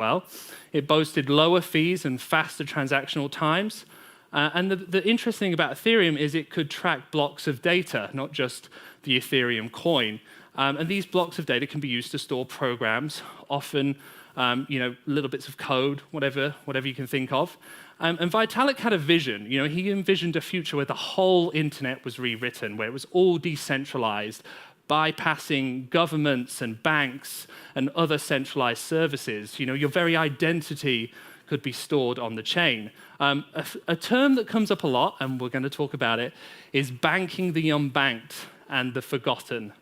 well. It boasted lower fees and faster transactional times. And the interesting thing about Ethereum is it could track blocks of data, not just the Ethereum coin. And these blocks of data can be used to store programs, often little bits of code, whatever you can think of. And Vitalik had a vision. He envisioned a future where the whole internet was rewritten, where it was all decentralized, bypassing governments and banks and other centralized services. Your very identity could be stored on the chain. A term that comes up a lot, and we're going to talk about it, is banking the unbanked and the forgotten,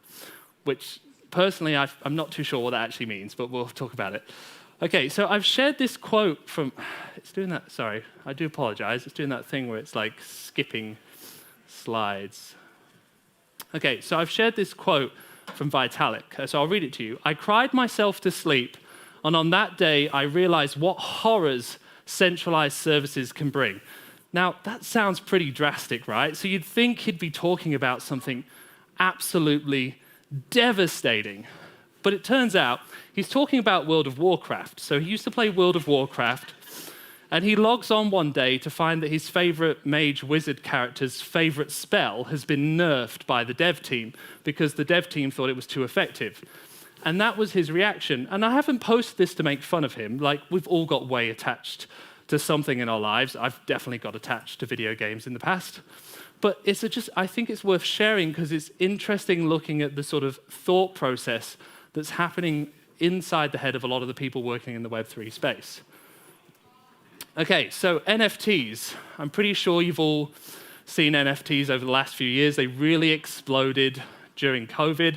which personally I'm not too sure what that actually means, but we'll talk about it. Okay, so I've shared this quote from, it's doing that, sorry, I do apologize, it's doing that thing where it's like skipping slides. Okay, so I've shared this quote from Vitalik, so I'll read it to you. "I cried myself to sleep, and on that day I realized what horrors centralized services can bring." Now, that sounds pretty drastic, right? So you'd think he'd be talking about something absolutely devastating. But it turns out he's talking about World of Warcraft. So he used to play World of Warcraft, and he logs on one day to find that his favorite mage wizard character's favorite spell has been nerfed by the dev team because the dev team thought it was too effective. And that was his reaction. And I haven't posted this to make fun of him. Like, we've all got way attached to something in our lives. I've definitely got attached to video games in the past. But I think it's worth sharing because it's interesting looking at the sort of thought process that's happening inside the head of a lot of the people working in the Web3 space. Okay, so NFTs. I'm pretty sure you've all seen NFTs over the last few years. They really exploded during COVID,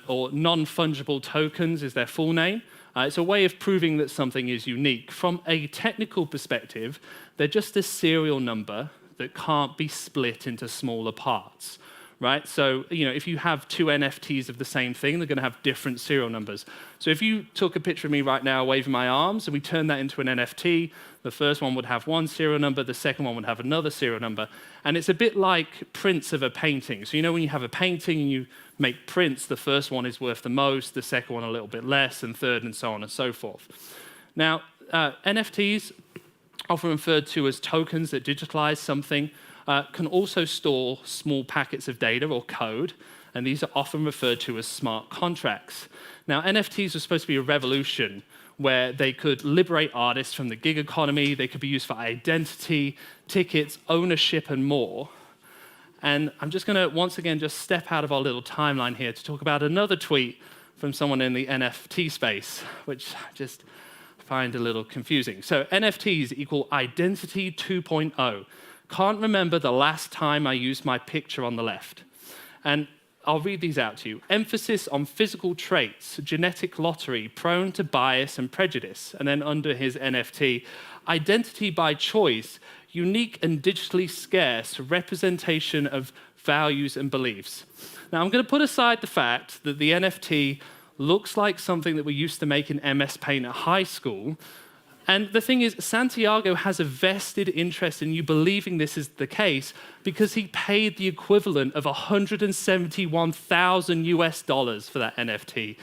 or non-fungible tokens is their full name. It's a way of proving that something is unique. From a technical perspective, they're just a serial number that can't be split into smaller parts. Right? So, if you have two NFTs of the same thing, they're going to have different serial numbers. So if you took a picture of me right now waving my arms and we turned that into an NFT, the first one would have one serial number, the second one would have another serial number. And it's a bit like prints of a painting. So when you have a painting and you make prints, the first one is worth the most, the second one a little bit less, and third, and so on and so forth. Now, NFTs, often referred to as tokens that digitalize something, can also store small packets of data or code, and these are often referred to as smart contracts. Now, NFTs are supposed to be a revolution where they could liberate artists from the gig economy, they could be used for identity, tickets, ownership, and more. And I'm just going to, once again, just step out of our little timeline here to talk about another tweet from someone in the NFT space, which I just find a little confusing. So NFTs equal identity 2.0. Can't remember the last time I used my picture on the left. And I'll read these out to you. Emphasis on physical traits, genetic lottery, prone to bias and prejudice. And then under his NFT, identity by choice, unique and digitally scarce representation of values and beliefs. Now, I'm going to put aside the fact that the NFT looks like something that we used to make in MS Paint at high school. And the thing is, Santiago has a vested interest in you believing this is the case because he paid the equivalent of $171,000 US for that NFT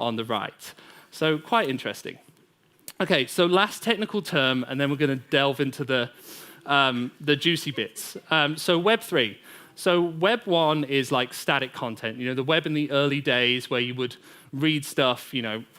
on the right. So quite interesting. Okay, so last technical term, and then we're going to delve into the juicy bits. So Web3. So Web 1 is like static content. The web in the early days where you would read stuff,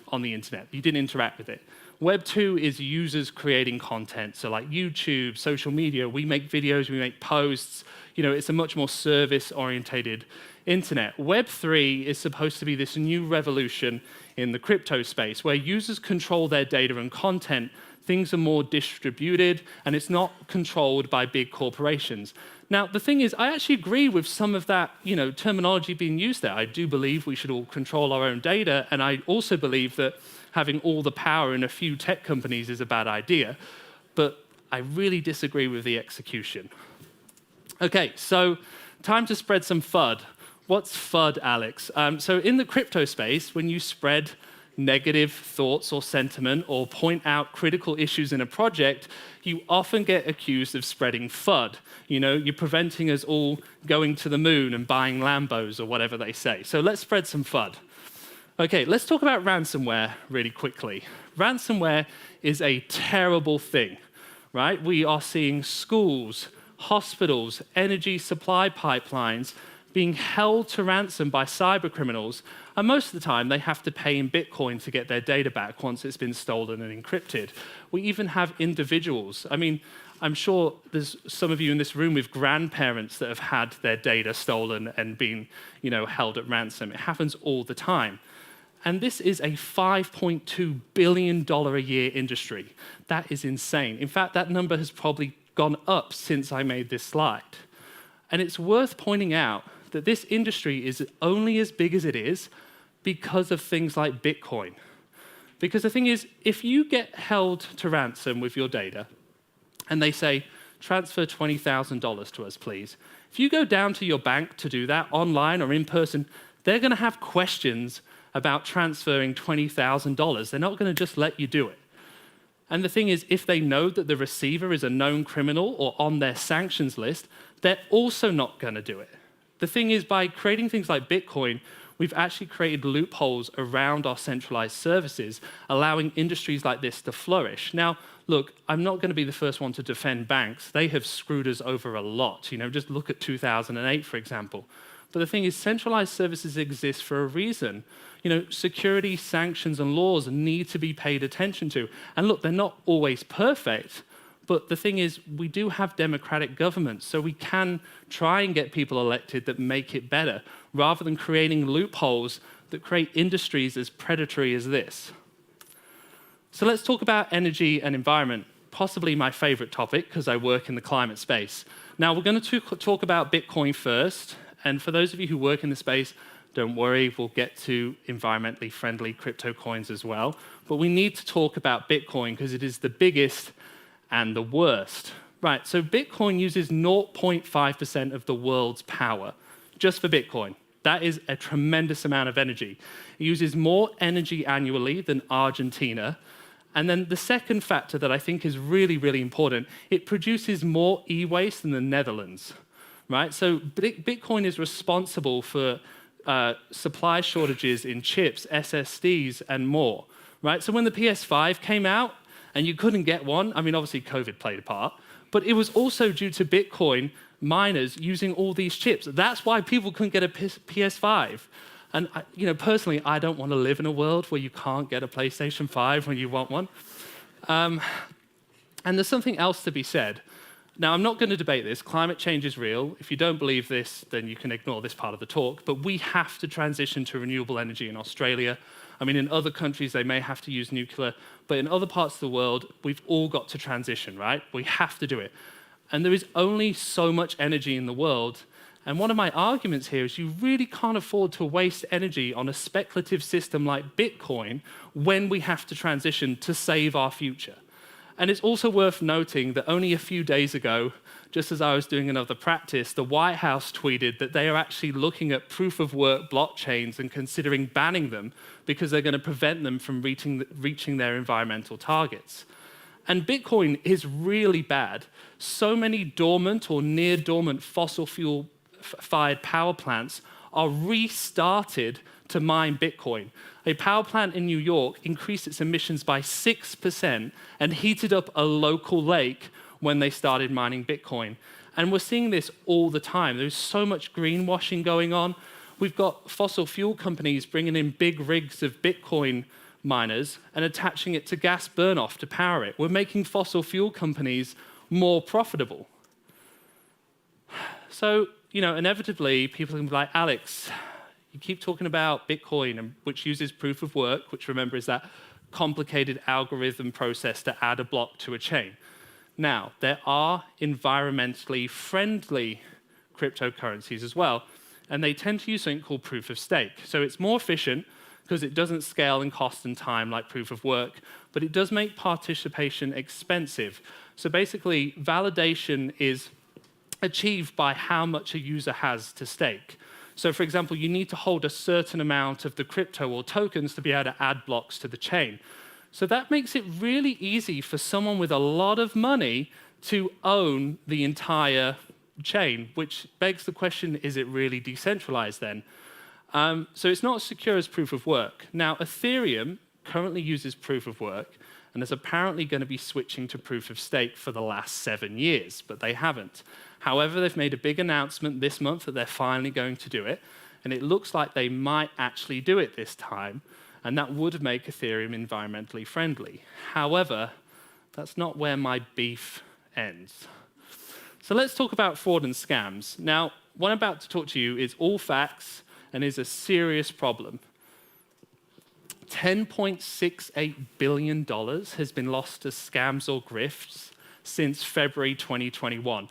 on the internet. You didn't interact with it. Web 2 is users creating content, so like YouTube, social media, we make videos, we make posts, it's a much more service-orientated internet. Web 3 is supposed to be this new revolution in the crypto space where users control their data and content, things are more distributed, and it's not controlled by big corporations. Now, the thing is, I actually agree with some of that, terminology being used there. I do believe we should all control our own data, and I also believe that having all the power in a few tech companies is a bad idea, but I really disagree with the execution. Okay, so time to spread some FUD. What's FUD, Alex? So in the crypto space, when you spread negative thoughts or sentiment or point out critical issues in a project, you often get accused of spreading FUD. You're preventing us all going to the moon and buying Lambos or whatever they say. So let's spread some FUD. Okay, let's talk about ransomware really quickly. Ransomware is a terrible thing, right? We are seeing schools, hospitals, energy supply pipelines being held to ransom by cyber criminals, and most of the time they have to pay in Bitcoin to get their data back once it's been stolen and encrypted. We even have individuals. I mean, I'm sure there's some of you in this room with grandparents that have had their data stolen and been, held at ransom. It happens all the time. And this is a $5.2 billion a year industry. That is insane. In fact, that number has probably gone up since I made this slide. And it's worth pointing out that this industry is only as big as it is because of things like Bitcoin. Because the thing is, if you get held to ransom with your data, and they say, transfer $20,000 to us, please. If you go down to your bank to do that, online or in person, they're going to have questions about transferring $20,000. They're not going to just let you do it. And the thing is, if they know that the receiver is a known criminal or on their sanctions list, they're also not going to do it. The thing is, by creating things like Bitcoin, we've actually created loopholes around our centralized services, allowing industries like this to flourish. Now, look, I'm not going to be the first one to defend banks. They have screwed us over a lot. Just look at 2008, for example. But the thing is, centralized services exist for a reason. Security, sanctions, and laws need to be paid attention to. And look, they're not always perfect, but the thing is, we do have democratic governments, so we can try and get people elected that make it better, rather than creating loopholes that create industries as predatory as this. So let's talk about energy and environment, possibly my favorite topic, because I work in the climate space. Now, we're going to talk about Bitcoin first, and for those of you who work in the space, don't worry, we'll get to environmentally friendly crypto coins as well. But we need to talk about Bitcoin because it is the biggest and the worst. Right, so Bitcoin uses 0.5% of the world's power, just for Bitcoin. That is a tremendous amount of energy. It uses more energy annually than Argentina. And then the second factor that I think is really, really important, it produces more e-waste than the Netherlands. Right, so Bitcoin is responsible for supply shortages in chips, SSDs, and more. Right, so when the PS5 came out, and you couldn't get one. I mean, obviously, COVID played a part. But it was also due to Bitcoin miners using all these chips. That's why people couldn't get a PS5. And personally, I don't want to live in a world where you can't get a PlayStation 5 when you want one. And there's something else to be said. Now, I'm not going to debate this. Climate change is real. If you don't believe this, then you can ignore this part of the talk. But we have to transition to renewable energy in Australia. I mean, in other countries, they may have to use nuclear, but in other parts of the world, we've all got to transition, right? We have to do it. And there is only so much energy in the world. And one of my arguments here is you really can't afford to waste energy on a speculative system like Bitcoin when we have to transition to save our future. And it's also worth noting that only a few days ago, just as I was doing another practice, the White House tweeted that they are actually looking at proof-of-work blockchains and considering banning them because they're going to prevent them from reaching their environmental targets. And Bitcoin is really bad. So many dormant or near-dormant fossil fuel-fired power plants are restarted to mine Bitcoin. A power plant in New York increased its emissions by 6% and heated up a local lake when they started mining Bitcoin. And we're seeing this all the time. There's so much greenwashing going on. We've got fossil fuel companies bringing in big rigs of Bitcoin miners and attaching it to gas burn-off to power it. We're making fossil fuel companies more profitable. So, inevitably, people can be like, Alex, you keep talking about Bitcoin, which uses proof of work, which remember is that complicated algorithm process to add a block to a chain. Now, there are environmentally friendly cryptocurrencies as well, and they tend to use something called proof of stake. So it's more efficient because it doesn't scale in cost and time like proof of work, but it does make participation expensive. So basically, validation is achieved by how much a user has to stake. So for example, you need to hold a certain amount of the crypto or tokens to be able to add blocks to the chain. So that makes it really easy for someone with a lot of money to own the entire chain, which begs the question, is it really decentralized then? So it's not as secure as proof of work. Now, Ethereum currently uses proof of work and is apparently going to be switching to proof of stake for the last 7 years, but they haven't. However, they've made a big announcement this month that they're finally going to do it, and it looks like they might actually do it this time, and that would make Ethereum environmentally friendly. However, that's not where my beef ends. So let's talk about fraud and scams. Now, what I'm about to talk to you is all facts and is a serious problem. $10.68 billion has been lost to scams or grifts since February 2021.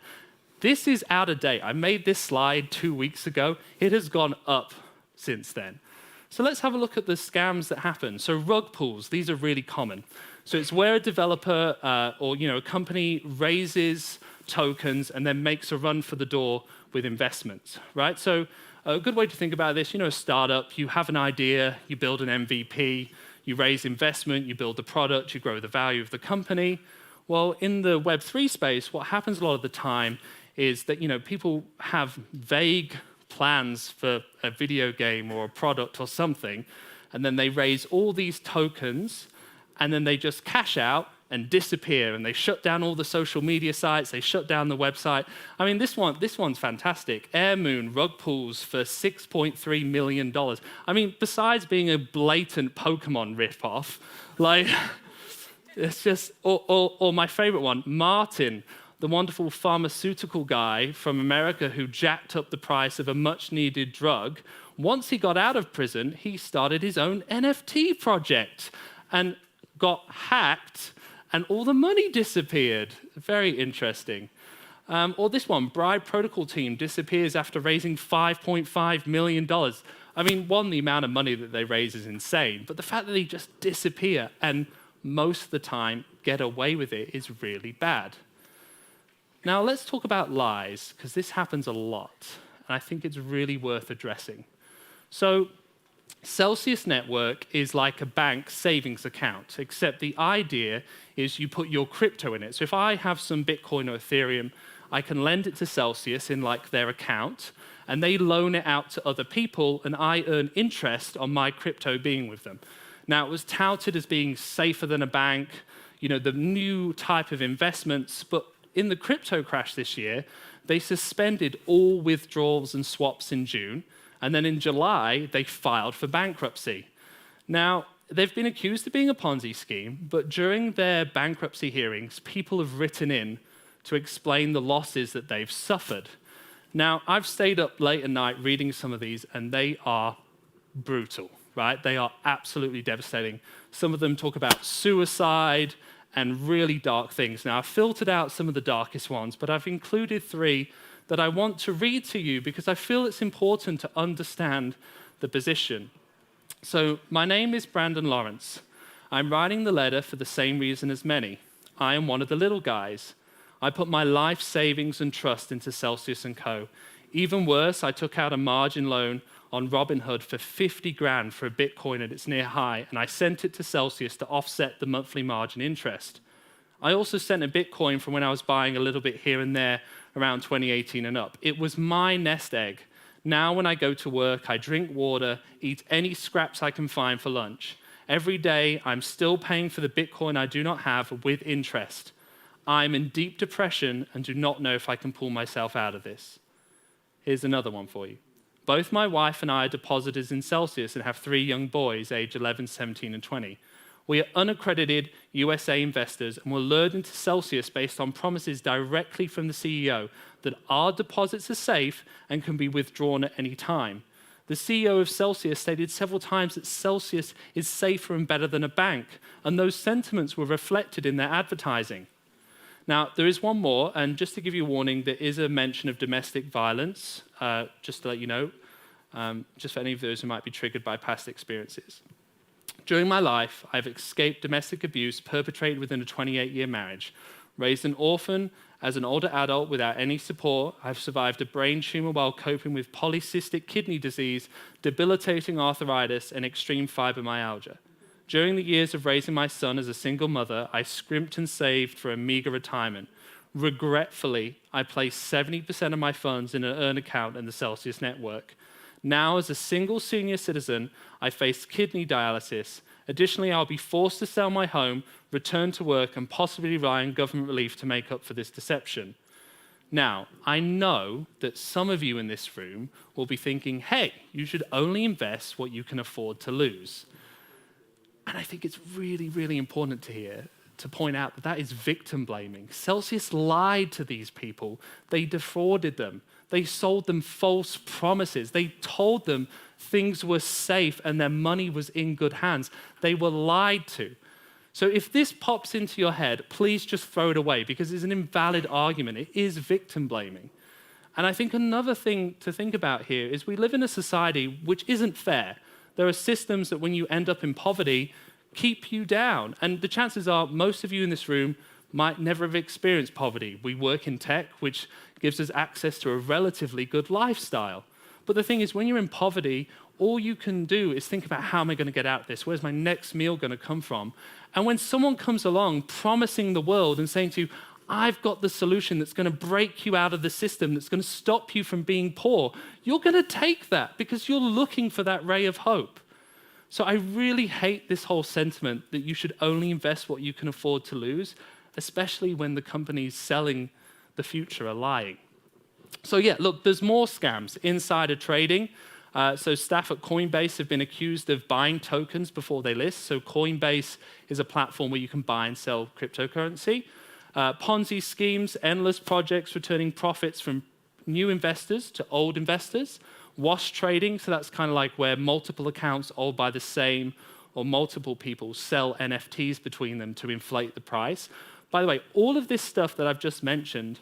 This is out of date. I made this slide 2 weeks ago. It has gone up since then. So let's have a look at the scams that happen. So rug pulls, these are really common. So it's where a developer or a company raises tokens and then makes a run for the door with investments, right? So a good way to think about this, a startup, you have an idea, you build an MVP, you raise investment, you build the product, you grow the value of the company. Well, in the Web3 space, what happens a lot of the time is that people have vague plans for a video game or a product or something, and then they raise all these tokens, and then they just cash out and disappear, and they shut down all the social media sites, they shut down the website. I mean, this one's fantastic. Air Moon rug pulls for $6.3 million. I mean, besides being a blatant Pokemon ripoff, it's just, or my favorite one, Martin, the wonderful pharmaceutical guy from America who jacked up the price of a much-needed drug. Once he got out of prison, he started his own NFT project and got hacked, and all the money disappeared. Very interesting. Or this one, Bribe Protocol team disappears after raising $5.5 million. I mean, one, the amount of money that they raise is insane, but the fact that they just disappear and most of the time get away with it is really bad. Now, let's talk about lies, because this happens a lot, and I think it's really worth addressing. So, Celsius Network is like a bank savings account, except the idea is you put your crypto in it. So if I have some Bitcoin or Ethereum, I can lend it to Celsius in their account, and they loan it out to other people, and I earn interest on my crypto being with them. Now, it was touted as being safer than a bank, the new type of investments, but in the crypto crash this year, they suspended all withdrawals and swaps in June, and then in July, they filed for bankruptcy. Now, they've been accused of being a Ponzi scheme, but during their bankruptcy hearings, people have written in to explain the losses that they've suffered. Now, I've stayed up late at night reading some of these, and they are brutal, right? They are absolutely devastating. Some of them talk about suicide and really dark things. Now, I've filtered out some of the darkest ones, but I've included 3 that I want to read to you because I feel it's important to understand the position. So, my name is Brandon Lawrence. I'm writing the letter for the same reason as many. I am one of the little guys. I put my life savings and trust into Celsius & Co. Even worse, I took out a margin loan on Robinhood for 50 grand for a Bitcoin at its near high, and I sent it to Celsius to offset the monthly margin interest. I also sent a Bitcoin from when I was buying a little bit here and there around 2018 and up. It was my nest egg. Now when I go to work, I drink water, eat any scraps I can find for lunch. Every day, I'm still paying for the Bitcoin I do not have with interest. I'm in deep depression and do not know if I can pull myself out of this. Here's another one for you. Both my wife and I are depositors in Celsius and have 3 young boys, aged 11, 17, and 20. We are unaccredited USA investors and were lured into Celsius based on promises directly from the CEO that our deposits are safe and can be withdrawn at any time. The CEO of Celsius stated several times that Celsius is safer and better than a bank, and those sentiments were reflected in their advertising. Now, there is one more, and just to give you a warning, there is a mention of domestic violence, just to let you know, just for any of those who might be triggered by past experiences. During my life, I've escaped domestic abuse perpetrated within a 28-year marriage, raised an orphan as an older adult without any support. I've survived a brain tumor while coping with polycystic kidney disease, debilitating arthritis, and extreme fibromyalgia. During the years of raising my son as a single mother, I scrimped and saved for a meager retirement. Regretfully, I placed 70% of my funds in an earn account in the Celsius network. Now, as a single senior citizen, I face kidney dialysis. Additionally, I'll be forced to sell my home, return to work, and possibly rely on government relief to make up for this deception. Now, I know that some of you in this room will be thinking, hey, you should only invest what you can afford to lose. And I think it's really, really important to point out that that is victim blaming. Celsius lied to these people. They defrauded them. They sold them false promises. They told them things were safe and their money was in good hands. They were lied to. So if this pops into your head, please just throw it away because it's an invalid argument. It is victim blaming. And I think another thing to think about here is we live in a society which isn't fair. There are systems that when you end up in poverty, keep you down. And the chances are most of you in this room might never have experienced poverty. We work in tech, which gives us access to a relatively good lifestyle. But the thing is, when you're in poverty, all you can do is think about how am I going to get out of this? Where's my next meal going to come from? And when someone comes along promising the world and saying to you, I've got the solution that's going to break you out of the system, that's going to stop you from being poor, you're going to take that because you're looking for that ray of hope. So I really hate this whole sentiment that you should only invest what you can afford to lose, especially when the companies selling the future are lying. So yeah, look, there's more scams. Insider trading. So staff at Coinbase have been accused of buying tokens before they list. So Coinbase is a platform where you can buy and sell cryptocurrency. Ponzi schemes, endless projects returning profits from new investors to old investors. Wash trading, so that's kind of like where multiple accounts owned by the same or multiple people sell NFTs between them to inflate the price. By the way, all of this stuff that I've just mentioned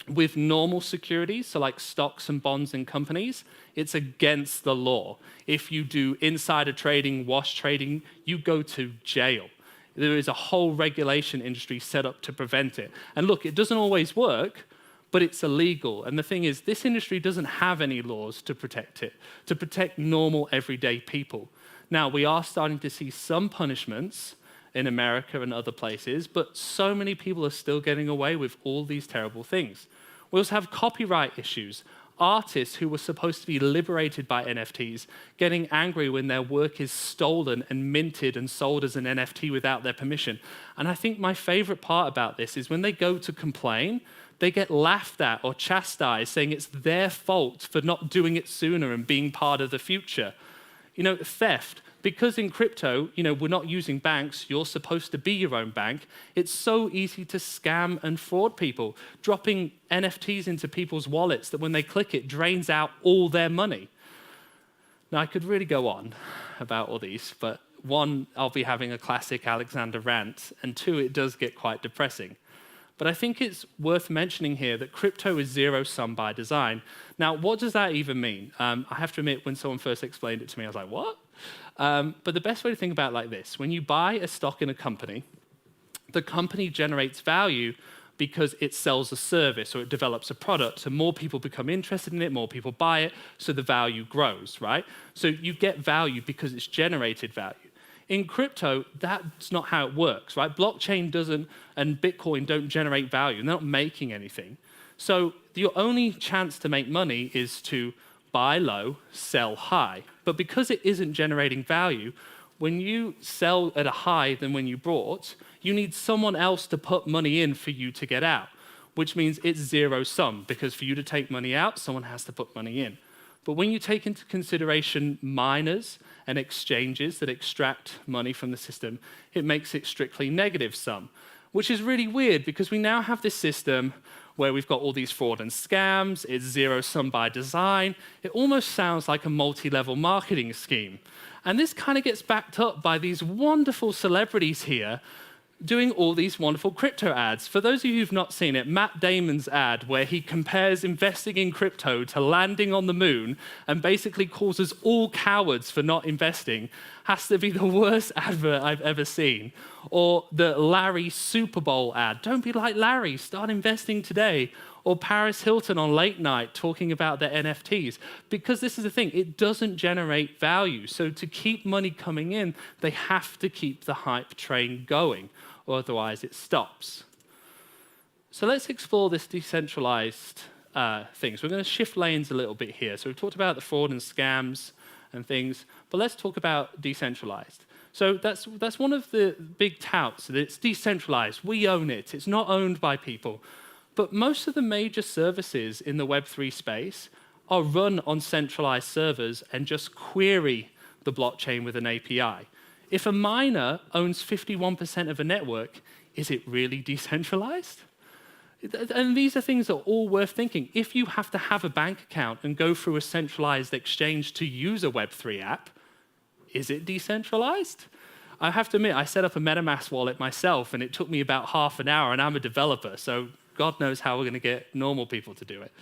with normal securities, so like stocks and bonds and companies, it's against the law. If you do insider trading, wash trading, you go to jail. There is a whole regulation industry set up to prevent it. And look, it doesn't always work, but it's illegal. And the thing is, this industry doesn't have any laws to protect it, to protect normal, everyday people. Now, we are starting to see some punishments in America and other places, but so many people are still getting away with all these terrible things. We also have copyright issues. Artists who were supposed to be liberated by NFTs getting angry when their work is stolen and minted and sold as an NFT without their permission. And I think my favorite part about this is when they go to complain, they get laughed at or chastised, saying it's their fault for not doing it sooner and being part of the future. You know, theft. Because in crypto, we're not using banks, you're supposed to be your own bank, it's so easy to scam and fraud people, dropping NFTs into people's wallets that when they click it, drains out all their money. Now, I could really go on about all these, but one, I'll be having a classic Alexander rant, and two, it does get quite depressing. But I think it's worth mentioning here that crypto is zero-sum by design. Now, what does that even mean? I have to admit, when someone first explained it to me, I was like, what? But the best way to think about it like this, when you buy a stock in a company, the company generates value because it sells a service or it develops a product, so more people become interested in it, more people buy it, so the value grows, right? So you get value because it's generated value. In crypto, that's not how it works, right? Blockchain doesn't, and Bitcoin don't generate value, and they're not making anything. So your only chance to make money is to buy low, sell high. But because it isn't generating value, when you sell at a high than when you bought, you need someone else to put money in for you to get out, which means it's zero sum, because for you to take money out, someone has to put money in. But when you take into consideration miners and exchanges that extract money from the system, it makes it strictly negative sum, which is really weird because we now have this system where we've got all these fraud and scams, it's zero sum by design. It almost sounds like a multi-level marketing scheme. And this kind of gets backed up by these wonderful celebrities here doing all these wonderful crypto ads. For those of you who've not seen it, Matt Damon's ad where he compares investing in crypto to landing on the moon and basically calls us all cowards for not investing has to be the worst advert I've ever seen. Or the Larry Super Bowl ad. Don't be like Larry, start investing today. Or Paris Hilton on late night talking about their NFTs. Because this is the thing, it doesn't generate value. So to keep money coming in, they have to keep the hype train going, or otherwise it stops. So let's explore this decentralized things. We're going to shift lanes a little bit here. So we've talked about the fraud and scams and things, but let's talk about decentralized. So that's one of the big touts, that it's decentralized. We own it. It's not owned by people. But most of the major services in the Web3 space are run on centralized servers and just query the blockchain with an API. If a miner owns 51% of a network, is it really decentralized? And these are things that are all worth thinking. If you have to have a bank account and go through a centralized exchange to use a Web3 app, is it decentralized? I have to admit, I set up a MetaMask wallet myself, and it took me about half an hour, and I'm a developer, so God knows how we're going to get normal people to do it.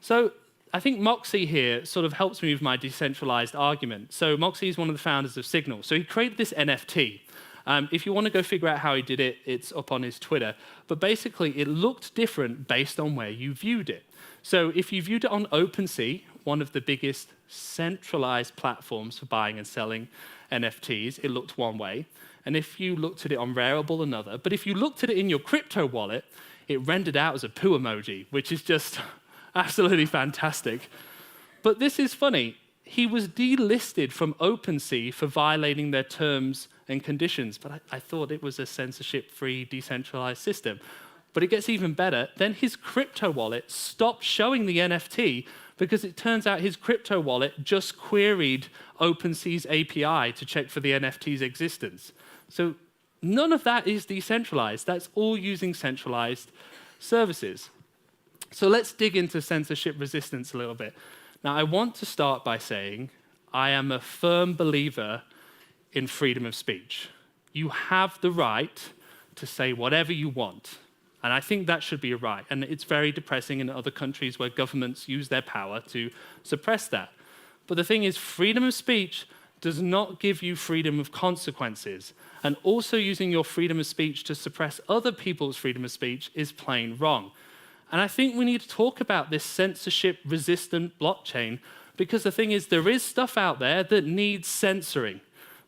So I think Moxie here sort of helps me with my decentralized argument. So Moxie is one of the founders of Signal. So he created this NFT. If you want to go figure out how he did it, it's up on his Twitter. But basically, it looked different based on where you viewed it. So if you viewed it on OpenSea, one of the biggest centralized platforms for buying and selling NFTs, it looked one way. And if you looked at it on Rarible, another. But if you looked at it in your crypto wallet, it rendered out as a poo emoji, which is just absolutely fantastic. But this is funny. He was delisted from OpenSea for violating their terms and conditions, but I thought it was a censorship-free, decentralized system. But it gets even better. Then his crypto wallet stopped showing the NFT because it turns out his crypto wallet just queried OpenSea's API to check for the NFT's existence. So none of that is decentralized. That's all using centralized services. So let's dig into censorship resistance a little bit. Now, I want to start by saying I am a firm believer in freedom of speech. You have the right to say whatever you want. And I think that should be a right. And it's very depressing in other countries where governments use their power to suppress that. But the thing is, freedom of speech does not give you freedom of consequences. And also using your freedom of speech to suppress other people's freedom of speech is plain wrong. And I think we need to talk about this censorship-resistant blockchain, because the thing is, there is stuff out there that needs censoring,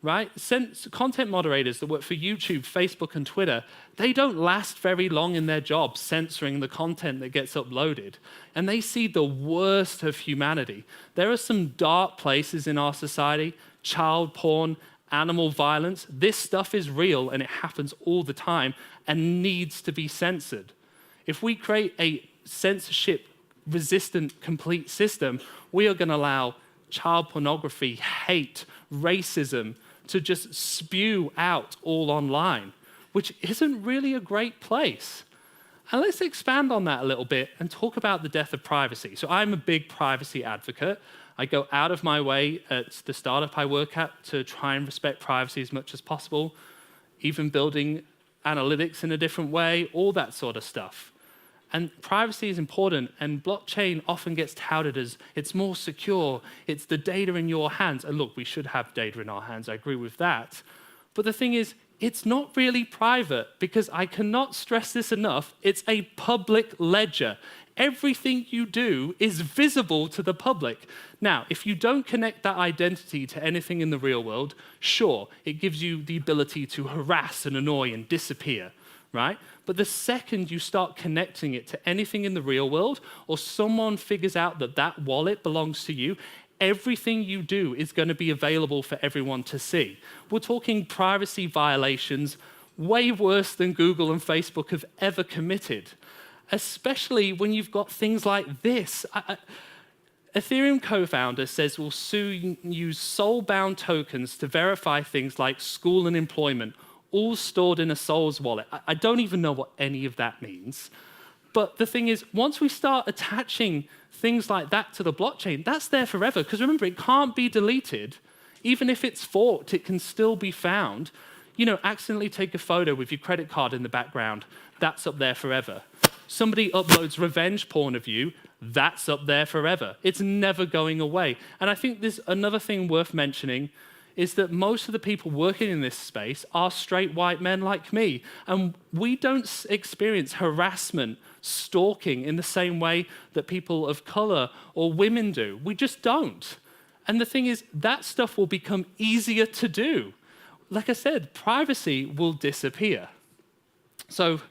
right? Content moderators that work for YouTube, Facebook, and Twitter, they don't last very long in their job censoring the content that gets uploaded. And they see the worst of humanity. There are some dark places in our society, child porn, animal violence. This stuff is real, and it happens all the time and needs to be censored. If we create a censorship-resistant complete system, we are going to allow child pornography, hate, racism to just spew out all online, which isn't really a great place. And let's expand on that a little bit and talk about the death of privacy. So I'm a big privacy advocate. I go out of my way at the startup I work at to try and respect privacy as much as possible, even building analytics in a different way, all that sort of stuff. And privacy is important, and blockchain often gets touted as it's more secure, it's the data in your hands. And look, we should have data in our hands, I agree with that. But the thing is, it's not really private, because I cannot stress this enough, it's a public ledger. Everything you do is visible to the public. Now, if you don't connect that identity to anything in the real world, sure, it gives you the ability to harass and annoy and disappear, right? But the second you start connecting it to anything in the real world, or someone figures out that that wallet belongs to you, everything you do is going to be available for everyone to see. We're talking privacy violations way worse than Google and Facebook have ever committed, especially when you've got things like this. Ethereum co-founder says we'll soon use soul-bound tokens to verify things like school and employment, all stored in a Sol's wallet. I don't even know what any of that means. But the thing is, once we start attaching things like that to the blockchain, that's there forever. Because remember, it can't be deleted. Even if it's forked, it can still be found. You know, accidentally take a photo with your credit card in the background, that's up there forever. Somebody uploads revenge porn of you, that's up there forever. It's never going away. And I think there's another thing worth mentioning is that most of the people working in this space are straight white men like me. And we don't experience harassment, stalking in the same way that people of color or women do. We just don't. And the thing is, that stuff will become easier to do. Like I said, privacy will disappear. So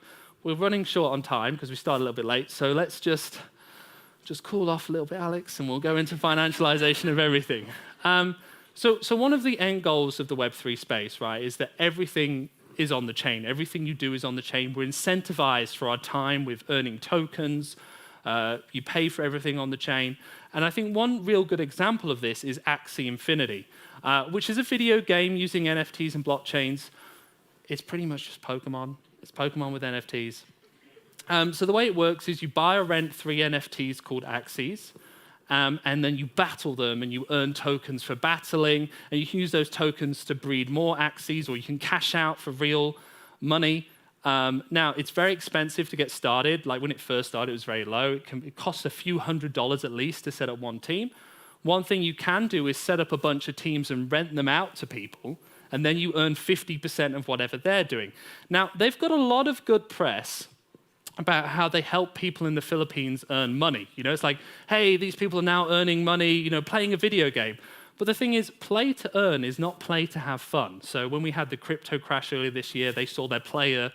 we're running short on time because we started a little bit late. So let's just Just cool off a little bit, Alex, and we'll go into financialization of everything. So one of the end goals of the Web3 space, right, is that everything is on the chain. Everything you do is on the chain. We're incentivized for our time with earning tokens. You pay for everything on the chain. And I think one real good example of this is Axie Infinity, which is a video game using NFTs and blockchains. It's pretty much just Pokemon. It's Pokemon with NFTs. So the way it works is you buy or rent 3 NFTs called Axies, and then you battle them, and you earn tokens for battling, and you can use those tokens to breed more Axies, or you can cash out for real money. Now, it's very expensive to get started. Like when it first started, it was very low. It costs a few $100s at least to set up one team. One thing you can do is set up a bunch of teams and rent them out to people, and then you earn 50% of whatever they're doing. Now, they've got a lot of good press about how they help people in the Philippines earn money. You know, it's like, hey, these people are now earning money, you know, playing a video game. But the thing is, play to earn is not play to have fun. So when we had the crypto crash earlier this year, they saw their player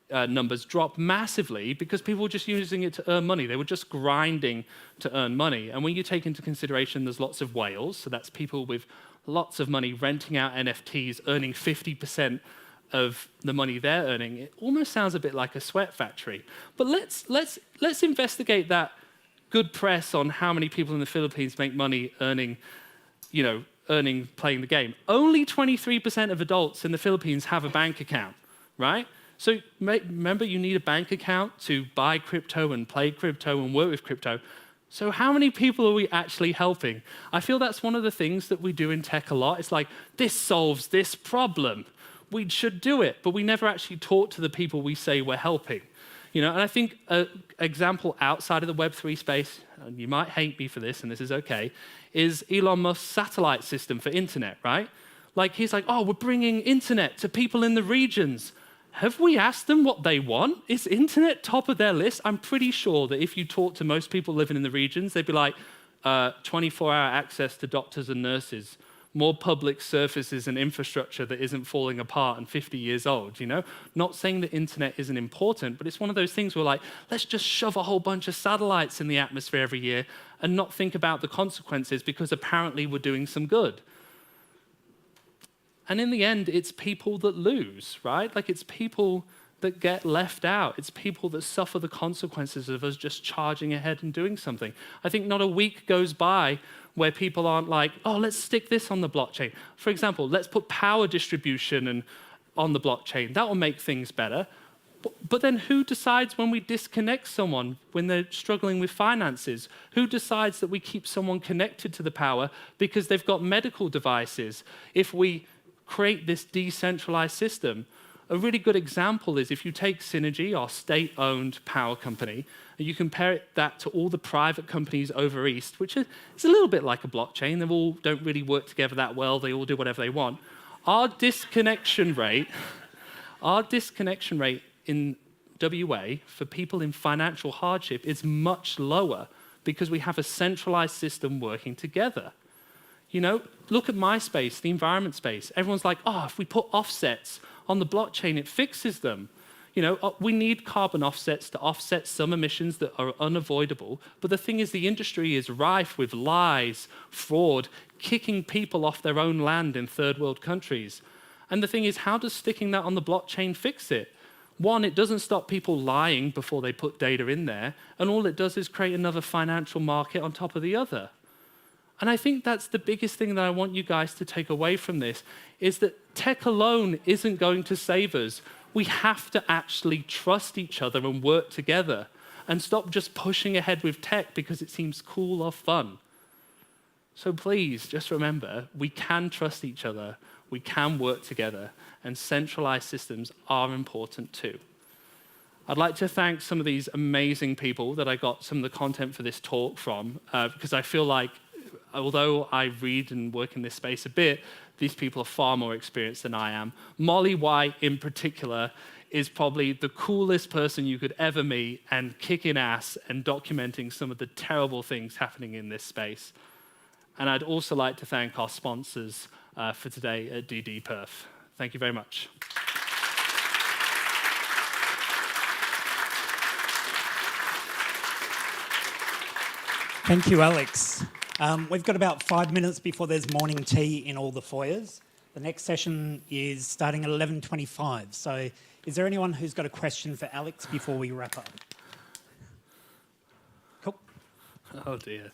numbers drop massively because people were just using it to earn money. They were just grinding to earn money. And when you take into consideration there's lots of whales, so that's people with lots of money renting out NFTs, earning 50% of the money they're earning, it almost sounds a bit like a sweat factory. But let's investigate that good press on how many people in the Philippines make money earning playing the game. Only 23% of adults in the Philippines have a bank account, right? So remember, you need a bank account to buy crypto and play crypto and work with crypto. So how many people are we actually helping? I feel that's one of the things that we do in tech a lot. It's like, this solves this problem. We should do it, but we never actually talk to the people we say we're helping. You know, and I think an example outside of the Web3 space, and you might hate me for this, and this is okay, is Elon Musk's satellite system for internet, right? Like, he's like, oh, we're bringing internet to people in the regions. Have we asked them what they want? Is internet top of their list? I'm pretty sure that if you talk to most people living in the regions, they'd be like, 24-hour access to doctors and nurses, more public surfaces and infrastructure that isn't falling apart and 50 years old, you know? Not saying the internet isn't important, but it's one of those things where like, let's just shove a whole bunch of satellites in the atmosphere every year and not think about the consequences because apparently we're doing some good. And in the end, it's people that lose, right? Like it's people that get left out. It's people that suffer the consequences of us just charging ahead and doing something. I think not a week goes by where people aren't like, oh, let's stick this on the blockchain. For example, let's put power distribution on the blockchain. That will make things better. But then who decides when we disconnect someone when they're struggling with finances? Who decides that we keep someone connected to the power because they've got medical devices? If we create this decentralized system, a really good example is if you take Synergy, our state-owned power company, and you compare that to all the private companies over East, which is a little bit like a blockchain. They all don't really work together that well. They all do whatever they want. Our disconnection rate in WA for people in financial hardship is much lower because we have a centralized system working together. You know, look at MySpace, the environment space. Everyone's like, oh, if we put offsets on the blockchain, it fixes them. You know, we need carbon offsets to offset some emissions that are unavoidable. But the thing is, the industry is rife with lies, fraud, kicking people off their own land in third world countries. And the thing is, how does sticking that on the blockchain fix it? One, it doesn't stop people lying before they put data in there. And all it does is create another financial market on top of the other. And I think that's the biggest thing that I want you guys to take away from this, is that tech alone isn't going to save us. We have to actually trust each other and work together and stop just pushing ahead with tech because it seems cool or fun. So please, just remember, we can trust each other, we can work together, and centralized systems are important too. I'd like to thank some of these amazing people that I got some of the content for this talk from, because I feel like although I read and work in this space a bit, these people are far more experienced than I am. Molly White, in particular, is probably the coolest person you could ever meet and kicking ass and documenting some of the terrible things happening in this space. And I'd also like to thank our sponsors for today at DDD Perth. Thank you very much. Thank you, Alex. We've got about 5 minutes before there's morning tea in all the foyers. The next session is starting at 11:25. So is there anyone who's got a question for Alex before we wrap up? Cool. Oh, dear.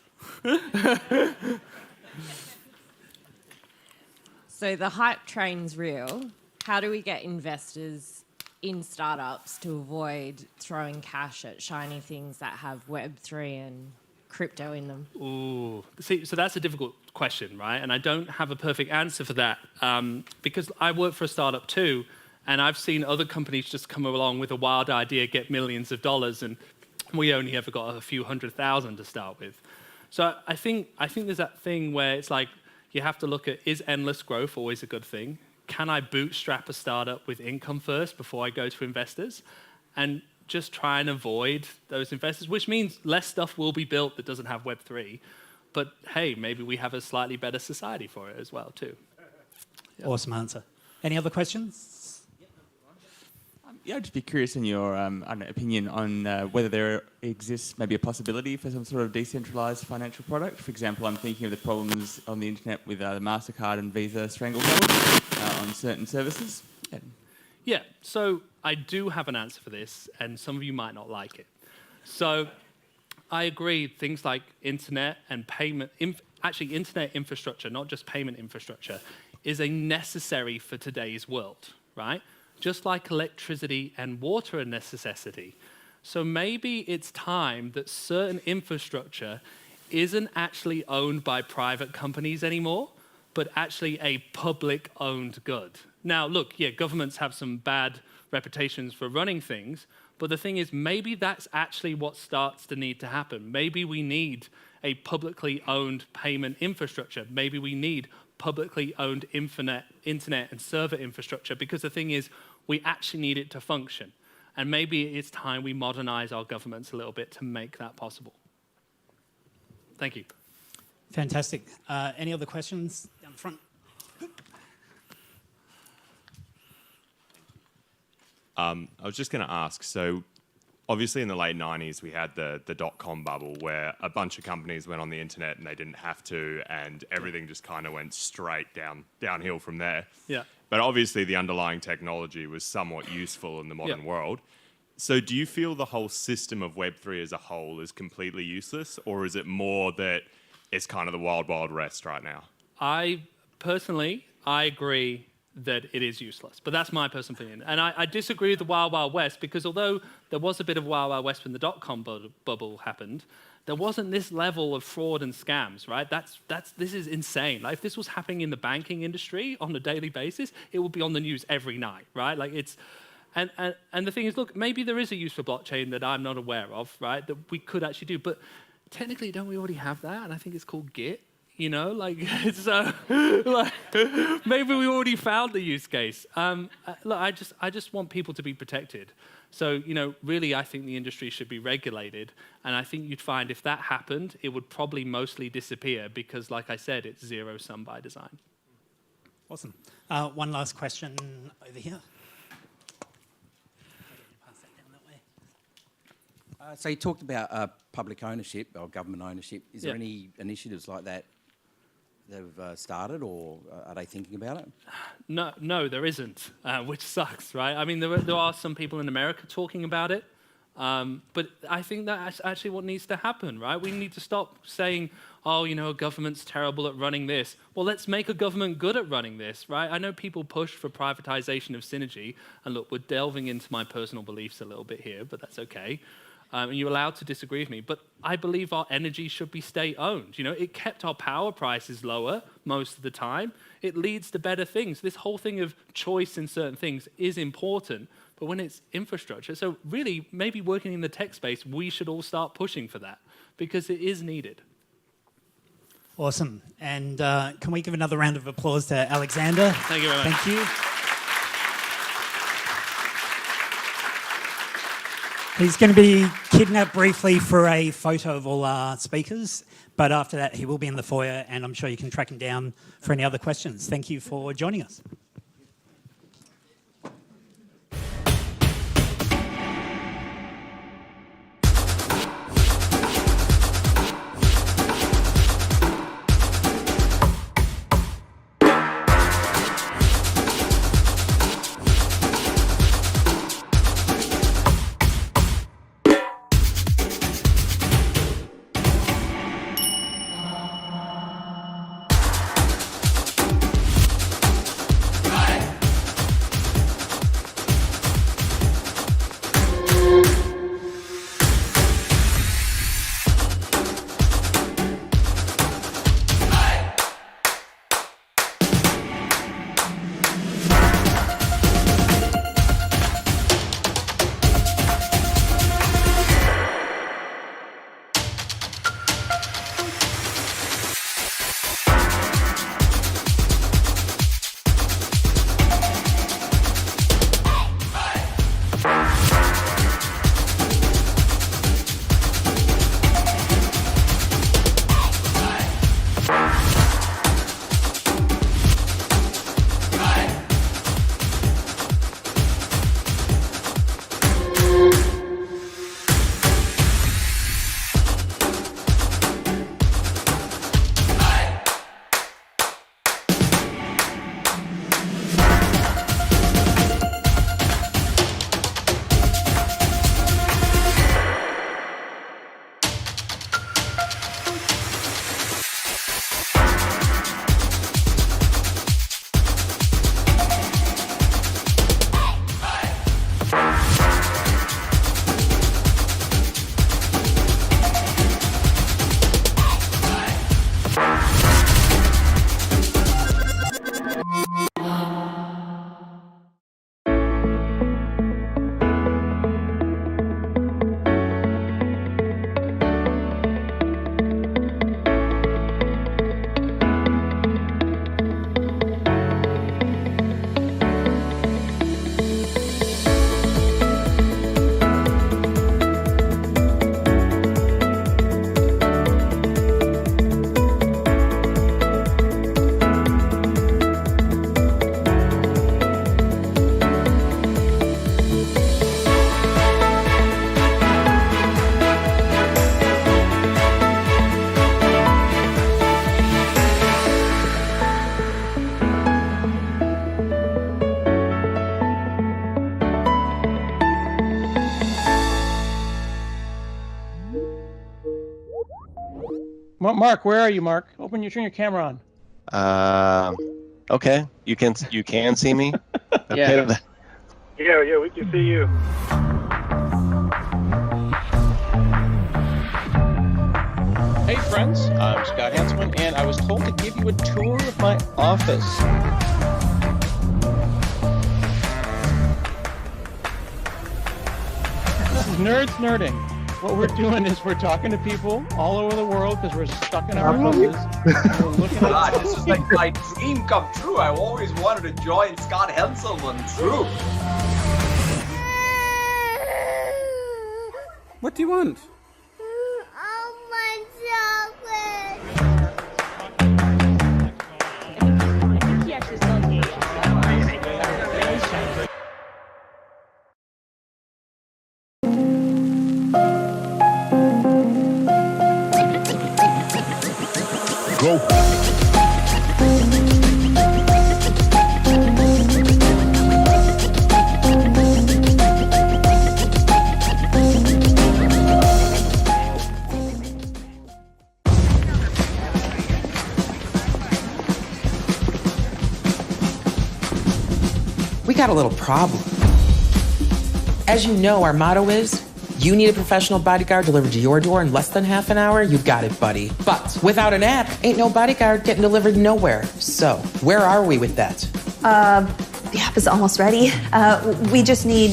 So the hype train's real. How do we get investors in startups to avoid throwing cash at shiny things that have Web3 and crypto in them? Ooh, see, so that's a difficult question, right? And I don't have a perfect answer for that because I work for a startup too, and I've seen other companies just come along with a wild idea, get millions of dollars, and we only ever got a few 100,000 to start with. So I think there's that thing where it's like you have to look at, is endless growth always a good thing? Can I bootstrap a startup with income first before I go to investors? And just try and avoid those investors, which means less stuff will be built that doesn't have Web3. But hey, maybe we have a slightly better society for it as well too. Yeah. Awesome answer. Any other questions? Yeah, I'd just be curious in your opinion on whether there exists maybe a possibility for some sort of decentralized financial product. For example, I'm thinking of the problems on the internet with the MasterCard and Visa stranglehold on certain services. Yeah, so I do have an answer for this, and some of you might not like it. So I agree, things like internet and payment, actually internet infrastructure, not just payment infrastructure, is a necessary for today's world, right? Just like electricity and water are a necessity. So maybe it's time that certain infrastructure isn't actually owned by private companies anymore, but actually a public-owned good. Now, look, yeah, governments have some bad reputations for running things, but the thing is, maybe that's actually what starts to need to happen. Maybe we need a publicly owned payment infrastructure. Maybe we need publicly owned internet and server infrastructure, because the thing is, we actually need it to function. And maybe it's time we modernize our governments a little bit to make that possible. Thank you. Fantastic. Any other questions down the front? I was just going to ask, so obviously in the late 90s, we had the dot-com bubble where a bunch of companies went on the internet and they didn't have to, and everything just kind of went straight downhill from there. Yeah. But obviously the underlying technology was somewhat useful in the modern world. So do you feel the whole system of Web3 as a whole is completely useless, or is it more that it's kind of the wild, wild west right now? I agree that it is useless, but that's my personal opinion. And I disagree with the Wild Wild West, because although there was a bit of Wild Wild West when the dot-com bubble happened, there wasn't this level of fraud and scams, right? This is insane. Like, if this was happening in the banking industry on a daily basis, it would be on the news every night, right? Like, it's, and the thing is, look, maybe there is a use for blockchain that I'm not aware of, right? That we could actually do, but technically, don't we already have that? And I think it's called Git. You know, like, it's like, maybe we already found the use case. Look, I just want people to be protected. So, you know, really, I think the industry should be regulated. And I think you'd find if that happened, it would probably mostly disappear because, like I said, it's zero sum by design. Awesome. One last question over here. Pass that down that way. So you talked about public ownership or government ownership. Is there any initiatives like that they've started, or are they thinking about it? No, there isn't, which sucks, right? I mean, there are some people in America talking about it, but I think that's actually what needs to happen, right? We need to stop saying, oh, you know, a government's terrible at running this. Well, let's make a government good at running this, right? I know people push for privatization of synergy, and look, we're delving into my personal beliefs a little bit here, but that's okay. And you're allowed to disagree with me, but I believe our energy should be state-owned. You know, it kept our power prices lower most of the time. It leads to better things. This whole thing of choice in certain things is important, but when it's infrastructure, so really, maybe working in the tech space, we should all start pushing for that because it is needed. Awesome. And can we give another round of applause to Alexander? Thank you very much. Thank you. He's going to be kidnapped briefly for a photo of all our speakers, but after that he will be in the foyer, and I'm sure you can track him down for any other questions. Thank you for joining us. Mark, where are you, Mark? Turn your camera on. Okay. You can see me? Yeah. Okay. Yeah, we can see you. Hey friends, I'm Scott Hanselman, and I was told to give you a tour of my office. This is Nerds Nerding. What we're doing is we're talking to people all over the world because we're stuck in our houses. And we're looking at This is like my dream come true. I always wanted to join Scott Hanselman's group. What do you want? Go. We got a little problem. As you know, our motto is, you need a professional bodyguard delivered to your door in less than half an hour, you got it, buddy. But without an app, ain't no bodyguard getting delivered nowhere. So, where are we with that? The app is almost ready. We just need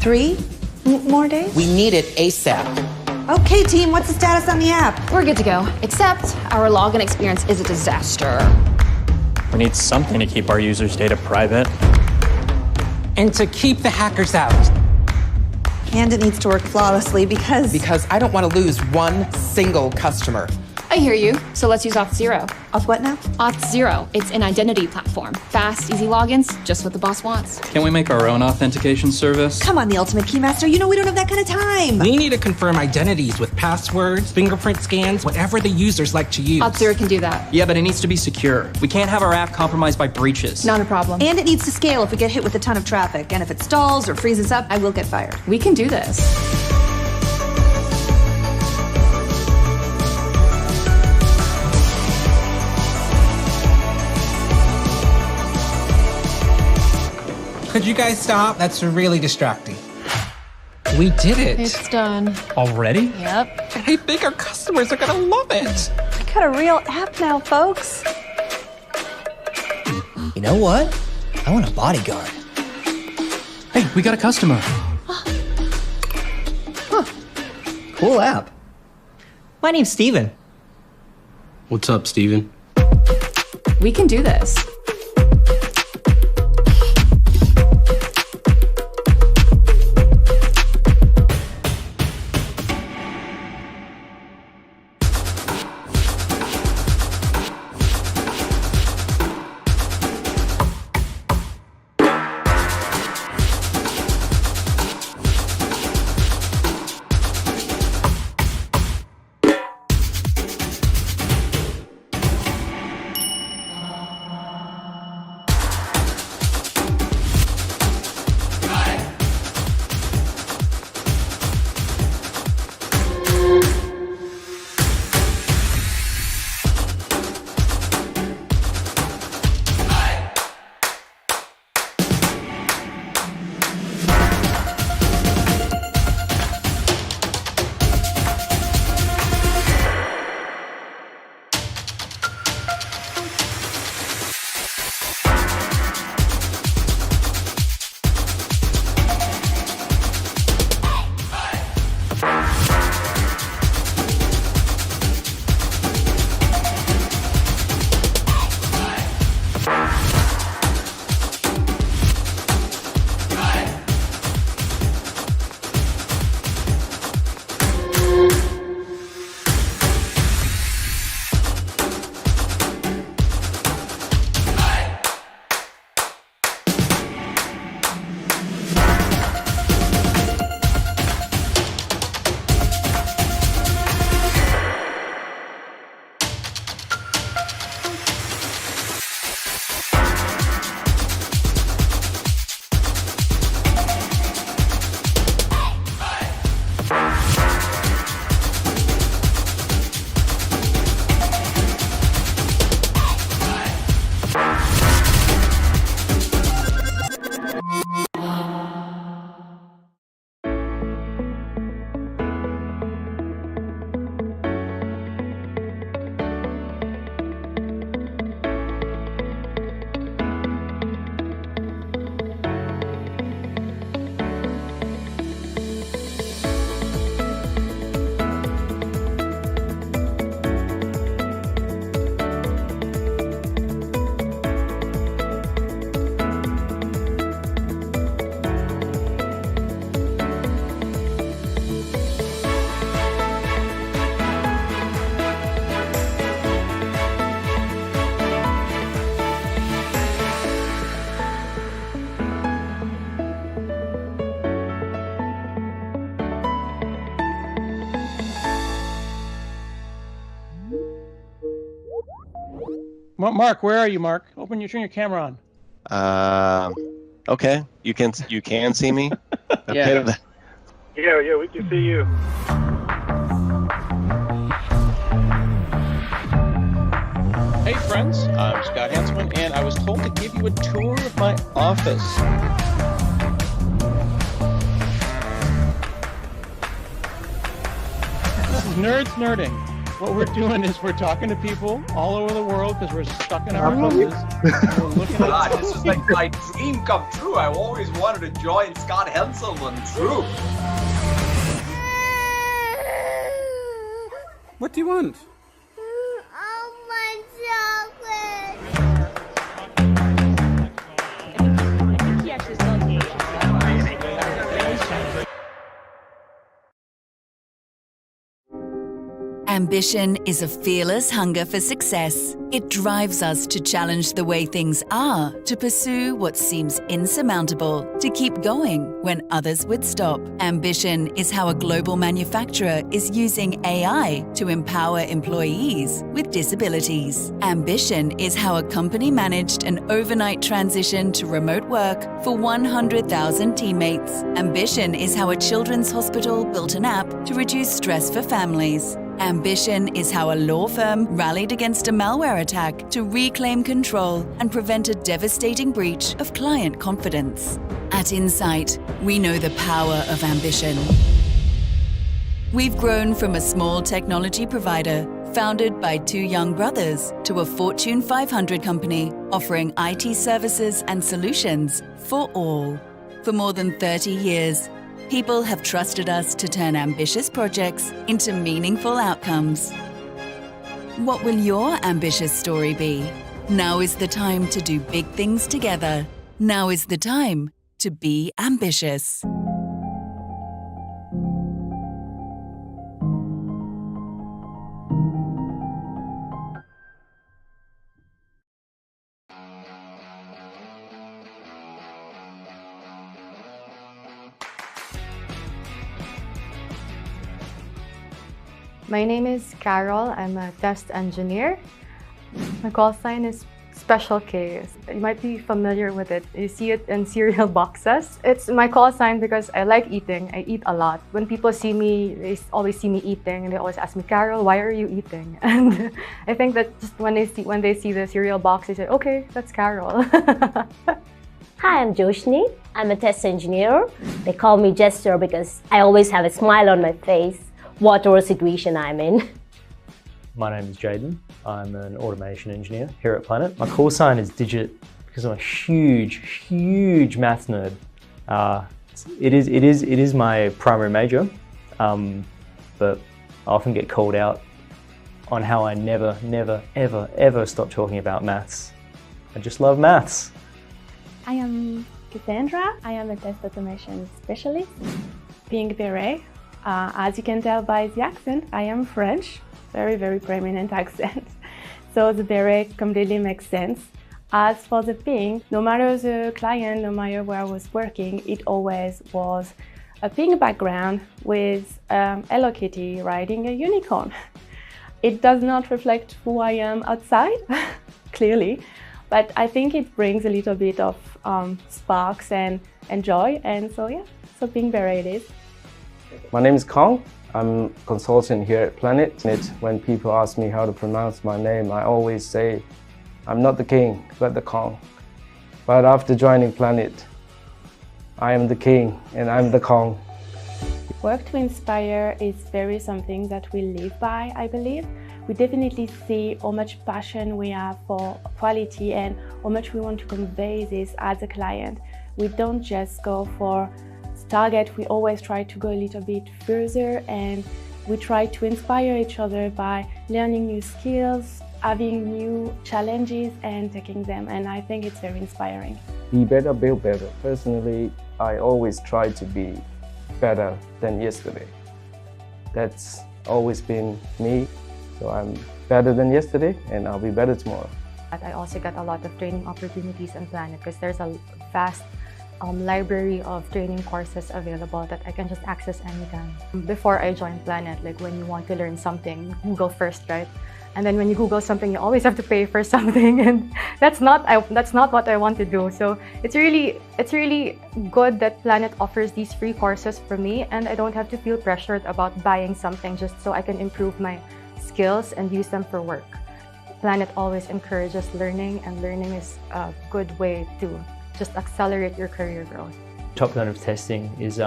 3 more days? We need it ASAP. Okay, team, what's the status on the app? We're good to go, except our login experience is a disaster. We need something to keep our users' data private. And to keep the hackers out. And it needs to work flawlessly because... Because I don't want to lose one single customer. I hear you, so let's use Auth0. Auth what now? Auth0, it's an identity platform. Fast, easy logins, just what the boss wants. Can't we make our own authentication service? Come on, the ultimate keymaster, you know we don't have that kind of time. We need to confirm identities with passwords, fingerprint scans, whatever the users like to use. Auth0 can do that. Yeah, but it needs to be secure. We can't have our app compromised by breaches. Not a problem. And it needs to scale if we get hit with a ton of traffic. And if it stalls or freezes up, I will get fired. We can do this. Could you guys stop? That's really distracting. We did it. It's done. Already? Yep. And I think our customers are gonna love it. I got a real app now, folks. You know what? I want a bodyguard. Hey, we got a customer. Cool app. My name's Steven. What's up, Steven? We can do this. Mark, where are you, Mark? Turn your camera on. Okay, you can see me. Yeah. Okay. Yeah, we can see you. Hey friends, I'm Scott Hanselman, and I was told to give you a tour of my office. This is Nerds Nerding. What we're doing is we're talking to people all over the world because we're stuck in our houses. We're looking at God, this is like my dream come true. I've always wanted to join Scott Hanselman's group. What do you want? Ambition is a fearless hunger for success. It drives us to challenge the way things are, to pursue what seems insurmountable, to keep going when others would stop. Ambition is how a global manufacturer is using AI to empower employees with disabilities. Ambition is how a company managed an overnight transition to remote work for 100,000 teammates. Ambition is how a children's hospital built an app to reduce stress for families. Ambition is how a law firm rallied against a malware attack to reclaim control and prevent a devastating breach of client confidence. At Insight, we know the power of ambition. We've grown from a small technology provider founded by two young brothers to a Fortune 500 company offering IT services and solutions for all. For more than 30 years, people have trusted us to turn ambitious projects into meaningful outcomes. What will your ambitious story be? Now is the time to do big things together. Now is the time to be ambitious. My name is Carol. I'm a test engineer. My call sign is Special K. You might be familiar with it. You see it in cereal boxes. It's my call sign because I like eating. I eat a lot. When people see me, they always see me eating, and they always ask me, Carol, why are you eating? And I think that just when they see the cereal box, they say, okay, that's Carol. Hi, I'm Joshni. I'm a test engineer. They call me Jester because I always have a smile on my face, whatever situation I'm in. My name is Jaden. I'm an automation engineer here at Planet. My call sign is Digit because I'm a huge maths nerd. It is my primary major, but I often get called out on how I never, ever stop talking about maths. I just love maths. I am Cassandra. I am a test automation specialist. Being Beret, as you can tell by the accent, I am French. Very prominent accent. So the beret completely makes sense. As for the ping, no matter the client, no matter where I was working, it always was a pink background with Hello Kitty riding a unicorn. It does not reflect who I am outside, clearly, but I think it brings a little bit of sparks and joy, and so yeah, so pink beret it is. My name is Kong. I'm a consultant here at Planet. When people ask me how to pronounce my name, I always say, I'm not the king, but the Kong. But after joining Planet, I am the king and I'm the Kong. Work to inspire is very something that we live by, I believe. We definitely see how much passion we have for quality and how much we want to convey this as a client. We don't just go for target, we always try to go a little bit further, and we try to inspire each other by learning new skills, having new challenges and taking them, and I think it's very inspiring. Be better, build better. Personally, I always try to be better than yesterday. That's always been me, so I'm better than yesterday and I'll be better tomorrow. I also got a lot of training opportunities on Planet because there's a vast library of training courses available that I can just access anytime. Before I joined Planet, like when you want to learn something, you go first, right? And then when you Google something, you always have to pay for something, and that's not what I want to do. So it's really good that Planet offers these free courses for me, and I don't have to feel pressured about buying something just so I can improve my skills and use them for work. Planet always encourages learning, and learning is a good way to just accelerate your career growth. Top Gun of testing is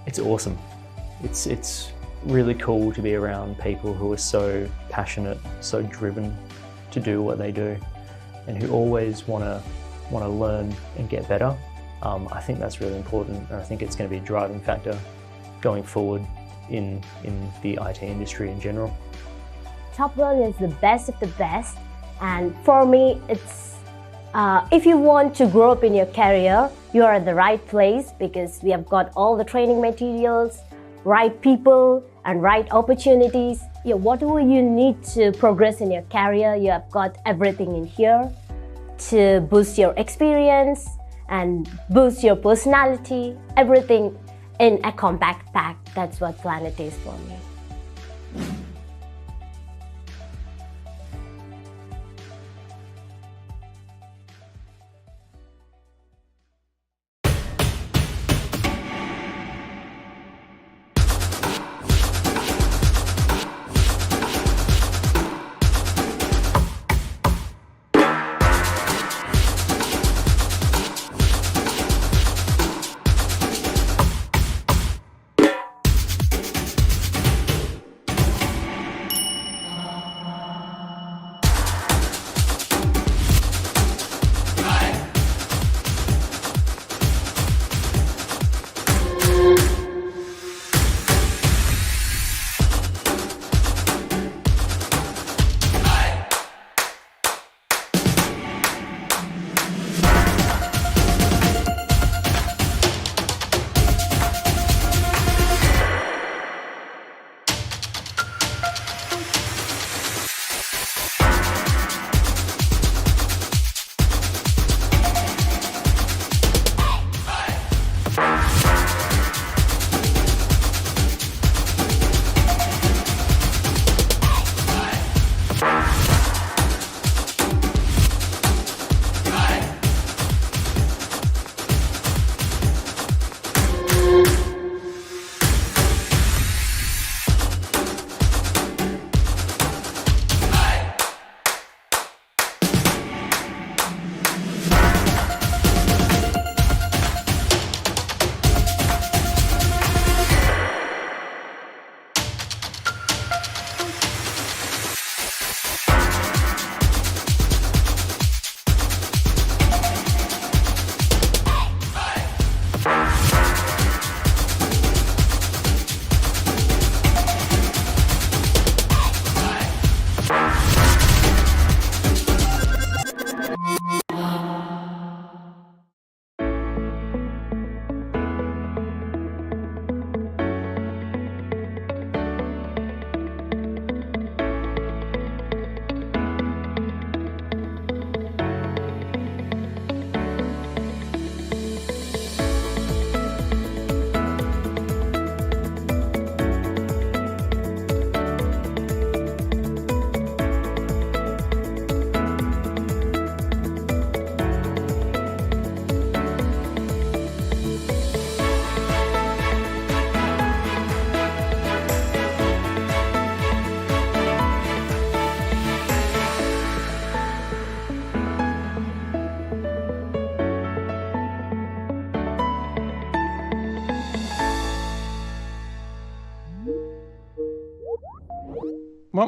it's awesome. It's really cool to be around people who are so passionate, so driven to do what they do, and who always want to learn and get better. I think that's really important, and I think it's going to be a driving factor going forward in the IT industry in general. Top Gun is the best of the best, and for me, it's if you want to grow up in your career, you are at the right place because we have got all the training materials, right people, and right opportunities. Whatever you need to progress in your career, you have got everything in here to boost your experience and boost your personality. Everything in a compact pack. That's what Planet is for me.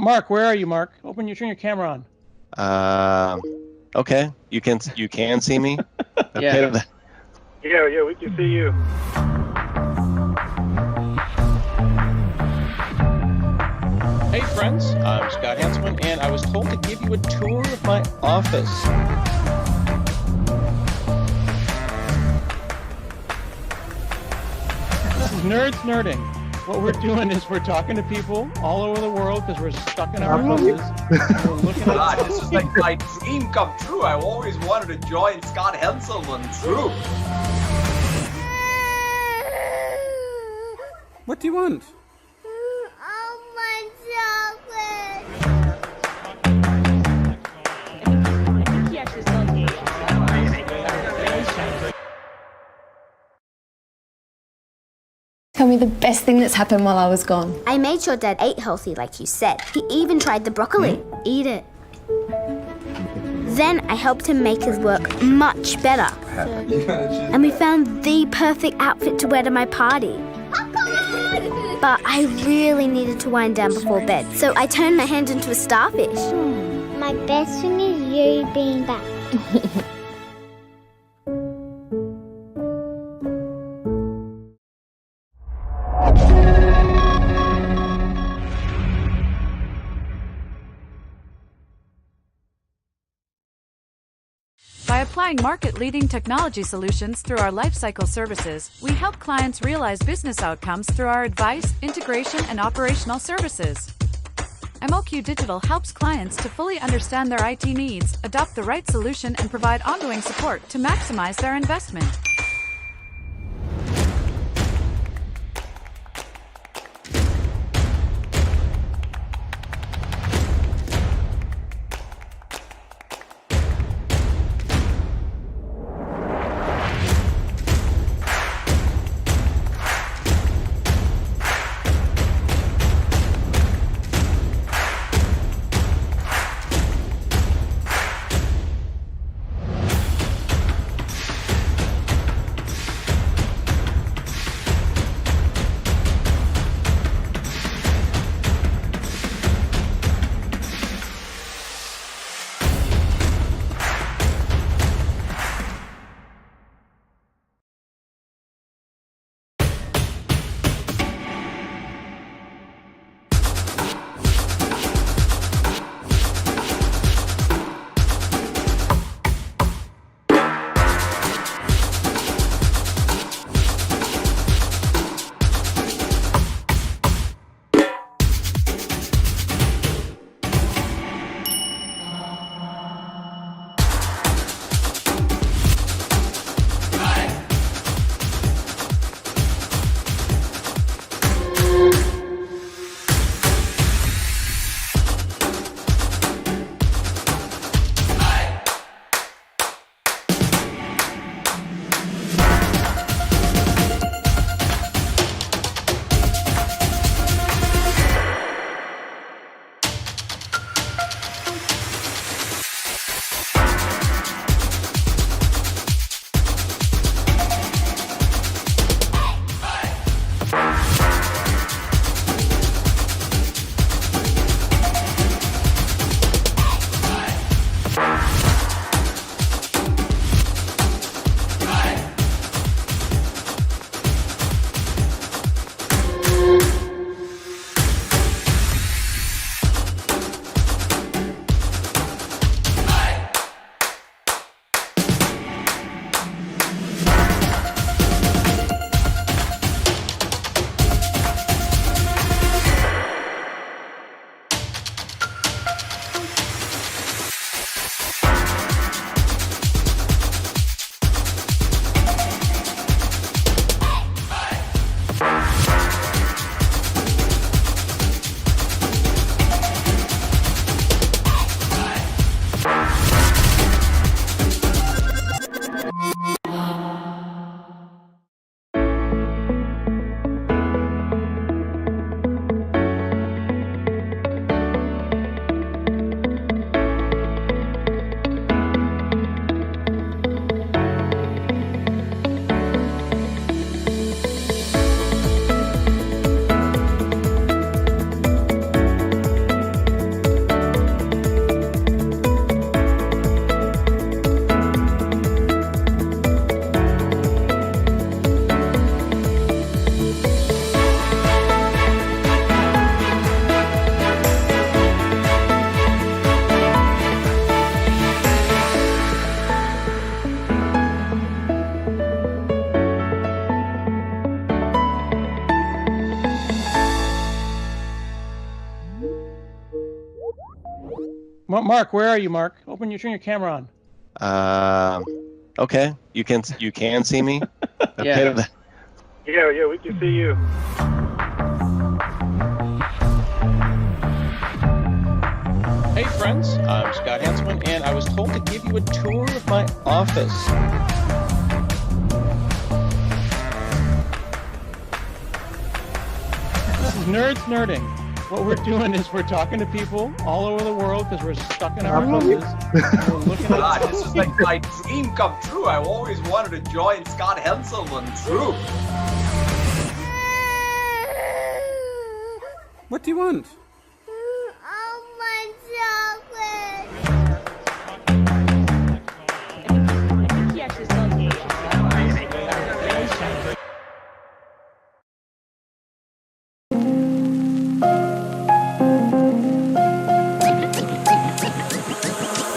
Mark, where are you, Mark? Turn your camera on. Okay. You can see me? Yeah. Yeah, we can see you. Hey friends, I'm Scott Hanselman, and I was told to give you a tour of my office. This is Nerds Nerding. What we're doing is we're talking to people all over the world because we're stuck in our houses. And we're looking at This is like my dream come true. I always wanted to join Scott Hanselman's group. What do you want? Tell me the best thing that's happened while I was gone. I made sure Dad ate healthy like you said. He even tried the broccoli. Eat it. Then I helped him make his work much better. And we found the perfect outfit to wear to my party. But I really needed to wind down before bed, so I turned my hand into a starfish. My best thing is you being back. By applying market-leading technology solutions through our lifecycle services, we help clients realize business outcomes through our advice, integration, and operational services. MOQ Digital helps clients to fully understand their IT needs, adopt the right solution, and provide ongoing support to maximize their investment. Mark, where are you, Mark? Turn your camera on. Okay. You can see me? Yeah. Yeah, we can see you. Hey friends, I'm Scott Hanselman, and I was told to give you a tour of my office. Nerds nerding. What we're doing is we're talking to people all over the world because we're stuck in our houses. And we're looking God, at this is like my dream come true. I always wanted to join Scott Henselman's group. What do you want?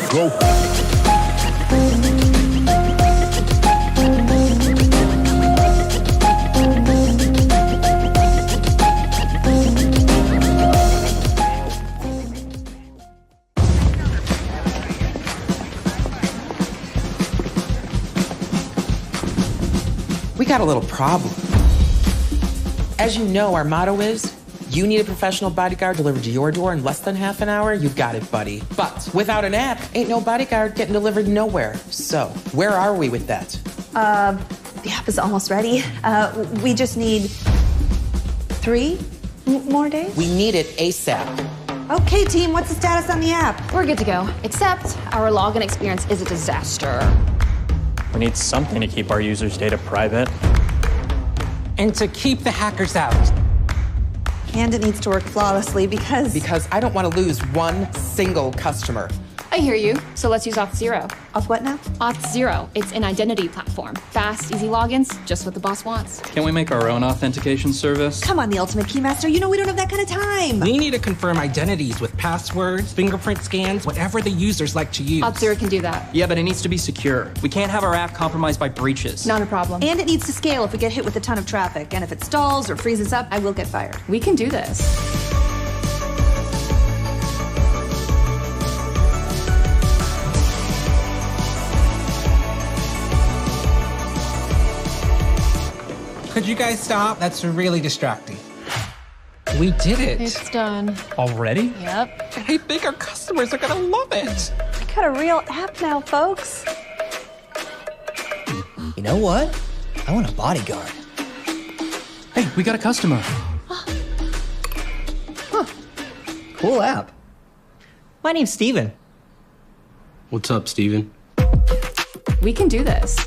Go. We got a little problem. As you know, our motto is, you need a professional bodyguard delivered to your door in less than half an hour, you got it, buddy. But without an app, ain't no bodyguard getting delivered nowhere. So, where are we with that? The app is almost ready. We just need 3 more days? We need it ASAP. Okay, team, what's the status on the app? We're good to go, except our login experience is a disaster. We need something to keep our users' data private. And to keep the hackers out. And it needs to work flawlessly because... Because I don't want to lose one single customer. I hear you, so let's use Auth0. Auth what now? Auth0, it's an identity platform. Fast, easy logins, just what the boss wants. Can't we make our own authentication service? Come on, the ultimate keymaster, you know we don't have that kind of time. We need to confirm identities with passwords, fingerprint scans, whatever the users like to use. Auth0 can do that. Yeah, but it needs to be secure. We can't have our app compromised by breaches. Not a problem. And it needs to scale if we get hit with a ton of traffic. And if it stalls or freezes up, I will get fired. We can do this. Could you guys stop? That's really distracting. We did it. It's done. Already? Yep. I think our customers are gonna love it. We got a real app now, folks. You know what? I want a bodyguard. Hey, we got a customer. Cool app. My name's Steven. What's up, Steven? We can do this.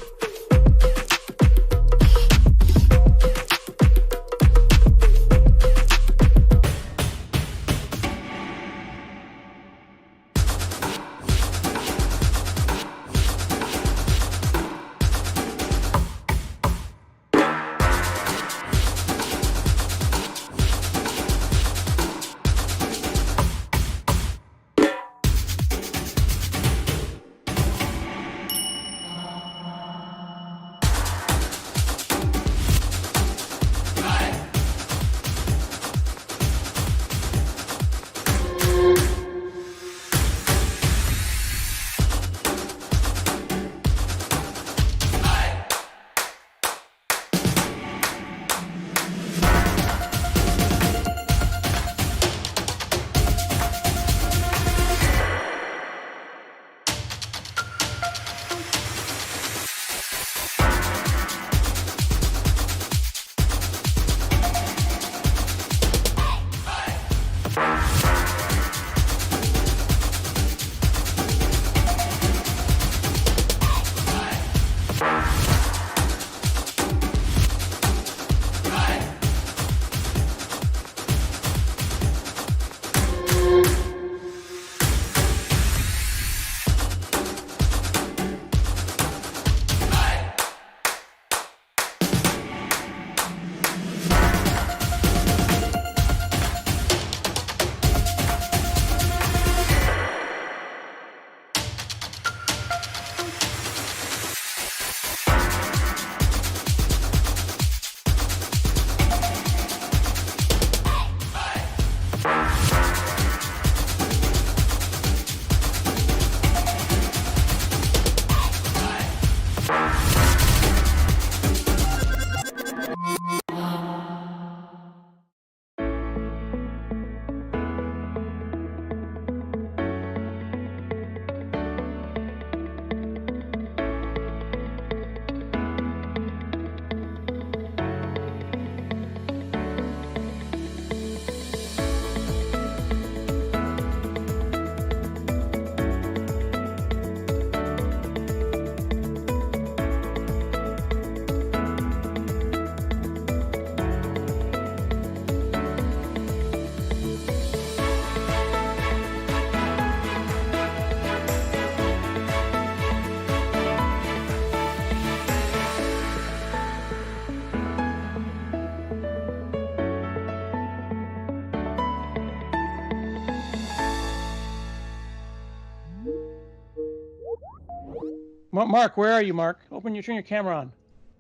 Mark, where are you, Mark? Turn your camera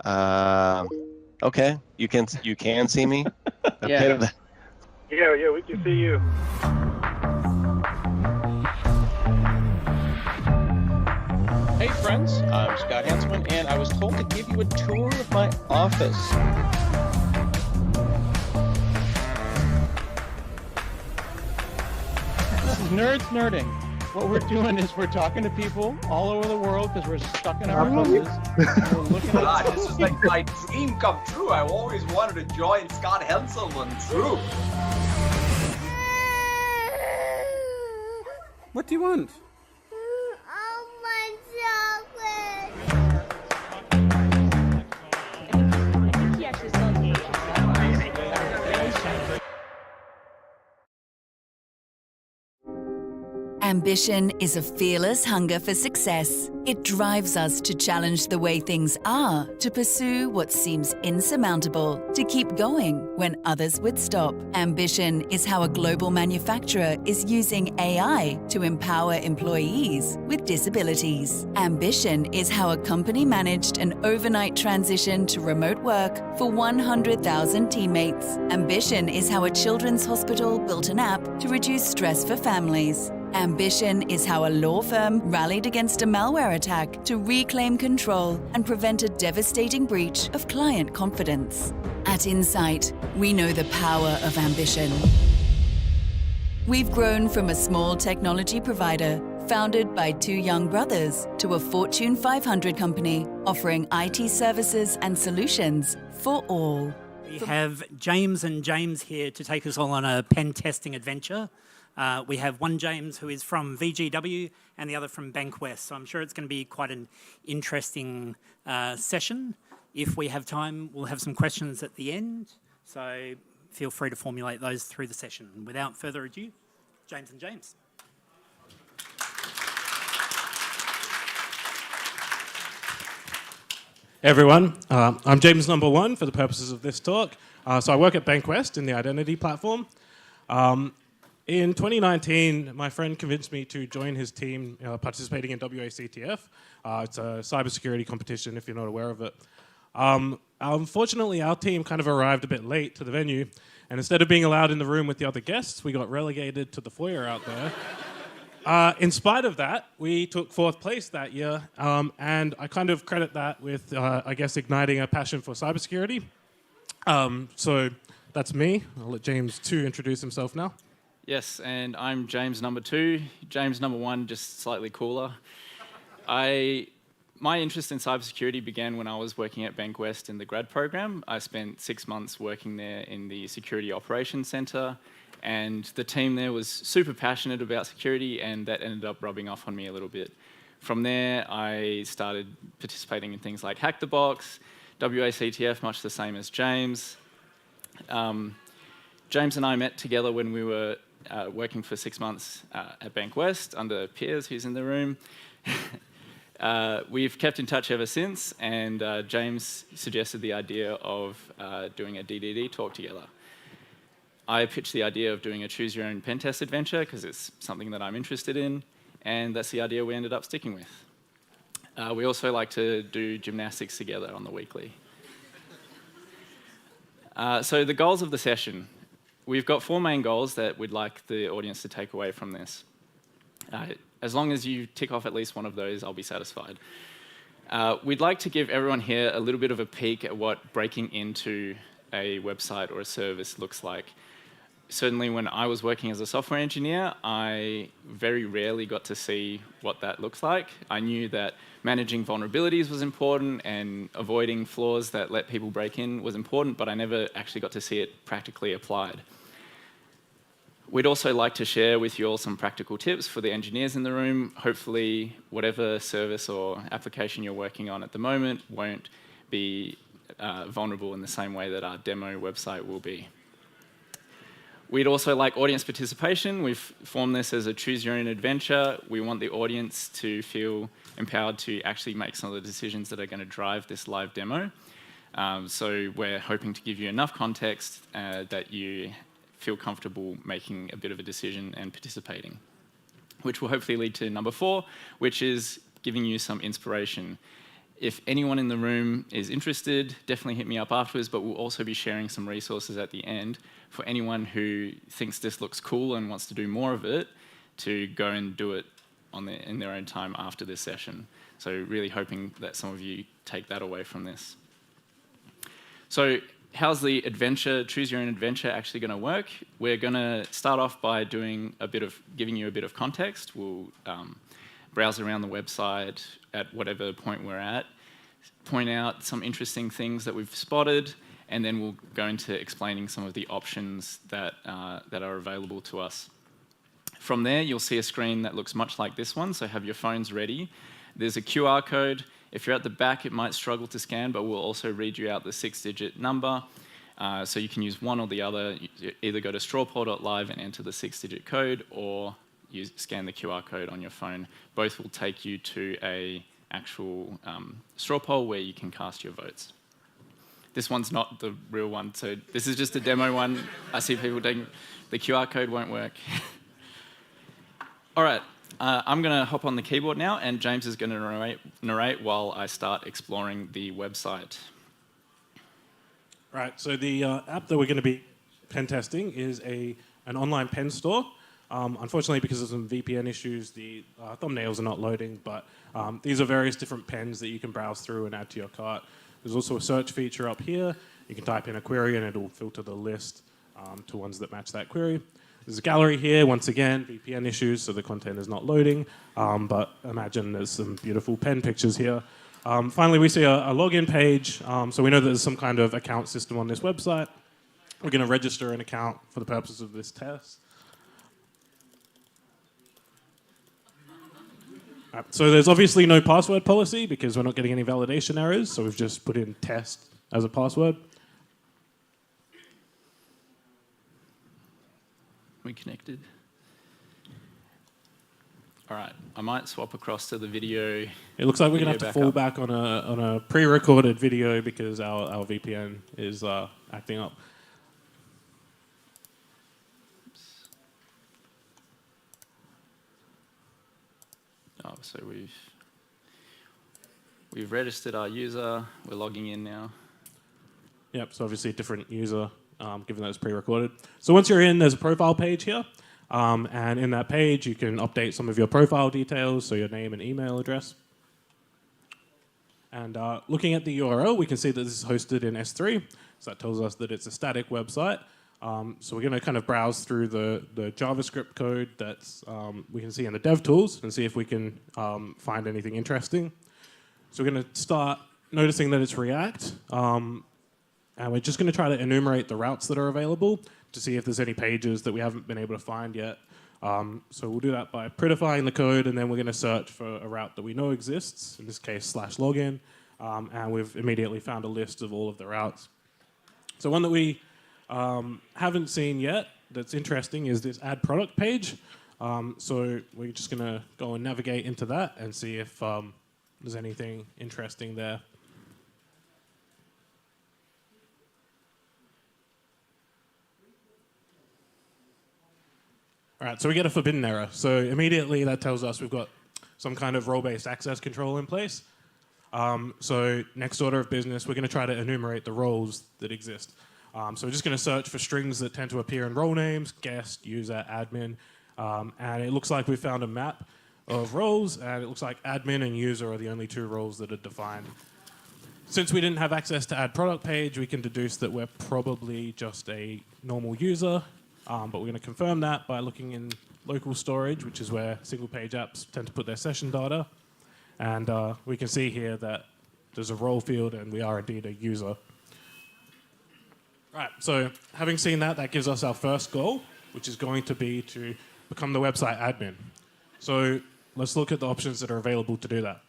on. Okay, you can see me. Yeah. Okay. Yeah, we can see you. Hey friends, I'm Scott Hanselman, and I was told to give you a tour of my office. This is Nerds Nerding. What we're doing is we're talking to people all over the world because we're stuck in our houses. And we're looking God, at this is like my dream come true. I always wanted to join Scott Hanselman's group. What do you want? Ambition is a fearless hunger for success. It drives us to challenge the way things are, to pursue what seems insurmountable, to keep going when others would stop. Ambition is how a global manufacturer is using AI to empower employees with disabilities. Ambition is how a company managed an overnight transition to remote work for 100,000 teammates. Ambition is how a children's hospital built an app to reduce stress for families. Ambition is how a law firm rallied against a malware attack to reclaim control and prevent a devastating breach of client confidence. At Insight, we know the power of ambition. We've grown from a small technology provider founded by two young brothers to a Fortune 500 company offering IT services and solutions for all. We have James and James here to take us all on a pen testing adventure. We have one James who is from VGW and the other from Bankwest. So I'm sure it's going to be quite an interesting session. If we have time, we'll have some questions at the end. So feel free to formulate those through the session. Without further ado, James and James. Hey everyone, I'm James number one for the purposes of this talk. So I work at Bankwest in the identity platform. In 2019, my friend convinced me to join his team participating in WACTF. It's a cybersecurity competition, if you're not aware of it. Unfortunately, our team kind of arrived a bit late to the venue, and instead of being allowed in the room with the other guests, we got relegated to the foyer out there. In spite of that, we took 4th place that year, and I kind of credit that with, I guess, igniting a passion for cybersecurity. So that's me. I'll let James 2 introduce himself now. Yes, and I'm James number 2. James number 1, just slightly cooler. My interest in cybersecurity began when I was working at Bankwest in the grad program. I spent 6 months working there in the Security Operations Centre, and the team there was super passionate about security, and that ended up rubbing off on me a little bit. From there, I started participating in things like Hack the Box, WACTF, much the same as James. James and I met together when we were working for 6 months at Bankwest under Piers, who's in the room. We've kept in touch ever since, and James suggested the idea of doing a DDD talk together. I pitched the idea of doing a choose your own pen test adventure because it's something that I'm interested in, and that's the idea we ended up sticking with. We also like to do gymnastics together on the weekly. So the goals of the session. We've got 4 main goals that we'd like the audience to take away from this. As long as you tick off at least one of those, I'll be satisfied. We'd like to give everyone here a little bit of a peek at what breaking into a website or a service looks like. Certainly when I was working as a software engineer, I very rarely got to see what that looks like. I knew that managing vulnerabilities was important and avoiding flaws that let people break in was important, but I never actually got to see it practically applied. We'd also like to share with you all some practical tips for the engineers in the room. Hopefully, whatever service or application you're working on at the moment won't be vulnerable in the same way that our demo website will be. We'd also like audience participation. We've formed this as a choose your own adventure. We want the audience to feel empowered to actually make some of the decisions that are going to drive this live demo. So we're hoping to give you enough context that you feel comfortable making a bit of a decision and participating, which will hopefully lead to number 4, which is giving you some inspiration. If anyone in the room is interested, definitely hit me up afterwards, but we'll also be sharing some resources at the end for anyone who thinks this looks cool and wants to do more of it to go and do it in their own time after this session. So really hoping that some of you take that away from this. So how's the adventure, choose your own adventure actually going to work? We're going to start off by giving you a bit of context. We'll browse around the website at whatever point we're at, point out some interesting things that we've spotted, and then we'll go into explaining some of the options that are available to us. From there, you'll see a screen that looks much like this one, so have your phones ready. There's a QR code. If you're at the back, it might struggle to scan, but we'll also read you out the 6-digit number. So you can use one or the other. You either go to strawpoll.live and enter the 6-digit code, or you scan the QR code on your phone. Both will take you to an actual straw poll where you can cast your votes. This one's not the real one, so this is just a demo one. I see people taking... The QR code won't work. All right, I'm going to hop on the keyboard now, and James is going to narrate while I start exploring the website. Right, so the app that we're going to be pen testing is an online pen store. Unfortunately, because of some VPN issues, the thumbnails are not loading, but these are various different pens that you can browse through and add to your cart. There's also a search feature up here. You can type in a query and it'll filter the list to ones that match that query. There's a gallery here, once again, VPN issues, so the content is not loading, but imagine there's some beautiful pen pictures here. Finally, we see a login page, so we know that there's some kind of account system on this website. We're going to register an account for the purposes of this test. Right, so there's obviously no password policy because we're not getting any validation errors, so we've just put in test as a password. We connected? All right, I might swap across to the video. It looks like we're going to have to fall back on a pre-recorded video because our VPN is acting up. Oh, so we've registered our user. We're logging in now. Yep, so obviously a different user, given that it's pre-recorded. So once you're in, there's a profile page here. And in that page, you can update some of your profile details, so your name and email address. And looking at the URL, we can see that this is hosted in S3. So that tells us that it's a static website. So we're going to kind of browse through the JavaScript code that we can see in the dev tools and see if we can find anything interesting. So we're going to start noticing that it's React. And we're just going to try to enumerate the routes that are available to see if there's any pages that we haven't been able to find yet. So we'll do that by prettifying the code, and then we're going to search for a route that we know exists, in this case /login, and we've immediately found a list of all of the routes. So one that we haven't seen yet that's interesting is this add product page. So we're just going to go and navigate into that and see if there's anything interesting there. All right, so we get a forbidden error. So immediately that tells us we've got some kind of role-based access control in place. So next order of business, we're going to try to enumerate the roles that exist. So we're just going to search for strings that tend to appear in role names, guest, user, admin. And it looks like we found a map of roles, and it looks like admin and user are the only two roles that are defined. Since we didn't have access to add product page, we can deduce that we're probably just a normal user. But we're going to confirm that by looking in local storage, which is where single-page apps tend to put their session data. And we can see here that there's a role field, and we are indeed a user. Right, so having seen that, that gives us our first goal, which is going to be to become the website admin. So let's look at the options that are available to do that.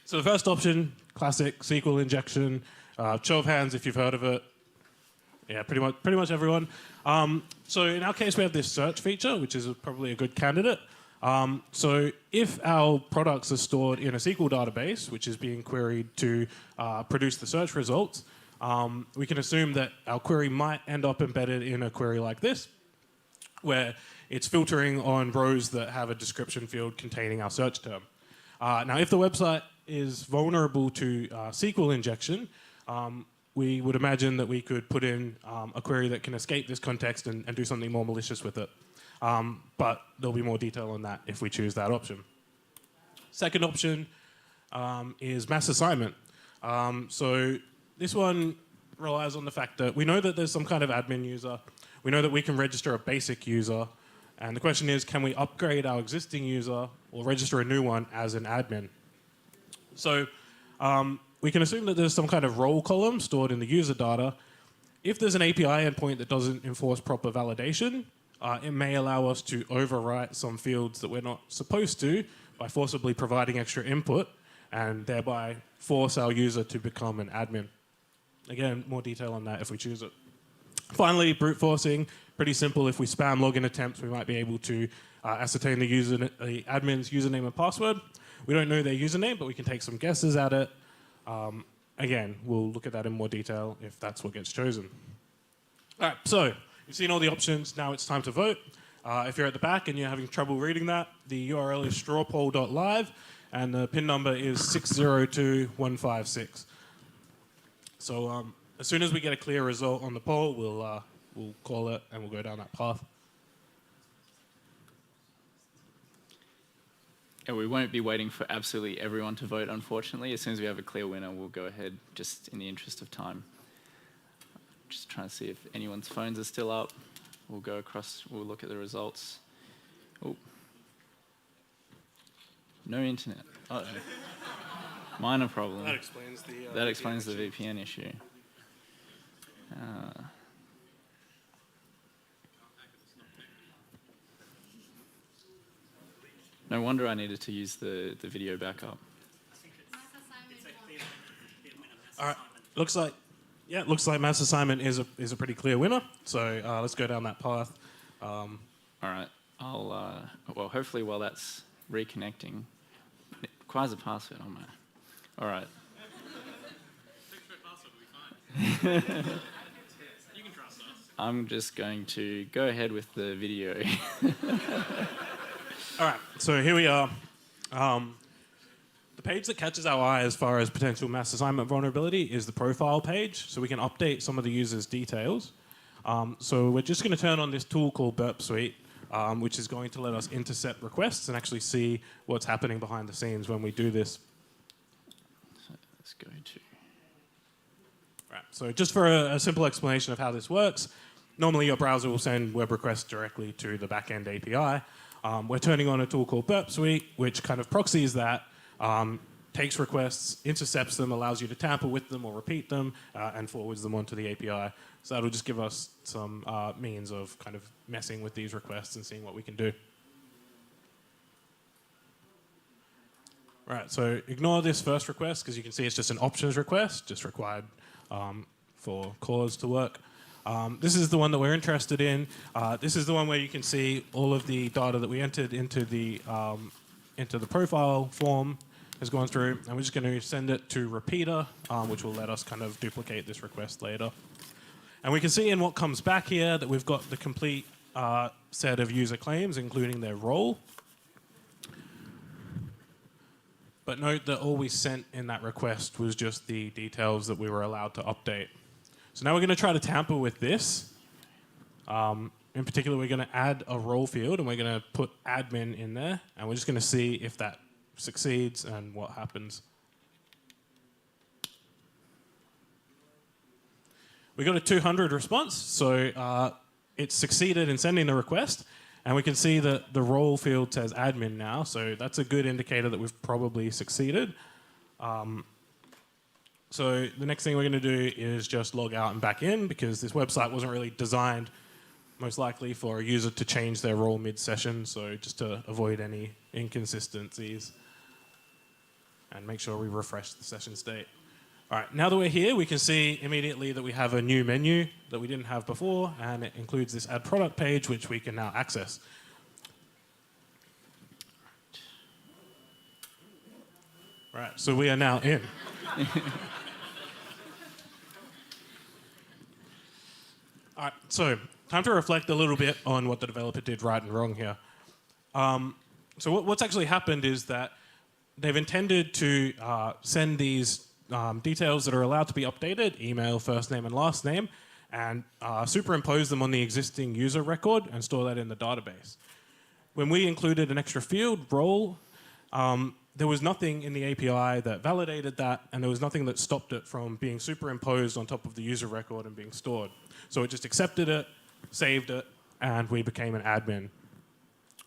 So the first option, classic SQL injection. Show of hands if you've heard of it. Yeah, pretty much everyone. So in our case, we have this search feature, which is probably a good candidate. So if our products are stored in a SQL database, which is being queried to produce the search results, we can assume that our query might end up embedded in a query like this, where it's filtering on rows that have a description field containing our search term. Now, if the website is vulnerable to SQL injection, we would imagine that we could put in a query that can escape this context and do something more malicious with it. But there'll be more detail on that if we choose that option. Second option is mass assignment. So this one relies on the fact that we know that there's some kind of admin user. We know that we can register a basic user. And the question is, can we upgrade our existing user or register a new one as an admin? So we can assume that there's some kind of role column stored in the user data. If there's an API endpoint that doesn't enforce proper validation, it may allow us to overwrite some fields that we're not supposed to by forcibly providing extra input and thereby force our user to become an admin. Again, more detail on that if we choose it. Finally, brute forcing, pretty simple. If we spam login attempts, we might be able to ascertain the admin's username and password. We don't know their username, but we can take some guesses at it. Again, we'll look at that in more detail if that's what gets chosen. All right, so you've seen all the options. Now it's time to vote. If you're at the back and you're having trouble reading that, the URL is strawpoll.live, and the PIN number is 602156. So as soon as we get a clear result on the poll, we'll call it and we'll go down that path. And we won't be waiting for absolutely everyone to vote, unfortunately. As soon as we have a clear winner, we'll go ahead, just in the interest of time. Just trying to see if anyone's phones are still up. We'll go across, we'll look at the results. Oh. No internet. Uh-oh. Minor problem. That explains the that explains the VPN issue. No wonder I needed to use the video backup. All right, looks like mass assignment is a pretty clear winner. So let's go down that path. All right, I'll well, hopefully while that's reconnecting, it requires a password on my. All right. You can trust us. I'm just going to go ahead with the video. All right, so here we are. The page that catches our eye as far as potential mass assignment vulnerability is the profile page, so we can update some of the user's details. So we're just going to turn on this tool called Burp Suite, which is going to let us intercept requests and actually see what's happening behind the scenes when we do this. So let's go to... Right, so just for a simple explanation of how this works, normally your browser will send web requests directly to the backend API. We're turning on a tool called Burp Suite, which kind of proxies that, takes requests, intercepts them, allows you to tamper with them or repeat them, and forwards them onto the API. So that'll just give us some means of kind of messing with these requests and seeing what we can do. Right, so ignore this first request because you can see it's just an options request, just required for cause to work. This is the one that we're interested in. This is the one where you can see all of the data that we entered into the profile form has gone through, and we're just going to send it to repeater, which will let us kind of duplicate this request later. And we can see in what comes back here that we've got the complete set of user claims, including their role. But note that all we sent in that request was just the details that we were allowed to update. So now we're going to try to tamper with this. In particular, we're going to add a role field, and we're going to put admin in there, and we're just going to see if that succeeds and what happens. We got a 200 response, so it succeeded in sending the request, and we can see that the role field says admin now, so that's a good indicator that we've probably succeeded. So the next thing we're going to do is just log out and back in, because this website wasn't really designed most likely for a user to change their role mid-session, so just to avoid any inconsistencies and make sure we refresh the session state. All right, now that we're here, we can see immediately that we have a new menu that we didn't have before, and it includes this add product page, which we can now access. Right, so we are now in. All right, so time to reflect a little bit on what the developer did right and wrong here. So what's actually happened is that they've intended to send these details that are allowed to be updated, email, first name and last name, and superimpose them on the existing user record and store that in the database. When we included an extra field, role, there was nothing in the API that validated that, and there was nothing that stopped it from being superimposed on top of the user record and being stored. So it just accepted it, saved it, and we became an admin.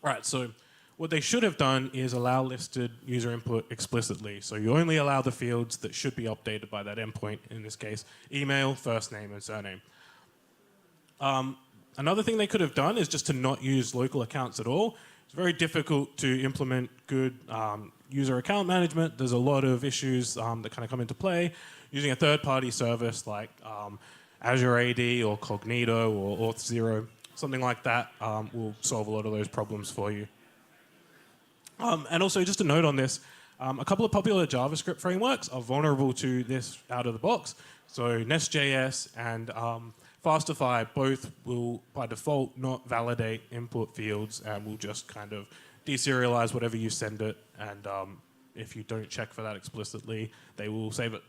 All right, so what they should have done is allow listed user input explicitly. So you only allow the fields that should be updated by that endpoint, in this case, email, first name, and surname. Another thing they could have done is just to not use local accounts at all. It's very difficult to implement good user account management. There's a lot of issues that kind of come into play. Using a third-party service like Azure AD or Cognito or Auth0, something like that will solve a lot of those problems for you. And also, just a note on this, a couple of popular JavaScript frameworks are vulnerable to this out of the box. So Nest.js and Fastify both will, by default, not validate input fields and will just kind of deserialize whatever you send it. And if you don't check for that explicitly, they will save it.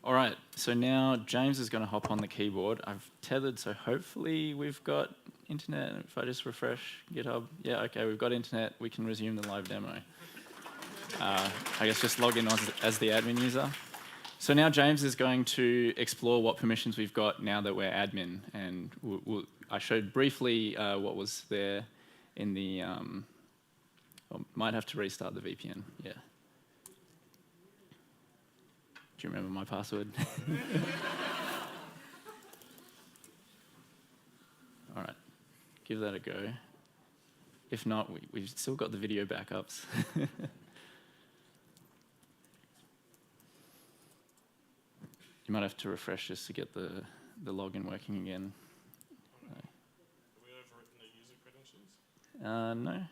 All right, so now James is going to hop on the keyboard. I've tethered, so hopefully we've got internet. If I just refresh GitHub, yeah, okay, we've got internet. We can resume the live demo. I guess just log in as the admin user. So now James is going to explore what permissions we've got now that we're admin. And I showed briefly what was there in the... might have to restart the VPN, yeah. Do you remember my password? All right, give that a go. If not, we've still got the video backups. You might have to refresh just to get the login working again. Have we overwritten the user credentials? No.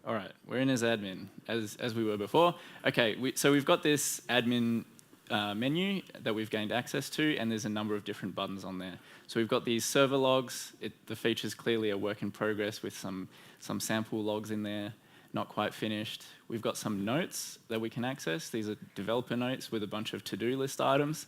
All right, we're in as admin, as we were before. Okay, so we've got this admin menu that we've gained access to, and there's a number of different buttons on there. So we've got these server logs. The feature's clearly a work in progress with some sample logs in there, not quite finished. We've got some notes that we can access. These are developer notes with a bunch of to-do list items.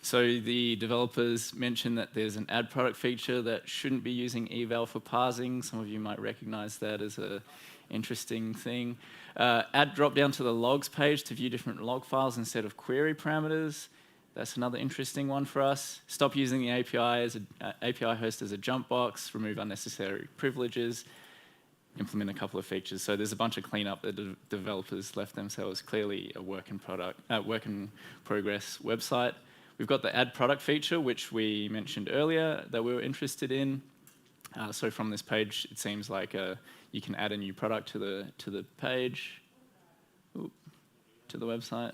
So the developers mentioned that there's an add product feature that shouldn't be using eval for parsing. Some of you might recognize that as a interesting thing. Add drop down to the logs page to view different log files instead of query parameters. That's another interesting one for us. Stop using the API host as a jump box. Remove unnecessary privileges. Implement a couple of features. So there's a bunch of cleanup that the developers left themselves. Clearly a work in progress website. We've got the add product feature, which we mentioned earlier that we were interested in. So from this page, it seems like you can add a new product to the page, to the website.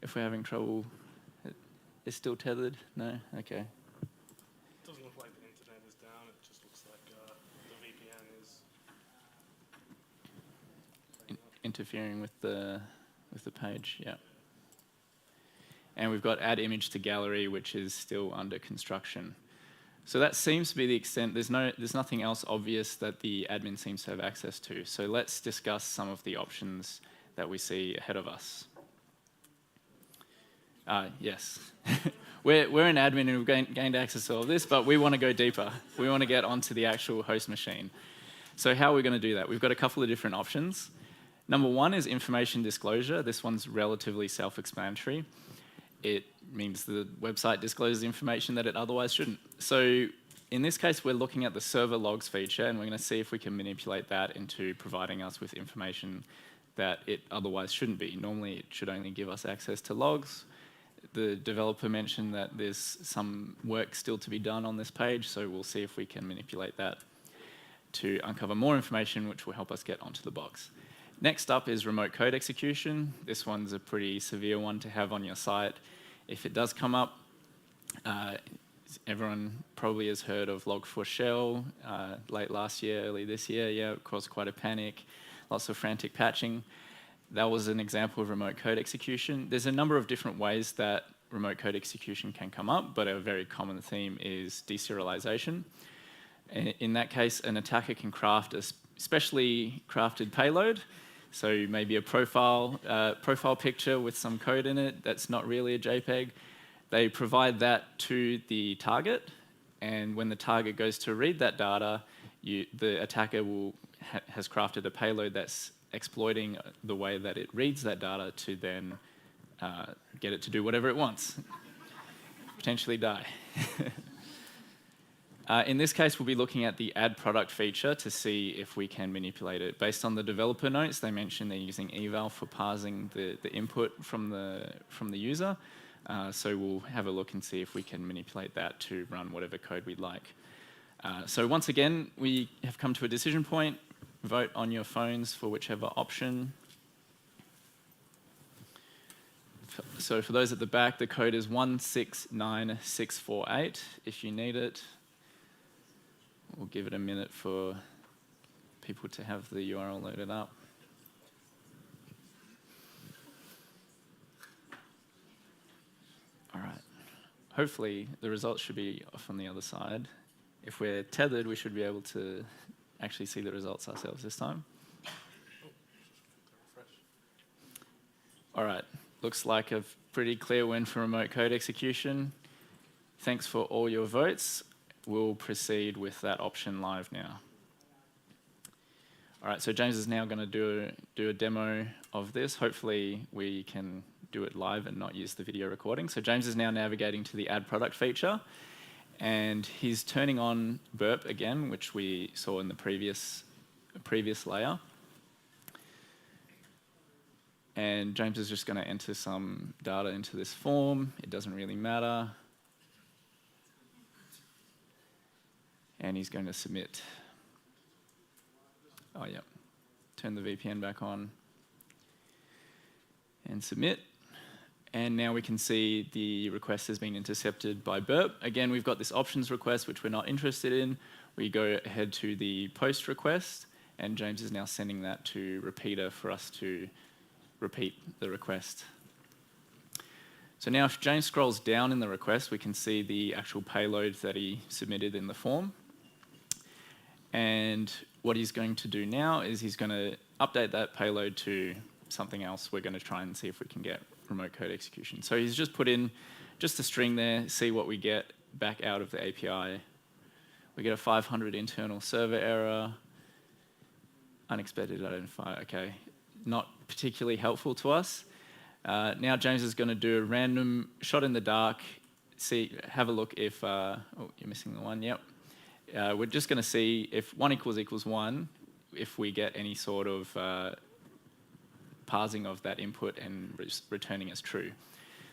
If we're having trouble, it's still tethered? No? Okay. It doesn't look like the internet is down. It just looks like the VPN is interfering with the page. Yeah. And we've got add image to gallery, which is still under construction. So that seems to be the extent. There's nothing else obvious that the admin seems to have access to. So let's discuss some of the options that we see ahead of us. Yes. We're an admin and we've gained access to all of this, but we want to go deeper. We want to get onto the actual host machine. So how are we going to do that? We've got a couple of different options. Number one is information disclosure. This one's relatively self-explanatory. It means the website discloses information that it otherwise shouldn't. So in this case, we're looking at the server logs feature, and we're going to see if we can manipulate that into providing us with information that it otherwise shouldn't be. Normally, it should only give us access to logs. The developer mentioned that there's some work still to be done on this page, so we'll see if we can manipulate that to uncover more information, which will help us get onto the box. Next up is remote code execution. This one's a pretty severe one to have on your site. If it does come up, everyone probably has heard of Log4Shell late last year, early this year. Yeah, it caused quite a panic, lots of frantic patching. That was an example of remote code execution. There's a number of different ways that remote code execution can come up, but a very common theme is deserialization. In that case, an attacker can craft a specially crafted payload. So maybe a profile picture with some code in it that's not really a JPEG. They provide that to the target, and when the target goes to read that data, the attacker has crafted a payload that's exploiting the way that it reads that data to then get it to do whatever it wants, potentially die. In this case, we'll be looking at the add product feature to see if we can manipulate it. Based on the developer notes, they mentioned they're using eval for parsing the input from the user. So we'll have a look and see if we can manipulate that to run whatever code we'd like. So once again, we have come to a decision point. Vote on your phones for whichever option. So for those at the back, the code is 169648 if you need it. We'll give it a minute for people to have the URL loaded up. All right. Hopefully the results should be off on the other side. If we're tethered, we should be able to actually see the results ourselves this time. All right. Looks like a pretty clear win for remote code execution. Thanks for all your votes. We'll proceed with that option live now. All right, so James is now going to do a demo of this. Hopefully we can do it live and not use the video recording. So James is now navigating to the add product feature, and he's turning on burp again, which we saw in the previous layer. And James is just going to enter some data into this form. It doesn't really matter. And he's going to submit. Oh, yeah. Turn the VPN back on. And submit. And now we can see the request has been intercepted by burp. Again, we've got this options request, which we're not interested in. We go ahead to the post request, and James is now sending that to repeater for us to repeat the request. So now if James scrolls down in the request, we can see the actual payload that he submitted in the form. And what he's going to do now is he's going to update that payload to something else. We're going to try and see if we can get remote code execution. So he's just put in just a string there, see what we get back out of the API. We get a 500 internal server error, unexpected identifier, okay. Not particularly helpful to us. Now James is going to do a random shot in the dark, have a look if, oh, you're missing the one, yep. We're just going to see if 1 = 1, if we get any sort of parsing of that input and returning as true.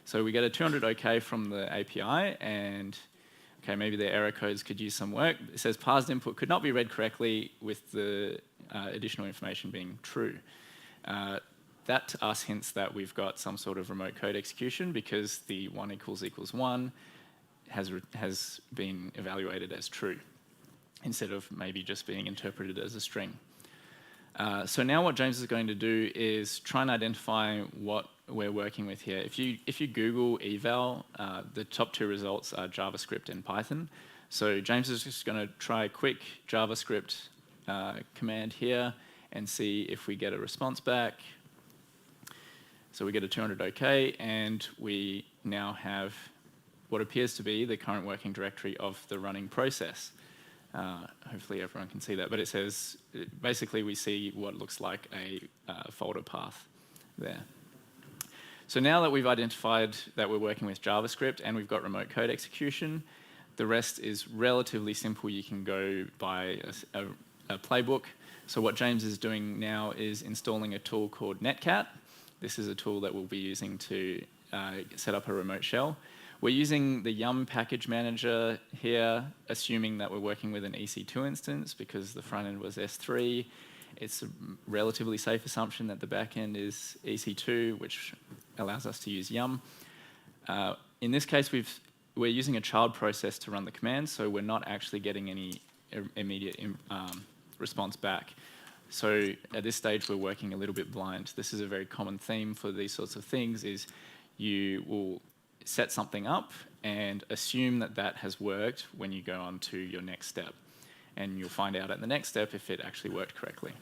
So we get a 200 OK from the API, and okay, maybe the error codes could use some work. It says parsed input could not be read correctly with the additional information being true. That to us hints that we've got some sort of remote code execution because the 1 = 1 has been evaluated as true instead of maybe just being interpreted as a string. So now what James is going to do is try and identify what we're working with here. If you Google eval, the top 2 results are JavaScript and Python. So James is just going to try a quick JavaScript command here and see if we get a response back. So we get a 200 OK, and we now have what appears to be the current working directory of the running process. Hopefully everyone can see that, but it says, basically we see what looks like a folder path there. So now that we've identified that we're working with JavaScript and we've got remote code execution, the rest is relatively simple. You can go by a playbook. So what James is doing now is installing a tool called Netcat. This is a tool that we'll be using to set up a remote shell. We're using the Yum package manager here, assuming that we're working with an EC2 instance because the front end was S3. It's a relatively safe assumption that the back end is EC2, which allows us to use Yum. In this case, we're using a child process to run the command, so we're not actually getting any immediate response back. So at this stage, we're working a little bit blind. This is a very common theme for these sorts of things, is you will set something up and assume that that has worked when you go on to your next step. And you'll find out at the next step if it actually worked correctly.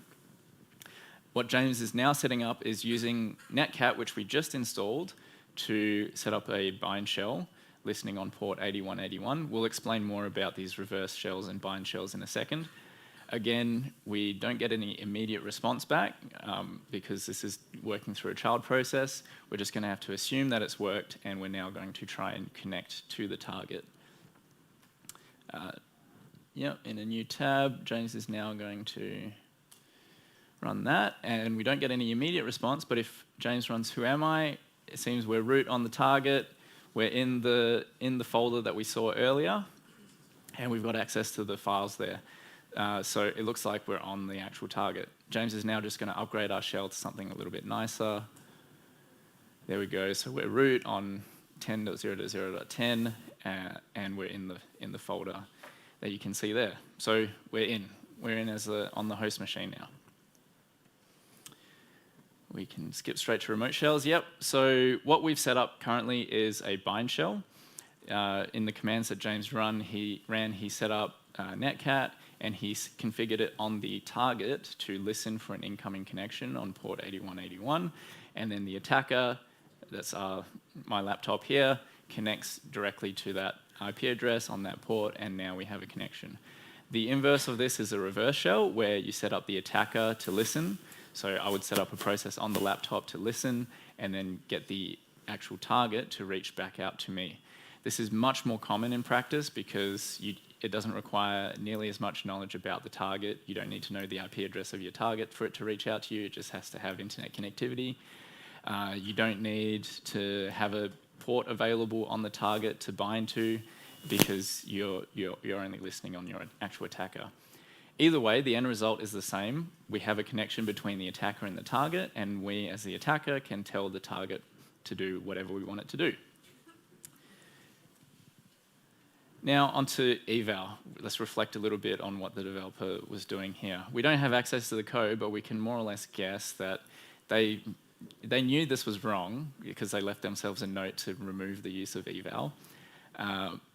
What James is now setting up is using Netcat, which we just installed, to set up a bind shell listening on port 8181. We'll explain more about these reverse shells and bind shells in a second. Again, we don't get any immediate response back because this is working through a child process. We're just going to have to assume that it's worked, and we're now going to try and connect to the target. In a new tab, James is now going to run that, and we don't get any immediate response, but if James runs who am I, it seems we're root on the target, we're in the folder that we saw earlier, and we've got access to the files there. So it looks like we're on the actual target. James is now just going to upgrade our shell to something a little bit nicer. There we go. So we're root on 10.0.0.10, and we're in the folder that you can see there. So we're in. We're in on the host machine now. We can skip straight to remote shells. Yep. So what we've set up currently is a bind shell. In the commands that James ran, he set up Netcat, and he configured it on the target to listen for an incoming connection on port 8181. And then the attacker, that's my laptop here, connects directly to that IP address on that port, and now we have a connection. The inverse of this is a reverse shell, where you set up the attacker to listen. So I would set up a process on the laptop to listen, and then get the actual target to reach back out to me. This is much more common in practice because it doesn't require nearly as much knowledge about the target. You don't need to know the IP address of your target for it to reach out to you. It just has to have internet connectivity. You don't need to have a port available on the target to bind to because you're only listening on your actual attacker. Either way, the end result is the same. We have a connection between the attacker and the target, and we, as the attacker, can tell the target to do whatever we want it to do. Now onto eval. Let's reflect a little bit on what the developer was doing here. We don't have access to the code, but we can more or less guess that they knew this was wrong because they left themselves a note to remove the use of eval.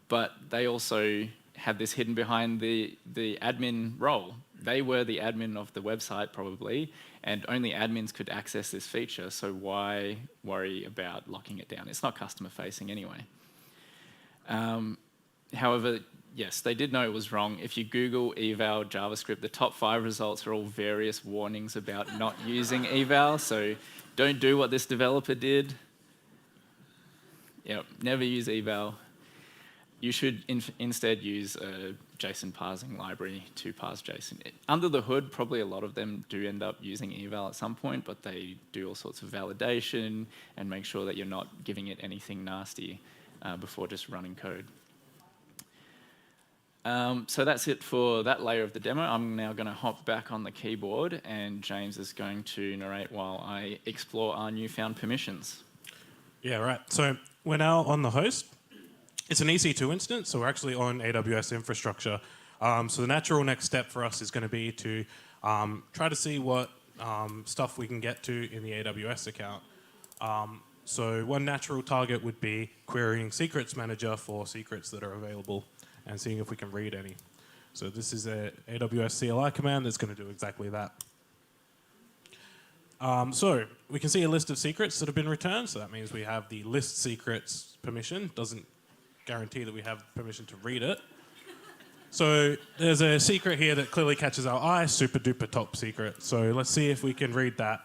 But they also had this hidden behind the admin role. They were the admin of the website probably, and only admins could access this feature, so why worry about locking it down? It's not customer facing anyway. However, yes, they did know it was wrong. If you Google eval JavaScript, the top 5 results are all various warnings about not using eval, so don't do what this developer did. Yep, never use eval. You should instead use a JSON parsing library to parse JSON. Under the hood, probably a lot of them do end up using eval at some point, but they do all sorts of validation and make sure that you're not giving it anything nasty before just running code. So that's it for that layer of the demo. I'm now going to hop back on the keyboard, and James is going to narrate while I explore our newfound permissions. Yeah, right. So we're now on the host. It's an EC2 instance, so we're actually on AWS infrastructure. So the natural next step for us is going to be to try to see what stuff we can get to in the AWS account. So one natural target would be querying Secrets Manager for secrets that are available and seeing if we can read any. So this is a AWS CLI command that's going to do exactly that. So we can see a list of secrets that have been returned. So that means we have the list secrets permission. Doesn't guarantee that we have permission to read it. So there's a secret here that clearly catches our eye, super duper top secret. So let's see if we can read that.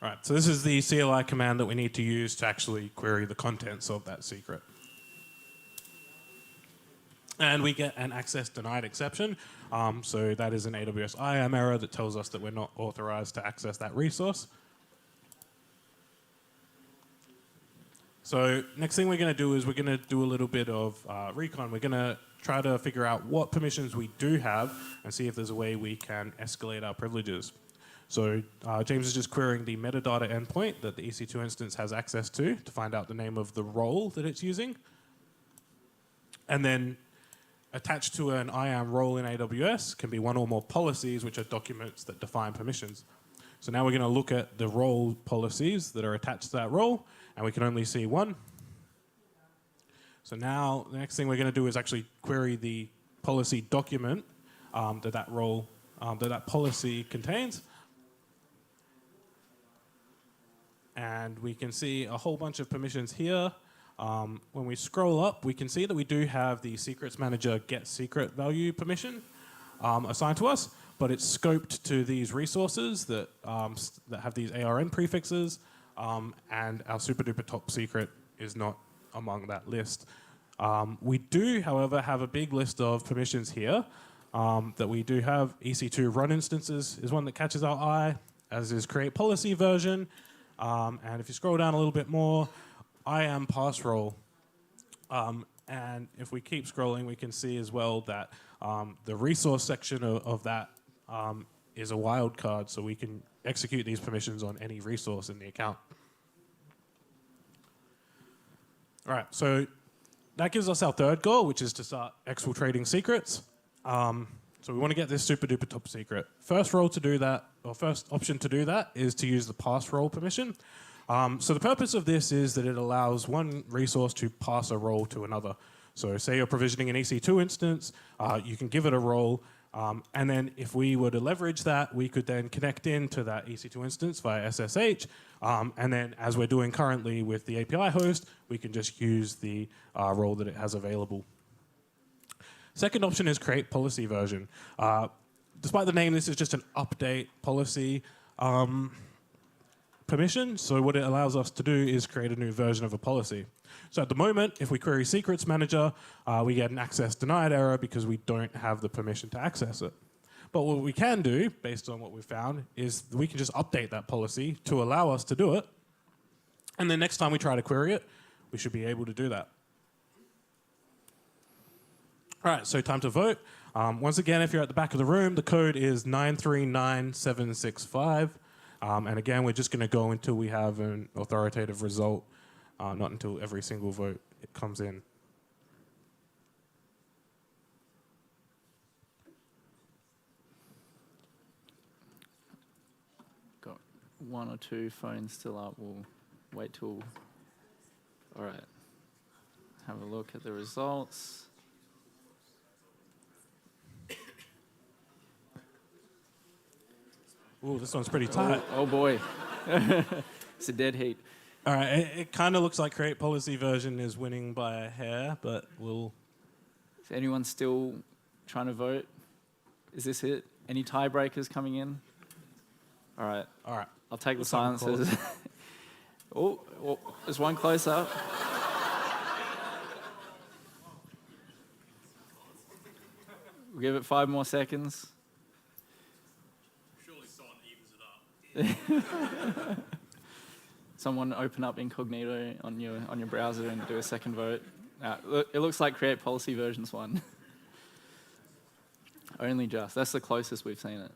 All right, so this is the CLI command that we need to use to actually query the contents of that secret. And we get an access denied exception. So that is an AWS IAM error that tells us that we're not authorized to access that resource. So next thing we're going to do is we're going to do a little bit of recon. We're going to try to figure out what permissions we do have and see if there's a way we can escalate our privileges. So James is just querying the metadata endpoint that the EC2 instance has access to find out the name of the role that it's using. And then attached to an IAM role in AWS can be one or more policies, which are documents that define permissions. So now we're going to look at the role policies that are attached to that role, and we can only see one. So now the next thing we're going to do is actually query the policy document that role, that policy contains. And we can see a whole bunch of permissions here. When we scroll up, we can see that we do have the secrets manager get secret value permission assigned to us, but it's scoped to these resources that have these ARN prefixes, and our super duper top secret is not among that list. We do, however, have a big list of permissions here that we do have. EC2 run instances is one that catches our eye, as is create policy version. And if you scroll down a little bit more, I am pass role. And if we keep scrolling, we can see as well that the resource section of that is a wildcard, so we can execute these permissions on any resource in the account. All right, so that gives us our third goal, which is to start exfiltrating secrets. So we want to get this super duper top secret. First role to do that, or first option to do that, is to use the pass role permission. So the purpose of this is that it allows one resource to pass a role to another. So say you're provisioning an EC2 instance, you can give it a role, and then if we were to leverage that, we could then connect into that EC2 instance via SSH, and then as we're doing currently with the API host, we can just use the role that it has available. Second option is create policy version. Despite the name, this is just an update policy permission. So what it allows us to do is create a new version of a policy. So at the moment, if we query secrets manager, we get an access denied error because we don't have the permission to access it. But what we can do, based on what we've found, is we can just update that policy to allow us to do it. And then next time we try to query it, we should be able to do that. All right, so time to vote. Once again, if you're at the back of the room, the code is 939765. And again, we're just going to go until we have an authoritative result, not until every single vote it comes in. Got one or two phones still up. We'll wait till... All right. Have a look at the results. Ooh, this one's pretty tight. Oh boy. It's a dead heat. All right, it kind of looks like create policy version is winning by a hair, but we'll... Is anyone still trying to vote? Is this it? Any tiebreakers coming in? All right. All right. I'll take the silences. Oh, there's one close up. We'll give it 5 more seconds. Someone open up incognito on your browser and do a second vote. It looks like create policy versions won. Only just. That's the closest we've seen it.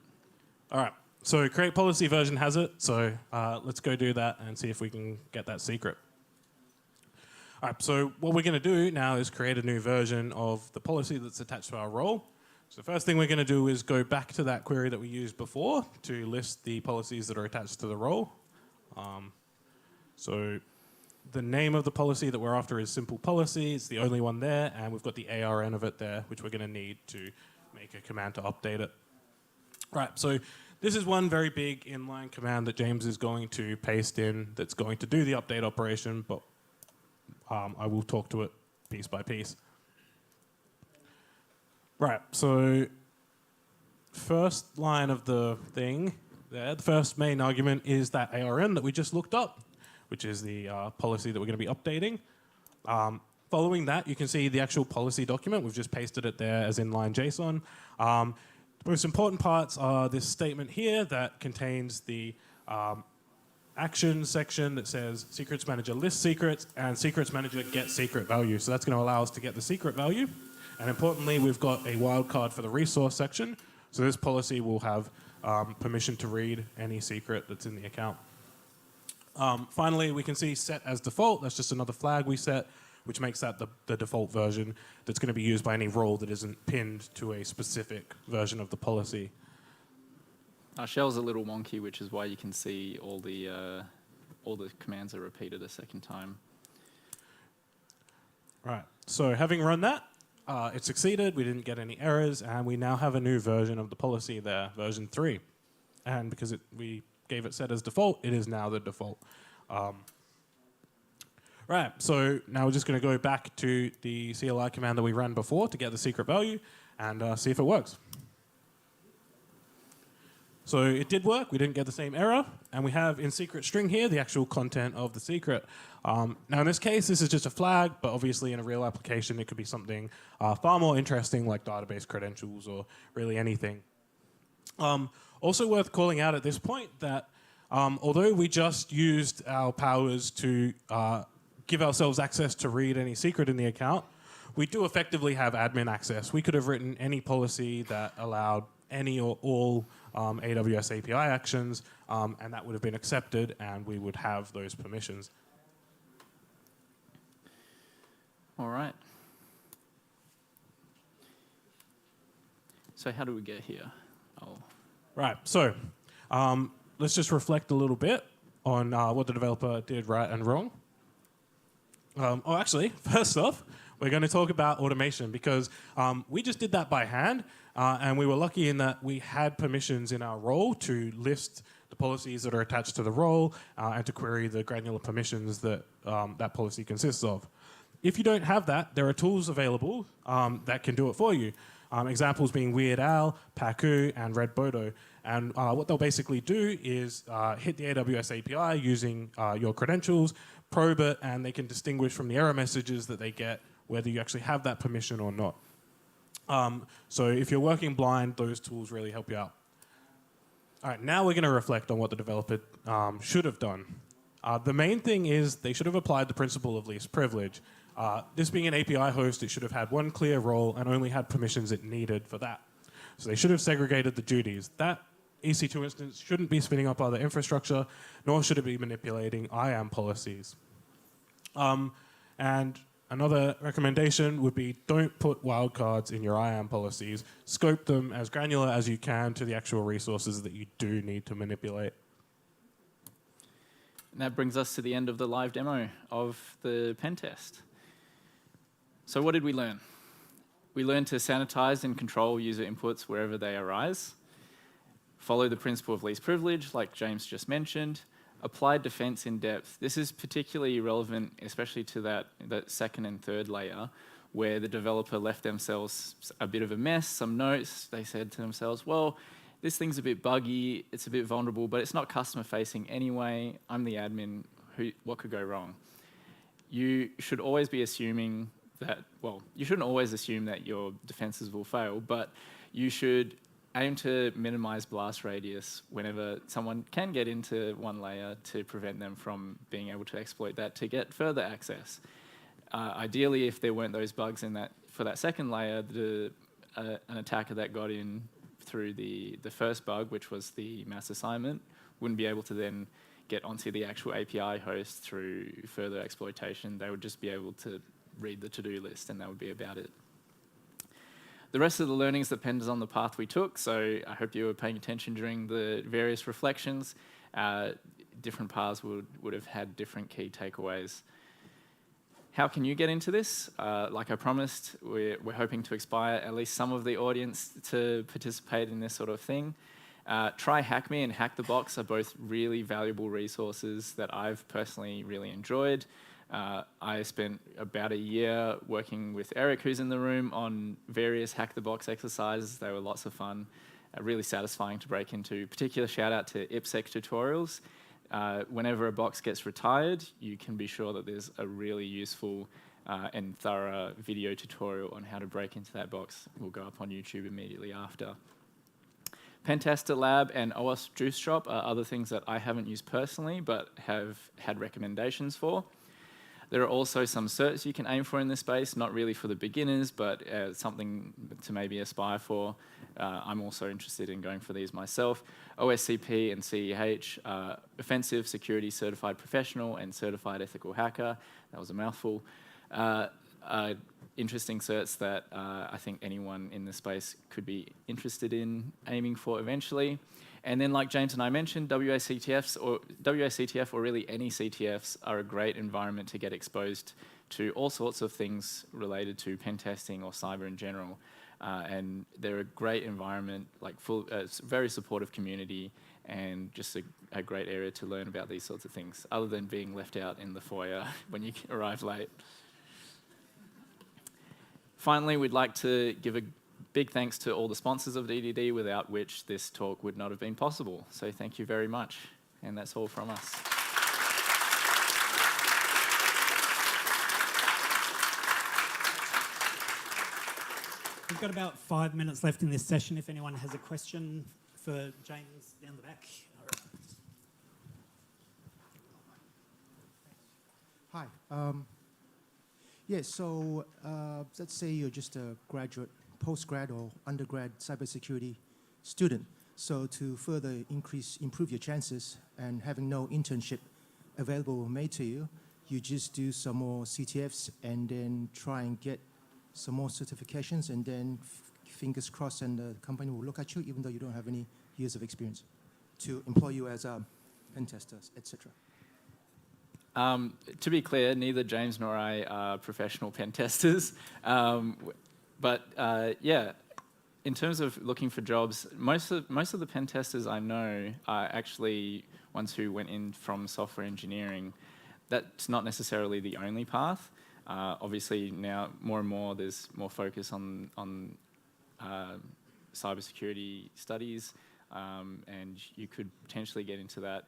All right. So create policy version has it. So let's go do that and see if we can get that secret. All right. So what we're going to do now is create a new version of the policy that's attached to our role. So the first thing we're going to do is go back to that query that we used before to list the policies that are attached to the role. So the name of the policy that we're after is simple policy. It's the only one there, and we've got the ARN of it there, which we're going to need to make a command to update it. Right, so this is one very big inline command that James is going to paste in that's going to do the update operation, but I will talk to it piece by piece. Right, so first line of the thing there, the first main argument is that ARN that we just looked up, which is the policy that we're going to be updating. Following that, you can see the actual policy document. We've just pasted it there as inline JSON. The most important parts are this statement here that contains the action section that says secrets manager lists secrets and secrets manager gets secret value. So that's going to allow us to get the secret value. And importantly, we've got a wildcard for the resource section. So this policy will have permission to read any secret that's in the account. Finally, we can see set as default. That's just another flag we set, which makes that the default version that's going to be used by any role that isn't pinned to a specific version of the policy. Shell's a little wonky, which is why you can see all the commands are repeated a second time. Right, so having run that, it succeeded, we didn't get any errors, and we now have a new version of the policy there, version 3. And because we gave it set as default, it is now the default. Right, so now we're just going to go back to the CLI command that we ran before to get the secret value and see if it works. So it did work, we didn't get the same error, and we have in secret string here the actual content of the secret. Now in this case, this is just a flag, but obviously in a real application it could be something far more interesting like database credentials or really anything. Also worth calling out at this point that although we just used our powers to give ourselves access to read any secret in the account, we do effectively have admin access. We could have written any policy that allowed any or all AWS API actions, and that would have been accepted, and we would have those permissions. All right. So how do we get here? Right, so let's just reflect a little bit on what the developer did right and wrong. Actually, first off, we're going to talk about automation because we just did that by hand, and we were lucky in that we had permissions in our role to list the policies that are attached to the role and to query the granular permissions that that policy consists of. If you don't have that, there are tools available that can do it for you. Examples being Weird Al, Paku, and Redbodo. And what they'll basically do is hit the AWS API using your credentials, probe it, and they can distinguish from the error messages that they get whether you actually have that permission or not. So if you're working blind, those tools really help you out. All right, now we're going to reflect on what the developer should have done. The main thing is they should have applied the principle of least privilege. This being an API host, it should have had one clear role and only had permissions it needed for that. So they should have segregated the duties. That EC2 instance shouldn't be spinning up other infrastructure, nor should it be manipulating IAM policies. And another recommendation would be don't put wildcards in your IAM policies. Scope them as granular as you can to the actual resources that you do need to manipulate. And that brings us to the end of the live demo of the pen test. So what did we learn? We learned to sanitize and control user inputs wherever they arise, follow the principle of least privilege, like James just mentioned, apply defense in depth. This is particularly relevant, especially to that second and third layer, where the developer left themselves a bit of a mess, some notes. They said to themselves, well, this thing's a bit buggy, it's a bit vulnerable, but it's not customer facing anyway. I'm the admin, what could go wrong? You should always be assuming that, well, you shouldn't always assume that your defenses will fail, but you should aim to minimize blast radius whenever someone can get into one layer to prevent them from being able to exploit that to get further access. Ideally, if there weren't those bugs in that for that second layer, an attacker that got in through the first bug, which was the mass assignment, wouldn't be able to then get onto the actual API host through further exploitation. They would just be able to read the to-do list, and that would be about it. The rest of the learnings depends on the path we took, so I hope you were paying attention during the various reflections. Different paths would have had different key takeaways. How can you get into this? Like I promised, we're hoping to inspire at least some of the audience to participate in this sort of thing. Try Hack Me and Hack the Box are both really valuable resources that I've personally really enjoyed. I spent about a year working with Eric, who's in the room, on various Hack the Box exercises. They were lots of fun, really satisfying to break into. Particular shout out to IPSEC tutorials. Whenever a box gets retired, you can be sure that there's a really useful and thorough video tutorial on how to break into that box. It will go up on YouTube immediately after. Pentester Lab and OWASP Juice Shop are other things that I haven't used personally, but have had recommendations for. There are also some certs you can aim for in this space, not really for the beginners, but something to maybe aspire for. I'm also interested in going for these myself. OSCP and CEH, Offensive Security Certified Professional and Certified Ethical Hacker. That was a mouthful. Interesting certs that I think anyone in this space could be interested in aiming for eventually. And then, like James and I mentioned, WACTF or really any CTFs are a great environment to get exposed to all sorts of things related to pen testing or cyber in general. And they're a great environment, like very supportive community, and just a great area to learn about these sorts of things, other than being left out in the foyer when you arrive late. Finally, we'd like to give a big thanks to all the sponsors of DDD, without which this talk would not have been possible. So thank you very much. And that's all from us. We've got about 5 minutes left in this session. If anyone has a question for James down the back. Hi. So let's say you're just a graduate, postgrad or undergrad cybersecurity student. So to further improve your chances and having no internship available made to you, you just do some more CTFs and then try and get some more certifications, and then fingers crossed, and the company will look at you even though you don't have any years of experience to employ you as a pen tester, etc. To be clear, neither James nor I are professional pen testers. Yeah, in terms of looking for jobs, most of the pen testers I know are actually ones who went in from software engineering. That's not necessarily the only path. Obviously now more and more there's more focus on cybersecurity studies, and you could potentially get into that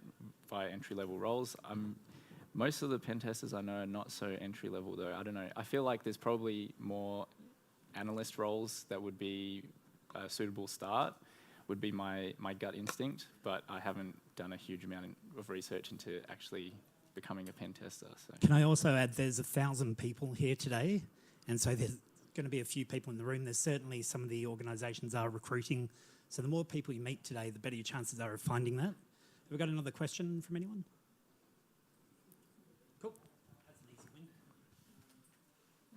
via entry-level roles. Most of the pen testers I know are not so entry-level though. I don't know. I feel like there's probably more analyst roles that would be a suitable start, would be my gut instinct, but I haven't done a huge amount of research into actually becoming a pen tester. So. Can I also add, there's 1,000 people here today, and so there's going to be a few people in the room. There's certainly some of the organisations are recruiting, so the more people you meet today, the better your chances are of finding that. Have we got another question from anyone? Cool. That's an easy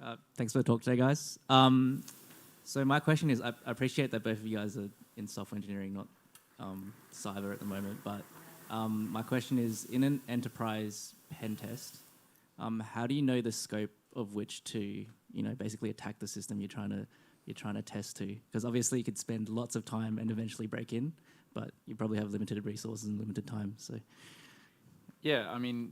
win. Thanks for the talk today, guys. So my question is, I appreciate that both of you guys are in software engineering, not cyber at the moment, but my question is, in an enterprise pen test, how do you know the scope of which to, basically attack the system you're trying to test to? Because obviously you could spend lots of time and eventually break in, but you probably have limited resources and limited time. So, yeah, I mean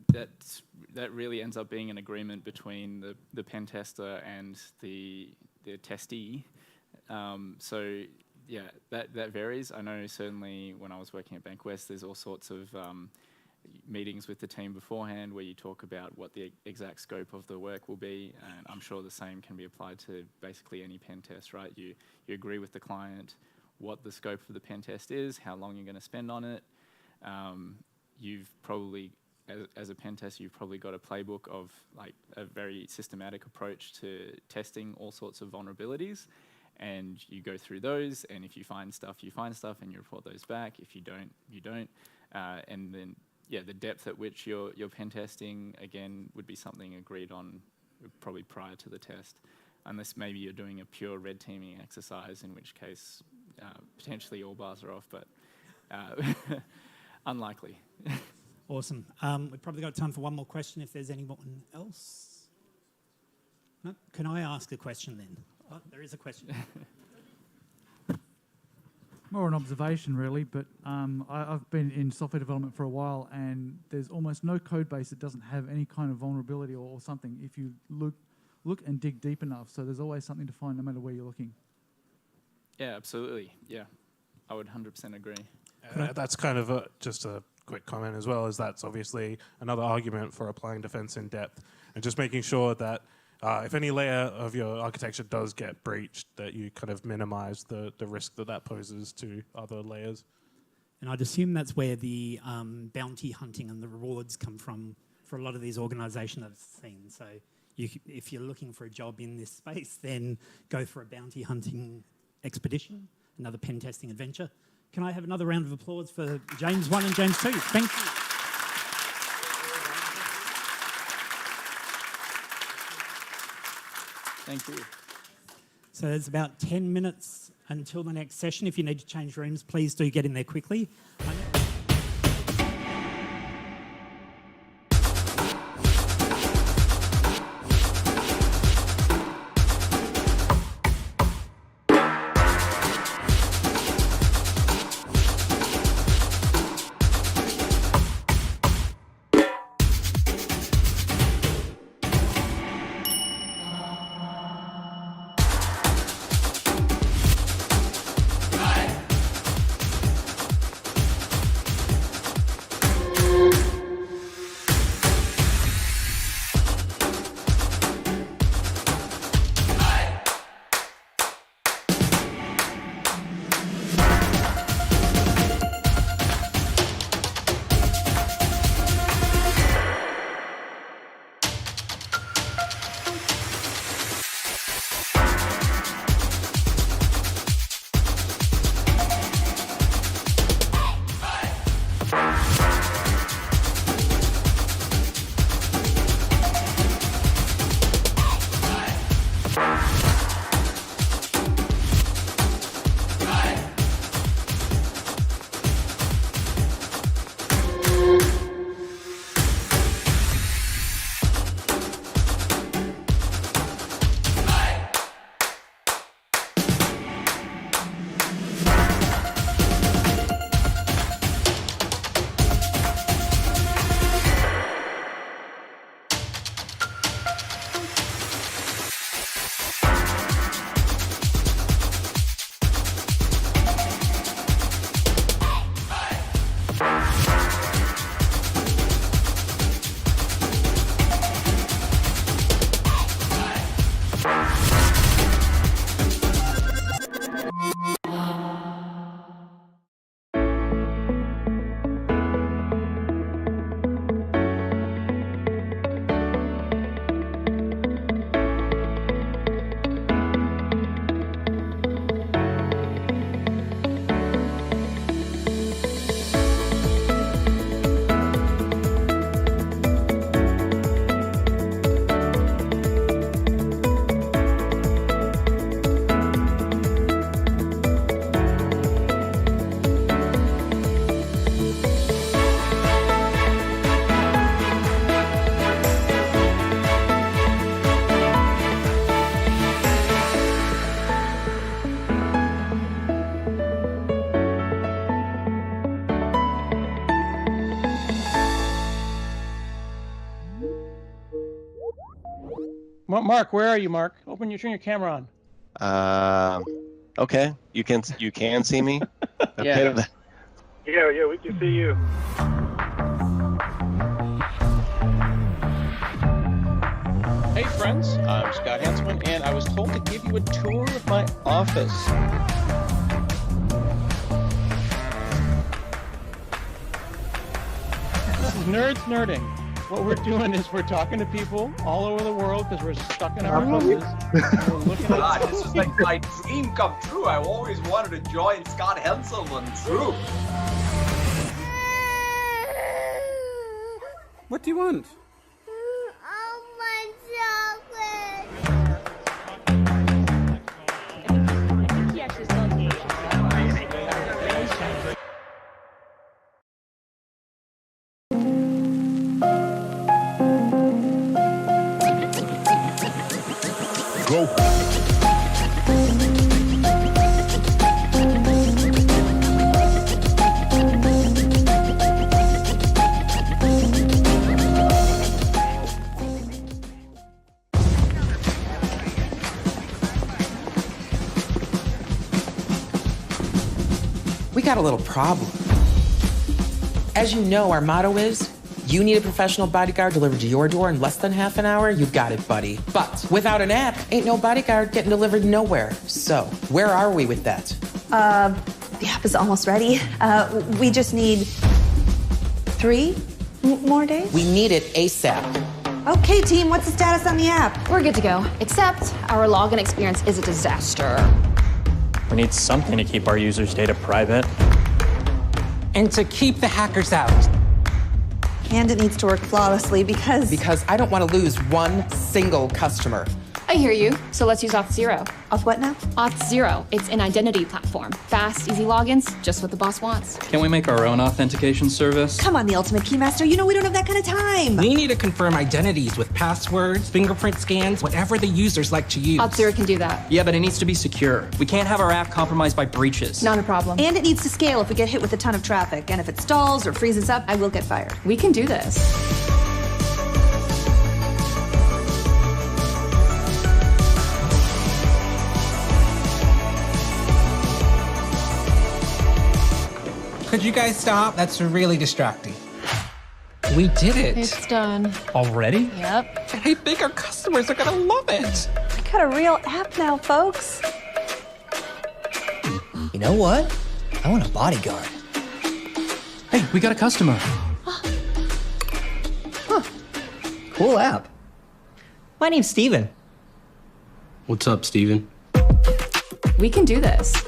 that really ends up being an agreement between the pen tester and the testee. So. Yeah, that varies. I know certainly when I was working at Bankwest, there's all sorts of meetings with the team beforehand where you talk about what the exact scope of the work will be, and I'm sure the same can be applied to basically any pen test, right? You agree with the client what the scope of the pen test is, how long you're going to spend on it. You've probably, as a pen tester, you've probably got a playbook of like a very systematic approach to testing all sorts of vulnerabilities. And you go through those, and if you find stuff, and you report those back. If you don't, you don't. And then, yeah, the depth at which you're pen testing, again, would be something agreed on probably prior to the test. Unless maybe you're doing a pure red teaming exercise, in which case potentially all bars are off, but unlikely. Awesome. We've probably got time for one more question if there's anyone else. No? Can I ask a question then? Oh, there is a question. More an observation, really, but I've been in software development for a while, and there's almost no code base that doesn't have any kind of vulnerability or something if you look and dig deep enough. So there's always something to find no matter where you're looking. Yeah, absolutely. Yeah, I would 100% agree. That's kind of just a quick comment as well, is that's obviously another argument for applying defense in depth and just making sure that if any layer of your architecture does get breached, that you kind of minimize the risk that poses to other layers. And I'd assume that's where the bounty hunting and the rewards come from for a lot of these organisations I've seen. So if you're looking for a job in this space, then go for a bounty hunting expedition, another pen testing adventure. Can I have another round of applause for James 1 and James 2? Thank you. Thank you. So there's about 10 minutes until the next session. If you need to change rooms, please do get in there quickly. Mark, where are you, Mark? Turn your camera on. Okay, you can see me. Yeah, we can see you. Hey friends, I'm Scott Hanselman, and I was told to give you a tour of my office. This is Nerds Nerding. What we're doing is we're talking to people all over the world because we're stuck in our houses. We're looking at God, this is like my dream come true. I've always wanted to join Scott Hanselman's group. What do you want? Go. We got a little problem. As you know, our motto is, you need a professional bodyguard delivered to your door in less than half an hour, you got it, buddy. But without an app, ain't no bodyguard getting delivered nowhere. So, where are we with that? The app is almost ready. We just need 3 more days? We need it ASAP. Okay, team, what's the status on the app? We're good to go, except our login experience is a disaster. We need something to keep our users' data private. And to keep the hackers out. And it needs to work flawlessly because I don't want to lose one single customer. I hear you. So let's use Auth0. Off what now? Auth0. It's an identity platform. Fast, easy logins, just what the boss wants. Can we make our own authentication service? Come on, the Ultimate Keymaster. You know we don't have that kind of time. We need to confirm identities with passwords, fingerprint scans, whatever the users like to use. Auth0 can do that. Yeah, but it needs to be secure. We can't have our app compromised by breaches. Not a problem. And it needs to scale if we get hit with a ton of traffic. And if it stalls or freezes up, I will get fired. We can do this. Could you guys stop? That's really distracting. We did it. It's done. Already? Yep. Hey, bigger customers are gonna love it. I got a real app now, folks. You know what? I want a bodyguard. Hey, we got a customer. Cool app. My name's Steven. What's up, Steven? We can do this.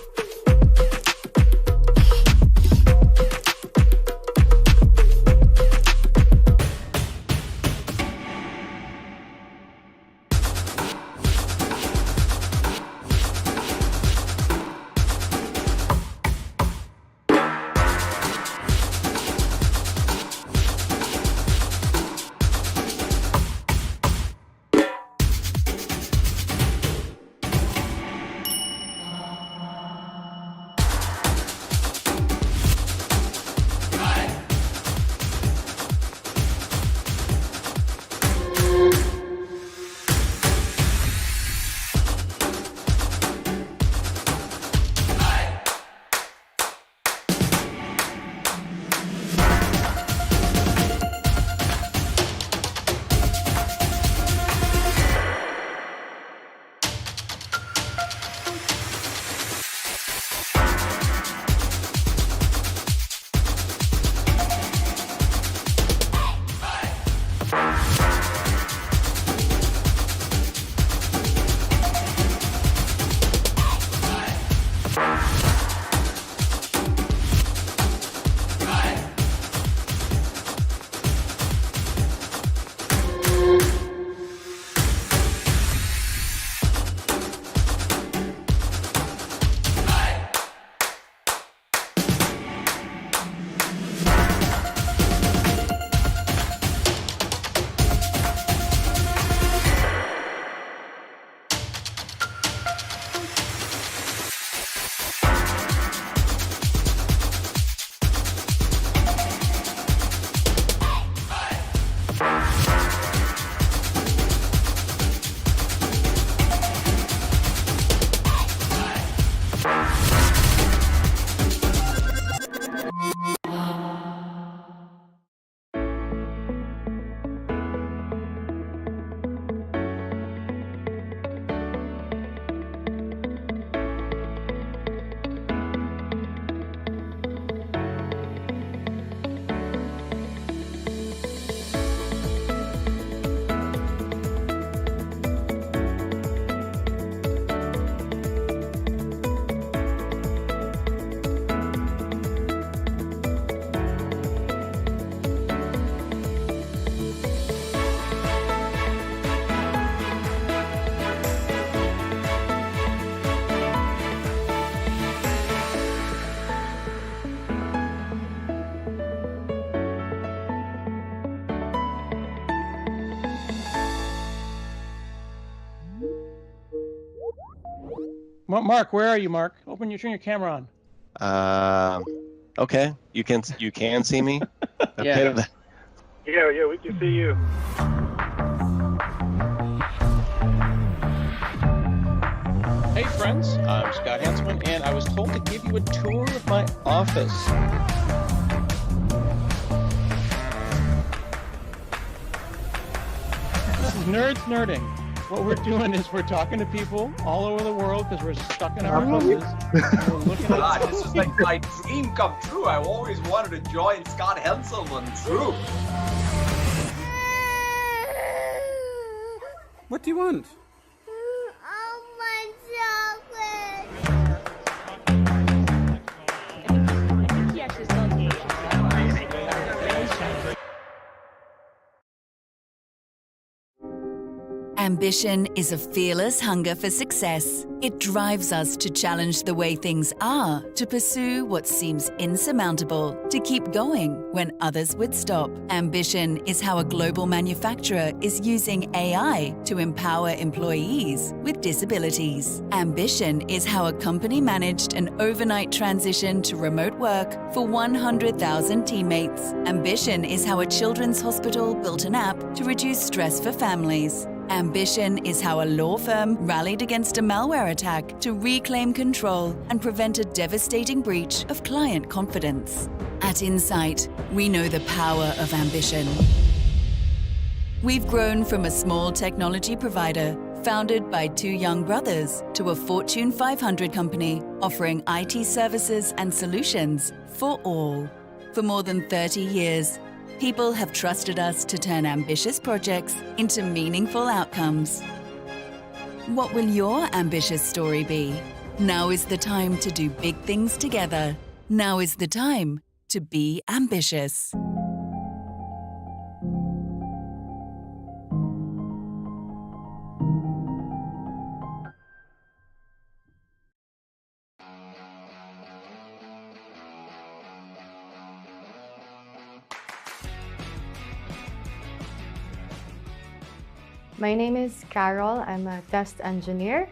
Mark, where are you, Mark? Turn your camera on. Okay. You can see me? Yeah. Yeah, we can see you. Hey friends, I'm Scott Hanselman, and I was told to give you a tour of my office. This is Nerds Nerding. What we're doing is we're talking to people all over the world because we're stuck in our houses. And we're looking God, at this is like my dream come true. I always wanted to join Scott Hanselman's group. What do you want? Ambition is a fearless hunger for success. It drives us to challenge the way things are, to pursue what seems insurmountable, to keep going when others would stop. Ambition is how a global manufacturer is using AI to empower employees with disabilities. Ambition is how a company managed an overnight transition to remote work for 100,000 teammates. Ambition is how a children's hospital built an app to reduce stress for families. Ambition is how a law firm rallied against a malware attack to reclaim control and prevent a devastating breach of client confidence. At Insight, we know the power of ambition. We've grown from a small technology provider founded by two young brothers to a Fortune 500 company offering IT services and solutions for all. For more than 30 years, people have trusted us to turn ambitious projects into meaningful outcomes. What will your ambitious story be? Now is the time to do big things together. Now is the time to be ambitious. My name is Carol. I'm a test engineer.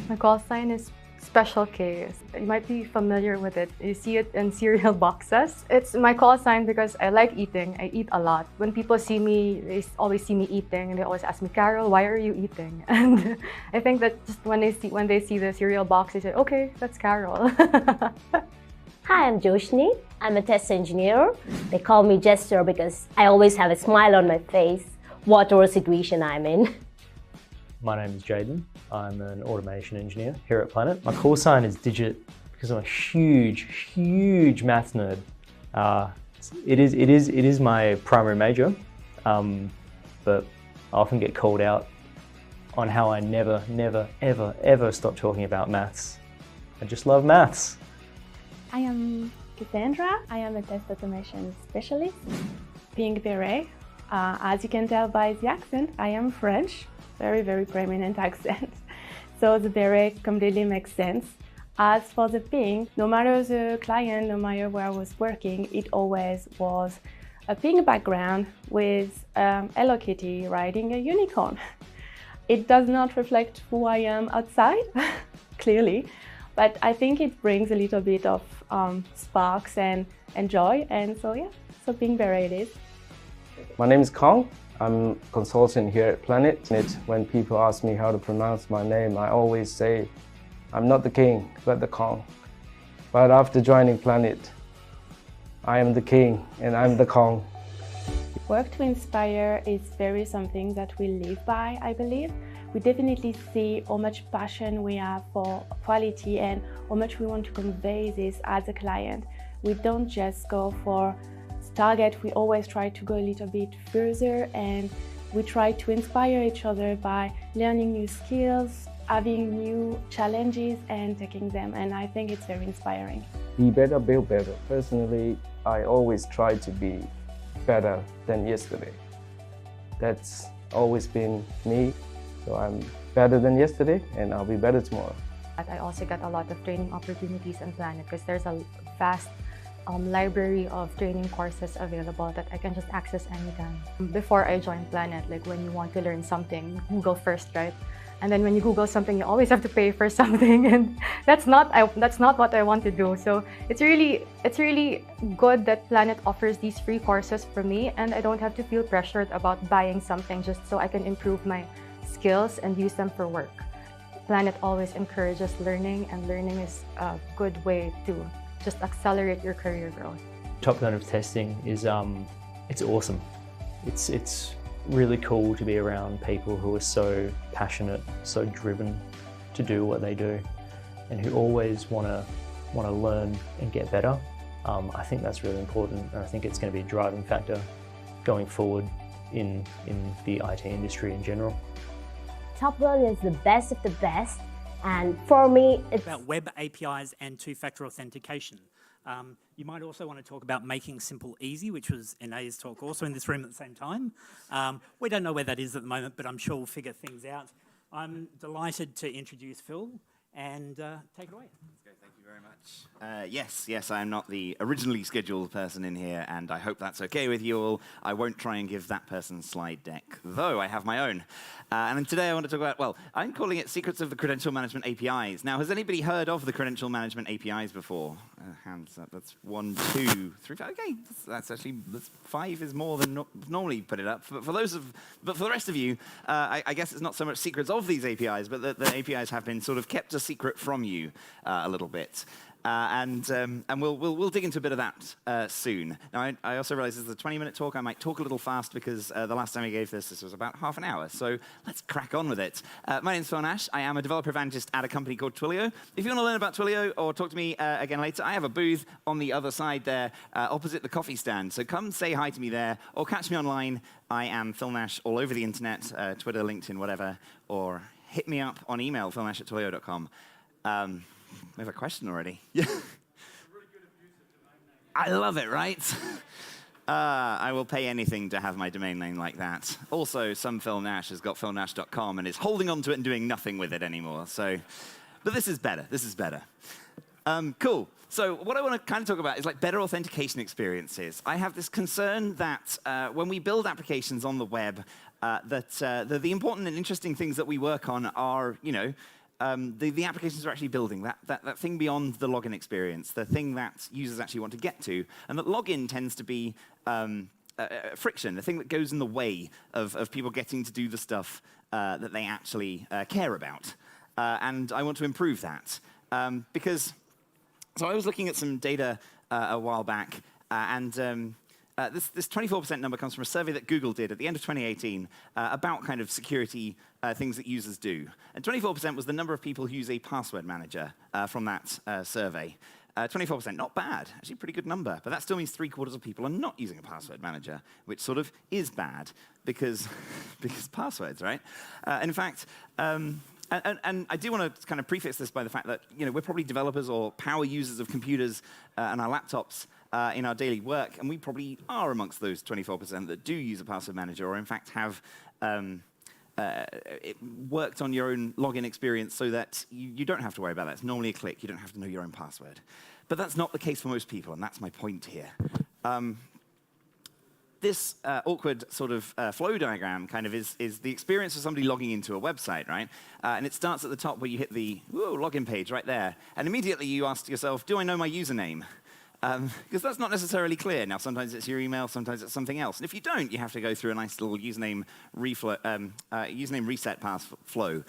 My call sign is Special K. You might be familiar with it. You see it in cereal boxes. It's my call sign because I like eating. I eat a lot. When people see me, they always see me eating, and they always ask me, Carol, why are you eating? And I think that just when they see the cereal box, they say, okay, that's Carol. Hi, I'm Joshni. I'm a test engineer. They call me Jester because I always have a smile on my face, whatever situation I'm in. My name is Jaden. I'm an automation engineer here at Planet. My call sign is Digit because I'm a huge maths nerd. It is my primary major, but I often get called out on how I never, ever stop talking about maths. I just love maths. I am Cassandra. I am a test automation specialist. Pink Beret. As you can tell by the accent, I am French. Very prominent accent. So the beret completely makes sense. As for the pink, no matter the client, no matter where I was working, it always was a pink background with Hello Kitty riding a unicorn. It does not reflect who I am outside, clearly, but I think it brings a little bit of sparks and joy, and so yeah, so pink beret it is. My name is Kong. I'm a consultant here at Planet. When people ask me how to pronounce my name, I always say, I'm not the king, but the Kong. But after joining Planet, I am the king and I'm the Kong. Work to inspire is very something that we live by, I believe. We definitely see how much passion we have for quality and how much we want to convey this as a client. We don't just go for target, we always try to go a little bit further, and we try to inspire each other by learning new skills, having new challenges and taking them, and I think it's very inspiring. Be better, build better. Personally, I always try to be better than yesterday. That's always been me, so I'm better than yesterday and I'll be better tomorrow. I also got a lot of training opportunities on Planet because there's a vast library of training courses available that I can just access anytime. Before I joined Planet, like when you want to learn something, Google first, right? And then when you Google something, you always have to pay for something, and that's not what I want to do. So it's really good that Planet offers these free courses for me, and I don't have to feel pressured about buying something just so I can improve my skills and use them for work. Planet always encourages learning, and learning is a good way to just accelerate your career growth. Top Gun of testing is it's awesome. It's really cool to be around people who are so passionate, so driven to do what they do, and who always want to learn and get better. I think that's really important, and I think it's going to be a driving factor going forward in the IT industry in general. Top Gun is the best of the best. And for me, it's about web APIs and two-factor authentication. You might also want to talk about making simple easy, which was Ene's talk, also in this room at the same time. We don't know where that is at the moment, but I'm sure we'll figure things out. I'm delighted to introduce Phil, and take it away. Thank you very much. Yes, I'm not the originally scheduled person in here, and I hope that's okay with you all. I won't try and give that person slide deck, though I have my own. And today I want to talk about, well, I'm calling it Secrets of the Credential Management APIs. Now, has anybody heard of the Credential Management APIs before? Hands up. That's 1, 2, 3, 5. Okay, that's 5 is more than normally put it up. But for the rest of you, I guess it's not so much secrets of these APIs, but the APIs have been sort of kept a secret from you a little bit. And we'll dig into a bit of that soon. Now, I also realize this is a 20-minute talk. I might talk a little fast because the last time I gave this was about half an hour. So let's crack on with it. My name's Phil Nash. I am a developer evangelist at a company called Twilio. If you want to learn about Twilio or talk to me again later, I have a booth on the other side there, opposite the coffee stand. So come say hi to me there, or catch me online. I am Phil Nash all over the internet, Twitter, LinkedIn, whatever, or hit me up on email, philnash@twilio.com. We have a question already. Yeah. I love it, right? I will pay anything to have my domain name like that. Also, some Phil Nash has got philnash.com and is holding on to it and doing nothing with it anymore. But this is better. This is better. Cool. So what I want to kind of talk about is like better authentication experiences. I have this concern that when we build applications on the web, that the important and interesting things that we work on are, the applications are actually building, that thing beyond the login experience, the thing that users actually want to get to. And that login tends to be friction, the thing that goes in the way of people getting to do the stuff that they actually care about. And I want to improve that. So I was looking at some data a while back, and this 24% number comes from a survey that Google did at the end of 2018 about kind of security things that users do. And 24% was the number of people who use a password manager from that survey. 24%, not bad, actually a pretty good number. But that still means 3/4 of people are not using a password manager, which sort of is bad because passwords, right? In fact, and I do want to kind of prefix this by the fact that we're probably developers or power users of computers and our laptops in our daily work, and we probably are amongst those 24% that do use a password manager, or in fact have worked on your own login experience so that you don't have to worry about that. It's normally a click. You don't have to know your own password. But that's not the case for most people, and that's my point here. This awkward sort of flow diagram kind of is the experience of somebody logging into a website, right? And it starts at the top where you hit the login page right there. And immediately you ask yourself, do I know my username? Because that's not necessarily clear. Now, sometimes it's your email, sometimes it's something else. And if you don't, you have to go through a nice little username reset pass flow.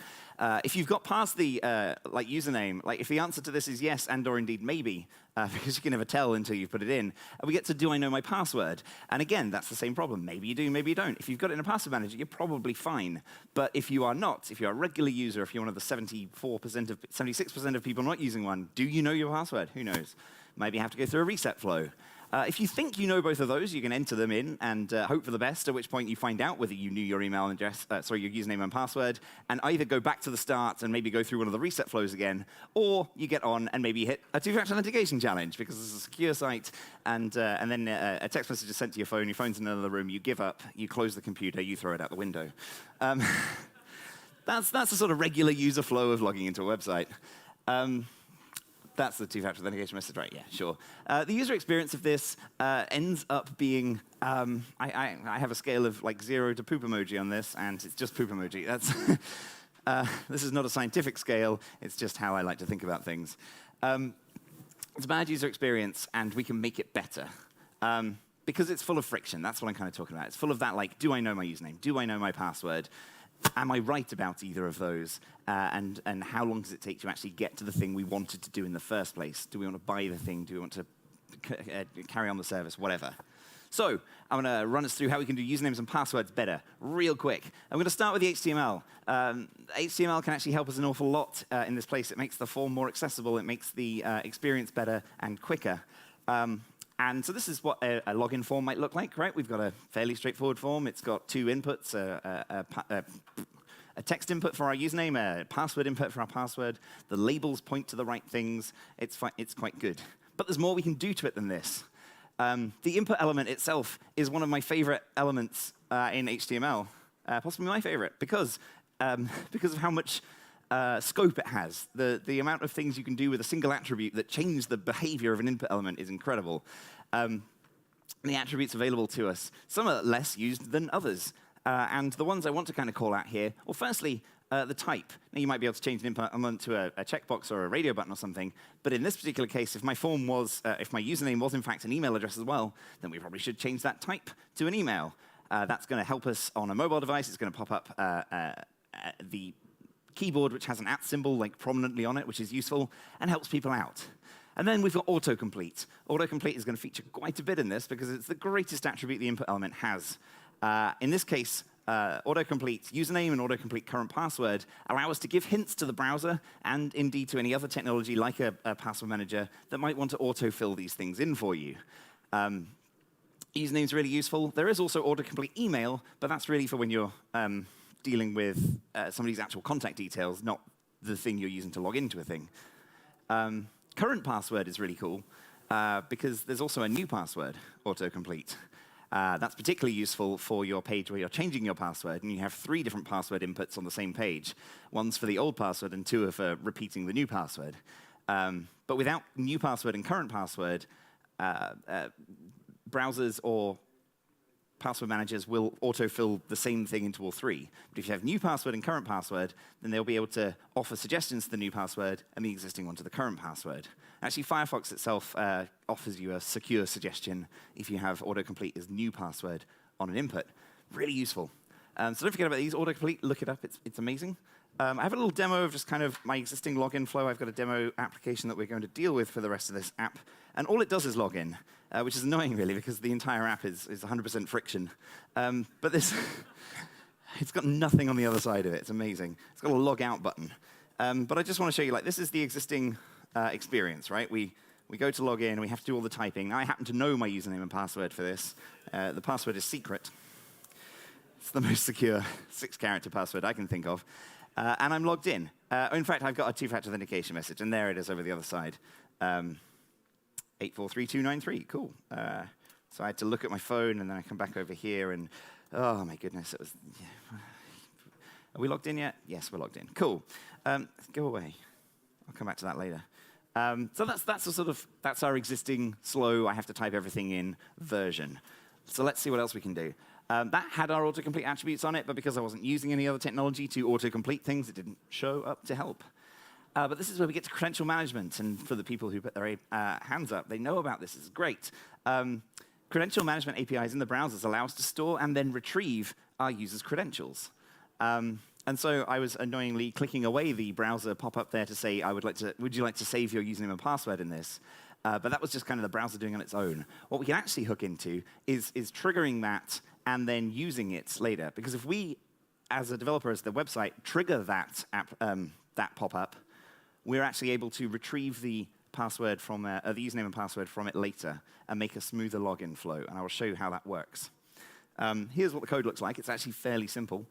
If you've got past the username, if the answer to this is yes and or indeed maybe, because you can never tell until you've put it in, we get to do I know my password. And again, that's the same problem. Maybe you do, maybe you don't. If you've got it in a password manager, you're probably fine. But if you are not, if you're a regular user, if you're one of the 76% of people not using one, do you know your password? Who knows? Maybe you have to go through a reset flow. If you think you know both of those, you can enter them in and hope for the best, at which point you find out whether you knew your email address, your username and password, and either go back to the start and maybe go through one of the reset flows again, or you get on and maybe hit a two-factor authentication challenge because it's a secure site, and then a text message is sent to your phone's in another room, you give up, you close the computer, you throw it out the window. That's the sort of regular user flow of logging into a website. That's the two-factor authentication message, right? Yeah, sure. The user experience of this ends up being, I have a scale of 0 to poop emoji on this, and it's just poop emoji. This is not a scientific scale. It's just how I like to think about things. It's a bad user experience, and we can make it better. Because it's full of friction. That's what I'm kind of talking about. It's full of that, do I know my username? Do I know my password? Am I right about either of those? And how long does it take to actually get to the thing we wanted to do in the first place? Do we want to buy the thing? Do we want to carry on the service? Whatever. So I'm going to run us through how we can do usernames and passwords better, real quick. I'm going to start with the HTML. HTML can actually help us an awful lot in this place. It makes the form more accessible. It makes the experience better and quicker. And so this is what a login form might look like, right? We've got a fairly straightforward form. It's got two inputs, a text input for our username, a password input for our password. The labels point to the right things. It's quite good. But there's more we can do to it than this. The input element itself is one of my favorite elements in HTML, possibly my favorite, because of how much scope it has. The amount of things you can do with a single attribute that change the behavior of an input element is incredible. The attributes available to us, some are less used than others. And the ones I want to kind of call out here, well, firstly, the type. Now, you might be able to change an input element to a checkbox or a radio button or something, but in this particular case, if my form was, if my username was in fact an email address as well, then we probably should change that type to an email. That's going to help us on a mobile device. It's going to pop up the keyboard, which has an @ symbol like prominently on it, which is useful and helps people out. And then we've got autocomplete. Autocomplete is going to feature quite a bit in this because it's the greatest attribute the input element has. In this case, autocomplete username and autocomplete current password allow us to give hints to the browser and indeed to any other technology like a password manager that might want to autofill these things in for you. Username is really useful. There is also autocomplete email, but that's really for when you're dealing with somebody's actual contact details, not the thing you're using to log into a thing. Current password is really cool because there's also a new password, autocomplete. That's particularly useful for your page where you're changing your password and you have 3 different password inputs on the same page. One's for the old password and 2 are for repeating the new password. But without new password and current password, browsers or password managers will autofill the same thing into all 3. But if you have new password and current password, then they'll be able to offer suggestions to the new password and the existing one to the current password. Actually, Firefox itself offers you a secure suggestion if you have autocomplete as new password on an input. Really useful. So don't forget about these. Autocomplete, look it up. It's amazing. I have a little demo of just kind of my existing login flow. I've got a demo application that we're going to deal with for the rest of this app. And all it does is log in, which is annoying, really, because the entire app is 100% friction. But this, it's got nothing on the other side of it. It's amazing. It's got a log out button. But I just want to show you, like, this is the existing experience, right? We go to log in. We have to do all the typing. Now, I happen to know my username and password for this. The password is secret. It's the most secure 6-character password I can think of. And I'm logged in. In fact, I've got a 2-factor authentication message, and there it is over the other side. 843293, cool. So I had to look at my phone, and then I come back over here, and oh my goodness, it was. Yeah. Are we logged in yet? Yes, we're logged in. Cool. Go away. I'll come back to that later. So that's our existing slow. I have to type everything in version. So let's see what else we can do. That had our autocomplete attributes on it, but because I wasn't using any other technology to autocomplete things, it didn't show up to help. But this is where we get to credential management, and for the people who put their hands up, they know about this. It's great. Credential management APIs in the browsers allow us to store and then retrieve our users' credentials. And so I was annoyingly clicking away the browser pop-up there to say, would you like to save your username and password in this? But that was just kind of the browser doing on its own. What we can actually hook into is triggering that and then using it later. Because if we, as a developer, as the website, trigger that pop-up, we're actually able to retrieve the password from the username and password from it later and make a smoother login flow. And I will show you how that works. Here's what the code looks like. It's actually fairly simple.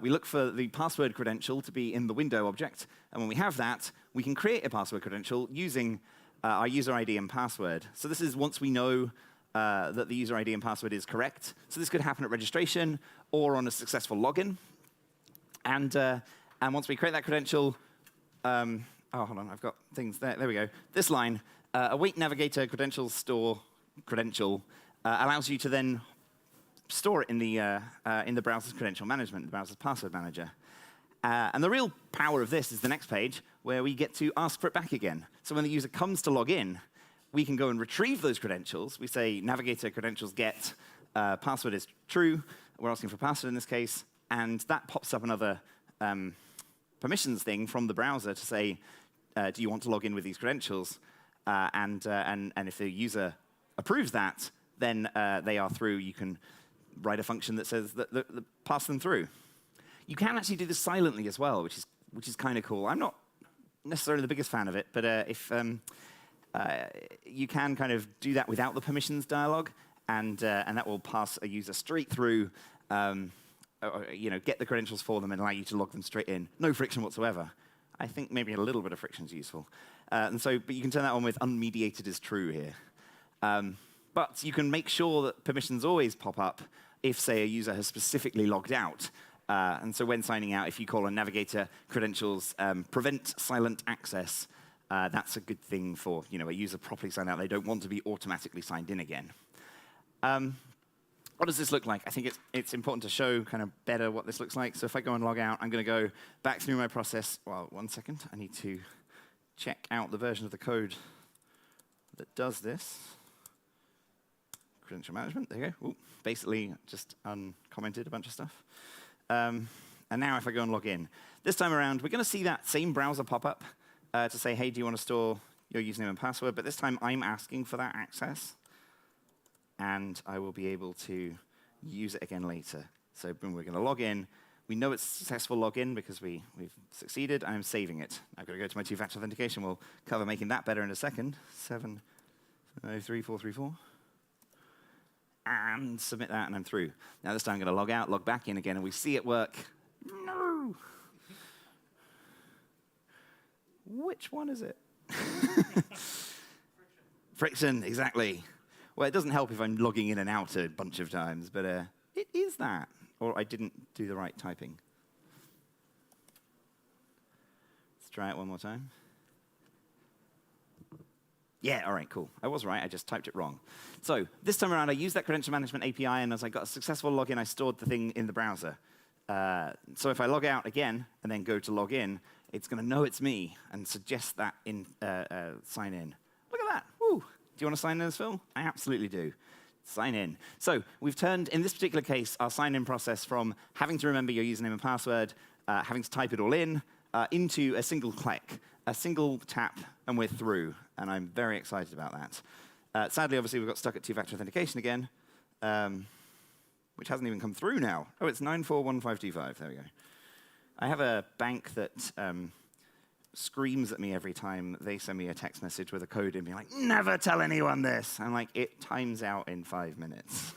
We look for the password credential to be in the window object. And when we have that, we can create a password credential using our user ID and password. So this is once we know that the user ID and password is correct. So this could happen at registration or on a successful login. And once we create that credential, oh, hold on, I've got things there. There we go. This line, await navigator credentials store credential, allows you to then store it in the browser's credential management, the browser's password manager. And the real power of this is the next page, where we get to ask for it back again. So when the user comes to log in, we can go and retrieve those credentials. We say navigator credentials get, password is true. We're asking for password in this case. And that pops up another permissions thing from the browser to say, do you want to log in with these credentials? And if the user approves that, then they are through. You can write a function that says that pass them through. You can actually do this silently as well, which is kind of cool. I'm not necessarily the biggest fan of it, but if you can kind of do that without the permissions dialog, and that will pass a user straight through, get the credentials for them and allow you to log them straight in. No friction whatsoever. I think maybe a little bit of friction is useful. But you can turn that on with unmediated is true here. But you can make sure that permissions always pop up if, say, a user has specifically logged out. And so when signing out, if you call a navigator credentials prevent silent access, that's a good thing for a user properly signed out. They don't want to be automatically signed in again. What does this look like? I think it's important to show kind of better what this looks like. So if I go and log out, I'm going to go back through my process. Well, 1 second. I need to check out the version of the code that does this. Credential management, there you go. Ooh, basically just uncommented a bunch of stuff. And now if I go and log in, this time around, we're going to see that same browser pop up to say, hey, do you want to store your username and password? But this time I'm asking for that access. And I will be able to use it again later. So boom, we're going to log in. We know it's a successful login because we've succeeded. I'm saving it. I've got to go to my two-factor authentication. We'll cover making that better in a second. 7034434. And submit that, and I'm through. Now this time I'm going to log out, log back in again, and we see it work. No! Which one is it? Friction, exactly. Well, it doesn't help if I'm logging in and out a bunch of times, but it is that. Or I didn't do the right typing. Let's try it one more time. Yeah, all right, cool. I was right, I just typed it wrong. So this time around, I used that credential management API, and as I got a successful login, I stored the thing in the browser. So if I log out again and then go to log in, it's going to know it's me and suggest that sign in. Look at that. Woo. Do you want to sign in as Phil? I absolutely do. Sign in. So we've turned, in this particular case, our sign-in process from having to remember your username and password, having to type it all in, into a single click, a single tap, and we're through. And I'm very excited about that. Sadly, obviously, we've got stuck at two-factor authentication again, which hasn't even come through now. Oh, it's 941525. There we go. I have a bank that screams at me every time they send me a text message with a code in, being like, never tell anyone this. I'm like, it times out in 5 minutes.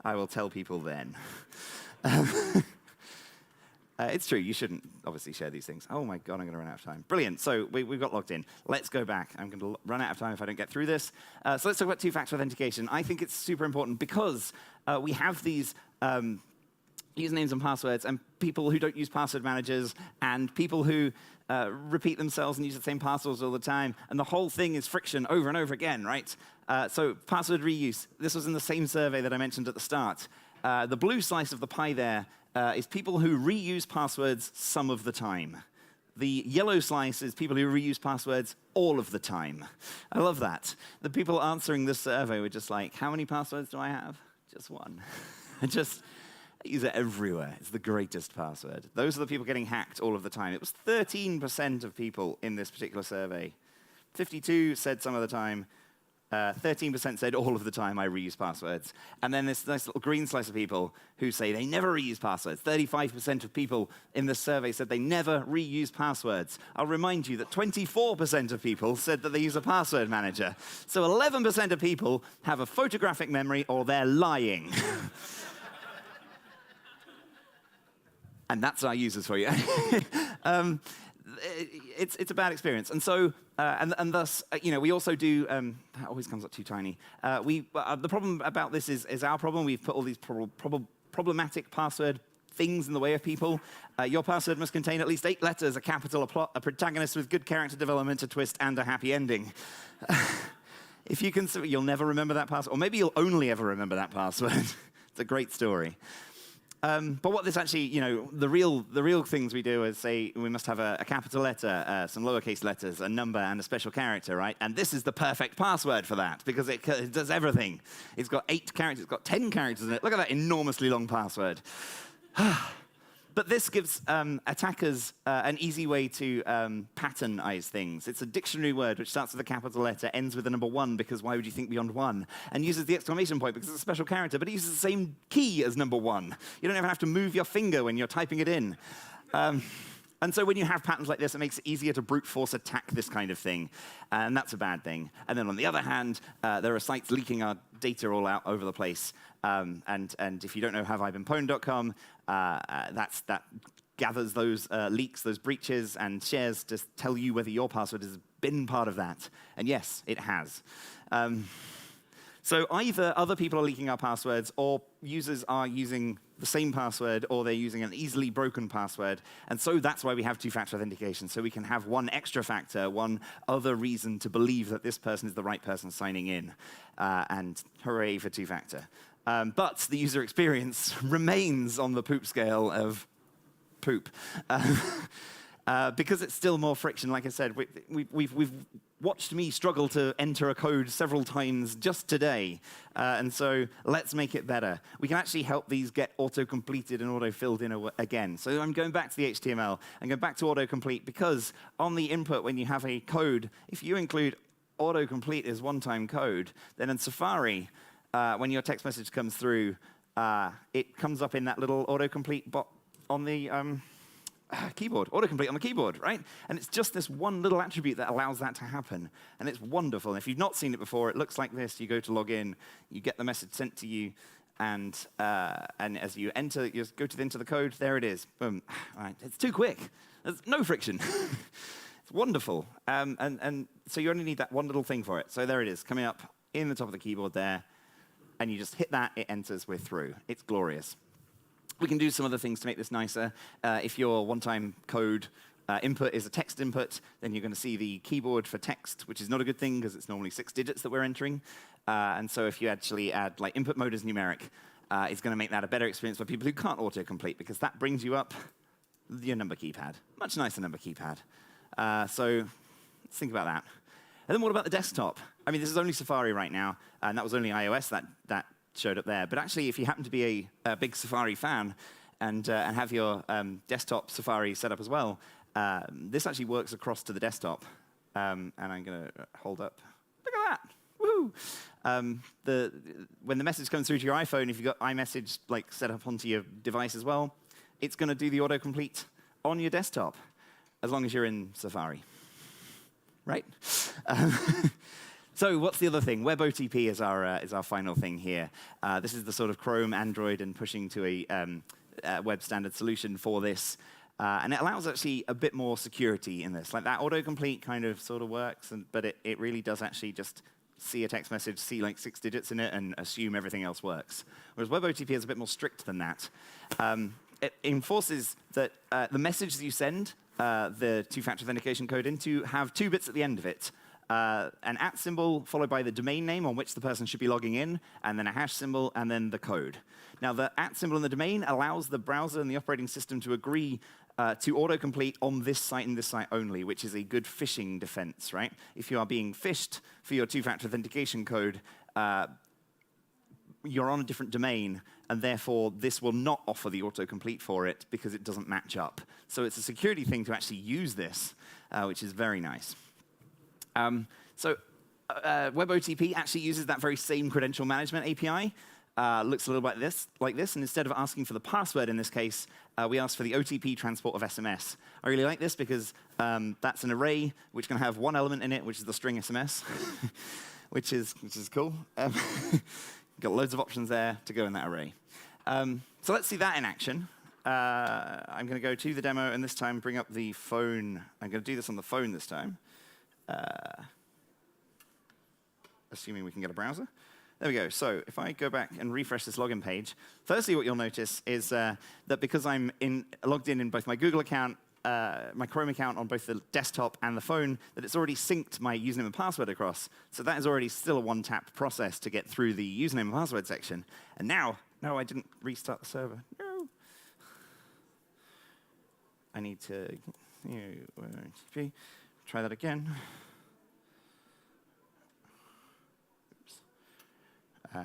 I will tell people then. It's true, you shouldn't obviously share these things. Oh my God, I'm going to run out of time. Brilliant, so we've got logged in. Let's go back. I'm going to run out of time if I don't get through this. So let's talk about two-factor authentication. I think it's super important because we have these usernames and passwords, and people who don't use password managers, and people who repeat themselves and use the same passwords all the time, and the whole thing is friction over and over again, right? So password reuse. This was in the same survey that I mentioned at the start. The blue slice of the pie there is people who reuse passwords some of the time. The yellow slice is people who reuse passwords all of the time. I love that. The people answering this survey were just like, how many passwords do I have? Just one. I use it everywhere. It's the greatest password. Those are the people getting hacked all of the time. It was 13% of people in this particular survey. 52 said some of the time. 13% said all of the time I reuse passwords. And then this nice little green slice of people who say they never reuse passwords. 35% of people in this survey said they never reuse passwords. I'll remind you that 24% of people said that they use a password manager. So 11% of people have a photographic memory or they're lying. And that's our users for you. It's a bad experience. And so, and thus, we also do, that always comes up too tiny. The problem about this is our problem. We've put all these problematic password things in the way of people. Your password must contain at least 8 letters, a capital, a plot, a protagonist with good character development, a twist, and a happy ending. If you can, you'll never remember that password, or maybe you'll only ever remember that password. It's a great story. But what this actually, the real things we do is say we must have a capital letter, some lowercase letters, a number, and a special character, right? And this is the perfect password for that because it does everything. It's got 8 characters, it's got 10 characters in it. Look at that enormously long password. But this gives attackers an easy way to patternize things. It's a dictionary word which starts with a capital letter, ends with the number 1, because why would you think beyond 1? And uses the exclamation point because it's a special character, but it uses the same key as number 1. You don't even have to move your finger when you're typing it in. And so when you have patterns like this, it makes it easier to brute force attack this kind of thing. And that's a bad thing. And then on the other hand, there are sites leaking our data all out over the place. And if you don't know haveibeenpwned.com, that gathers those leaks, those breaches, and shares to tell you whether your password has been part of that. And yes, it has. So either other people are leaking our passwords, or users are using the same password, or they're using an easily broken password. And so that's why we have two-factor authentication, so we can have one extra factor, one other reason to believe that this person is the right person signing in. And hooray for two-factor. But the user experience remains on the poop scale of poop. Because it's still more friction, like I said, we've watched me struggle to enter a code several times just today. And so let's make it better. We can actually help these get auto-completed and auto-filled in again. So I'm going back to the HTML and going back to autocomplete, because on the input, when you have a code, if you include autocomplete as one-time code, then in Safari, when your text message comes through, it comes up in that little autocomplete bot on the keyboard, autocomplete on the keyboard, right? And it's just this one little attribute that allows that to happen. And it's wonderful. And if you've not seen it before, it looks like this. You go to log in, you get the message sent to you, and as you enter, you just go to enter the code, there it is. Boom. All right. It's too quick. There's no friction. It's wonderful. And so you only need that one little thing for it. So there it is, coming up in the top of the keyboard there. And you just hit that, it enters, we're through. It's glorious. We can do some other things to make this nicer. If your one-time code input is a text input, then you're going to see the keyboard for text, which is not a good thing because it's normally 6 digits that we're entering. And so if you actually add like input mode as numeric, it's going to make that a better experience for people who can't autocomplete, because that brings you up your number keypad. Much nicer number keypad. So let's think about that. And then what about the desktop? I mean, this is only Safari right now, and that was only iOS that showed up there. But actually, if you happen to be a big Safari fan and have your desktop Safari set up as well, this actually works across to the desktop. And I'm going to hold up. Look at that. Woohoo! When the message comes through to your iPhone, if you've got iMessage like set up onto your device as well, it's going to do the autocomplete on your desktop, as long as you're in Safari. Right? So what's the other thing? WebOTP is our final thing here. This is the sort of Chrome, Android, and pushing to a web standard solution for this. And it allows actually a bit more security in this. Like that autocomplete kind of sort of works, but it really does actually just see a text message, see like 6 digits in it, and assume everything else works. Whereas WebOTP is a bit more strict than that. It enforces that the message that you send the two-factor authentication code into have 2 bits at the end of it. An @ symbol followed by the domain name on which the person should be logging in, and then a hash symbol, and then the code. Now, the @ symbol in the domain allows the browser and the operating system to agree to autocomplete on this site and this site only, which is a good phishing defense, right? If you are being phished for your two-factor authentication code, you're on a different domain, and therefore this will not offer the autocomplete for it because it doesn't match up. So it's a security thing to actually use this, which is very nice. WebOTP actually uses that very same credential management API. Looks a little bit like this, and instead of asking for the password in this case, we ask for the OTP transport of SMS. I really like this because that's an array which can have one element in it, which is the string SMS, which is cool. Got loads of options there to go in that array. So let's see that in action. I'm going to go to the demo, and this time bring up the phone. I'm going to do this on the phone this time. Assuming we can get a browser. There we go. So if I go back and refresh this login page, firstly what you'll notice is that because I'm logged in both my Google account, my Chrome account on both the desktop and the phone, that it's already synced my username and password across. So that is already still a one-tap process to get through the username and password section. And now, no, I didn't restart the server. No. I need to try that again.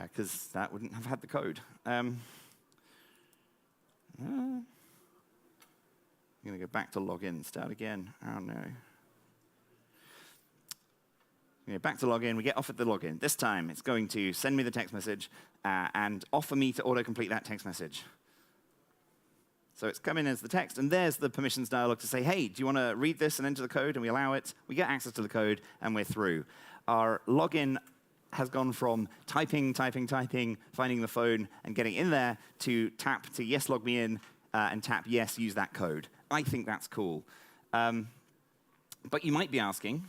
Because that wouldn't have had the code. I'm going to go back to login, start again. Oh no. Back to login, we get offered the login. This time it's going to send me the text message and offer me to autocomplete that text message. So it's come in as the text, and there's the permissions dialog to say, hey, do you want to read this and enter the code? And we allow it. We get access to the code, and we're through. Our login has gone from typing, finding the phone, and getting in there to tap to yes, log me in, and tap yes, use that code. I think that's cool. But you might be asking,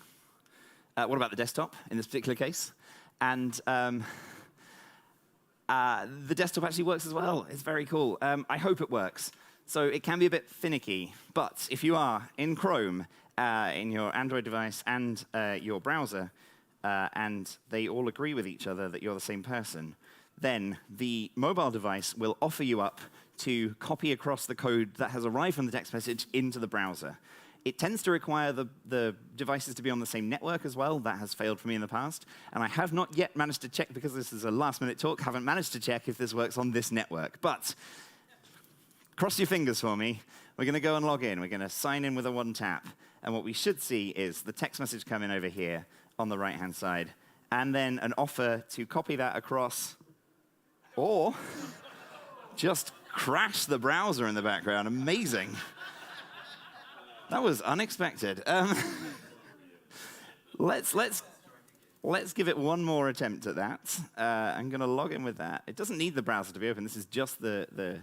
what about the desktop in this particular case? And the desktop actually works as well. It's very cool. I hope it works. So it can be a bit finicky, but if you are in Chrome, in your Android device and your browser, and they all agree with each other that you're the same person, then the mobile device will offer you up to copy across the code that has arrived from the text message into the browser. It tends to require the devices to be on the same network as well. That has failed for me in the past. And I have not yet managed to check, because this is a last-minute talk, haven't managed to check if this works on this network. But cross your fingers for me. We're going to go and log in. We're going to sign in with a one tap. And what we should see is the text message coming over here on the right-hand side, and then an offer to copy that across, or just crash the browser in the background. Amazing. That was unexpected. Let's give it one more attempt at that. I'm going to log in with that. It doesn't need the browser to be open. This is just the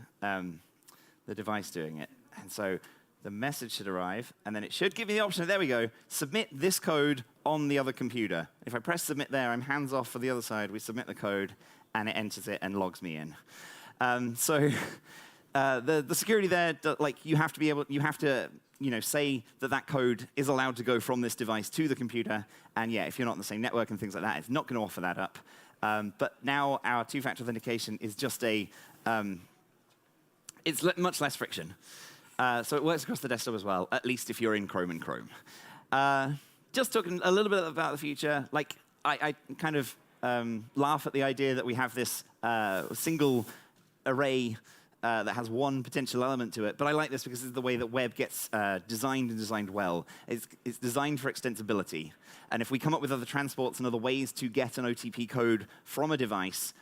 device doing it. And so the message should arrive, and then it should give me the option. There we go. Submit this code on the other computer. If I press submit there, I'm hands off for the other side. We submit the code, and it enters it and logs me in. The security there, like you have to say that code is allowed to go from this device to the computer. And yeah, if you're not on the same network and things like that, it's not going to offer that up. But now our two-factor authentication is just it's much less friction. So it works across the desktop as well, at least if you're in Chrome and Chrome. Just talking a little bit about the future, like I kind of laugh at the idea that we have this single array that has one potential element to it. But I like this because it's the way that web gets designed and designed well. It's designed for extensibility. And if we come up with other transports and other ways to get an OTP code from a device,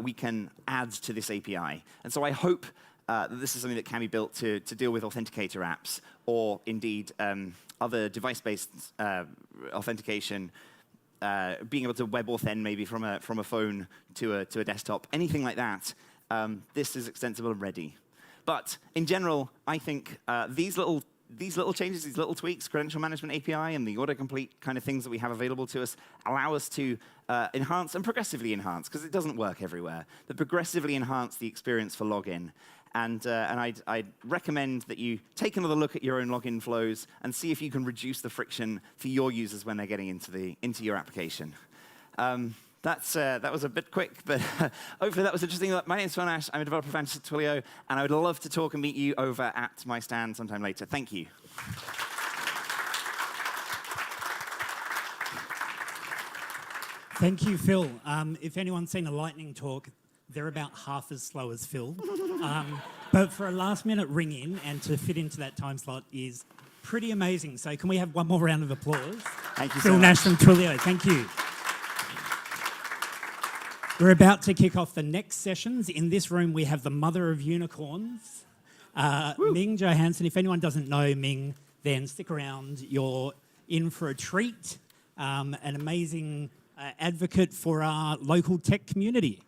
we can add to this API. And so I hope that this is something that can be built to deal with authenticator apps, or indeed other device-based authentication, being able to web authent maybe from a phone to a desktop, anything like that. This is extensible and ready. But in general, I think these little changes, these little tweaks, credential management API and the autocomplete kind of things that we have available to us allow us to enhance and progressively enhance, because it doesn't work everywhere, but progressively enhance the experience for login. And I'd recommend that you take another look at your own login flows and see if you can reduce the friction for your users when they're getting into your application. That was a bit quick, but hopefully that was interesting. My name's Phil Nash. I'm a developer of Twilio, and I would love to talk and meet you over at my stand sometime later. Thank you. Thank you, Phil. If anyone's seen a lightning talk, they're about half as slow as Phil. But for a last-minute ring-in and to fit into that time slot is pretty amazing. So can we have one more round of applause? Thank you Phil so much. Nash from Twilio. Thank you. We're about to kick off the next sessions. In this room, we have the mother of unicorns, Ming Johansson. If anyone doesn't know Ming, then stick around. You're in for a treat. An amazing advocate for our local tech community.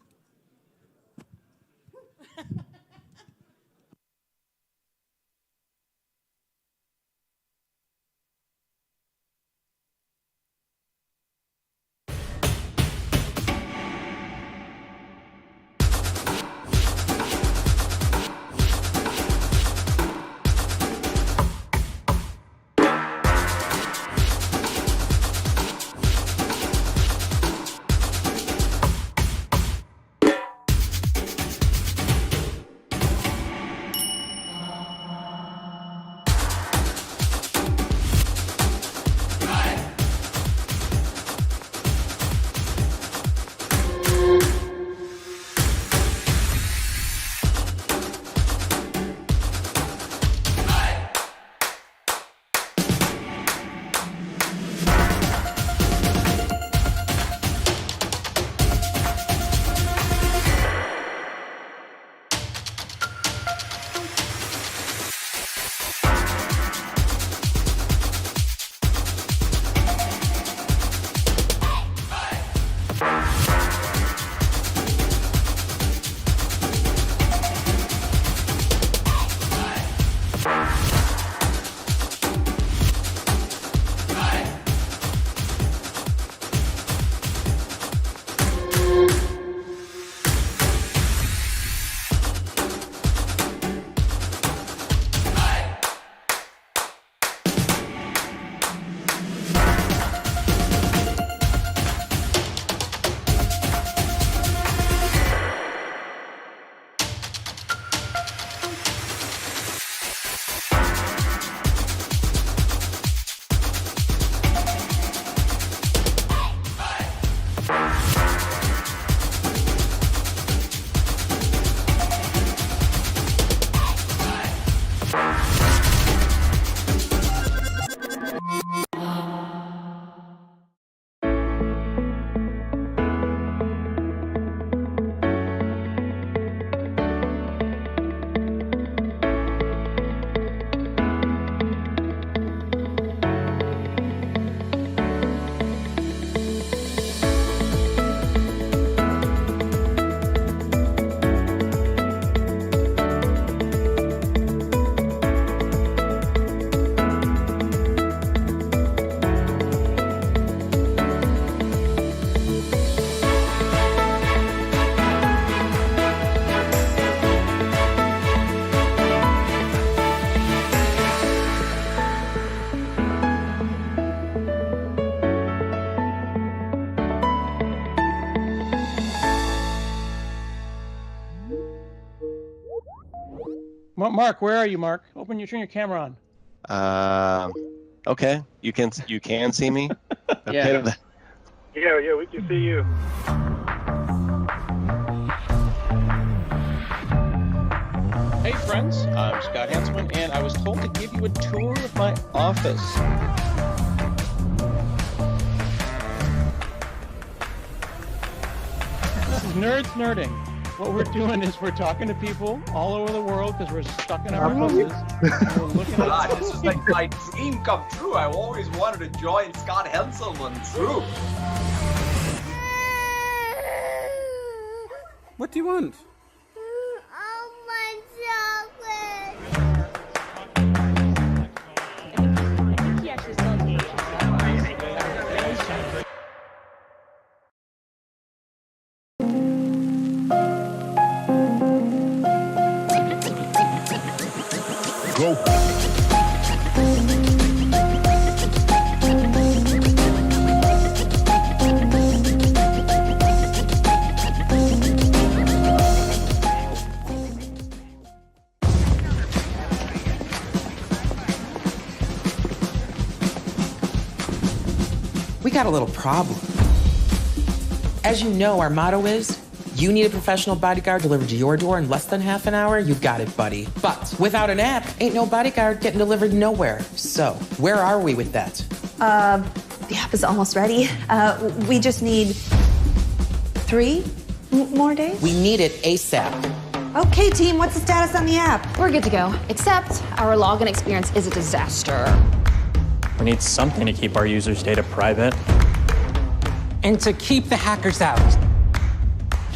Mark, where are you, Mark? Turn your camera on. Okay, you can see me. Yeah. Yeah, we can see you. Hey friends, I'm Scott Hanselman, and I was told to give you a tour of my office. This is Nerds Nerding. What we're doing is we're talking to people all over the world because we're stuck in our houses. And we're looking God, at this is like my dream come true. I always wanted to join Scott Hanselman's group. What do you want? Go. We got a little problem. As you know, our motto is, you need a professional bodyguard delivered to your door in less than half an hour, you got it, buddy. But without an app, ain't no bodyguard getting delivered nowhere. So, where are we with that? The app is almost ready. We just need 3 more days? We need it ASAP. Okay, team, what's the status on the app? We're good to go, except our login experience is a disaster. We need something to keep our users' data private. And to keep the hackers out.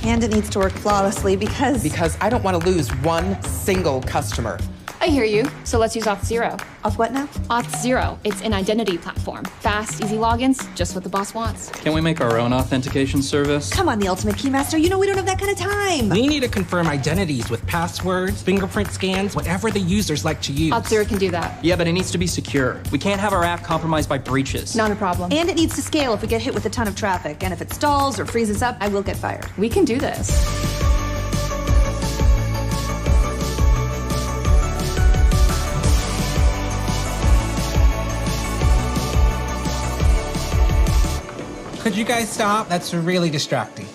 And it needs to work flawlessly because... Because I don't want to lose one single customer. I hear you, so let's use Auth0. Auth what now? Auth0, it's an identity platform. Fast, easy logins, just what the boss wants. Can we make our own authentication service? Come on, the ultimate keymaster, you know we don't have that kind of time. We need to confirm identities with passwords, fingerprint scans, whatever the users like to use. Auth0 can do that. Yeah, but it needs to be secure. We can't have our app compromised by breaches. Not a problem. And it needs to scale if we get hit with a ton of traffic. And if it stalls or freezes up, I will get fired. We can do this. Could you guys stop? That's really distracting.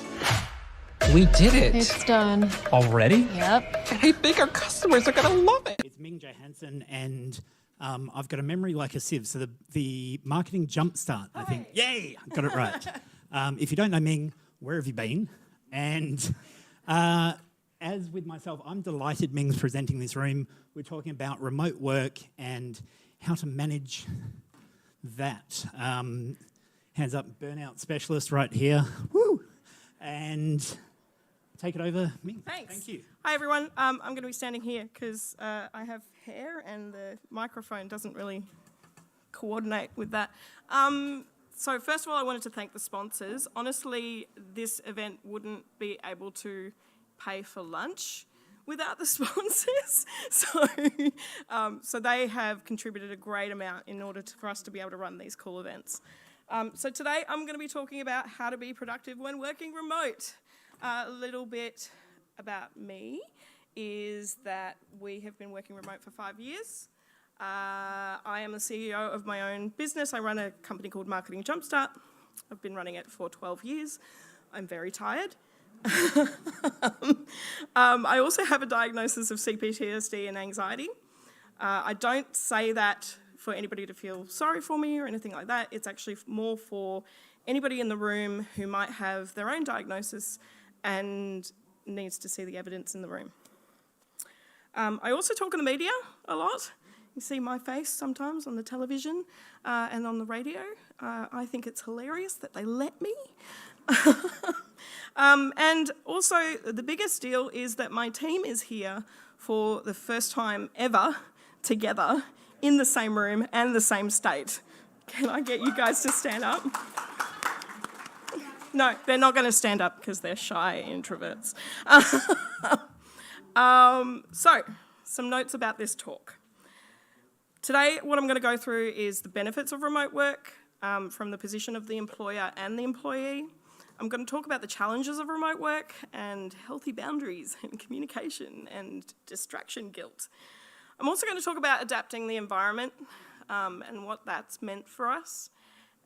We did it. It's done. Already? Yep. I think our customers are gonna love it. It's Ming Johansson, and I've got a memory like a sieve. So the marketing jumpstart, I think. Yay! Got it right. If you don't know Ming, where have you been? And as with myself, I'm delighted Ming's presenting this room. We're talking about remote work and how to manage that. Hands up, burnout specialist right here. Woo! And take it over, Ming. Thanks. Thank you. Hi, everyone. I'm going to be standing here because I have hair and the microphone doesn't really coordinate with that. So first of all, I wanted to thank the sponsors. Honestly, this event wouldn't be able to pay for lunch without the sponsors. So they have contributed a great amount in order for us to be able to run these cool events. So today I'm going to be talking about how to be productive when working remote. A little bit about me is that we have been working remote for 5 years. I am the CEO of my own business. I run a company called Marketing Jumpstart. I've been running it for 12 years. I'm very tired. I also have a diagnosis of CPTSD and anxiety. I don't say that for anybody to feel sorry for me or anything like that. It's actually more for anybody in the room who might have their own diagnosis and needs to see the evidence in the room. I also talk in the media a lot. You see my face sometimes on the television and on the radio. I think it's hilarious that they let me. And also, the biggest deal is that my team is here for the first time ever together in the same room and the same state. Can I get you guys to stand up? No, they're not going to stand up because they're shy introverts. So, some notes about this talk. Today, what I'm going to go through is the benefits of remote work from the position of the employer and the employee. I'm going to talk about the challenges of remote work and healthy boundaries and communication and distraction guilt. I'm also going to talk about adapting the environment and what that's meant for us.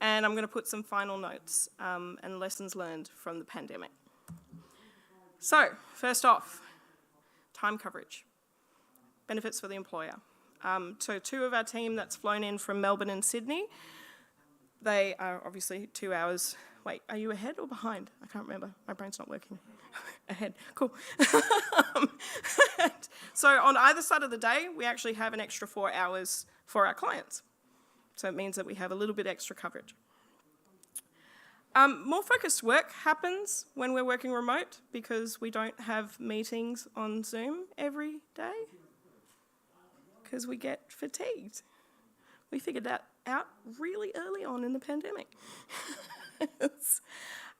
And I'm going to put some final notes and lessons learned from the pandemic. So, first off, time coverage. Benefits for the employer. So 2 of our team that's flown in from Melbourne and Sydney, they are obviously 2 hours. Wait, are you ahead or behind? I can't remember. My brain's not working. Ahead. Cool. So on either side of the day, we actually have an extra 4 hours for our clients. So it means that we have a little bit extra coverage. More focused work happens when we're working remote because we don't have meetings on Zoom every day because we get fatigued. We figured that out really early on in the pandemic.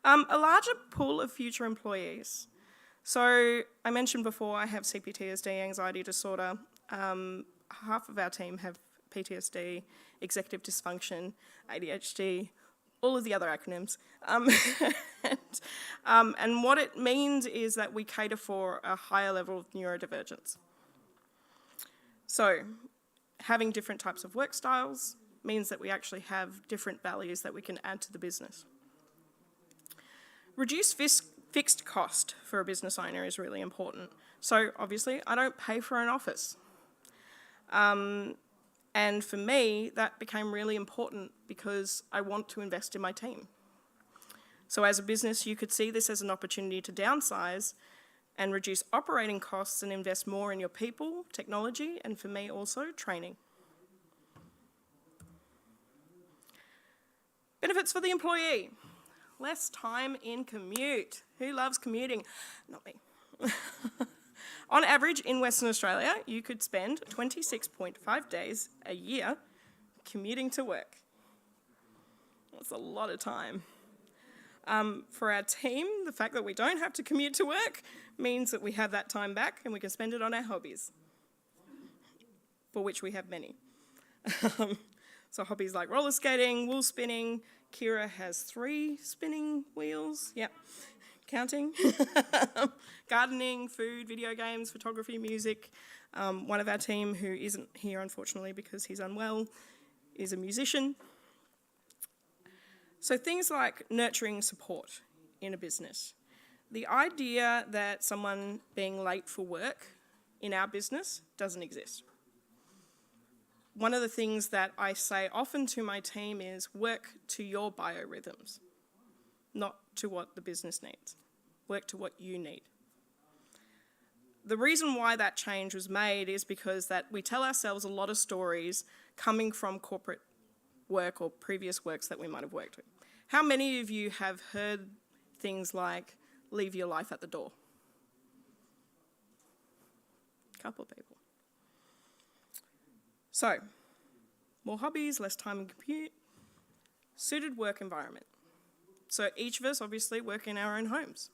A larger pool of future employees. So I mentioned before I have CPTSD, anxiety disorder. Half of our team have PTSD, executive dysfunction, ADHD, all of the other acronyms. And what it means is that we cater for a higher level of neurodivergence. So having different types of work styles means that we actually have different values that we can add to the business. Reduce fixed cost for a business owner is really important. So obviously, I don't pay for an office. And for me, that became really important because I want to invest in my team. So as a business, you could see this as an opportunity to downsize and reduce operating costs and invest more in your people, technology, and for me also, training. Benefits for the employee. Less time in commute. Who loves commuting? Not me. On average, in Western Australia, you could spend 26.5 days a year commuting to work. That's a lot of time. For our team, the fact that we don't have to commute to work means that we have that time back and we can spend it on our hobbies, for which we have many. So hobbies like roller skating, wool spinning. Kira has 3 spinning wheels. Yep. Counting. Gardening, food, video games, photography, music. One of our team, who isn't here unfortunately because he's unwell, is a musician. So things like nurturing support in a business. The idea that someone being late for work in our business doesn't exist. One of the things that I say often to my team is work to your biorhythms, not to what the business needs. Work to what you need. The reason why that change was made is because that we tell ourselves a lot of stories coming from corporate work or previous works that we might have worked with. How many of you have heard things like, leave your life at the door? A couple of people. So, more hobbies, less time in commute, suited work environment. So each of us obviously work in our own homes,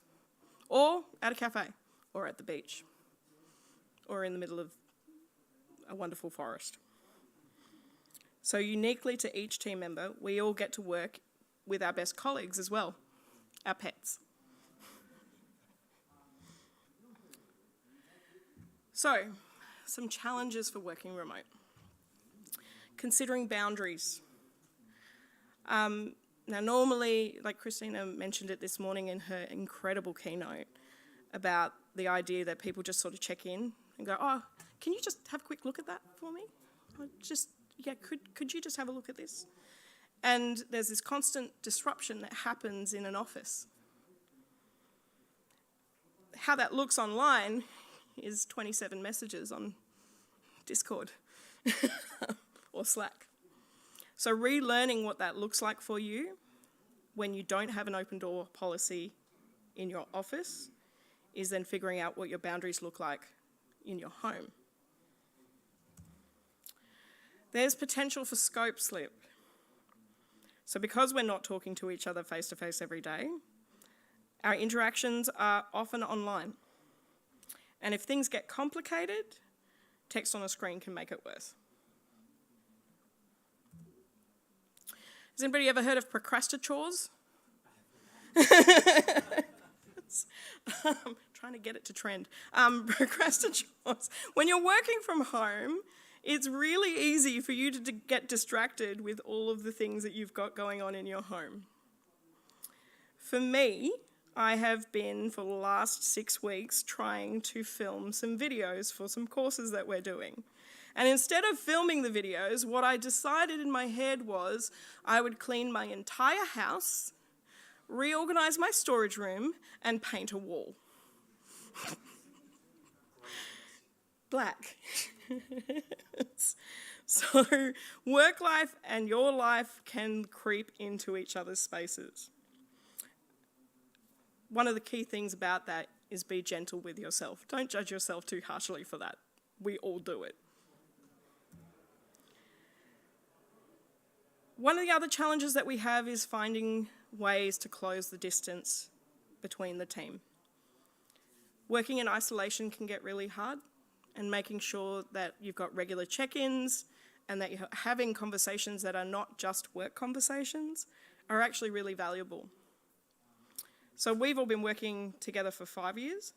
or at a cafe, or at the beach, or in the middle of a wonderful forest. So uniquely to each team member, we all get to work with our best colleagues as well, our pets. So, some challenges for working remote. Considering boundaries. Now normally, like Christina mentioned it this morning in her incredible keynote about the idea that people just sort of check in and go, oh, can you just have a quick look at that for me? Could you just have a look at this? And there's this constant disruption that happens in an office. How that looks online is 27 messages on Discord or Slack. So relearning what that looks like for you when you don't have an open door policy in your office is then figuring out what your boundaries look like in your home. There's potential for scope slip. So because we're not talking to each other face to face every day, our interactions are often online. And if things get complicated, text on a screen can make it worse. Has anybody ever heard of procrastinators? Trying to get it to trend. Procrastination. When you're working from home, it's really easy for you to get distracted with all of the things that you've got going on in your home. For me, I have been, for the last 6 weeks, trying to film some videos for some courses that we're doing. And instead of filming the videos, what I decided in my head was I would clean my entire house, reorganize my storage room, and paint a wall. Black. So work life and your life can creep into each other's spaces. One of the key things about that is be gentle with yourself. Don't judge yourself too harshly for that. We all do it. One of the other challenges that we have is finding ways to close the distance between the team. Working in isolation can get really hard, and making sure that you've got regular check-ins and that you're having conversations that are not just work conversations are actually really valuable. So we've all been working together for 5 years,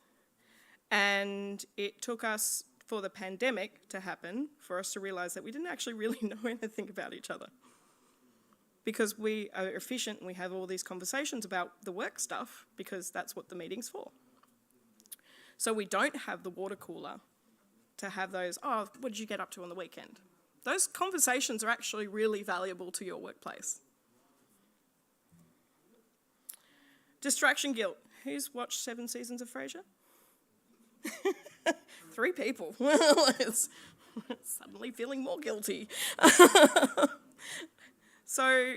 and it took us for the pandemic to happen for us to realise that we didn't actually really know anything about each other. Because we are efficient and we have all these conversations about the work stuff because that's what the meeting's for. So we don't have the water cooler to have those, oh, what did you get up to on the weekend? Those conversations are actually really valuable to your workplace. Distraction guilt. Who's watched 7 seasons of Frasier? 3 people. Well, it's suddenly feeling more guilty. So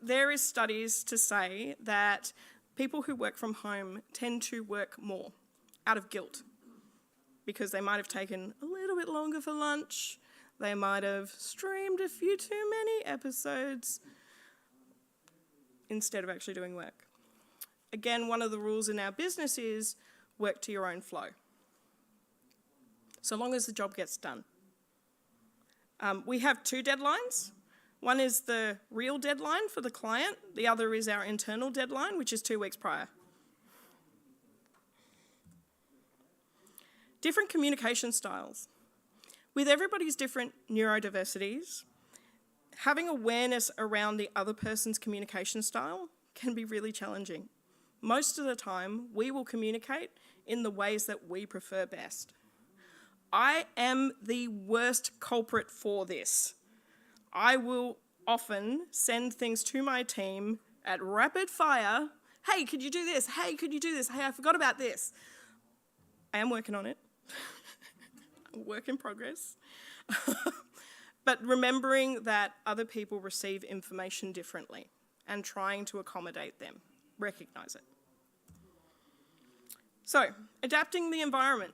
there is studies to say that people who work from home tend to work more out of guilt because they might have taken a little bit longer for lunch, they might have streamed a few too many episodes instead of actually doing work. Again, one of the rules in our business is work to your own flow, so long as the job gets done. We have 2 deadlines. One is the real deadline for the client. The other is our internal deadline, which is 2 weeks prior. Different communication styles. With everybody's different neurodiversities, having awareness around the other person's communication style can be really challenging. Most of the time, we will communicate in the ways that we prefer best. I am the worst culprit for this. I will often send things to my team at rapid fire. Hey, could you do this? Hey, could you do this? Hey, I forgot about this. I am working on it. Work in progress. But remembering that other people receive information differently and trying to accommodate them. Recognize it. So, adapting the environment.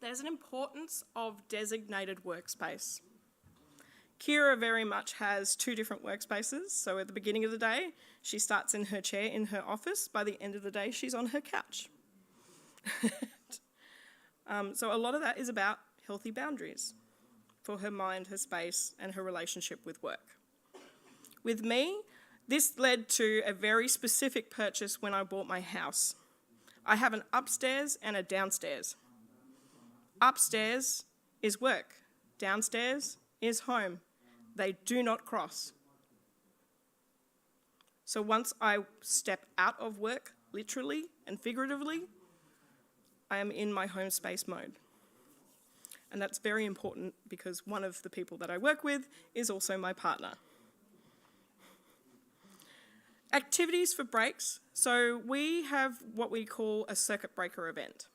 There's an importance of designated workspace. Kira very much has 2 different workspaces. So at the beginning of the day, she starts in her chair in her office. By the end of the day, she's on her couch. So a lot of that is about healthy boundaries for her mind, her space, and her relationship with work. With me, this led to a very specific purchase when I bought my house. I have an upstairs and a downstairs. Upstairs is work. Downstairs is home. They do not cross. So once I step out of work, literally and figuratively, I am in my home space mode. And that's very important because one of the people that I work with is also my partner. Activities for breaks. So we have what we call a circuit breaker event.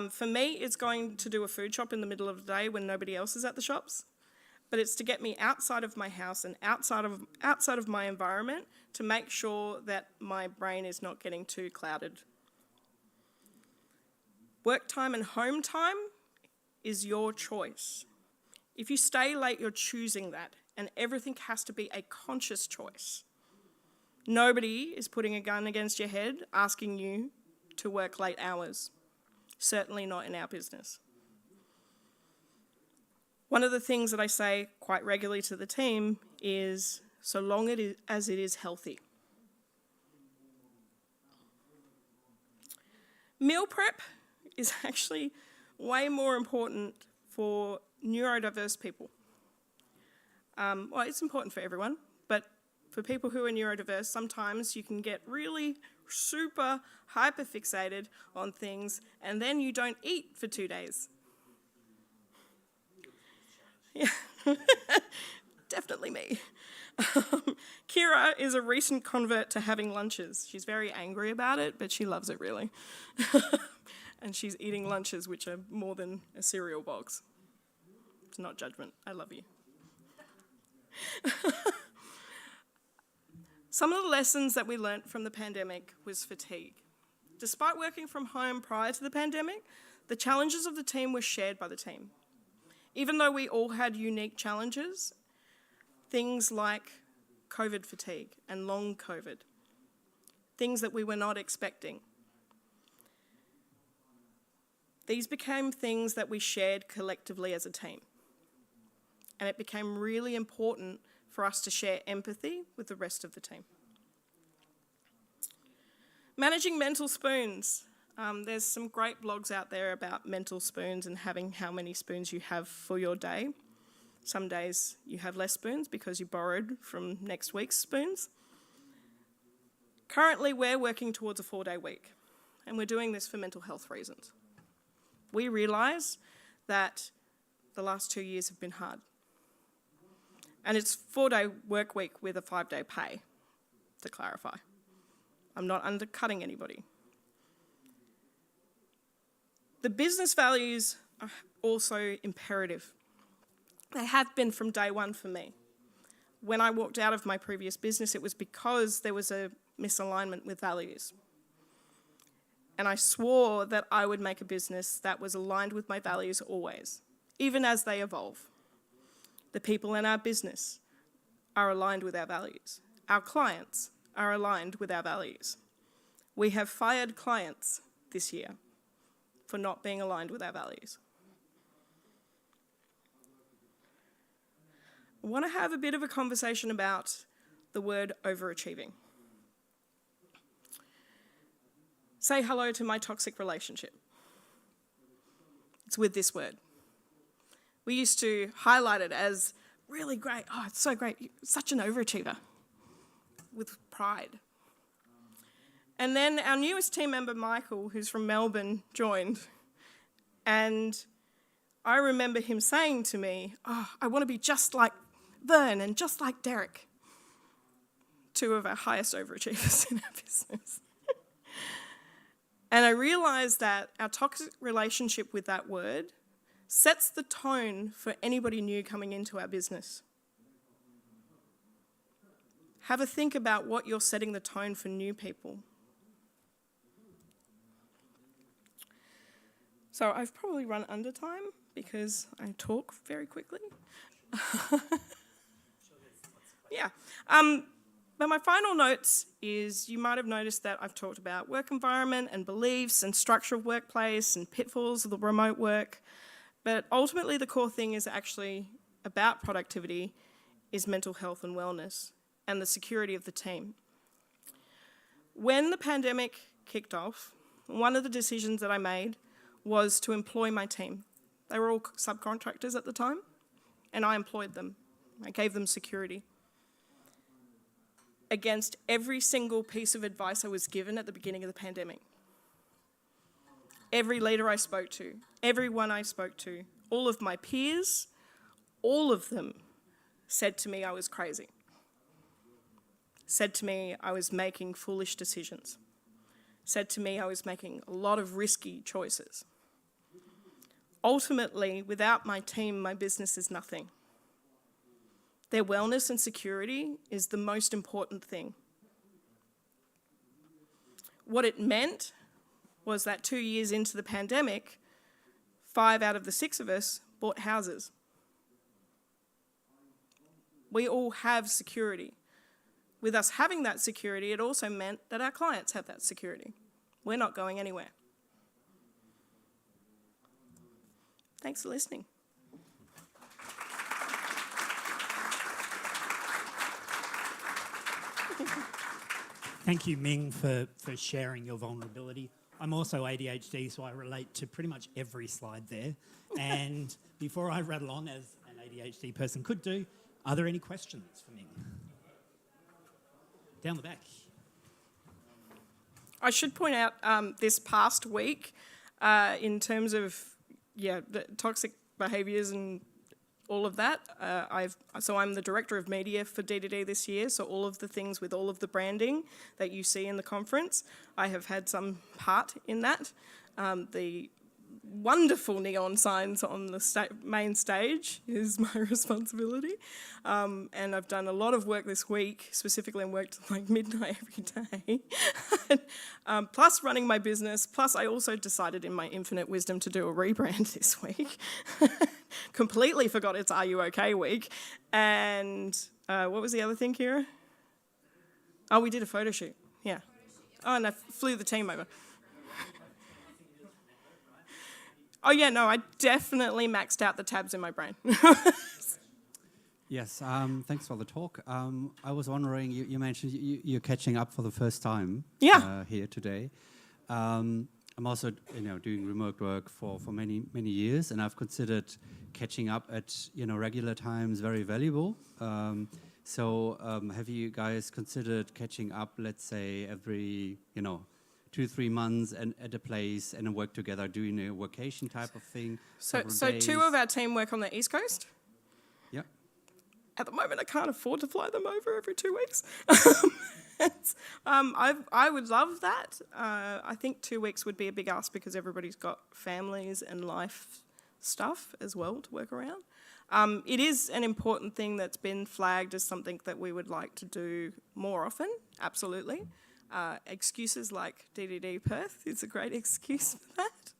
For me, it's going to do a food shop in the middle of the day when nobody else is at the shops. But it's to get me outside of my house and outside of my environment to make sure that my brain is not getting too clouded. Work time and home time is your choice. If you stay late, you're choosing that, and everything has to be a conscious choice. Nobody is putting a gun against your head asking you to work late hours. Certainly not in our business. One of the things that I say quite regularly to the team is, so long as it is healthy. Meal prep is actually way more important for neurodiverse people. Well, it's important for everyone, but for people who are neurodiverse, sometimes you can get really super hyper-fixated on things and then you don't eat for 2 days. Yeah, definitely me. Kira is a recent convert to having lunches. She's very angry about it, but she loves it really. And she's eating lunches which are more than a cereal box. It's not judgment, I love you. Some of the lessons that we learnt from the pandemic was fatigue. Despite working from home prior to the pandemic, the challenges of the team were shared by the team. Even though we all had unique challenges, things like COVID fatigue and long COVID, things that we were not expecting. These became things that we shared collectively as a team. And it became really important for us to share empathy with the rest of the team. Managing mental spoons. There's some great blogs out there about mental spoons and having how many spoons you have for your day. Some days you have less spoons because you borrowed from next week's spoons. Currently, we're working towards a 4-day week, and we're doing this for mental health reasons. We realise that the last 2 years have been hard. And it's 4-day work week with a 5-day pay, to clarify. I'm not undercutting anybody. The business values are also imperative. They have been from day one for me. When I walked out of my previous business, it was because there was a misalignment with values. And I swore that I would make a business that was aligned with my values always, even as they evolve. The people in our business are aligned with our values. Our clients are aligned with our values. We have fired clients this year for not being aligned with our values. I want to have a bit of a conversation about the word overachieving. Say hello to my toxic relationship. It's with this word. We used to highlight it as really great. Oh, it's so great. You're such an overachiever. With pride. And then our newest team member, Michael, who's from Melbourne, joined. And I remember him saying to me, oh, I want to be just like Vern and just like Derek. 2 of our highest overachievers in our business. And I realised that our toxic relationship with that word sets the tone for anybody new coming into our business. Have a think about what you're setting the tone for new people. So I've probably run under time because I talk very quickly. Yeah. But my final notes is you might have noticed that I've talked about work environment and beliefs and structure of workplace and pitfalls of the remote work. But ultimately the core thing is actually about productivity is mental health and wellness and the security of the team. When the pandemic kicked off, one of the decisions that I made was to employ my team. They were all subcontractors at the time, and I employed them. I gave them security. Against every single piece of advice I was given at the beginning of the pandemic. Every leader I spoke to, everyone I spoke to, all of my peers, all of them said to me I was crazy. Said to me I was making foolish decisions. Said to me I was making a lot of risky choices. Ultimately, without my team, my business is nothing. Their wellness and security is the most important thing. What it meant was that 2 years into the pandemic, 5 out of the 6 of us bought houses. We all have security. With us having that security, it also meant that our clients have that security. We're not going anywhere. Thanks for listening. Thank you, Ming, for sharing your vulnerability. I'm also ADHD, so I relate to pretty much every slide there. And before I rattle on, as an ADHD person could do, are there any questions for me? Down the back. I should point out this past week, in terms of the toxic behaviours and all of that, I'm the director of media for DDD this year. So all of the things with all of the branding that you see in the conference, I have had some part in that. The wonderful neon signs on the main stage is my responsibility. And I've done a lot of work this week, specifically and worked like midnight every day, plus running my business, plus I also decided in my infinite wisdom to do a rebrand this week. Completely forgot it's Are You OK week. And what was the other thing, Kira? Oh, we did a photo shoot, yeah. Oh, and I flew the team over. Oh, yeah, no, I definitely maxed out the tabs in my brain. Yes, thanks for the talk. I was wondering, you mentioned you're catching up for the first time here today. I'm also doing remote work for many years, and I've considered catching up at regular times very valuable. So have you guys considered catching up, let's say, every 2-3 months and at a place and work together, doing a workation type of thing? So 2 of our team work on the East Coast. Yeah. At the moment, I can't afford to fly them over every 2 weeks. I would love that. I think 2 weeks would be a big ask because everybody's got families and life stuff as well to work around. It is an important thing that's been flagged as something that we would like to do more often, absolutely. Excuses like DDD Perth is a great excuse for that.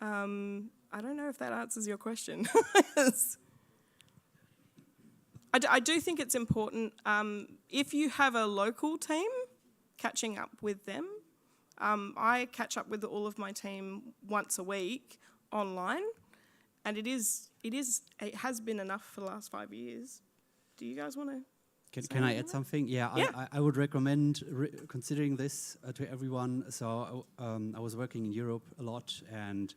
I don't know if that answers your question. I do think it's important, if you have a local team, catching up with them. I catch up with all of my team once a week online, and it has been enough for the last 5 years. Do you guys want to? Can I add something? Yeah. I would recommend considering this to everyone. So I was working in Europe a lot, and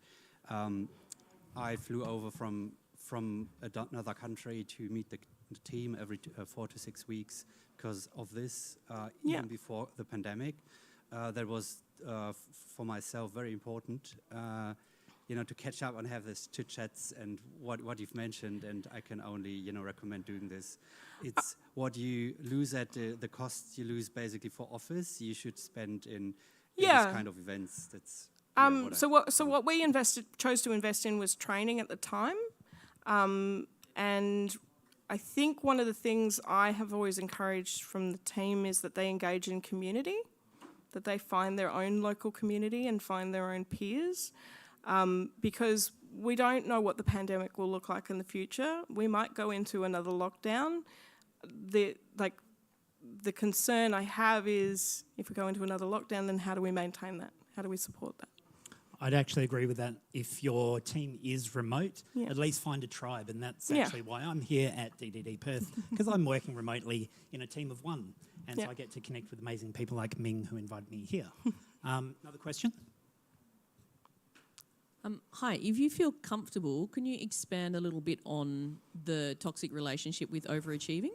I flew over from another country to meet the team every 4 to 6 weeks because of this. Even before the pandemic, that was for myself very important. To catch up and have this chit chats and what you've mentioned, and I can only recommend doing this. It's what you lose at the costs you lose basically for office. You should spend in this kind of events. That's what we chose to invest in was training at the time, and I think one of the things I have always encouraged from the team is that they engage in community, that they find their own local community and find their own peers. Because we don't know what the pandemic will look like in the future. We might go into another lockdown. The concern I have is if we go into another lockdown, then how do we maintain that? How do we support that? I'd actually agree with that. If your team is remote, at least find a tribe, and that's actually why I'm here at DDD Perth, because I'm working remotely in a team of one, and so I get to connect with amazing people like Ming who invited me here. Another question? Hi, if you feel comfortable, can you expand a little bit on the toxic relationship with overachieving?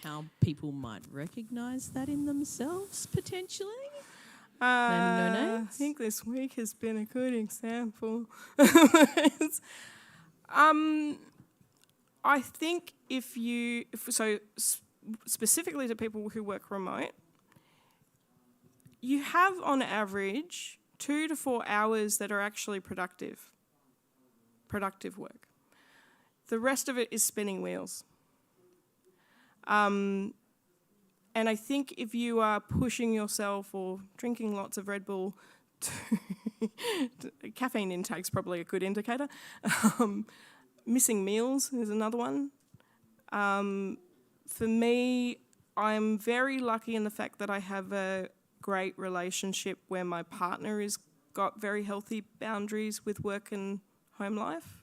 How people might recognise that in themselves, potentially? I think this week has been a good example. I think specifically to people who work remote, you have on average 2 to 4 hours that are actually productive work. The rest of it is spinning wheels. And I think if you are pushing yourself or drinking lots of Red Bull, caffeine intake's probably a good indicator. Missing meals is another one. For me, I'm very lucky in the fact that I have a great relationship where my partner has got very healthy boundaries with work and home life.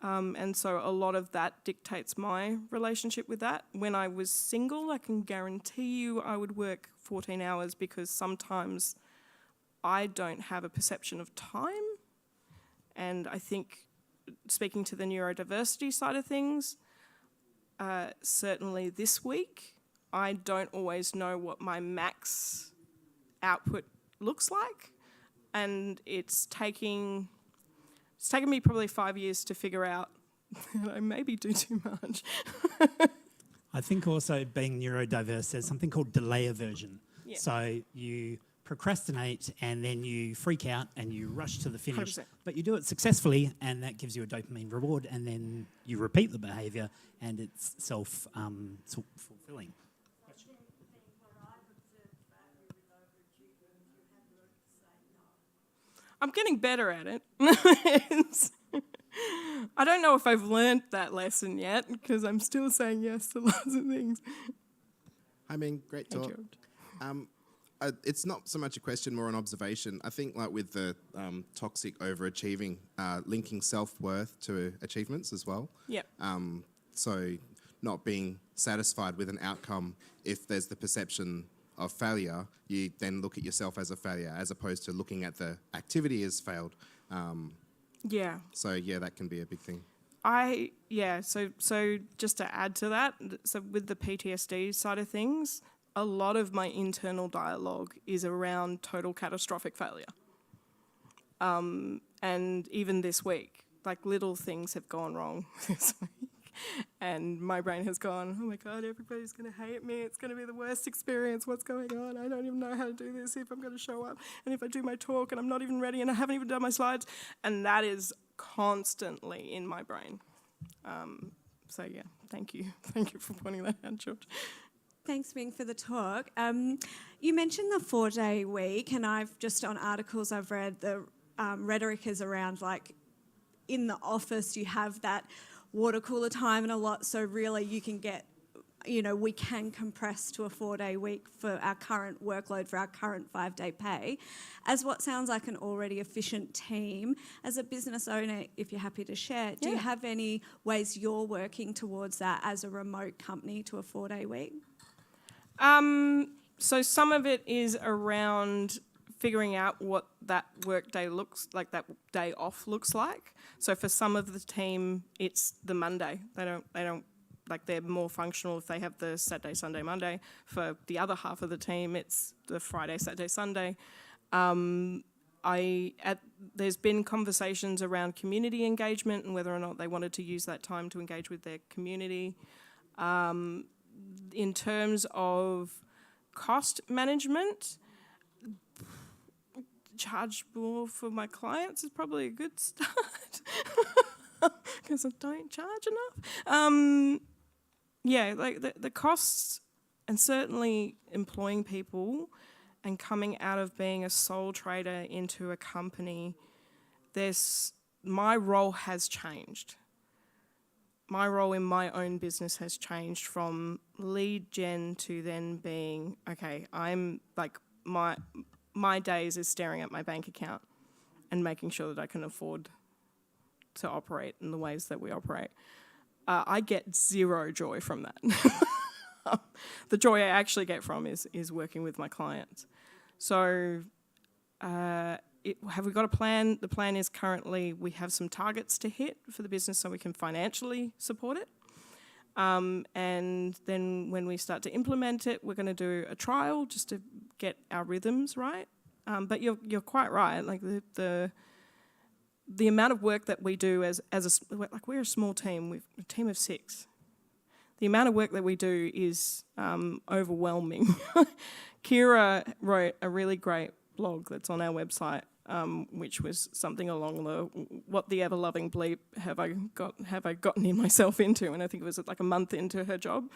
And so a lot of that dictates my relationship with that. When I was single, I can guarantee you I would work 14 hours because sometimes I don't have a perception of time. And I think, speaking to the neurodiversity side of things, certainly this week, I don't always know what my max output looks like. And it's taken me probably 5 years to figure out that I maybe do too much. I think also being neurodiverse, there's something called delay aversion. Yeah. So you procrastinate and then you freak out and you rush to the finish. 100%. But you do it successfully and that gives you a dopamine reward, and then you repeat the behaviour and it's self-fulfilling. I'm getting better at it. I don't know if I've learned that lesson yet, because I'm still saying yes to lots of things. I mean, great talk. It's not so much a question, more an observation. I think like with the toxic overachieving, linking self-worth to achievements as well. Yep. So not being satisfied with an outcome, if there's the perception of failure, you then look at yourself as a failure, as opposed to looking at the activity as failed. Yeah. So yeah, that can be a big thing. So just to add to that, so with the PTSD side of things, a lot of my internal dialogue is around total catastrophic failure. And even this week, like little things have gone wrong this week. And my brain has gone, oh my God, everybody's going to hate me. It's going to be the worst experience. What's going on? I don't even know how to do this, if I'm going to show up, and if I do my talk and I'm not even ready and I haven't even done my slides. And that is constantly in my brain. So yeah, thank you. Thank you for pointing that out, George. Thanks, Ming, for the talk. You mentioned the 4-day week, and I've just on articles I've read, the rhetoric is around like in the office you have that water cooler time and a lot, so really you can get, we can compress to a 4-day week for our current workload, for our current 5-day pay. As what sounds like an already efficient team, as a business owner, if you're happy to share, do you have any ways you're working towards that as a remote company to a 4-day week? So some of it is around figuring out what that work day looks like, that day off looks like. So for some of the team, it's the Monday. They don't like, they're more functional if they have the Saturday, Sunday, Monday. For the other half of the team, it's the Friday, Saturday, Sunday. There's been conversations around community engagement and whether or not they wanted to use that time to engage with their community. In terms of cost management, charge more for my clients is probably a good start, because I don't charge enough. Like the costs, and certainly employing people and coming out of being a sole trader into a company, my role has changed. My role in my own business has changed from lead gen to then being, okay, I'm like, my days is staring at my bank account and making sure that I can afford to operate in the ways that we operate. I get zero joy from that. The joy I actually get from is working with my clients. So have we got a plan? The plan is currently we have some targets to hit for the business so we can financially support it. And then when we start to implement it, we're going to do a trial just to get our rhythms right. But you're quite right. Like the amount of work that we do we're a small team. We're a team of 6. The amount of work that we do is overwhelming. Kira wrote a really great blog that's on our website, which was something along the what the ever-loving bleep have I gotten in myself into, and I think it was like a month into her job,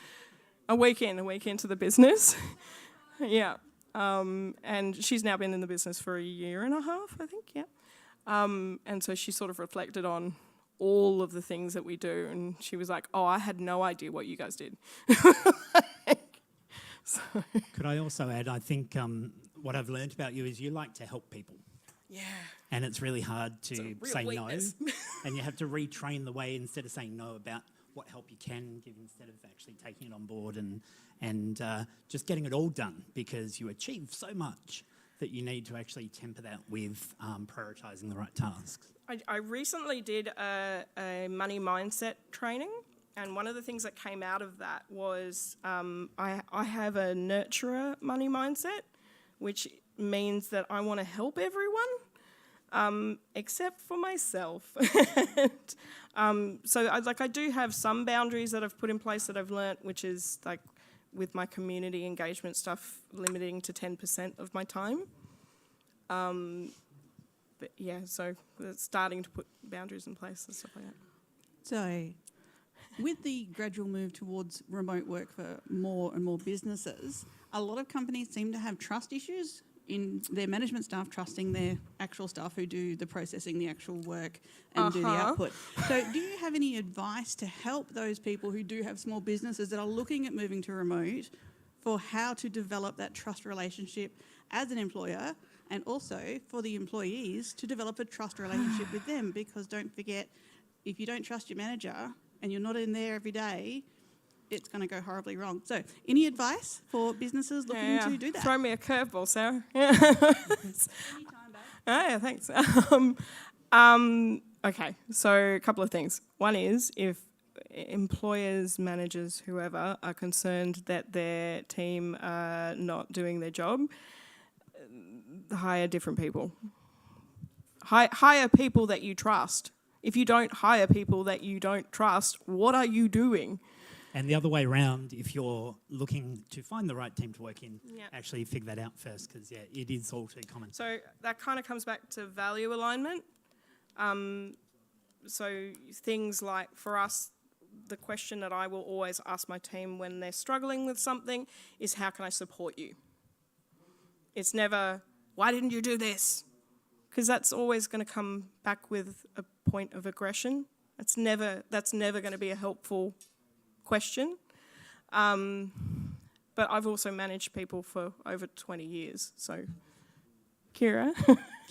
a week into the business. Yeah, and she's now been in the business for 1.5 years, I think. Yeah, and so she sort of reflected on all of the things that we do, and she was like, "Oh, I had no idea what you guys did." So. Could I also add, I think what I've learned about you is you like to help people. Yeah. And it's really hard to say weakness. no. And you have to retrain the way, instead of saying no about what help you can give, instead of actually taking it on board and just getting it all done, because you achieve so much that you need to actually temper that with prioritising the right tasks? I recently did a money mindset training, and one of the things that came out of that was I have a nurturer money mindset, which means that I want to help everyone, except for myself. So I do have some boundaries that I've put in place that I've learnt, which is like with my community engagement stuff, limiting to 10% of my time. But yeah, so starting to put boundaries in place and stuff like that. So, with the gradual move towards remote work for more and more businesses, a lot of companies seem to have trust issues in their management staff trusting their actual staff who do the processing, the actual work, and do the output. So do you have any advice to help those people who do have small businesses that are looking at moving to remote for how to develop that trust relationship as an employer, and also for the employees to develop a trust relationship with them? Because don't forget, if you don't trust your manager and you're not in there every day, it's going to go horribly wrong. So, any advice for businesses looking to do that? Throw me a curveball, Sarah. Yeah, thanks. Okay, so a couple of things. One is if employers, managers, whoever are concerned that their team are not doing their job, hire different people. Hire people that you trust. If you don't hire people that you don't trust, what are you doing? And the other way around, if you're looking to find the right team to work in, actually figure that out first, because, yeah, it is all too common. So that kind of comes back to value alignment. So things like, for us, the question that I will always ask my team when they're struggling with something is, how can I support you? It's never, why didn't you do this? Because that's always going to come back with a point of aggression. That's never going to be a helpful question. But I've also managed people for over 20 years. So, Kira.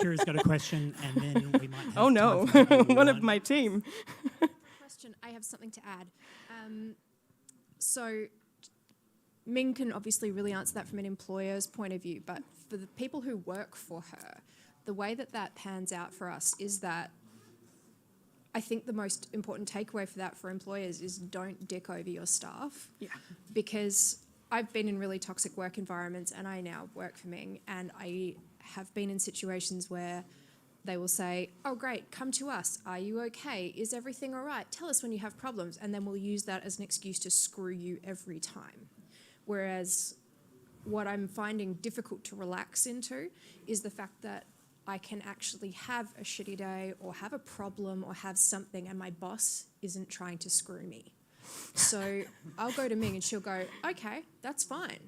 Kira's got a question, and then we might have oh no, one of my team. Question, I have something to add. So Ming can obviously really answer that from an employer's point of view, but for the people who work for her, the way that pans out for us is that I think the most important takeaway for that for employers is don't dick over your staff. Yeah. Because I've been in really toxic work environments, and I now work for Ming, and I have been in situations where they will say, oh great, come to us, are you okay, is everything all right, tell us when you have problems, and then we'll use that as an excuse to screw you every time. Whereas what I'm finding difficult to relax into is the fact that I can actually have a shitty day or have a problem or have something, and my boss isn't trying to screw me. So I'll go to Ming and she'll go, okay, that's fine.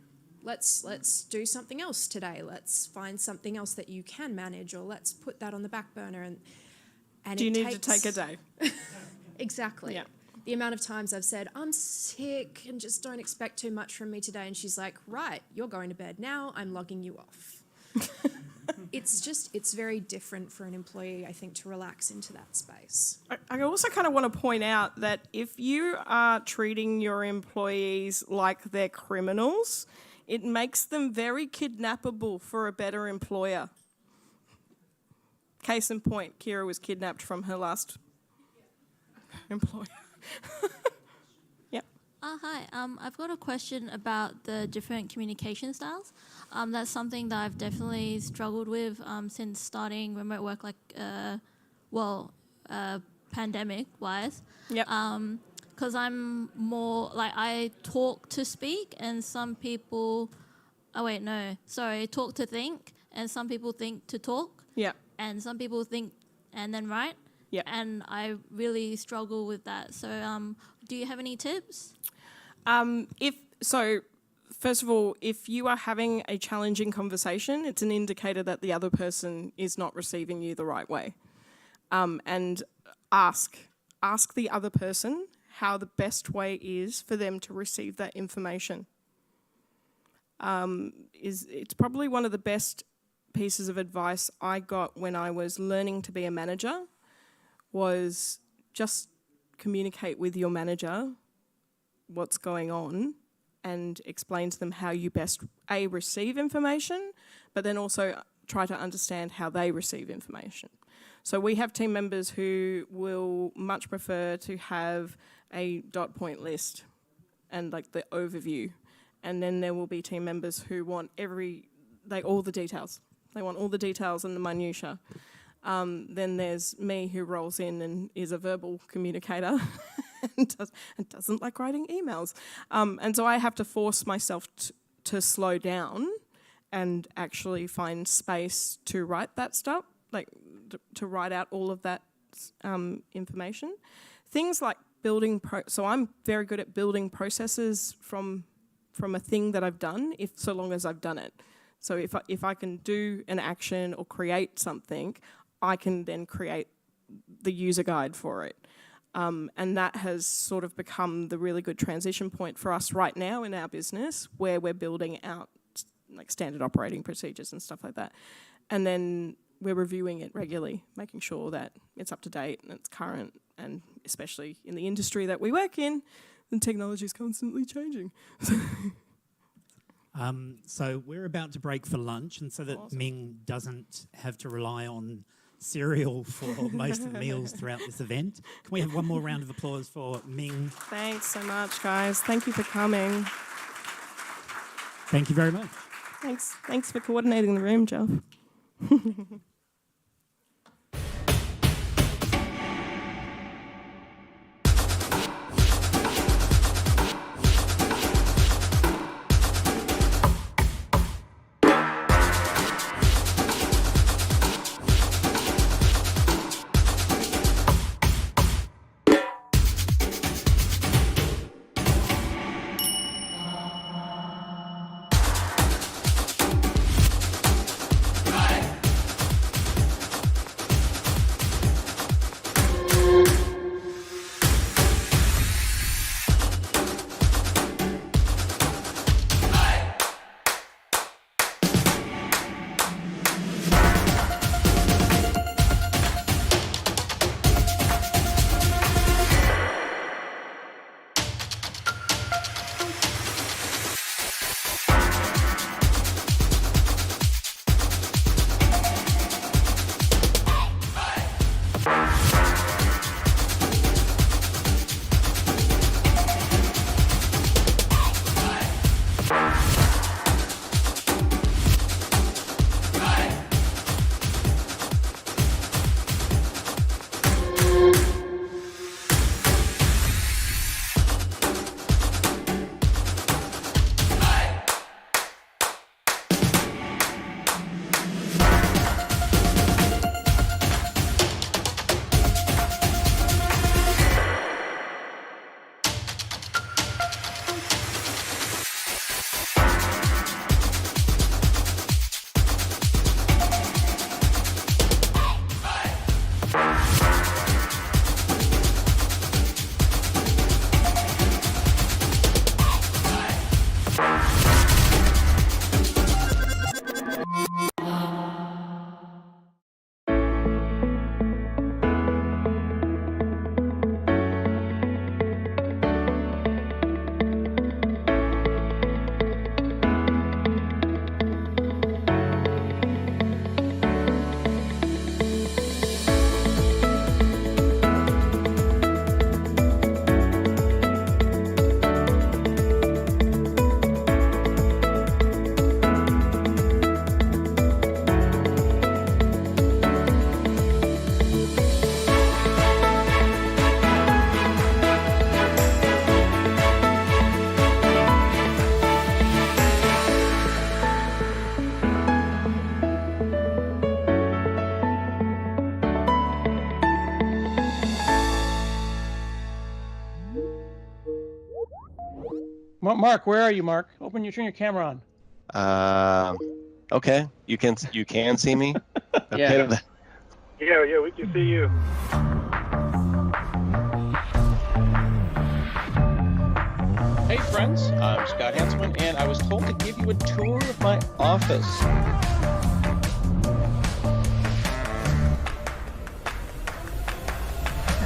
Let's do something else today. Let's find something else that you can manage, or let's put that on the back burner. And do you need to take a day? Exactly. Yeah. The amount of times I've said, I'm sick and just don't expect too much from me today. And she's like, right, you're going to bed now. I'm logging you off. It's very different for an employee, I think, to relax into that space. I also kind of want to point out that if you are treating your employees like they're criminals, it makes them very kidnappable for a better employer. Case in point, Kira was kidnapped from her last employer. Yep. Hi, I've got a question about the different communication styles. That's something that I've definitely struggled with since starting remote work, pandemic-wise. Yep. Because I'm more, I talk to speak, and some people, talk to think, and some people think to talk. Yeah. And some people think and then write. Yeah. And I really struggle with that. So do you have any tips? First of all, if you are having a challenging conversation, it's an indicator that the other person is not receiving you the right way. And ask the other person how the best way is for them to receive that information. It's probably one of the best pieces of advice I got when I was learning to be a manager, was just communicate with your manager what's going on and explain to them how you best, A, receive information, but then also try to understand how they receive information. So we have team members who will much prefer to have a dot point list and like the overview. And then there will be team members who want all the details. They want all the details and the minutiae. Then there's me who rolls in and is a verbal communicator and doesn't like writing emails. And so I have to force myself to slow down and actually find space to write that stuff, like to write out all of that information. Things like so I'm very good at building processes from a thing that I've done, so long as I've done it. So if I can do an action or create something, I can then create the user guide for it. And that has sort of become the really good transition point for us right now in our business, where we're building out like standard operating procedures and stuff like that. And then we're reviewing it regularly, making sure that it's up to date and it's current, and especially in the industry that we work in, the technology is constantly changing. So we're about to break for lunch, and so that Ming doesn't have to rely on cereal for most of the meals throughout this event. Can we have one more round of applause for Ming? Thanks so much, guys. Thank you for coming. Thank you very much. Thanks for coordinating the room, Jeff. Mark, where are you, Mark? Turn your camera on. Okay. You can see me? Yeah. Yeah, we can see you. Hey friends, I'm Scott Hanselman, and I was told to give you a tour of my office.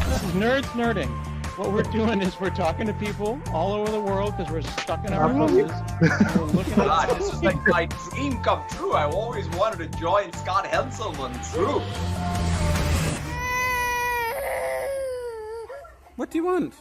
This is Nerds Nerding. What we're doing is we're talking to people all over the world because we're stuck in our houses. And we're looking God, at this is like my dream come true. I always wanted to join Scott Henselman's group. What do you want?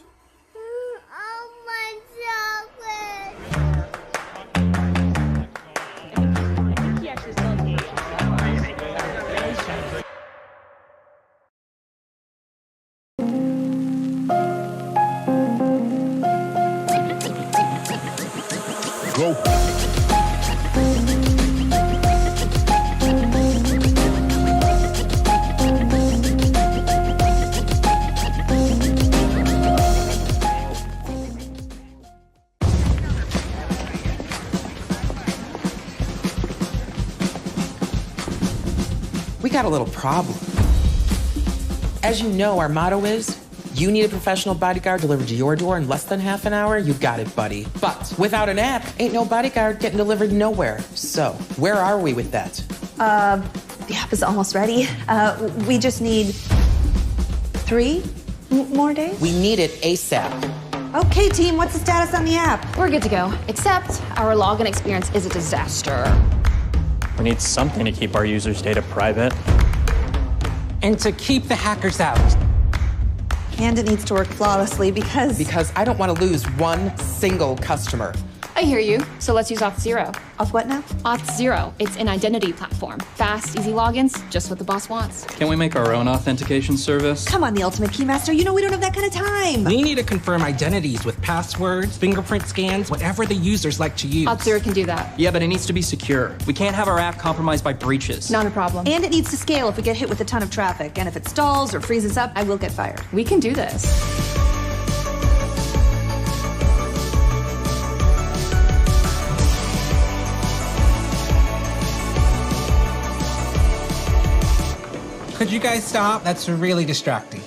Go. We got a little problem. As you know, our motto is, you need a professional bodyguard delivered to your door in less than half an hour, you got it, buddy. But without an app, ain't no bodyguard getting delivered nowhere. So, where are we with that? The app is almost ready. We just need 3 more days? We need it ASAP. Okay, team, what's the status on the app? We're good to go, except our login experience is a disaster. We need something to keep our users' data private. And to keep the hackers out. And it needs to work flawlessly because... Because I don't want to lose one single customer. I hear you, so let's use Auth0. Auth what now? Auth0, it's an identity platform. Fast, easy logins, just what the boss wants. Can we make our own authentication service? Come on, the ultimate keymaster, you know we don't have that kind of time. We need to confirm identities with passwords, fingerprint scans, whatever the users like to use. Auth0 can do that. Yeah, but it needs to be secure. We can't have our app compromised by breaches. Not a problem. And it needs to scale if we get hit with a ton of traffic. And if it stalls or freezes up, I will get fired. We can do this. Could you guys stop? That's really distracting.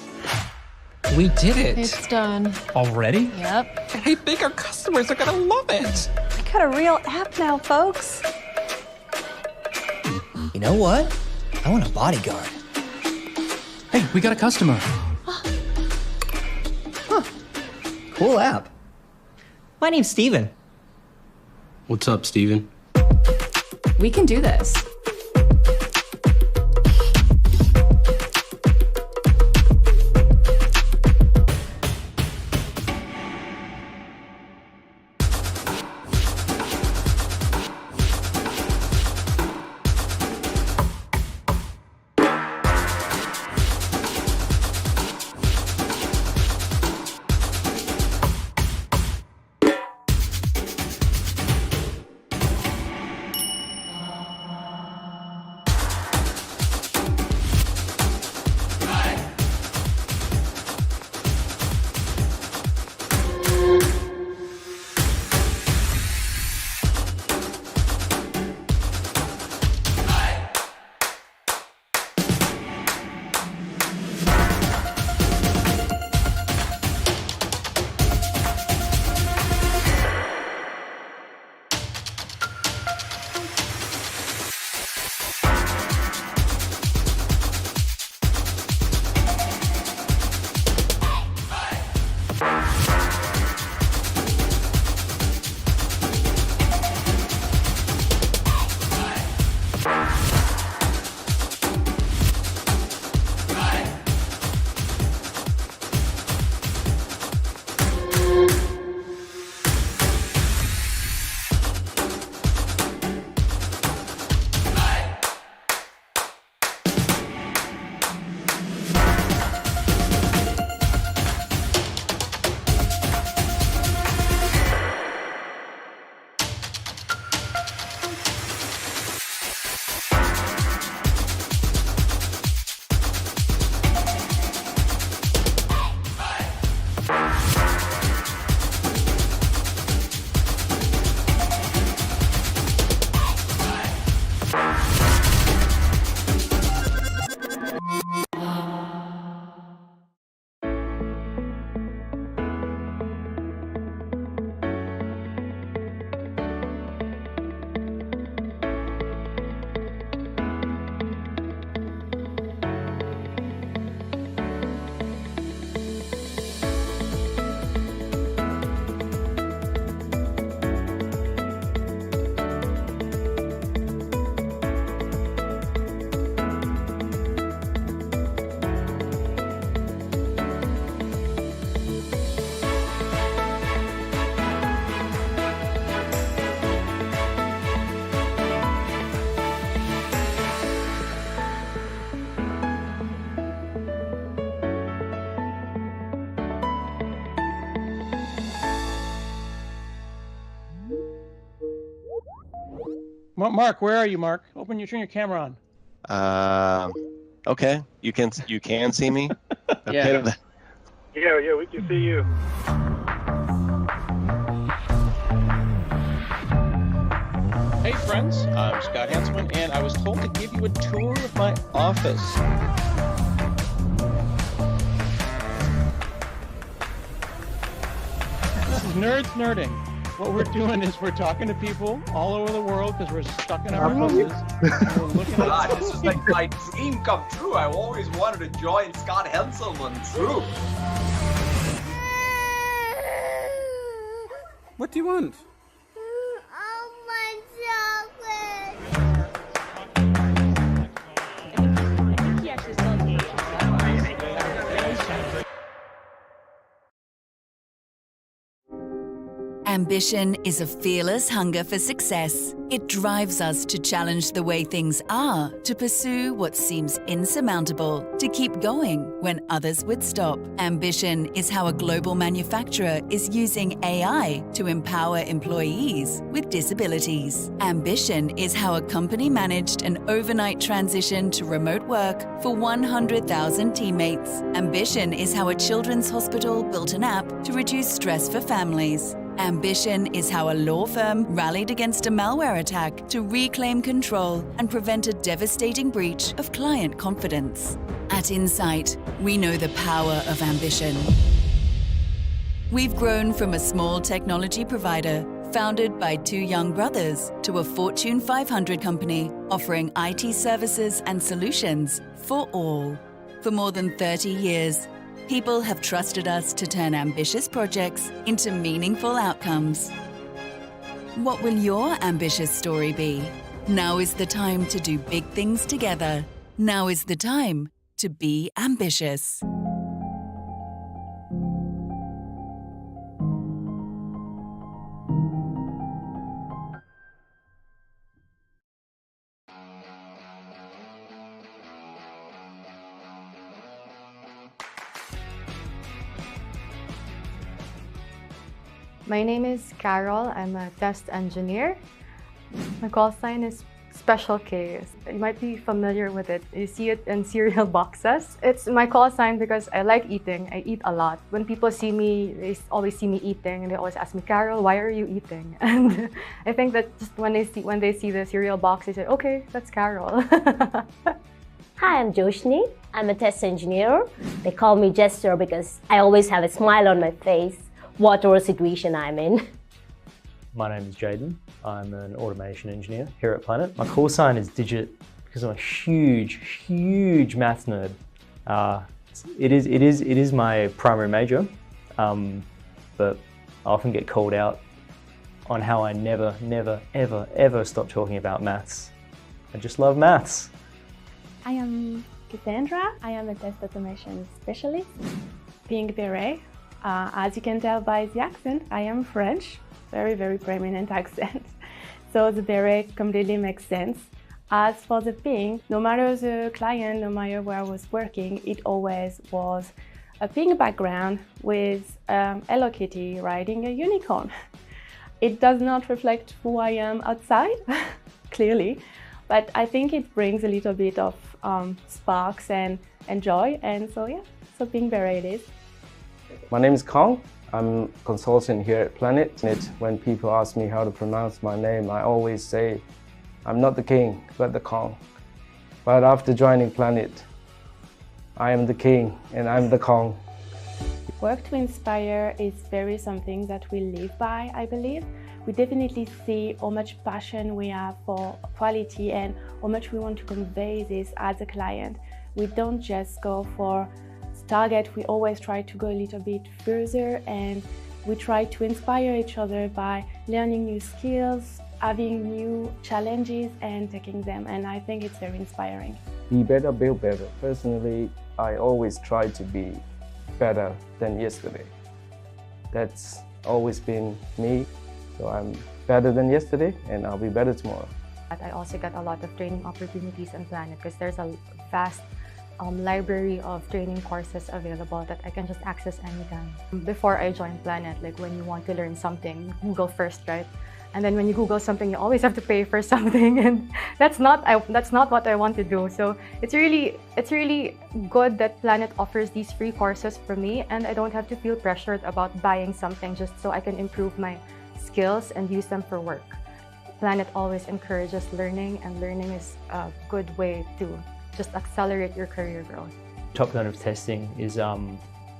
We did it. It's done. Already? Yep. And I think our customers are gonna love it. We got a real app now, folks. You know what? I want a bodyguard. Hey, we got a customer. Cool app. My name's Steven. What's up, Steven? We can do this. Mark, where are you, Mark? Turn your camera on. Okay, you can see me. Yeah. Okay. Yeah, we can see you. Hey friends, I'm Scott Hanselman, and I was told to give you a tour of my office. This is Nerds Nerding. What we're doing is we're talking to people all over the world because we're stuck in our houses. And we're looking at God, this is like my dream come true. I always wanted to join Scott Hanselman's group. What do you want? Ambition is a fearless hunger for success. It drives us to challenge the way things are, to pursue what seems insurmountable, to keep going when others would stop. Ambition is how a global manufacturer is using AI to empower employees with disabilities. Ambition is how a company managed an overnight transition to remote work for 100,000 teammates. Ambition is how a children's hospital built an app to reduce stress for families. Ambition is how a law firm rallied against a malware attack to reclaim control and prevent a devastating breach of client confidence. At Insight, we know the power of ambition. We've grown from a small technology provider founded by two young brothers to a Fortune 500 company offering IT services and solutions for all. For more than 30 years, people have trusted us to turn ambitious projects into meaningful outcomes. What will your ambitious story be? Now is the time to do big things together. Now is the time to be ambitious. My name is Carol. I'm a test engineer. My call sign is Special K. You might be familiar with it. You see it in cereal boxes. It's my call sign because I like eating. I eat a lot. When people see me, they always see me eating, and they always ask me, Carol, why are you eating? And I think that just when they see the cereal box, they say, okay, that's Carol. Hi, I'm Joshni. I'm a test engineer. They call me Jester because I always have a smile on my face, whatever situation I'm in. My name is Jaden. I'm an automation engineer here at Planet. My call sign is Digit because I'm a huge maths nerd. It is my primary major, but I often get called out on how I never, ever stop talking about maths. I just love maths. I am Cassandra. I am a test automation specialist. Being Beret, as you can tell by the accent, I am French. Very prominent accent. So the beret completely makes sense. As for the ping, no matter the client, no matter where I was working, it always was a pink background with Hello Kitty riding a unicorn. It does not reflect who I am outside, clearly, but I think it brings a little bit of sparks and joy, and so yeah, so pink beret it is. My name is Kong. I'm a consultant here at Planet. When people ask me how to pronounce my name, I always say, I'm not the king, but the Kong. But after joining Planet, I am the king and I'm the Kong. Work to inspire is very something that we live by, I believe. We definitely see how much passion we have for quality and how much we want to convey this as a client. We don't just go for target, we always try to go a little bit further, and we try to inspire each other by learning new skills, having new challenges and taking them, and I think it's very inspiring. Be better, build better. Personally, I always try to be better than yesterday. That's always been me, so I'm better than yesterday and I'll be better tomorrow. I also got a lot of training opportunities on Planet because there's a vast library of training courses available that I can just access anytime. Before I joined Planet, like when you want to learn something, Google first, right? And then when you Google something, you always have to pay for something, and that's not what I want to do. So it's really good that Planet offers these free courses for me, and I don't have to feel pressured about buying something just so I can improve my skills and use them for work. Planet always encourages learning, and learning is a good way to just accelerate your career growth. Top Gun of testing is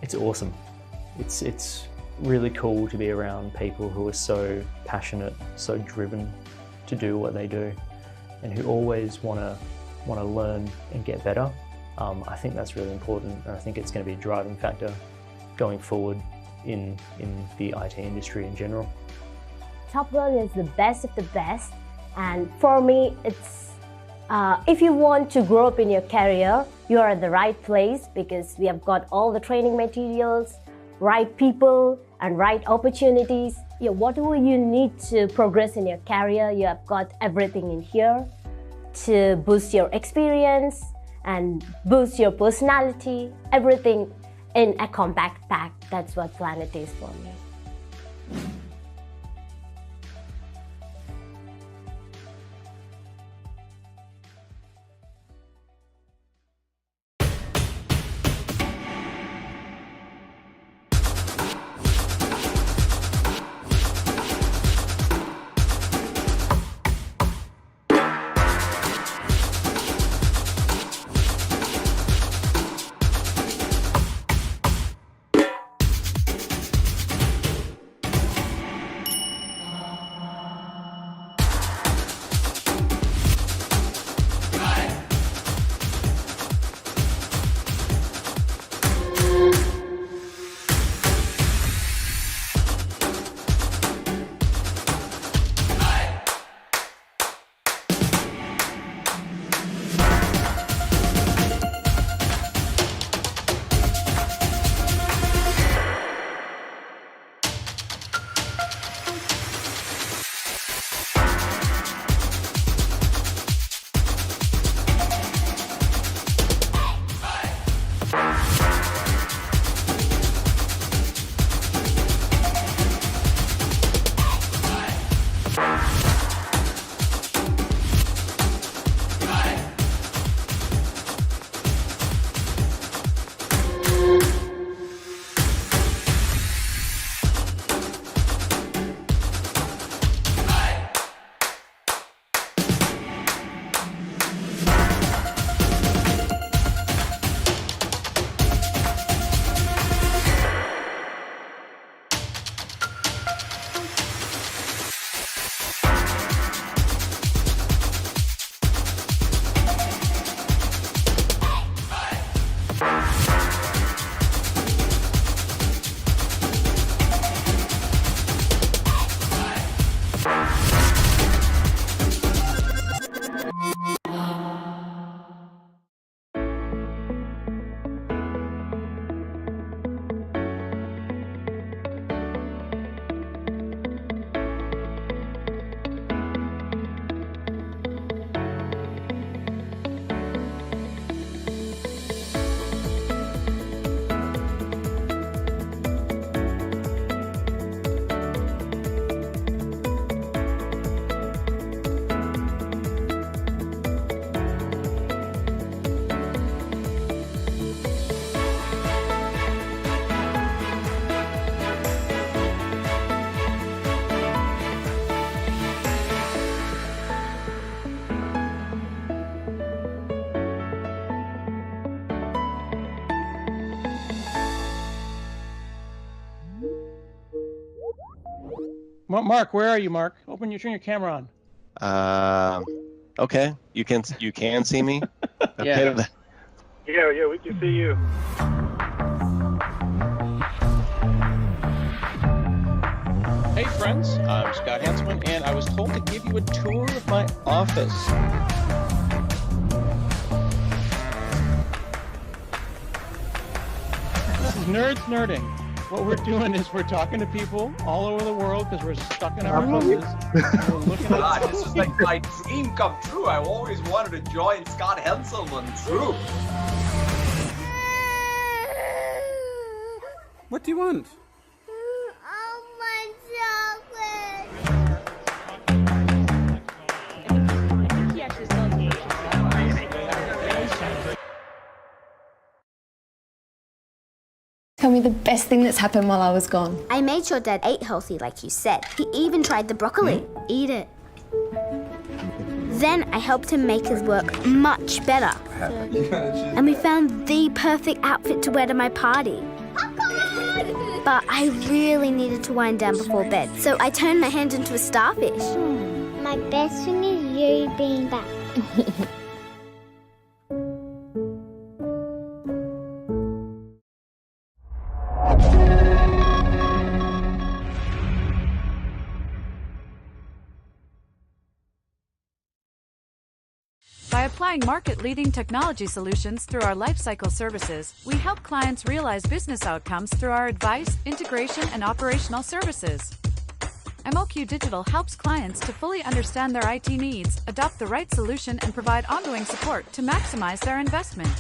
it's awesome. It's really cool to be around people who are so passionate, so driven to do what they do, and who always want to learn and get better. I think that's really important, and I think it's going to be a driving factor going forward in the IT industry in general. Top Gun is the best of the best, and for me, it's if you want to grow up in your career, you are at the right place, because we have got all the training materials, right people, and right opportunities. Yeah, whatever you need to progress in your career, you have got everything in here to boost your experience and boost your personality. Everything in a compact pack. That's what Planet is for me. Mark, where are you, Mark? Turn your camera on. Okay. You can see me? Yeah. Okay. Yeah, we can see you. Hey friends, I'm Scott Hanselman, and I was told to give you a tour of my office. This is Nerds Nerding. What we're doing is we're talking to people all over the world because we're stuck in our houses. And we're looking at God, this is like my dream come true. I always wanted to join Scott Hanselman's group. What do you want? tell me the best thing that's happened while I was gone. I made sure Dad ate healthy like you said. He even tried the broccoli. Eat it. Then I helped him make his work much better. And we found the perfect outfit to wear to my party. But I really needed to wind down before bed, so I turned my hand into a starfish. My best thing is you being back. By applying market-leading technology solutions through our lifecycle services, we help clients realize business outcomes through our advice, integration, and operational services. MOQ Digital helps clients to fully understand their IT needs, adopt the right solution, and provide ongoing support to maximize their investment.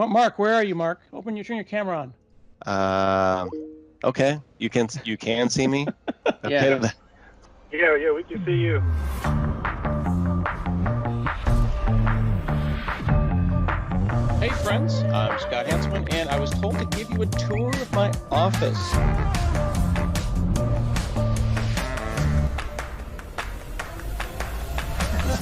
Mark, where are you, Mark? Turn your camera on. Okay. You can see me? Yeah. Okay. Yeah, we can see you. Hey friends, I'm Scott Hanselman, and I was told to give you a tour of my office.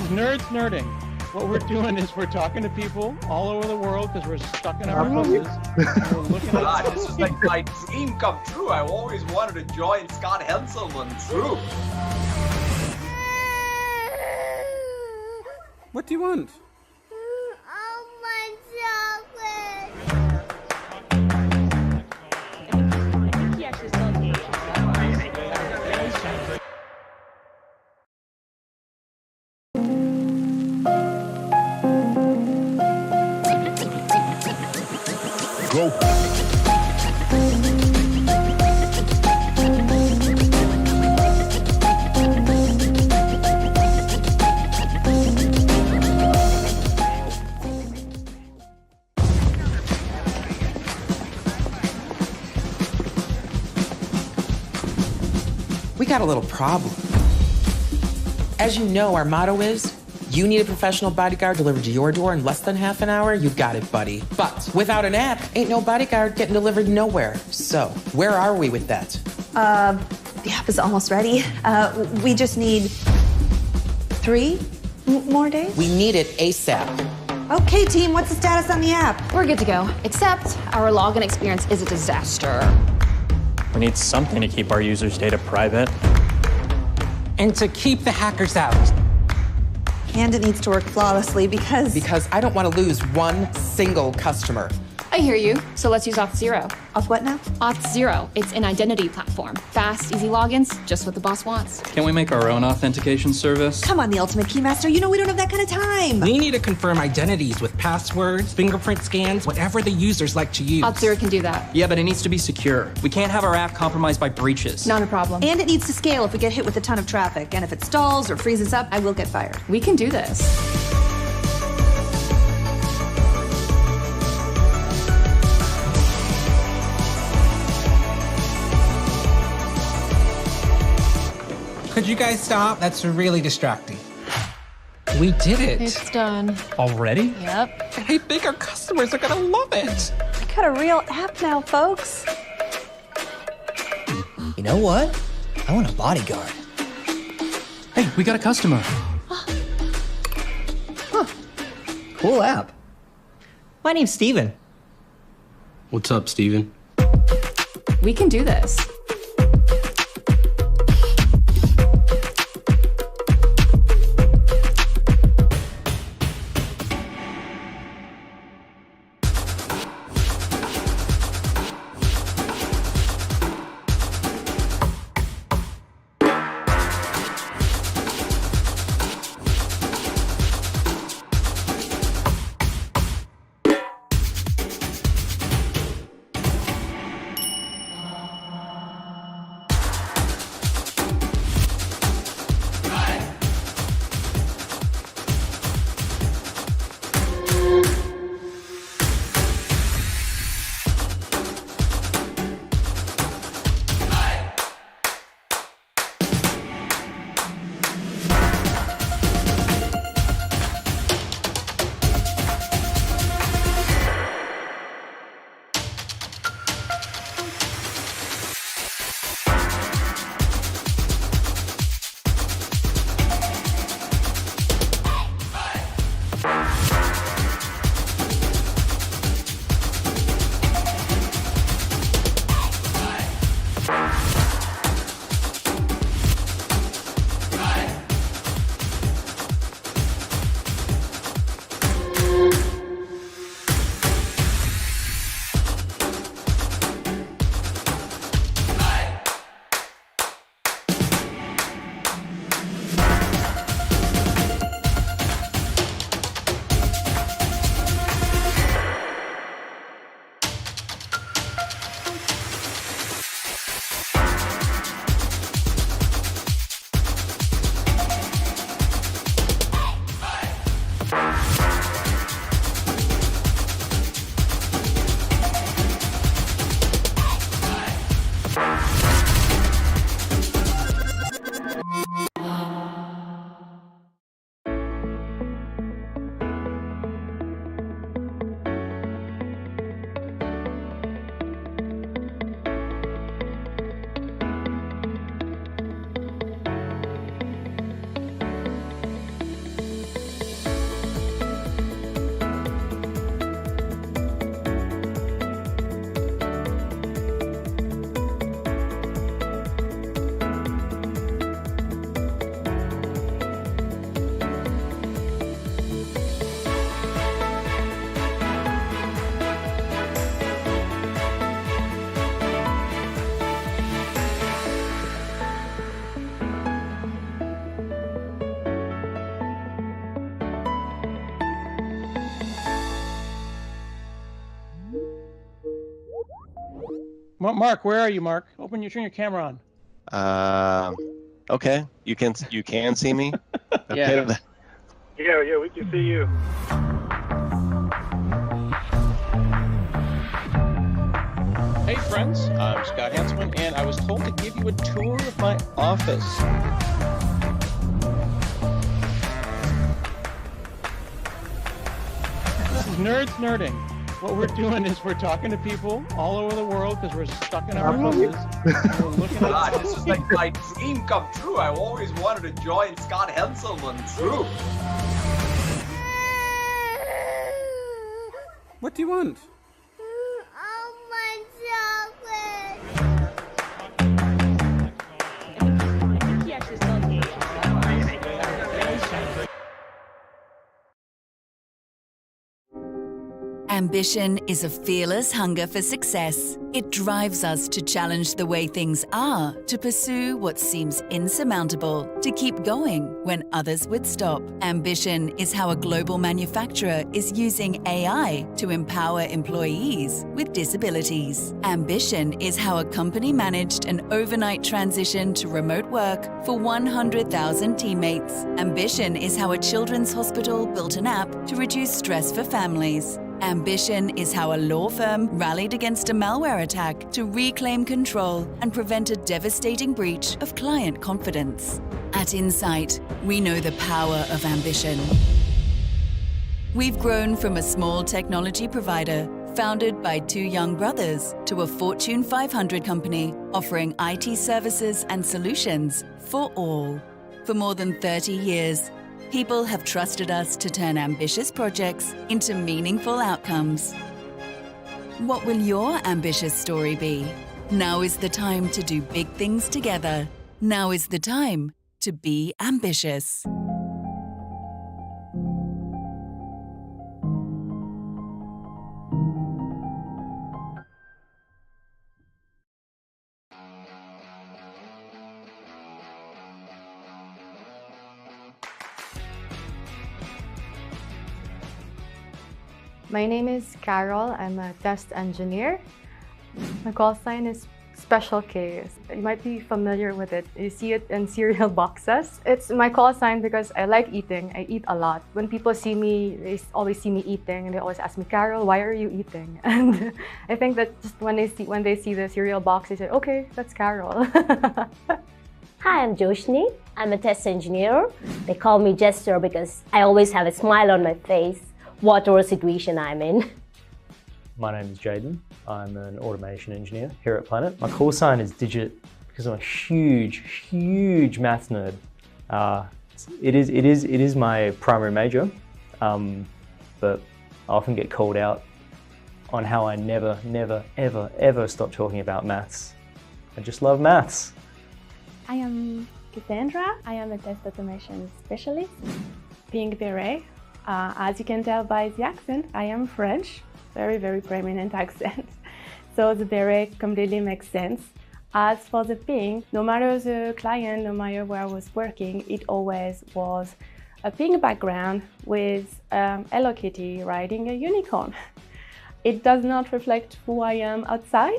Nerds nerding. What we're doing is we're talking to people all over the world because we're stuck in our houses. And we're looking God, at this is like my dream come true. I always wanted to join Scott Henselman's group. What do you want? Go. We got a little problem. As you know, our motto is, you need a professional bodyguard delivered to your door in less than half an hour, you've got it, buddy. But without an app, ain't no bodyguard getting delivered nowhere. So, where are we with that? The app is almost ready. We just need 3 more days? We need it ASAP. Okay, team, what's the status on the app? We're good to go, except our login experience is a disaster. We need something to keep our users' data private. And to keep the hackers out. And it needs to work flawlessly because I don't want to lose one single customer. I hear you, so let's use Auth0. Auth what now? Auth0, it's an identity platform. Fast, easy logins, just what the boss wants. Can't we make our own authentication service? Come on, the ultimate keymaster, you know we don't have that kind of time. We need to confirm identities with passwords, fingerprint scans, whatever the users like to use. Auth0 can do that. Yeah, but it needs to be secure. We can't have our app compromised by breaches. Not a problem. And it needs to scale if we get hit with a ton of traffic. And if it stalls or freezes up, I will get fired. We can do this. Could you guys stop? That's really distracting. We did it. It's done. Already? Yep. I think our customers are gonna love it. We got a real app now, folks. You know what? I want a bodyguard. Hey, we got a customer. Cool app. My name's Steven. What's up, Steven? We can do this. Mark, where are you, Mark? Turn your camera on. Okay, you can see me. Yeah. Okay. Yeah, we can see you. Hey friends, I'm Scott Hanselman, and I was told to give you a tour of my office. This is Nerds Nerding. What we're doing is we're talking to people all over the world because we're stuck in our houses. And we're looking at This is like my dream come true. I always wanted to join Scott Hanselman's group. What do you want? Ambition is a fearless hunger for success. It drives us to challenge the way things are, to pursue what seems insurmountable, to keep going when others would stop. Ambition is how a global manufacturer is using AI to empower employees with disabilities. Ambition is how a company managed an overnight transition to remote work for 100,000 teammates. Ambition is how a children's hospital built an app to reduce stress for families. Ambition is how a law firm rallied against a malware attack to reclaim control and prevent a devastating breach of client confidence. At Insight, we know the power of ambition. We've grown from a small technology provider founded by two young brothers to a Fortune 500 company offering IT services and solutions for all. For more than 30 years, people have trusted us to turn ambitious projects into meaningful outcomes. What will your ambitious story be? Now is the time to do big things together. Now is the time to be ambitious. My name is Carol. I'm a test engineer. My call sign is Special K. You might be familiar with it. You see it in cereal boxes. It's my call sign because I like eating. I eat a lot. When people see me, they always see me eating, and they always ask me, Carol, why are you eating? And I think that just when they see the cereal box, they say, okay, that's Carol. Hi, I'm Joshni. I'm a test engineer. They call me Jester because I always have a smile on my face, whatever situation I'm in. My name is Jaden. I'm an automation engineer here at Planet. My call sign is Digit because I'm a huge maths nerd. It is my primary major, but I often get called out on how I never, ever stop talking about maths. I just love maths. I am Cassandra. I am a test automation specialist. Being beret, as you can tell by the accent, I am French. Very prominent accent. So the beret completely makes sense. As for the pink, no matter the client, no matter where I was working, it always was a pink background with Hello Kitty riding a unicorn. It does not reflect who I am outside,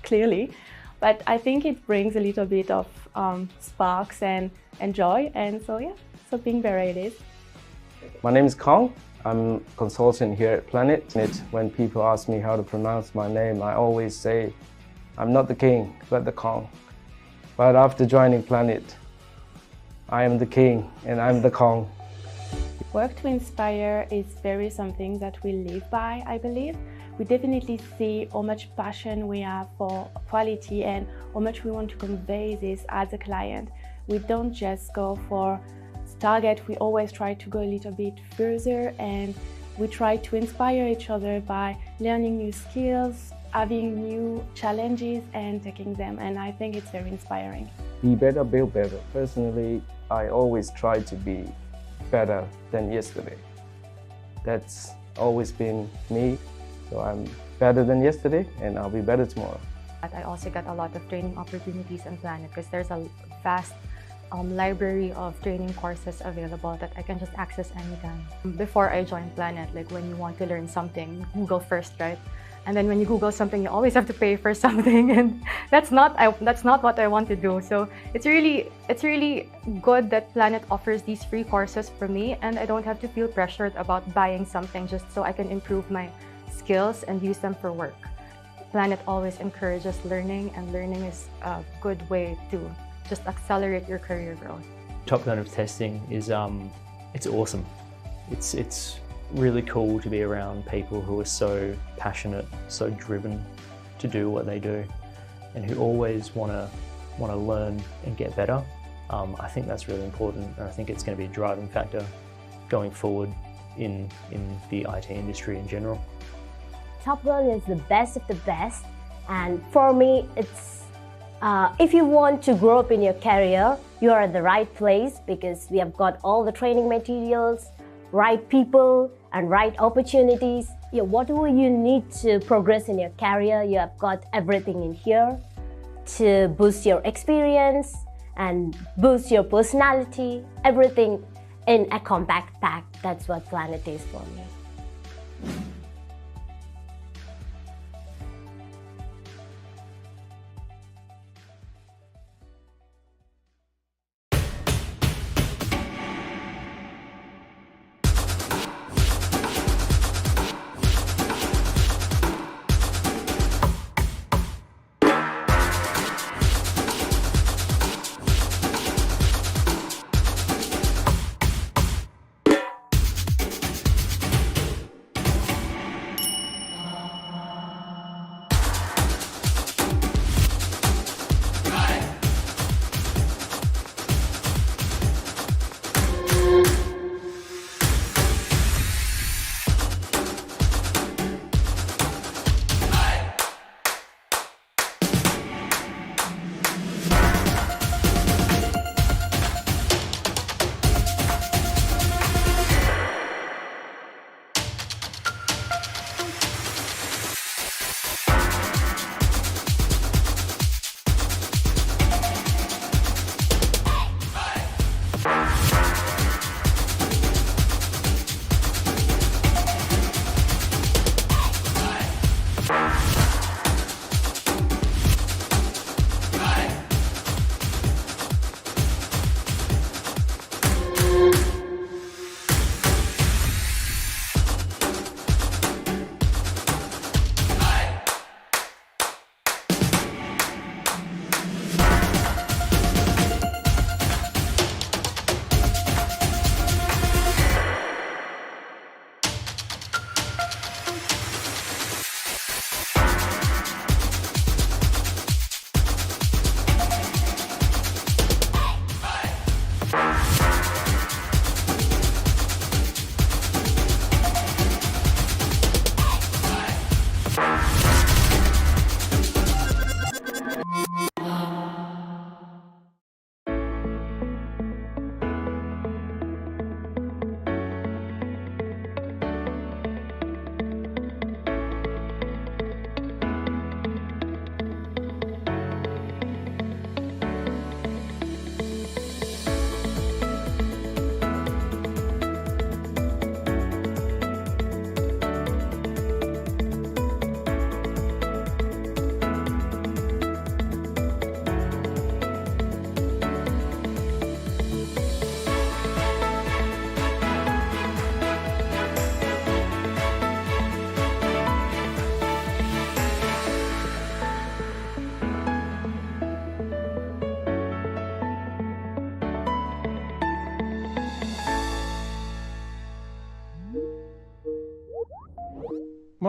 clearly, but I think it brings a little bit of sparks and joy, and so yeah, so pink beret it is. My name is Kong. I'm a consultant here at Planet. When people ask me how to pronounce my name, I always say, I'm not the king, but the Kong. But after joining Planet, I am the king and I'm the Kong. Work to inspire is very something that we live by, I believe. We definitely see how much passion we have for quality and how much we want to convey this as a client. We don't just go for target, we always try to go a little bit further, and we try to inspire each other by learning new skills, having new challenges and taking them, and I think it's very inspiring. Be better, build better. Personally, I always try to be better than yesterday. That's always been me, so I'm better than yesterday and I'll be better tomorrow. I also got a lot of training opportunities on Planet because there's a vast library of training courses available that I can just access anytime. Before I joined Planet, like when you want to learn something, Google first, right? And then when you Google something, you always have to pay for something, and that's not what I want to do. So it's really good that Planet offers these free courses for me, and I don't have to feel pressured about buying something just so I can improve my skills and use them for work. Planet always encourages learning, and learning is a good way to just accelerate your career growth. Top Gun of testing is it's awesome. It's really cool to be around people who are so passionate, so driven to do what they do, and who always want to learn and get better. I think that's really important, and I think it's going to be a driving factor going forward in the IT industry in general. Top Gun is the best of the best, and for me, it's if you want to grow up in your career, you are at the right place because we have got all the training materials, right people, and right opportunities. Yeah, whatever you need to progress in your career, you have got everything in here to boost your experience and boost your personality. Everything in a compact pack. That's what Planet is for me.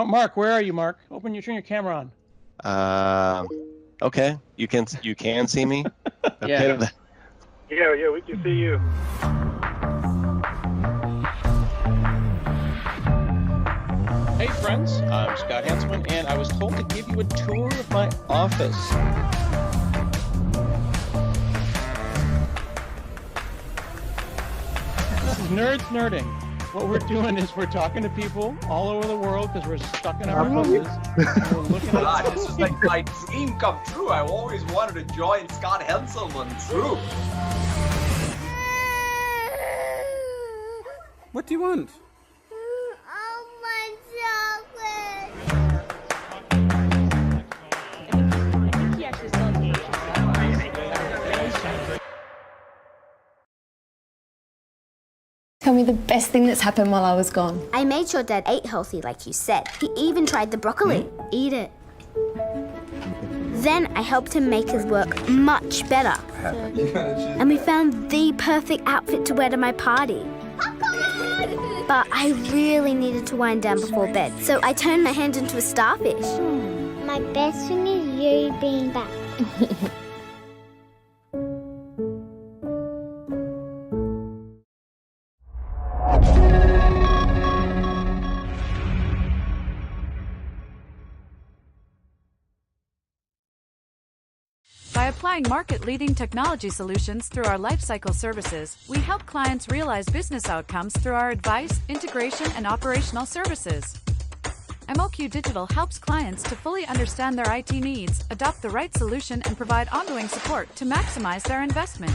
Mark, where are you, Mark? Turn your camera on. Okay. You can see me? Yeah. Okay. Yeah, we can see you. Hey friends, I'm Scott Hanselman, and I was told to give you a tour of my office. This is Nerds Nerding. What we're doing is we're talking to people all over the world because we're stuck in our houses. We're looking at God, this is like my dream come true. I always wanted to join Scott Hanselman's group. What do you want? Tell me the best thing that's happened while I was gone. I made sure Dad ate healthy like you said. He even tried the broccoli. Eat it. Then I helped him make his work much better. And we found the perfect outfit to wear to my party. But I really needed to wind down before bed, so I turned my hand into a starfish. My best thing is you being back. By applying market-leading technology solutions through our lifecycle services, we help clients realize business outcomes through our advice, integration, and operational services. MOQ Digital helps clients to fully understand their IT needs, adopt the right solution, and provide ongoing support to maximize their investment.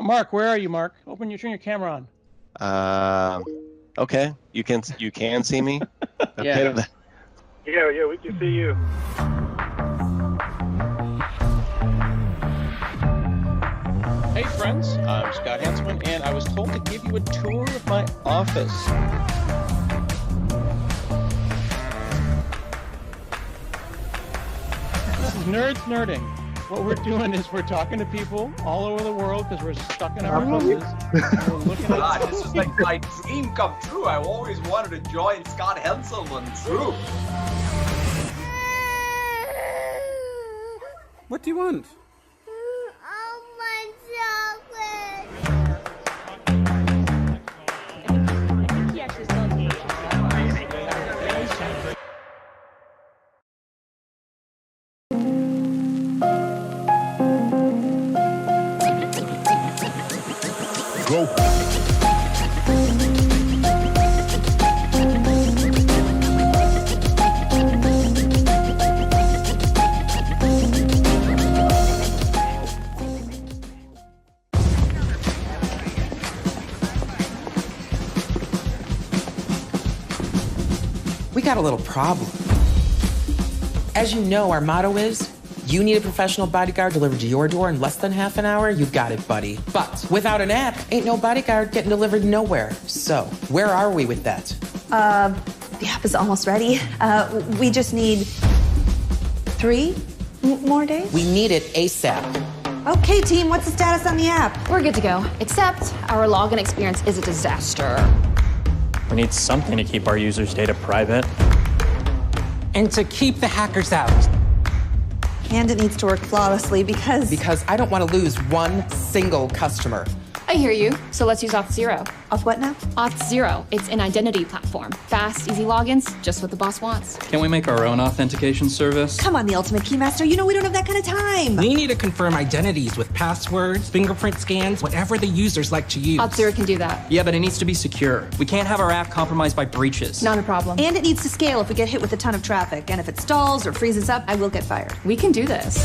Mark, where are you, Mark? Turn your camera on. Okay. You can see me? Yeah. Yeah, we can see you. Hey friends, I'm Scott Hanselman, and I was told to give you a tour of my office. Nerds nerding. What we're doing is we're talking to people all over the world because we're stuck in our houses. And we're looking God, at this is like my dream come true. I always wanted to join Scott Henselman's group. What do you want? Go. We got a little problem. As you know, our motto is, you need a professional bodyguard delivered to your door in less than half an hour, you got it, buddy. But without an app, ain't no bodyguard getting delivered nowhere. So, where are we with that? The app is almost ready. We just need 3 more days? We need it ASAP. Okay, team, what's the status on the app? We're good to go, except our login experience is a disaster. We need something to keep our users' data private. And to keep the hackers out. And it needs to work flawlessly because... Because I don't want to lose one single customer. I hear you, so let's use Auth0. Auth what now? Auth0, it's an identity platform. Fast, easy logins, just what the boss wants. Can we make our own authentication service? Come on, the ultimate keymaster, you know we don't have that kind of time. We need to confirm identities with passwords, fingerprint scans, whatever the users like to use. Auth0 can do that. Yeah, but it needs to be secure. We can't have our app compromised by breaches. Not a problem. And it needs to scale if we get hit with a ton of traffic. And if it stalls or freezes up, I will get fired. We can do this.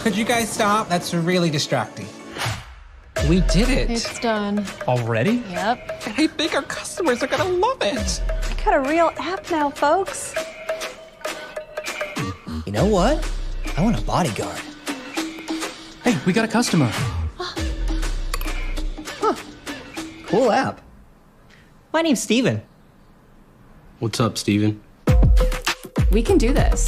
Could you guys stop? That's really distracting. We did it. It's done. Already? Yep. I think our customers are gonna love it. We got a real app now, folks. You know what? I want a bodyguard. Hey, we got a customer. Cool app. My name's Steven. What's up, Steven? We can do this.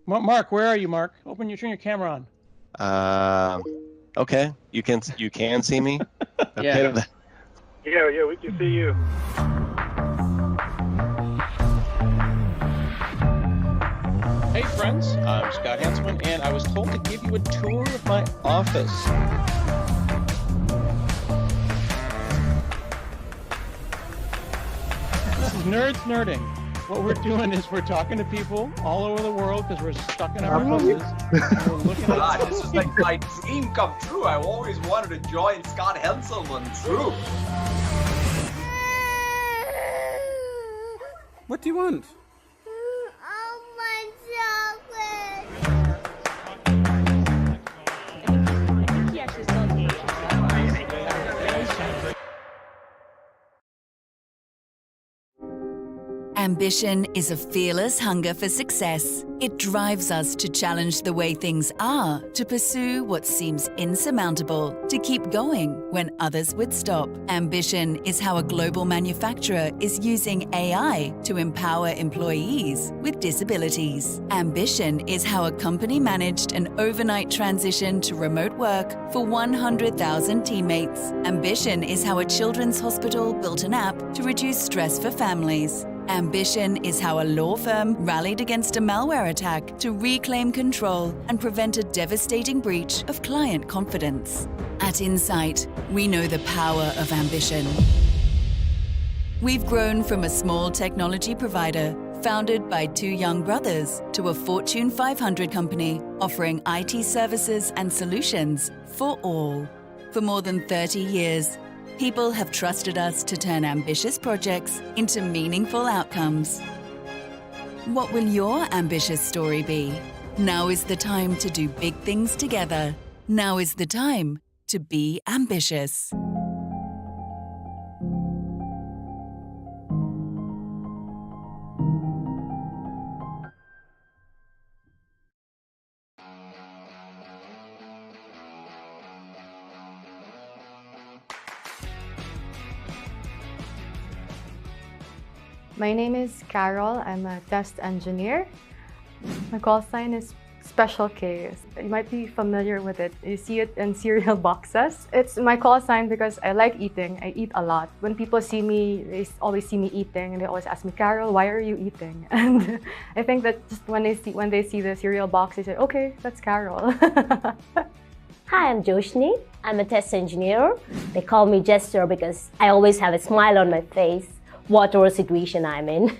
Mark, where are you, Mark? Turn your camera on. Okay, you can see me. Yeah. Okay. Yeah, we can see you. Hey friends, I'm Scott Hanselman, and I was told to give you a tour of my office. This is Nerds Nerding. What we're doing is we're talking to people all over the world because we're stuck in our houses. And we're looking at God, this is like my dream come true. I always wanted to join Scott Hanselman's group. What do you want? Ambition is a fearless hunger for success. It drives us to challenge the way things are, to pursue what seems insurmountable, to keep going when others would stop. Ambition is how a global manufacturer is using AI to empower employees with disabilities. Ambition is how a company managed an overnight transition to remote work for 100,000 teammates. Ambition is how a children's hospital built an app to reduce stress for families. Ambition is how a law firm rallied against a malware attack to reclaim control and prevent a devastating breach of client confidence. At Insight, we know the power of ambition. We've grown from a small technology provider founded by two young brothers to a Fortune 500 company offering IT services and solutions for all. For more than 30 years, people have trusted us to turn ambitious projects into meaningful outcomes. What will your ambitious story be? Now is the time to do big things together. Now is the time to be ambitious. My name is Carol. I'm a test engineer. My call sign is Special K. You might be familiar with it. You see it in cereal boxes. It's my call sign because I like eating. I eat a lot. When people see me, they always see me eating, and they always ask me, Carol, why are you eating? And I think that just when they see the cereal box, they say, okay, that's Carol. Hi, I'm Joshni. I'm a test engineer. They call me Jester because I always have a smile on my face, whatever situation I'm in.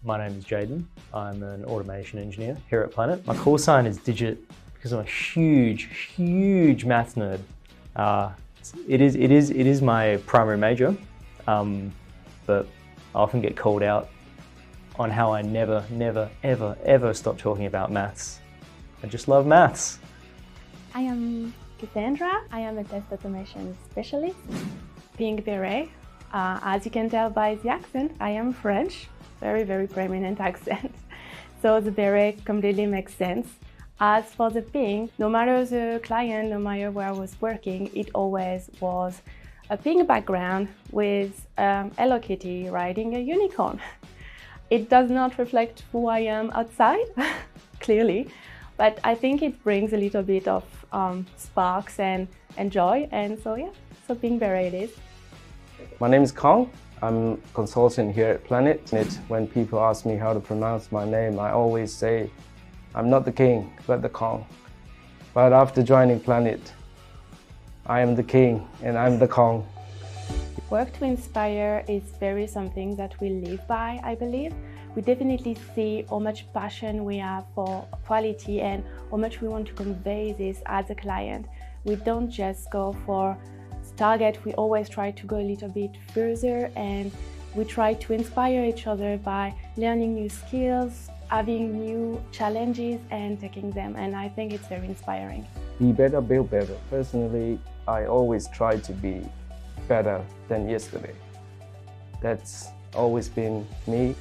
My name is Jaden. I'm an automation engineer here at Planet. My call sign is Digit because I'm a huge maths nerd. It is my primary major, but I often get called out on how I never, ever stop talking about maths. I just love maths. I am Cassandra. I am a test automation specialist. Pink Beret. As you can tell by the accent, I am French. Very prominent accent. So the beret completely makes sense. As for the pink, no matter the client, no matter where I was working, it always was a pink background with Hello Kitty riding a unicorn. It does not reflect who I am outside, clearly, but I think it brings a little bit of sparks and joy, and so yeah, so pink beret it is. My name is Kong. I'm a consultant here at Planet. When people ask me how to pronounce my name, I always say, I'm not the king, but the Kong. But after joining Planet, I am the king and I'm the Kong. Work to inspire is very something that we live by, I believe. We definitely see how much passion we have for quality and how much we want to convey this as a client. We don't just go for target, we always try to go a little bit further, and we try to inspire each other by learning new skills, having new challenges and taking them, and I think it's very inspiring. Be better, build better. Personally, I always try to be better than yesterday. That's always been me,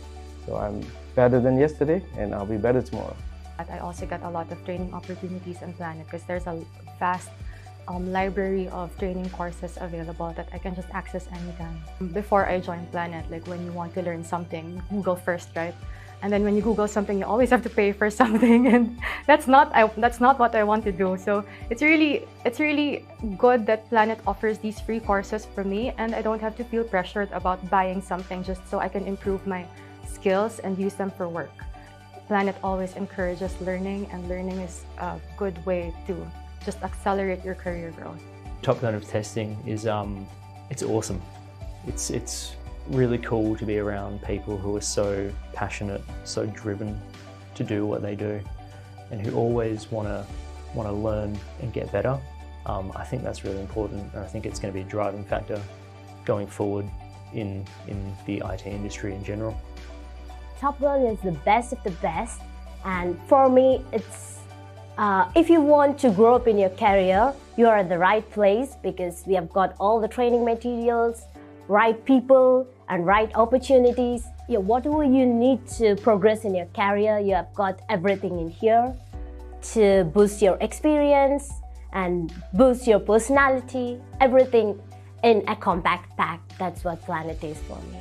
so I'm better than yesterday and I'll be better tomorrow. I also got a lot of training opportunities on Planet because there's a vast library of training courses available that I can just access anytime. Before I joined Planet, like when you want to learn something, Google first, right? And then when you Google something, you always have to pay for something, and that's not what I want to do. So it's really good that Planet offers these free courses for me, and I don't have to feel pressured about buying something just so I can improve my skills and use them for work. Planet always encourages learning, and learning is a good way to just accelerate your career growth. Top Gun of testing is it's awesome. It's really cool to be around people who are so passionate, so driven to do what they do, and who always want to learn and get better. I think that's really important, and I think it's going to be a driving factor going forward in the IT industry in general. Top Gun is the best of the best, and for me, it's if you want to grow up in your career, you are at the right place because we have got all the training materials, right people, and right opportunities. Yeah, whatever you need to progress in your career, you have got everything in here to boost your experience and boost your personality. Everything in a compact pack. That's what Planet is for me.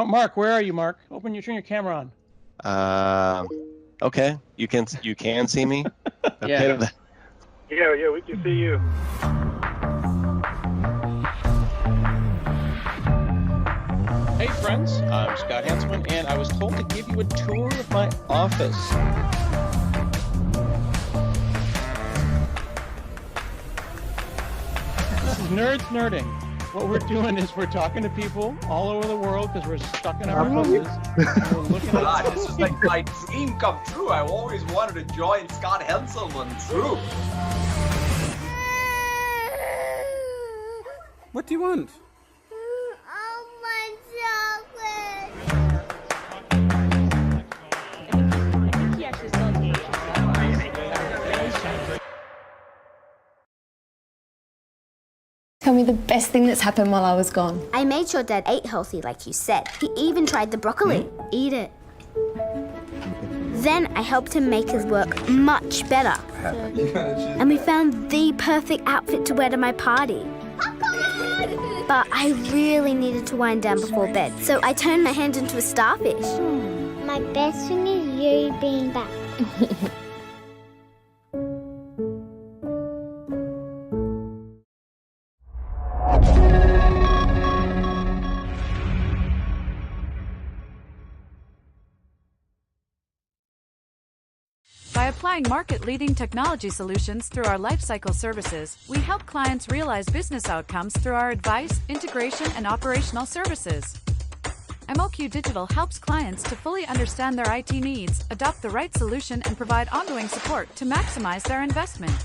Mark, where are you, Mark? Turn your camera on. Okay. You can see me? Yeah. Yeah, we can see you. Hey friends, I'm Scott Hanselman, and I was told to give you a tour of my office. This is Nerds Nerding. What we're doing is we're talking to people all over the world because we're stuck in our houses. And we're looking at God, this is like my dream come true. I always wanted to join Scott Hanselman's group. What do you want? Tell me the best thing that's happened while I was gone. I made sure Dad ate healthy like you said. He even tried the broccoli. Eat it. Then I helped him make his work much better. And we found the perfect outfit to wear to my party. But I really needed to wind down before bed, so I turned my hand into a starfish. My best thing is you being back. By applying market-leading technology solutions through our lifecycle services, we help clients realize business outcomes through our advice, integration, and operational services. MOQ Digital helps clients to fully understand their IT needs, adopt the right solution, and provide ongoing support to maximize their investment.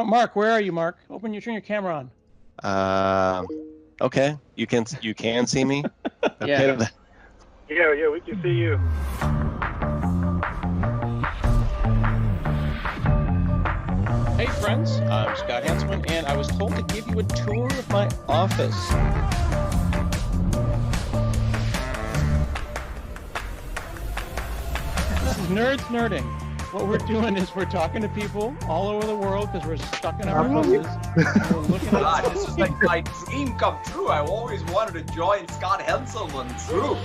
Mark, where are you, Mark? Turn your camera on. Okay. You can see me? Yeah. Yeah, we can see you. Hey friends, I'm Scott Hanselman, and I was told to give you a tour of my office. Nerds nerding. What we're doing is we're talking to people all over the world because we're stuck in our houses. And we're looking God, at this is like my dream come true. I always wanted to join Scott Henselman's troop.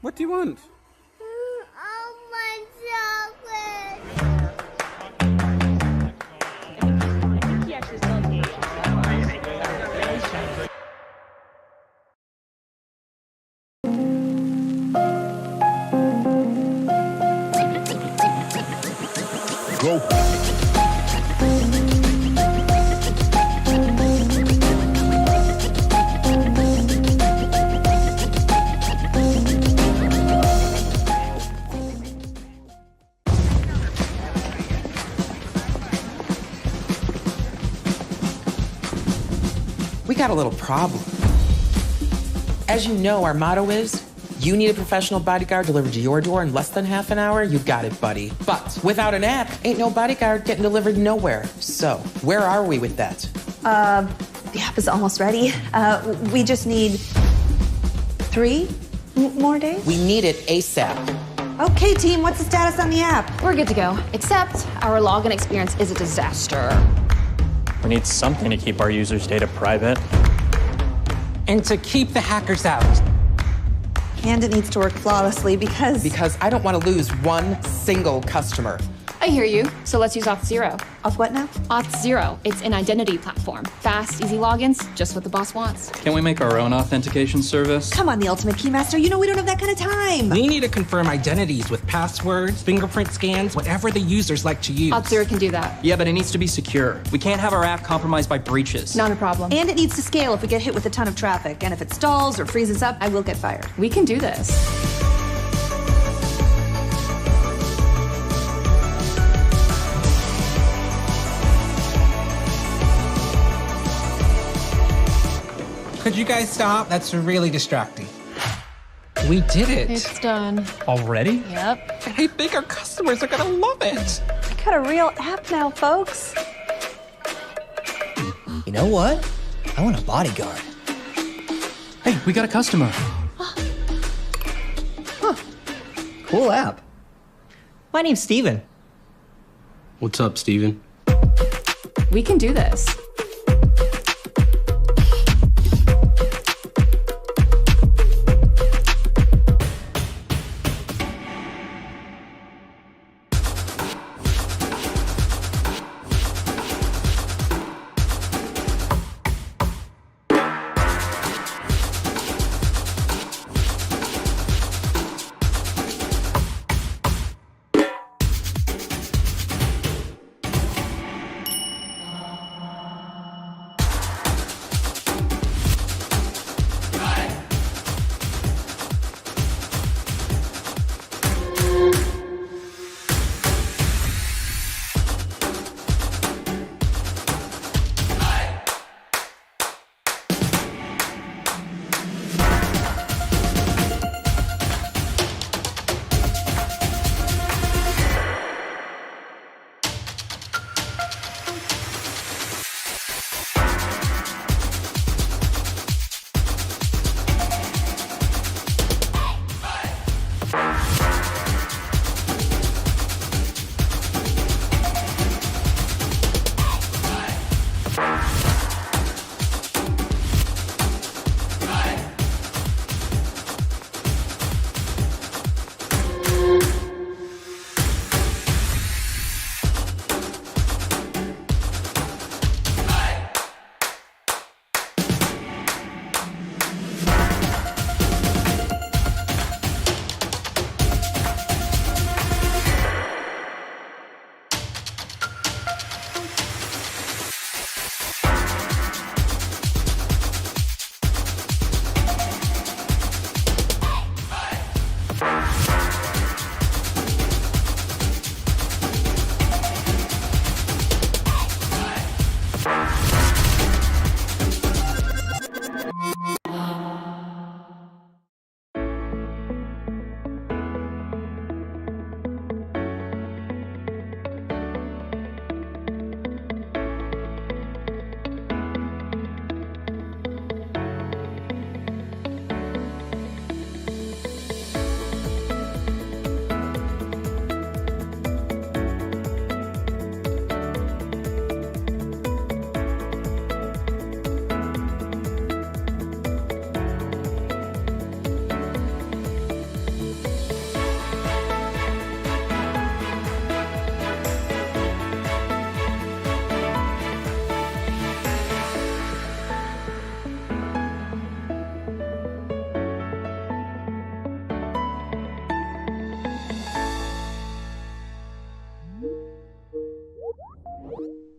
What do you want? Go. We got a little problem. As you know, our motto is, you need a professional bodyguard delivered to your door in less than half an hour, you got it, buddy. But without an app, ain't no bodyguard getting delivered nowhere. So, where are we with that? The app is almost ready. We just need 3 more days? We need it ASAP. Okay, team, what's the status on the app? We're good to go, except our login experience is a disaster. We need something to keep our users' data private. And to keep the hackers out. And it needs to work flawlessly because... Because I don't want to lose one single customer. I hear you, so let's use Auth0. Auth what now? Auth0, it's an identity platform. Fast, easy logins, just what the boss wants. Can we make our own authentication service? Come on, the ultimate keymaster, you know we don't have that kind of time. We need to confirm identities with passwords, fingerprint scans, whatever the users like to use. Auth0 can do that. Yeah, but it needs to be secure. We can't have our app compromised by breaches. Not a problem. And it needs to scale if we get hit with a ton of traffic. And if it stalls or freezes up, I will get fired. We can do this. Could you guys stop? That's really distracting. We did it. It's done. Already? Yep. Hey, bigger customers are gonna love it. I got a real app now, folks. You know what? I want a bodyguard. Hey, we got a customer. Cool app. My name's Steven. What's up, Steven? We can do this.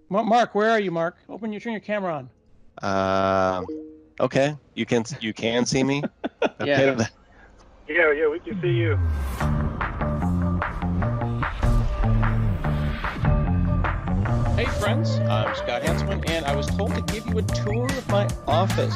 Mark, where are you, Mark? Turn your camera on. Okay, you can see me. Yeah. Okay. Yeah, we can see you. Hey friends, I'm Scott Hanselman, and I was told to give you a tour of my office.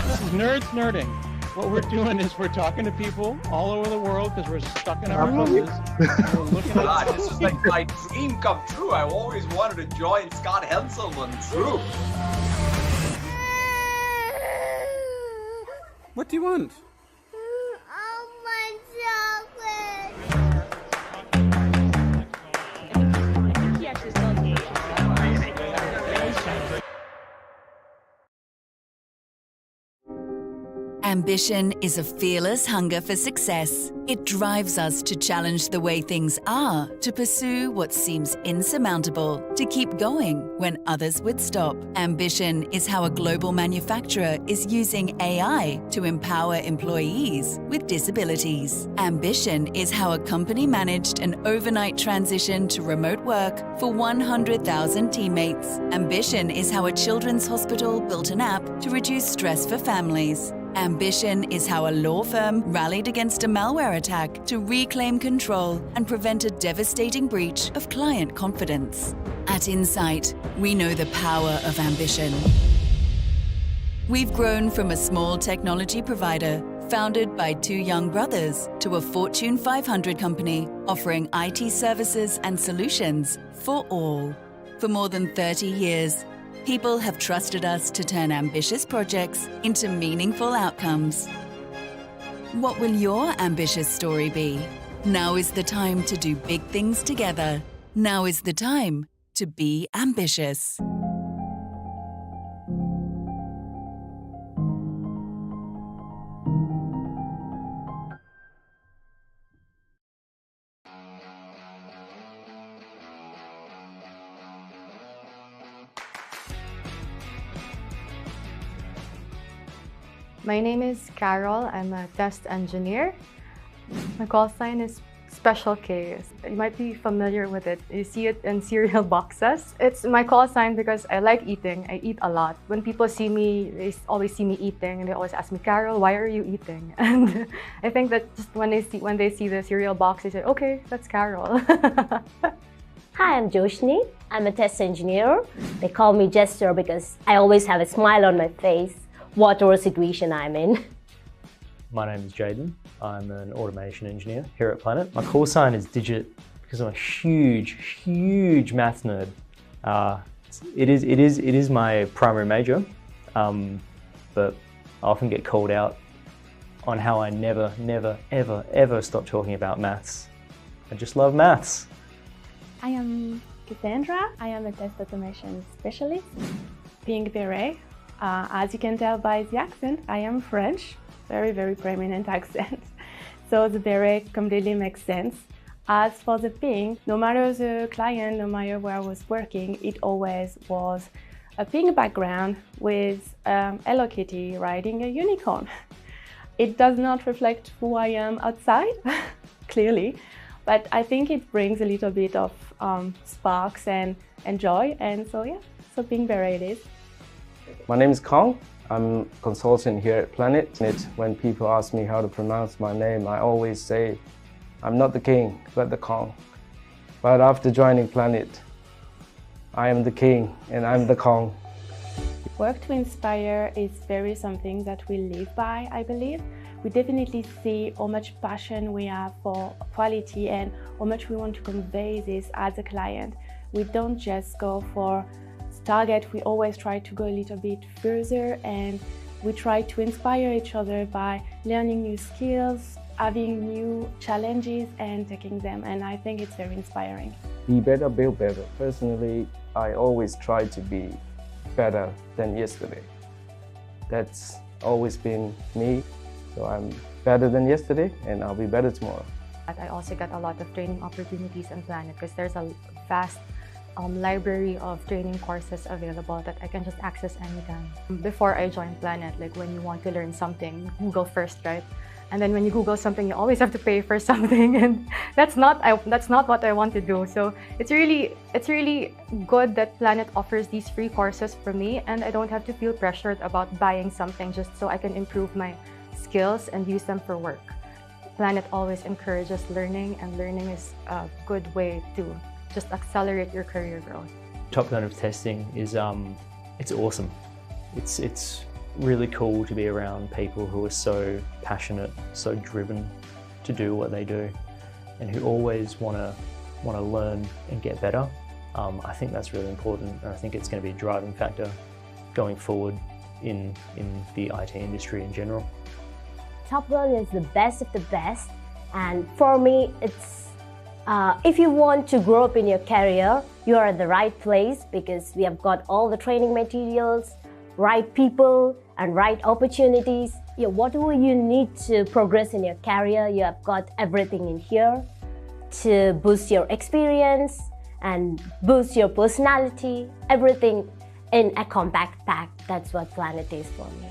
This is Nerds Nerding. What we're doing is we're talking to people all over the world because we're stuck in our houses. And we're looking at God, this is like my dream come true. I always wanted to join Scott Hanselman's group. What do you want? Ambition is a fearless hunger for success. It drives us to challenge the way things are, to pursue what seems insurmountable, to keep going when others would stop. Ambition is how a global manufacturer is using AI to empower employees with disabilities. Ambition is how a company managed an overnight transition to remote work for 100,000 teammates. Ambition is how a children's hospital built an app to reduce stress for families. Ambition is how a law firm rallied against a malware attack to reclaim control and prevent a devastating breach of client confidence. At Insight, we know the power of ambition. We've grown from a small technology provider founded by two young brothers to a Fortune 500 company offering IT services and solutions for all. For more than 30 years, people have trusted us to turn ambitious projects into meaningful outcomes. What will your ambitious story be? Now is the time to do big things together. Now is the time to be ambitious. My name is Carol. I'm a test engineer. My call sign is Special K. You might be familiar with it. You see it in cereal boxes. It's my call sign because I like eating. I eat a lot. When people see me, they always see me eating, and they always ask me, Carol, why are you eating? And I think that just when they see the cereal box, they say, okay, that's Carol. Hi, I'm Joshni. I'm a test engineer. They call me Jester because I always have a smile on my face, whatever situation I'm in. My name is Jaden. I'm an automation engineer here at Planet. My call sign is Digit because I'm a huge maths nerd. It is my primary major, but I often get called out on how I never, ever stop talking about maths. I just love maths. I am Cassandra. I am a test automation specialist. Pink beret. As you can tell by the accent, I am French. Very prominent accent. So the beret completely makes sense. As for the pink, no matter the client, no matter where I was working, it always was a pink background with Hello Kitty riding a unicorn. It does not reflect who I am outside, clearly, but I think it brings a little bit of sparks and joy, and so yeah, so pink beret it is. My name is Kong. I'm a consultant here at Planet. When people ask me how to pronounce my name, I always say, I'm not the king, but the Kong. But after joining Planet, I am the king and I'm the Kong. Work to inspire is very something that we live by, I believe. We definitely see how much passion we have for quality and how much we want to convey this as a client. We don't just go for target, we always try to go a little bit further, and we try to inspire each other by learning new skills, having new challenges and taking them, and I think it's very inspiring. Be better, build better. Personally, I always try to be better than yesterday. That's always been me, so I'm better than yesterday and I'll be better tomorrow. I also get a lot of training opportunities on Planet because there's a vast library of training courses available that I can just access anytime. Before I joined Planet, like when you want to learn something, Google first, right? And then when you Google something, you always have to pay for something, and that's not what I want to do. So it's really good that Planet offers these free courses for me, and I don't have to feel pressured about buying something just so I can improve my skills and use them for work. Planet always encourages learning, and learning is a good way to just accelerate your career growth. Top Gun of testing is it's awesome. It's really cool to be around people who are so passionate, so driven to do what they do, and who always want to learn and get better. I think that's really important, and I think it's going to be a driving factor going forward in the IT industry in general. Top Gun is the best of the best, and for me, it's if you want to grow up in your career, you are at the right place because we have got all the training materials, right people, and right opportunities. Yeah, whatever you need to progress in your career, you have got everything in here to boost your experience and boost your personality. Everything in a compact pack. That's what Planet is for me.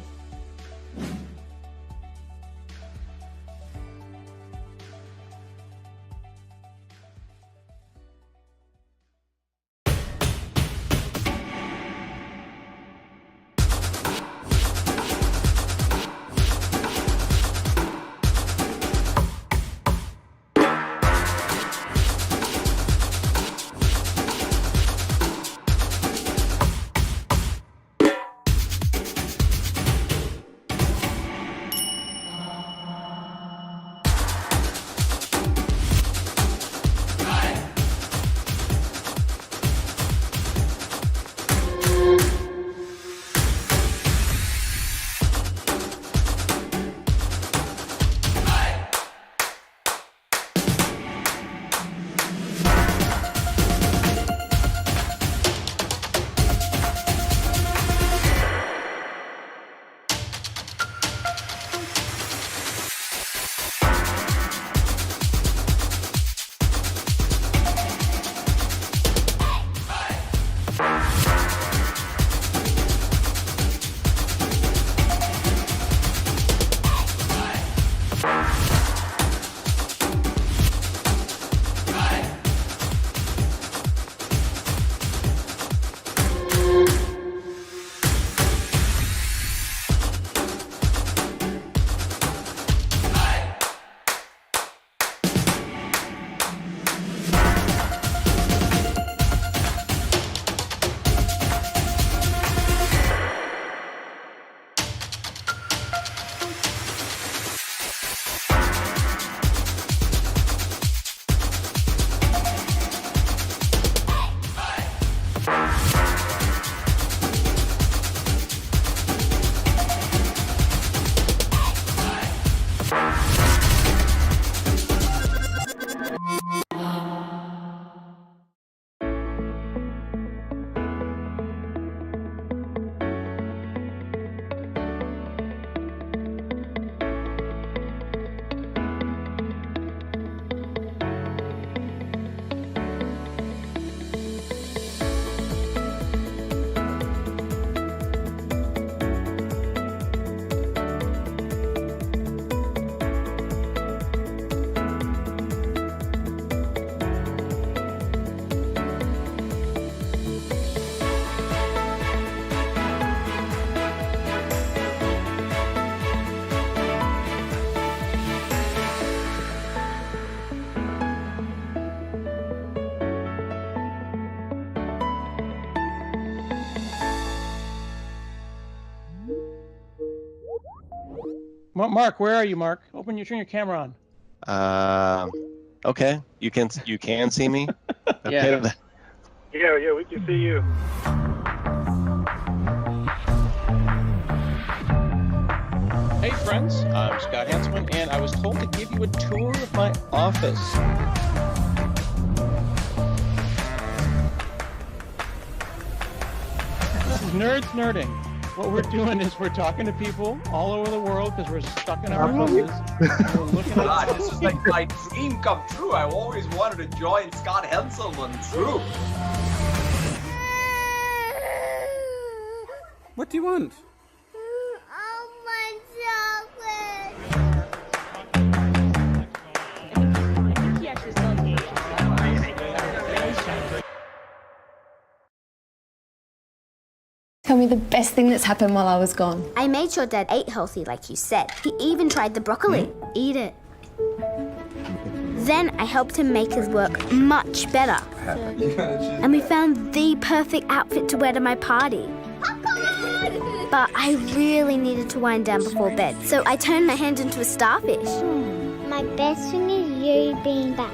Mark, where are you, Mark? Turn your camera on. Okay. You can see me? Yeah. Yeah, we can see you. Hey friends, I'm Scott Hanselman, and I was told to give you a tour of my office. This is Nerds Nerding. What we're doing is we're talking to people all over the world because we're stuck in our offices. We're looking God, at this is like my dream come true. I always wanted to join Scott Hanselman's group. What do you want? Tell me the best thing that's happened while I was gone. I made sure Dad ate healthy like you said. He even tried the broccoli. Eat it. Then I helped him make his work much better. And we found the perfect outfit to wear to my party. But I really needed to wind down before bed, so I turned my hand into a starfish. My best thing is you being back.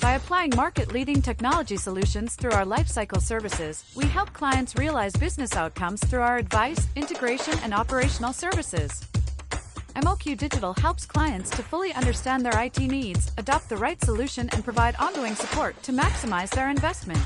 By applying market-leading technology solutions through our lifecycle services, we help clients realize business outcomes through our advice, integration, and operational services. MOQ Digital helps clients to fully understand their IT needs, adopt the right solution, and provide ongoing support to maximize their investment.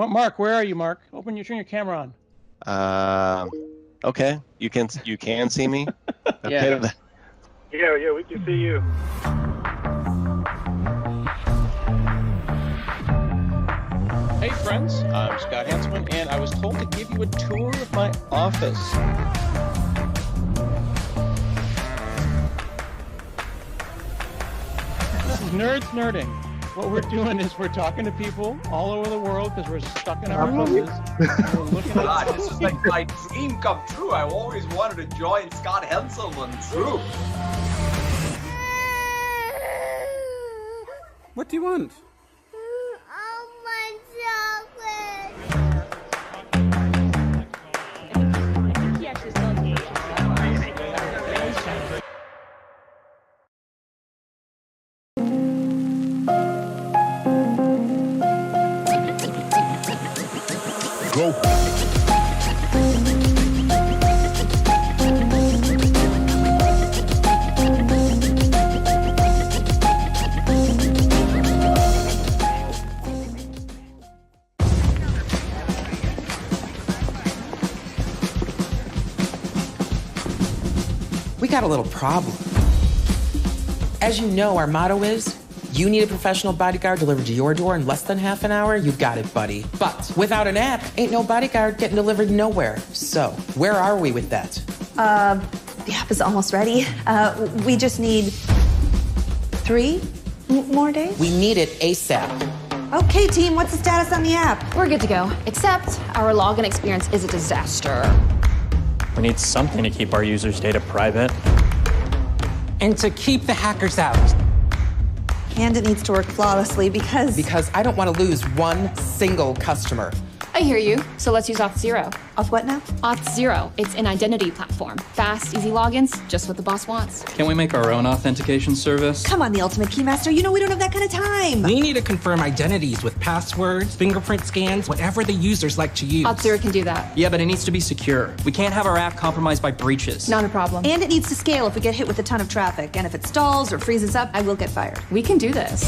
Mark, where are you, Mark? Turn your camera on. Okay. You can see me? Yeah. Yeah, we can see you. Hey friends, I'm Scott Hanselman, and I was told to give you a tour of my office. Nerds nerding. What we're doing is we're talking to people all over the world because we're stuck in our houses. And we're looking God, at this is like my dream come true. I always wanted to join Scott Henselman's troop. What do you want? Go. We got a little problem. As you know, our motto is, you need a professional bodyguard delivered to your door in less than half an hour, you got it, buddy. But without an app, ain't no bodyguard getting delivered nowhere. So, where are we with that? The app is almost ready. We just need 3 more days? We need it ASAP. Okay, team, what's the status on the app? We're good to go, except our login experience is a disaster. We need something to keep our users' data private. And to keep the hackers out. And it needs to work flawlessly because... Because I don't want to lose one single customer. I hear you, so let's use Auth0. Auth what now? Auth0, it's an identity platform. Fast, easy logins, just what the boss wants. Can we make our own authentication service? Come on, the ultimate keymaster, you know we don't have that kind of time. We need to confirm identities with passwords, fingerprint scans, whatever the users like to use. Auth0 can do that. Yeah, but it needs to be secure. We can't have our app compromised by breaches. Not a problem. And it needs to scale if we get hit with a ton of traffic. And if it stalls or freezes up, I will get fired. We can do this.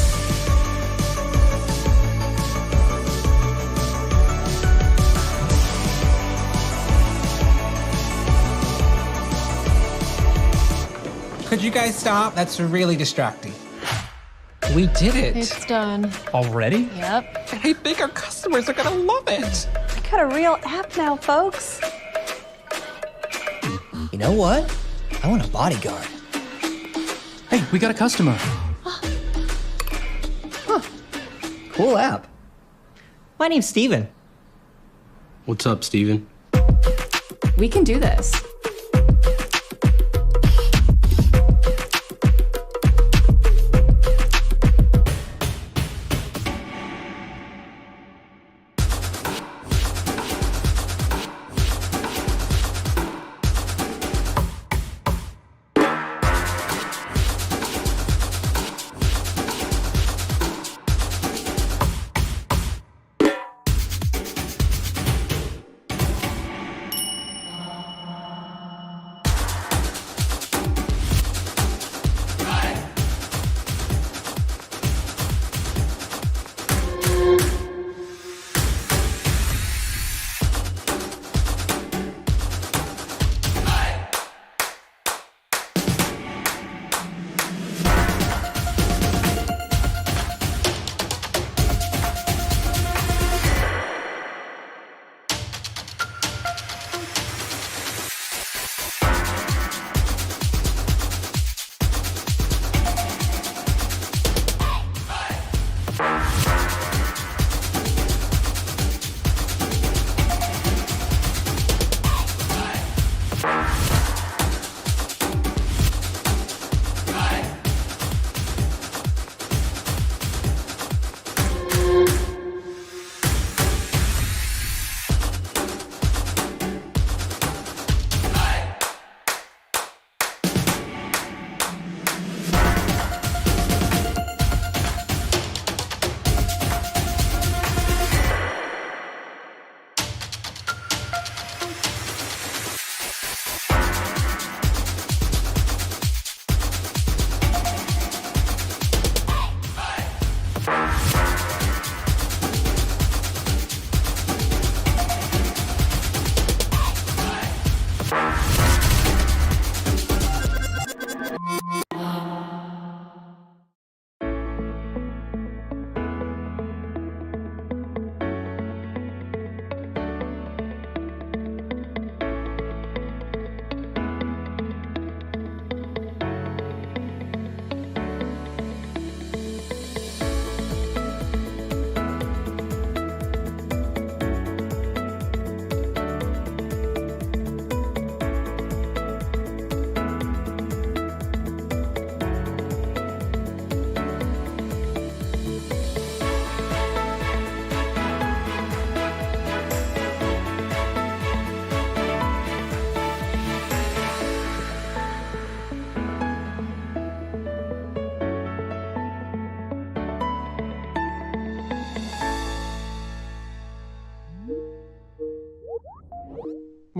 Could you guys stop? That's really distracting. We did it. It's done. Already? Yep. Hey, bigger customers are gonna love it. I got a real app now, folks. You know what? I want a bodyguard. Hey, we got a customer. Cool app. My name's Steven. What's up, Steven? We can do this.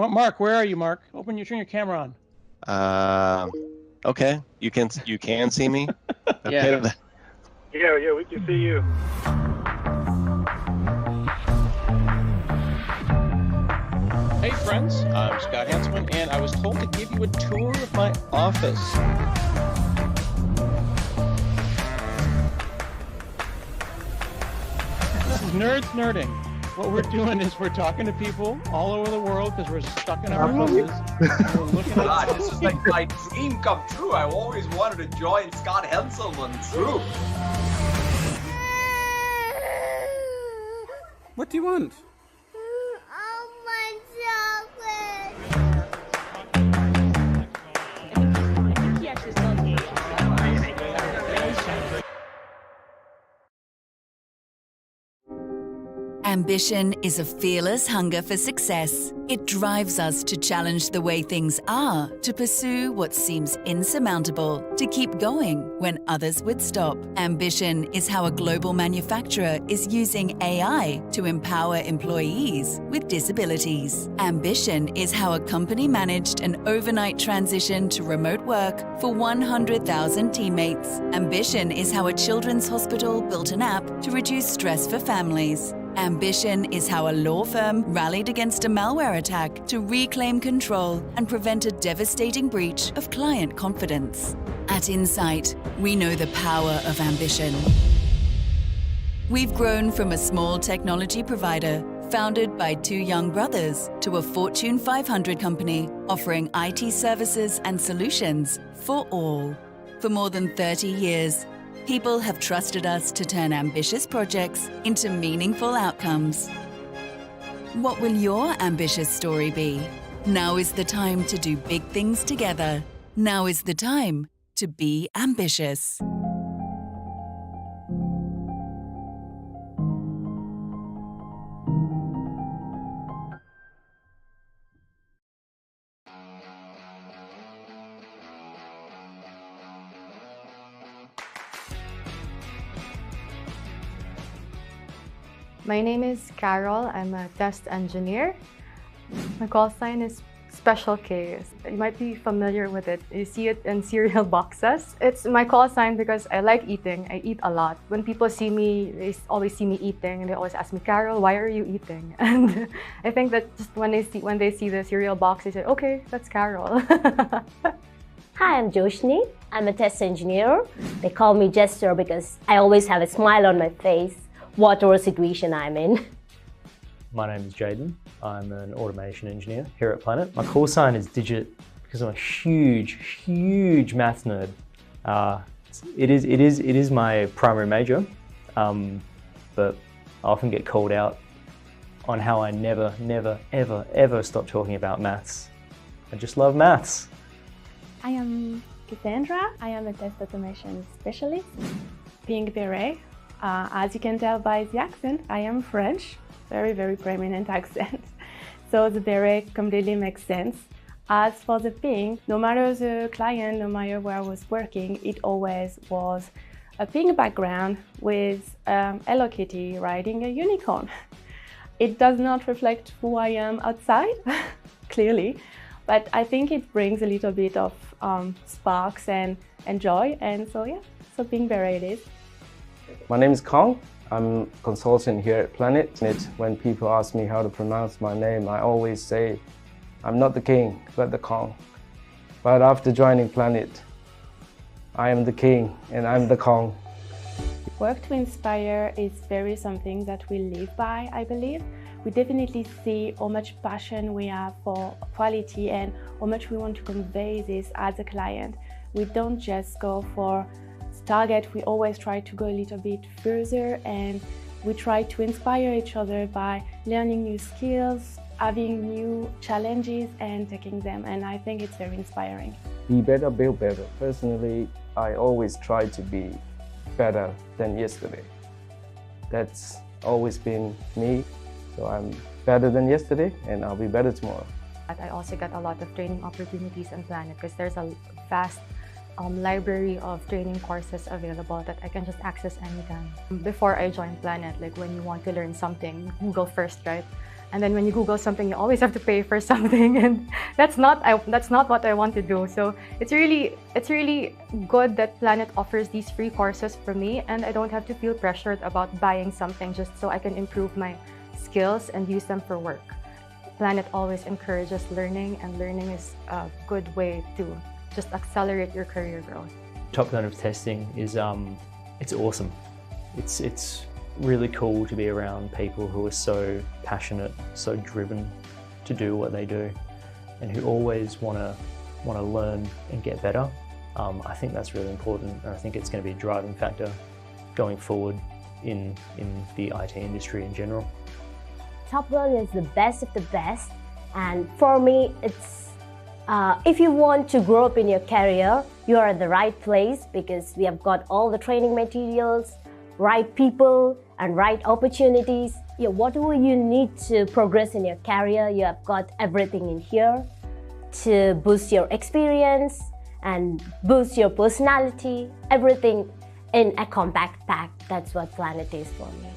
Mark, where are you, Mark? Turn your camera on. Okay, you can see me. Yeah. Yeah, we can see you. Hey friends, I'm Scott Hanselman, and I was told to give you a tour of my office. This is Nerds Nerding. What we're doing is we're talking to people all over the world because we're stuck in our houses. And we're looking at God, this is like my dream come true. I always wanted to join Scott Hanselman's group. What do you want? Ambition is a fearless hunger for success. It drives us to challenge the way things are, to pursue what seems insurmountable, to keep going when others would stop. Ambition is how a global manufacturer is using AI to empower employees with disabilities. Ambition is how a company managed an overnight transition to remote work for 100,000 teammates. Ambition is how a children's hospital built an app to reduce stress for families. Ambition is how a law firm rallied against a malware attack to reclaim control and prevent a devastating breach of client confidence. At Insight, we know the power of ambition. We've grown from a small technology provider founded by two young brothers to a Fortune 500 company offering IT services and solutions for all. For more than 30 years, people have trusted us to turn ambitious projects into meaningful outcomes. What will your ambitious story be? Now is the time to do big things together. Now is the time to be ambitious. My name is Carol. I'm a test engineer. My call sign is Special K. You might be familiar with it. You see it in cereal boxes. It's my call sign because I like eating. I eat a lot. When people see me, they always see me eating, and they always ask me, Carol, why are you eating? And I think that just when they see the cereal box, they say, okay, that's Carol. Hi, I'm Joshni. I'm a test engineer. They call me Jester because I always have a smile on my face, whatever situation I'm in. My name is Jaden. I'm an automation engineer here at Planet. My call sign is Digit because I'm a huge maths nerd. It is my primary major, but I often get called out on how I never, ever stop talking about maths. I just love maths. I am Cassandra. I am a test automation specialist. Pink beret. As you can tell by the accent, I am French. Very prominent accent. So the beret completely makes sense. As for the pink, no matter the client, no matter where I was working, it always was a pink background with Hello Kitty riding a unicorn. It does not reflect who I am outside, clearly, but I think it brings a little bit of sparks and joy, and so yeah, so pink beret it is. My name is Kong. I'm a consultant here at Planet. When people ask me how to pronounce my name, I always say, I'm not the king, but the Kong. But after joining Planet, I am the king and I'm the Kong. Work to inspire is very something that we live by, I believe. We definitely see how much passion we have for quality and how much we want to convey this as a client. We don't just go for target, we always try to go a little bit further, and we try to inspire each other by learning new skills, having new challenges and taking them, and I think it's very inspiring. Be better, build better. Personally, I always try to be better than yesterday. That's always been me, so I'm better than yesterday and I'll be better tomorrow. I also get a lot of training opportunities on Planet because there's a vast library of training courses available that I can just access anytime. Before I joined Planet, like when you want to learn something, Google first, right? And then when you Google something, you always have to pay for something, and that's not what I want to do. So it's really good that Planet offers these free courses for me, and I don't have to feel pressured about buying something just so I can improve my skills and use them for work. Planet always encourages learning, and learning is a good way to just accelerate your career growth. Top Gun of testing is it's awesome. It's really cool to be around people who are so passionate, so driven to do what they do, and who always want to learn and get better. I think that's really important, and I think it's going to be a driving factor going forward in the IT industry in general. Top Gun is the best of the best, and for me, it's if you want to grow up in your career, you are at the right place because we have got all the training materials, right people, and right opportunities. Yeah, whatever you need to progress in your career, you have got everything in here to boost your experience and boost your personality. Everything in a compact pack. That's what Planet is for me.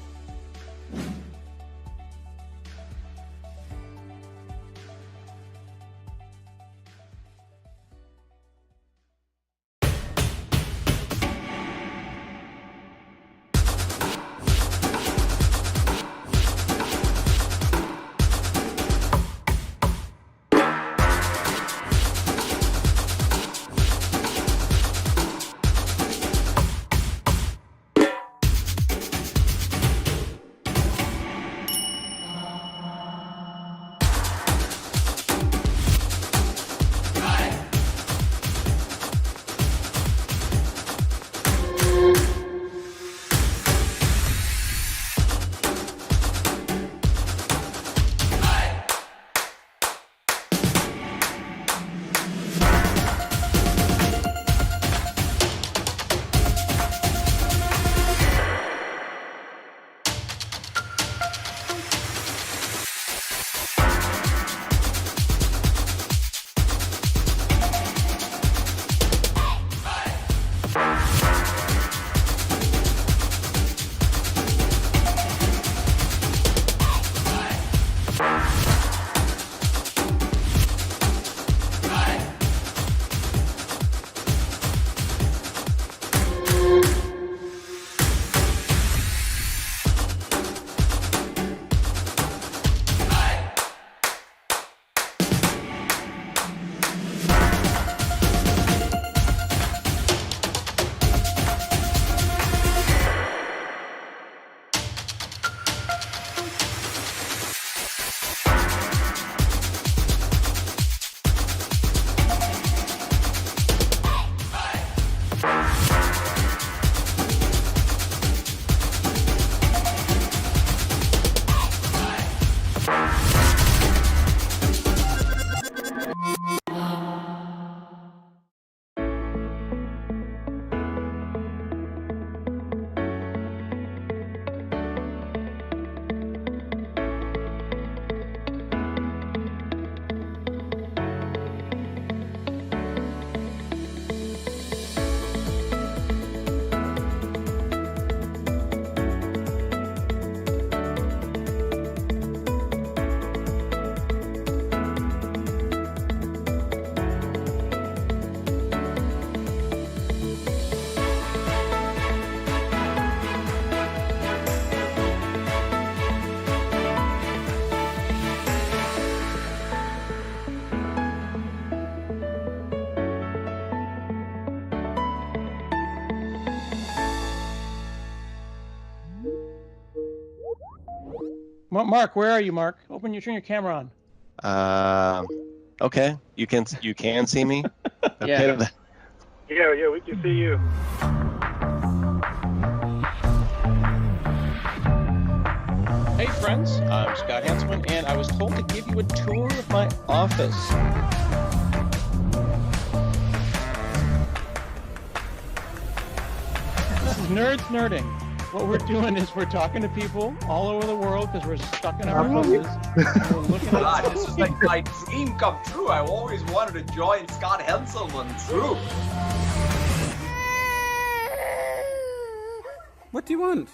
Mark, where are you, Mark? Turn your camera on. Okay, you can see me. Yeah. Yeah, we can see you. Hey friends, I'm Scott Hanselman, and I was told to give you a tour of my office. This is Nerds Nerding. What we're doing is we're talking to people all over the world because we're stuck in our houses. We're looking at God, this is like my dream come true. I've always wanted to join Scott Hanselman's troop. What do you want?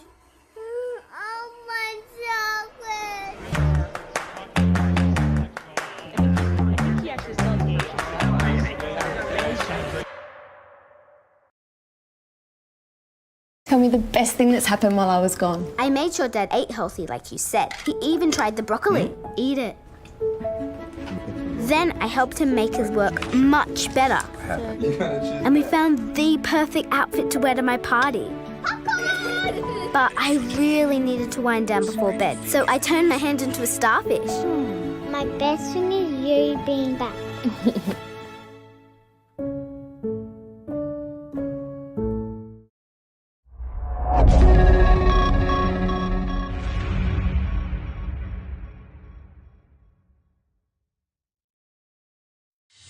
Tell me the best thing that's happened while I was gone. I made sure Dad ate healthy like you said. He even tried the broccoli. Eat it. Then I helped him make his work much better. And we found the perfect outfit to wear to my party. But I really needed to wind down before bed, so I turned my hand into a starfish. My best thing is you being back.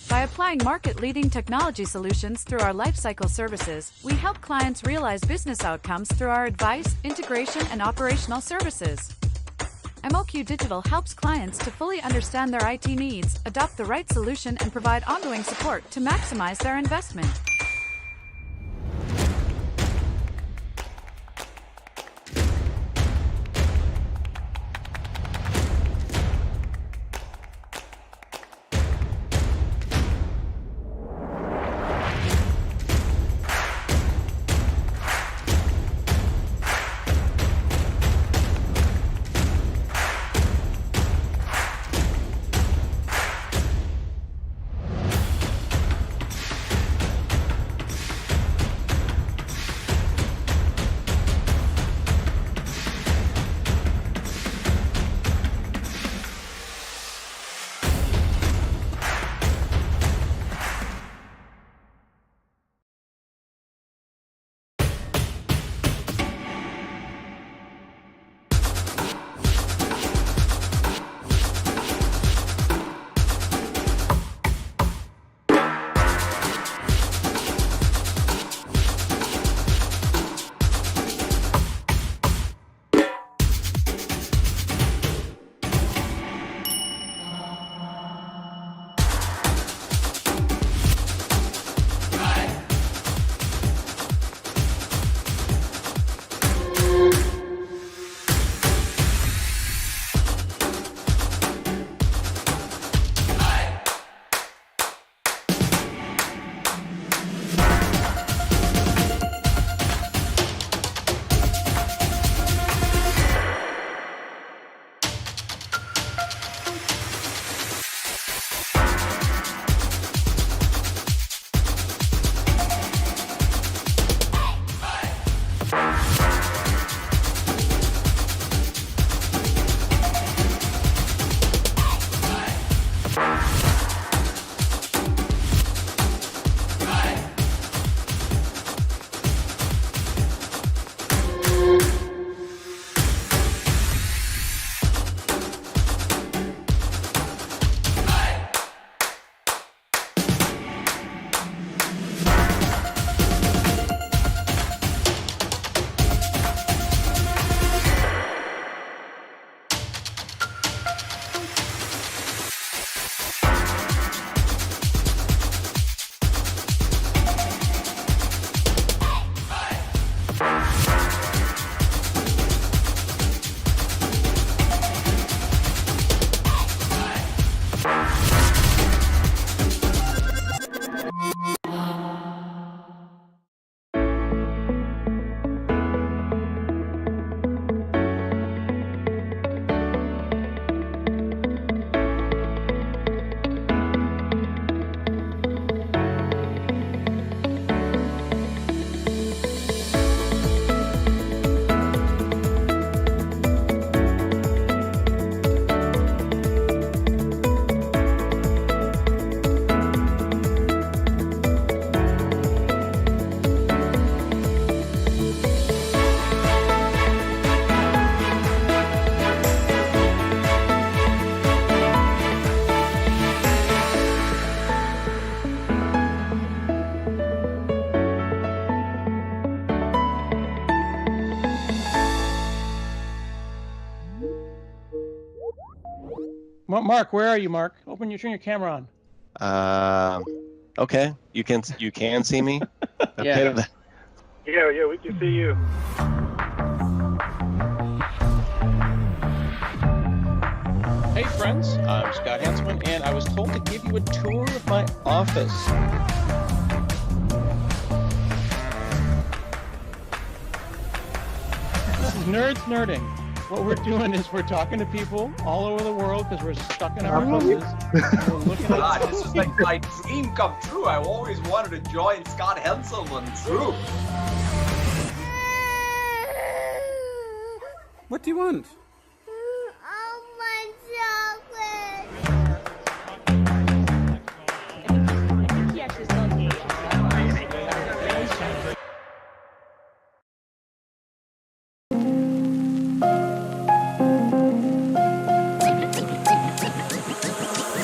By applying market-leading technology solutions through our lifecycle services, we help clients realize business outcomes through our advice, integration, and operational services. MOQ Digital helps clients to fully understand their IT needs, adopt the right solution, and provide ongoing support to maximize their investment. Mark, where are you, Mark? Turn your camera on. Okay. You can see me? Yeah. Yeah, we can see you. Hey friends, I'm Scott Hanselman, and I was told to give you a tour of my office. Nerds nerding. What we're doing is we're talking to people all over the world because we're stuck in our houses. We're looking at God, this is like my dream come true. I've always wanted to join Scott Henselman's group. What do you want?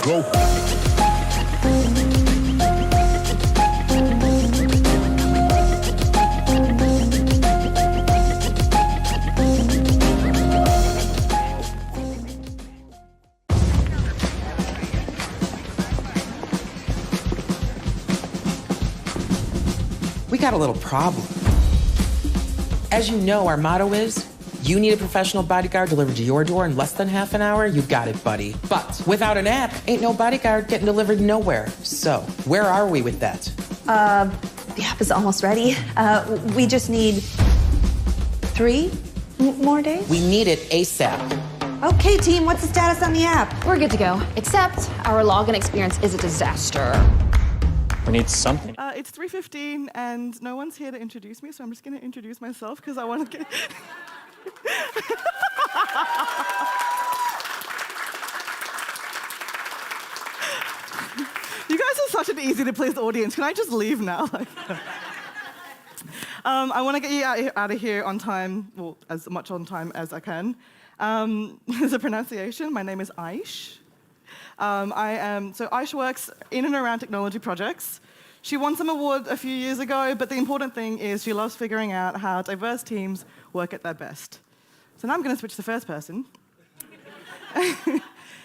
Go. We got a little problem. As you know, our motto is, you need a professional bodyguard delivered to your door in less than half an hour, you got it, buddy. But without an app, ain't no bodyguard getting delivered nowhere. So, where are we with that? The app is almost ready. We just need 3 more days? We need it ASAP. Okay, team, what's the status on the app? We're good to go, except our login experience is a disaster. We need something. It's 3:15 and no one's here to introduce me, so I'm just going to introduce myself because I want to get... You guys are such an easy to please audience. Can I just leave now? I want to get you out of here on time, well, as much on time as I can. There's a pronunciation. My name is Aish. So Aish works in and around technology projects. She won some award a few years ago, but the important thing is she loves figuring out how diverse teams work at their best. So now I'm going to switch to first person.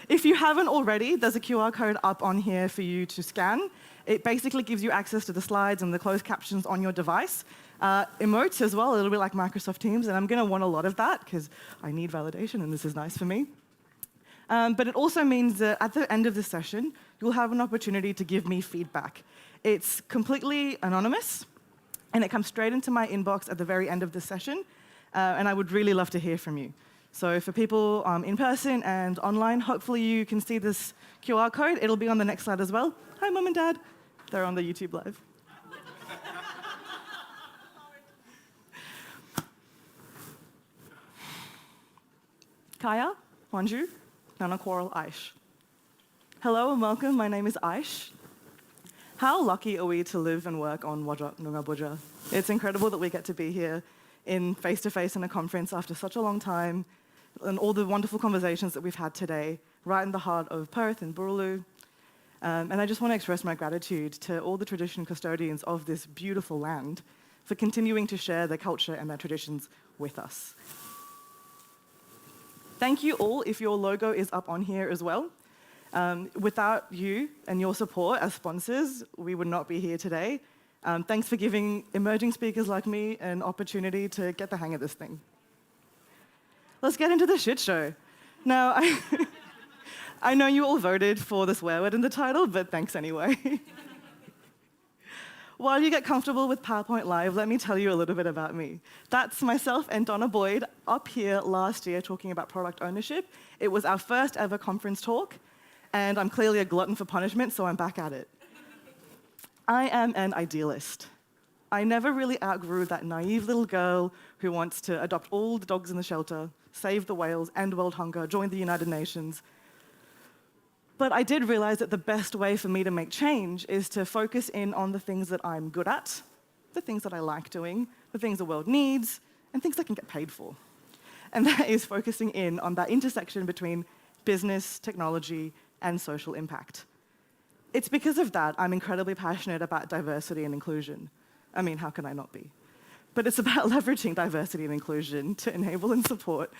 If you haven't already, there's a QR code up on here for you to scan. It basically gives you access to the slides and the closed captions on your device. Emotes as well, a little bit like Microsoft Teams, and I'm going to want a lot of that because I need validation and this is nice for me. But it also means that at the end of the session, you'll have an opportunity to give me feedback. It's completely anonymous, and it comes straight into my inbox at the very end of the session, and I would really love to hear from you. So for people in person and online, hopefully you can see this QR code. It'll be on the next slide as well. Hi, Mum and Dad. They're on the YouTube Live. Kaya, Wanju, Nana Quarrel, Aish. Hello and welcome. My name is Aish. How lucky are we to live and work on Wajak Noongar Boodja? It's incredible that we get to be here in face-to-face in a conference after such a long time, and all the wonderful conversations that we've had today, right in the heart of Perth and Burulu. And I just want to express my gratitude to all the tradition custodians of this beautiful land for continuing to share their culture and their traditions with us. Thank you all if your logo is up on here as well. Without you and your support as sponsors, we would not be here today. Thanks for giving emerging speakers like me an opportunity to get the hang of this thing. Let's get into the shit show. Now, I know you all voted for the swear word in the title, but thanks anyway. While you get comfortable with PowerPoint Live, let me tell you a little bit about me. That's myself and Donna Boyd up here last year talking about product ownership. It was our first ever conference talk, and I'm clearly a glutton for punishment, so I'm back at it. I am an idealist. I never really outgrew that naive little girl who wants to adopt all the dogs in the shelter, save the whales, end world hunger, join the United Nations. But I did realize that the best way for me to make change is to focus in on the things that I'm good at, the things that I like doing, the things the world needs, and things I can get paid for. And that is focusing in on that intersection between business, technology, and social impact. It's because of that I'm incredibly passionate about diversity and inclusion. I mean, how can I not be? But it's about leveraging diversity and inclusion to enable and support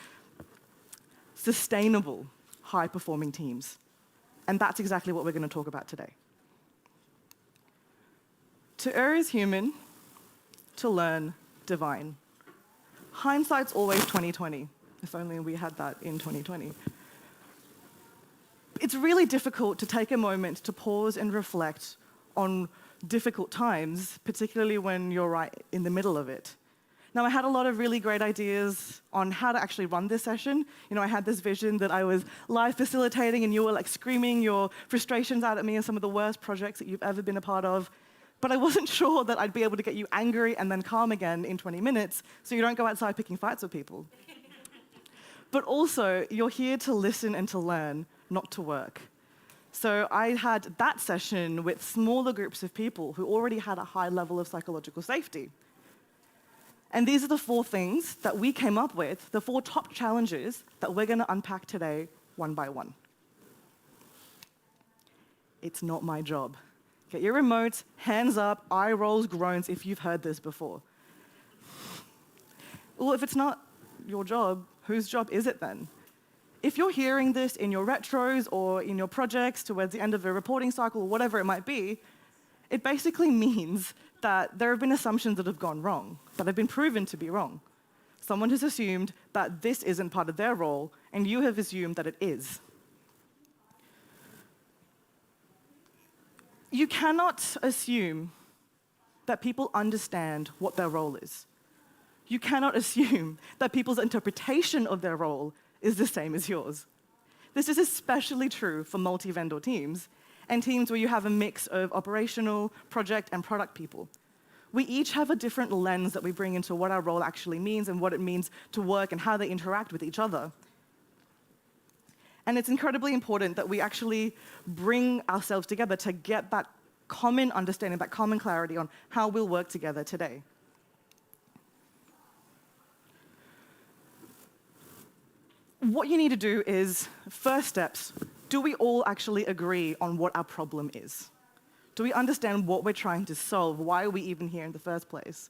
sustainable, high-performing teams. And that's exactly what we're going to talk about today. To err is human, to learn, divine. Hindsight's always 20/20. If only we had that in 2020. It's really difficult to take a moment to pause and reflect on difficult times, particularly when you're right in the middle of it. Now, I had a lot of really great ideas on how to actually run this session. You know, I had this vision that I was live facilitating and you were like screaming your frustrations out at me and some of the worst projects that you've ever been a part of. But I wasn't sure that I'd be able to get you angry and then calm again in 20 minutes so you don't go outside picking fights with people. But also, you're here to listen and to learn, not to work. So I had that session with smaller groups of people who already had a high level of psychological safety. And these are the 4 things that we came up with, the 4 top challenges that we're going to unpack today, one by one. It's not my job. Get your remotes, hands up, eye rolls, groans if you've heard this before. Well, if it's not your job, whose job is it then? If you're hearing this in your retros or in your projects towards the end of a reporting cycle or whatever it might be, it basically means that there have been assumptions that have gone wrong, that have been proven to be wrong. Someone has assumed that this isn't part of their role, and you have assumed that it is. You cannot assume that people understand what their role is. You cannot assume that people's interpretation of their role is the same as yours. This is especially true for multi-vendor teams and teams where you have a mix of operational, project, and product people. We each have a different lens that we bring into what our role actually means and what it means to work and how they interact with each other. And it's incredibly important that we actually bring ourselves together to get that common understanding, that common clarity on how we'll work together today. What you need to do is, first steps, do we all actually agree on what our problem is? Do we understand what we're trying to solve? Why are we even here in the first place?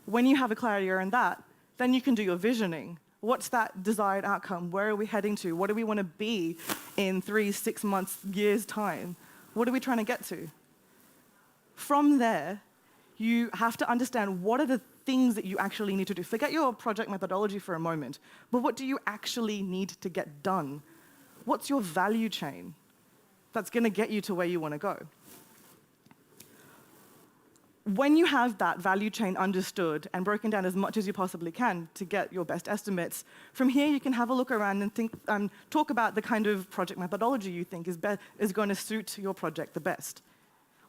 When you have a clarity around that, then you can do your visioning. What's that desired outcome? Where are we heading to? What do we want to be in 3, 6 months, years' time? What are we trying to get to? From there, you have to understand what are the things that you actually need to do. Forget your project methodology for a moment, but what do you actually need to get done? What's your value chain that's going to get you to where you want to go? When you have that value chain understood and broken down as much as you possibly can to get your best estimates, from here you can have a look around and think, talk about the kind of project methodology you think is going to suit your project the best.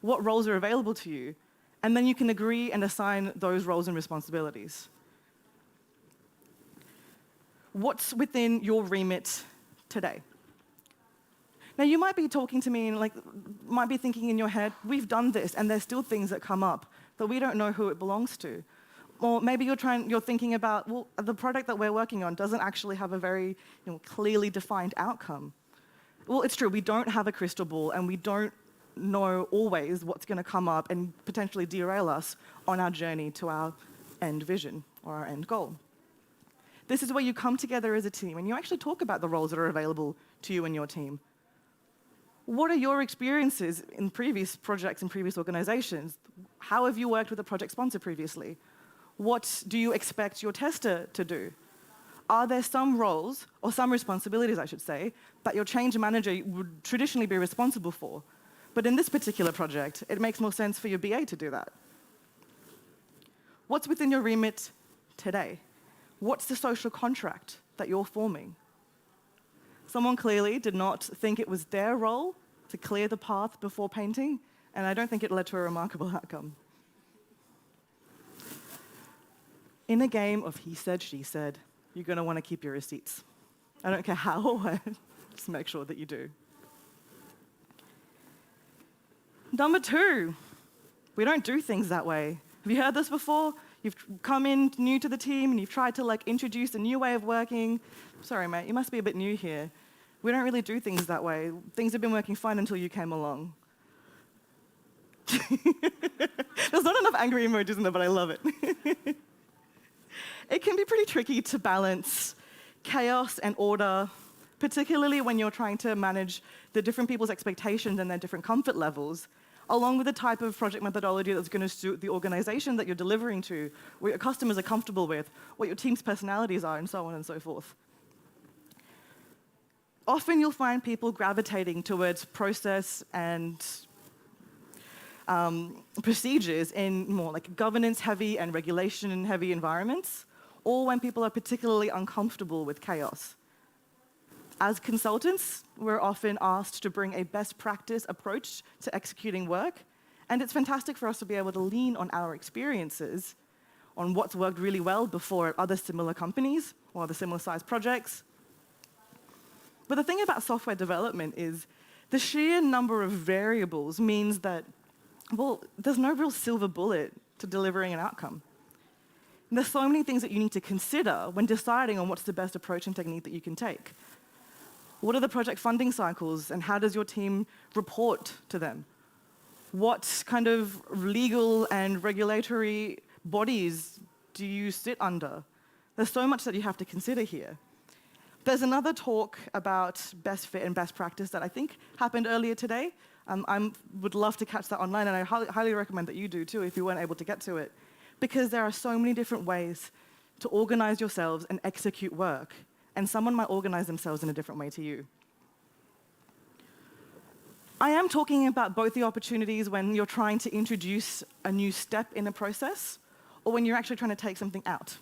What roles are available to you? And then you can agree and assign those roles and responsibilities. What's within your remit today? Now, you might be talking to me and might be thinking in your head, we've done this, and there's still things that come up that we don't know who it belongs to. Or maybe you're thinking about, well, the product that we're working on doesn't actually have a very clearly defined outcome. Well, it's true, we don't have a crystal ball, and we don't know always what's going to come up and potentially derail us on our journey to our end vision or our end goal. This is where you come together as a team and you actually talk about the roles that are available to you and your team. What are your experiences in previous projects and previous organizations? How have you worked with a project sponsor previously? What do you expect your tester to do? Are there some roles, or some responsibilities, I should say, that your change manager would traditionally be responsible for? But in this particular project, it makes more sense for your BA to do that. What's within your remit today? What's the social contract that you're forming? Someone clearly did not think it was their role to clear the path before painting, and I don't think it led to a remarkable outcome. In a game of he said, she said, you're going to want to keep your receipts. I don't care how or when, just make sure that you do. Number 2, we don't do things that way. Have you heard this before? You've come in new to the team and you've tried to introduce a new way of working. Sorry, mate, you must be a bit new here. We don't really do things that way. Things have been working fine until you came along. There's not enough angry emojis in there, but I love it. It can be pretty tricky to balance chaos and order, particularly when you're trying to manage the different people's expectations and their different comfort levels, along with the type of project methodology that's going to suit the organization that you're delivering to, what your customers are comfortable with, what your team's personalities are, and so on and so forth. Often you'll find people gravitating towards process and procedures in more like governance-heavy and regulation-heavy environments, or when people are particularly uncomfortable with chaos. As consultants, we're often asked to bring a best practice approach to executing work, and it's fantastic for us to be able to lean on our experiences on what's worked really well before at other similar companies or other similar sized projects. But the thing about software development is the sheer number of variables means that, well, there's no real silver bullet to delivering an outcome. And there's so many things that you need to consider when deciding on what's the best approach and technique that you can take. What are the project funding cycles, and how does your team report to them? What kind of legal and regulatory bodies do you sit under? There's so much that you have to consider here. There's another talk about best fit and best practice that I think happened earlier today. I would love to catch that online, and I highly recommend that you do too if you weren't able to get to it, because there are so many different ways to organize yourselves and execute work, and someone might organize themselves in a different way to you. I am talking about both the opportunities when you're trying to introduce a new step in a process, or when you're actually trying to take something out.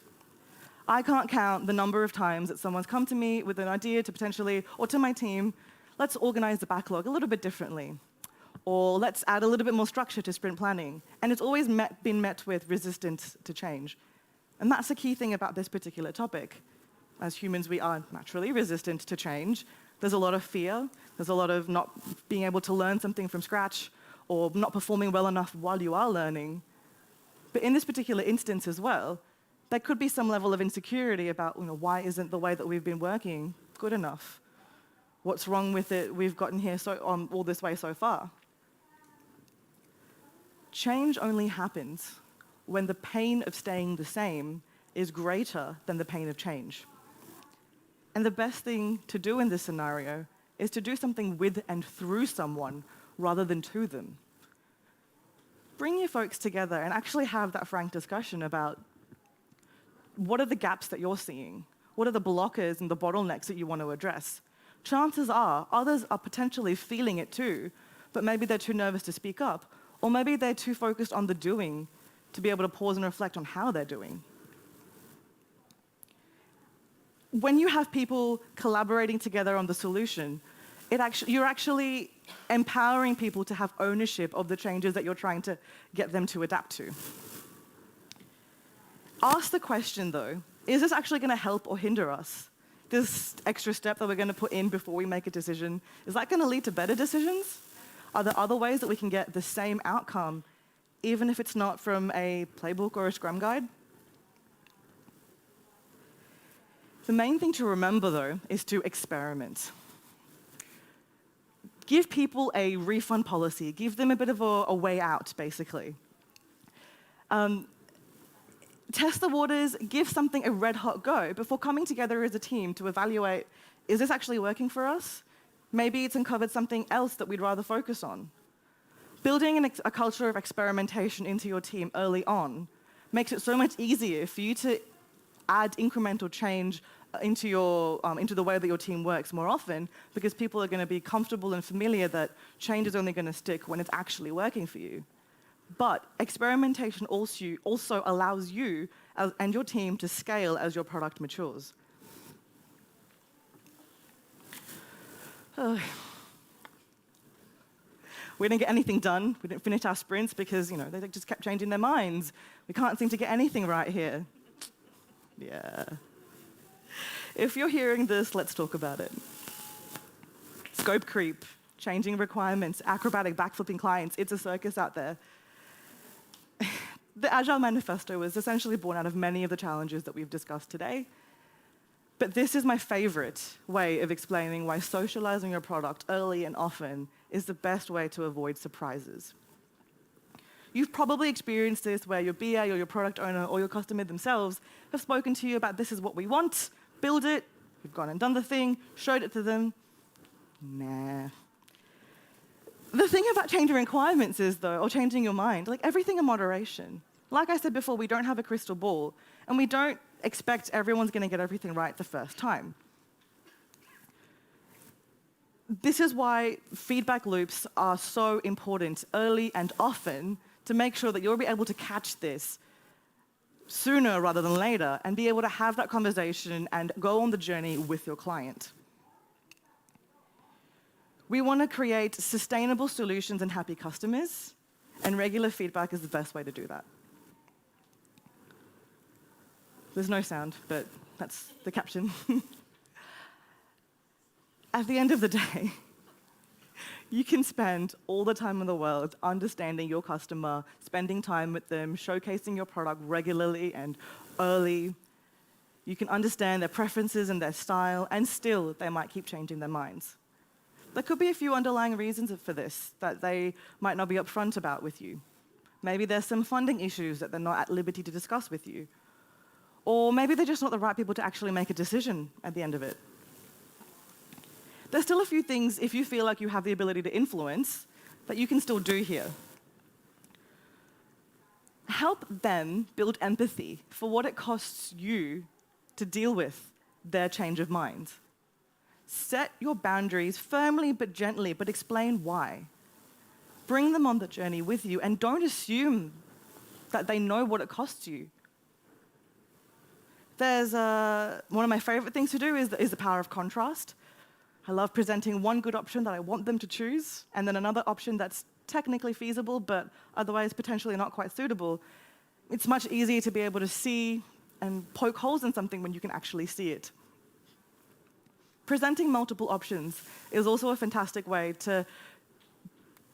I can't count the number of times that someone's come to me with an idea to potentially, or to my team, let's organize the backlog a little bit differently, or let's add a little bit more structure to sprint planning. And it's always been met with resistance to change. And that's the key thing about this particular topic. As humans, we are naturally resistant to change. There's a lot of fear. There's a lot of not being able to learn something from scratch, or not performing well enough while you are learning. But in this particular instance as well, there could be some level of insecurity about, why isn't the way that we've been working good enough? What's wrong with it? We've gotten here all this way so far. Change only happens when the pain of staying the same is greater than the pain of change. And the best thing to do in this scenario is to do something with and through someone rather than to them. Bring your folks together and actually have that frank discussion about what are the gaps that you're seeing? What are the blockers and the bottlenecks that you want to address? Chances are others are potentially feeling it too, but maybe they're too nervous to speak up, or maybe they're too focused on the doing to be able to pause and reflect on how they're doing. When you have people collaborating together on the solution, you're actually empowering people to have ownership of the changes that you're trying to get them to adapt to. Ask the question, though, is this actually going to help or hinder us? This extra step that we're going to put in before we make a decision, is that going to lead to better decisions? Are there other ways that we can get the same outcome, even if it's not from a playbook or a Scrum guide? The main thing to remember, though, is to experiment. Give people a refund policy. Give them a bit of a way out, basically. Test the waters, give something a red-hot go before coming together as a team to evaluate, is this actually working for us? Maybe it's uncovered something else that we'd rather focus on. Building a culture of experimentation into your team early on makes it so much easier for you to add incremental change into the way that your team works more often, because people are going to be comfortable and familiar that change is only going to stick when it's actually working for you. But experimentation also allows you and your team to scale as your product matures. We didn't get anything done. We didn't finish our sprints because, they just kept changing their minds. We can't seem to get anything right here. Yeah. If you're hearing this, let's talk about it. Scope creep, changing requirements, acrobatic backflipping clients, it's a circus out there. The Agile Manifesto was essentially born out of many of the challenges that we've discussed today. But this is my favorite way of explaining why socializing your product early and often is the best way to avoid surprises. You've probably experienced this where your BA or your product owner or your customer themselves have spoken to you about this is what we want, build it, you've gone and done the thing, showed it to them. Nah. The thing about changing requirements is, though, or changing your mind, like everything in moderation. Like I said before, we don't have a crystal ball, and we don't expect everyone's going to get everything right the first time. This is why feedback loops are so important early and often to make sure that you'll be able to catch this sooner rather than later and be able to have that conversation and go on the journey with your client. We want to create sustainable solutions and happy customers, and regular feedback is the best way to do that. There's no sound, but that's the caption. At the end of the day, you can spend all the time in the world understanding your customer, spending time with them, showcasing your product regularly and early. You can understand their preferences and their style, and still they might keep changing their minds. There could be a few underlying reasons for this that they might not be upfront about with you. Maybe there's some funding issues that they're not at liberty to discuss with you. Or maybe they're just not the right people to actually make a decision at the end of it. There's still a few things, if you feel like you have the ability to influence, that you can still do here. Help them build empathy for what it costs you to deal with their change of mind. Set your boundaries firmly but gently, but explain why. Bring them on the journey with you, and don't assume that they know what it costs you. There's one of my favorite things to do is the power of contrast. I love presenting one good option that I want them to choose, and then another option that's technically feasible, but otherwise potentially not quite suitable. It's much easier to be able to see and poke holes in something when you can actually see it. Presenting multiple options is also a fantastic way to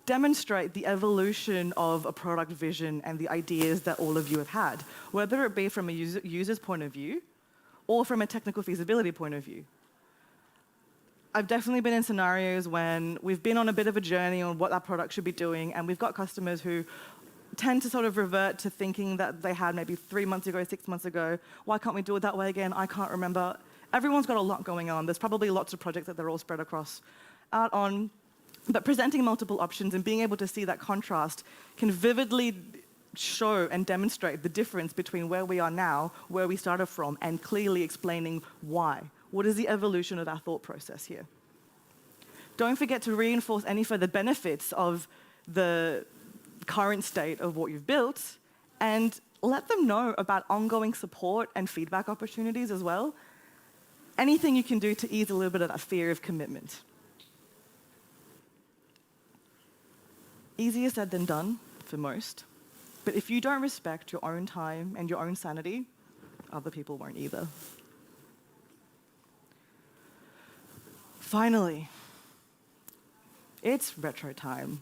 demonstrate the evolution of a product vision and the ideas that all of you have had, whether it be from a user's point of view or from a technical feasibility point of view. I've definitely been in scenarios when we've been on a bit of a journey on what that product should be doing, and we've got customers who tend to sort of revert to thinking that they had maybe 3 months ago, 6 months ago. Why can't we do it that way again? I can't remember. Everyone's got a lot going on. There's probably lots of projects that they're all spread out on. But presenting multiple options and being able to see that contrast can vividly show and demonstrate the difference between where we are now, where we started from, and clearly explaining why. What is the evolution of our thought process here? Don't forget to reinforce any further benefits of the current state of what you've built, and let them know about ongoing support and feedback opportunities as well. Anything you can do to ease a little bit of that fear of commitment. Easier said than done for most, but if you don't respect your own time and your own sanity, other people won't either. Finally, it's retro time.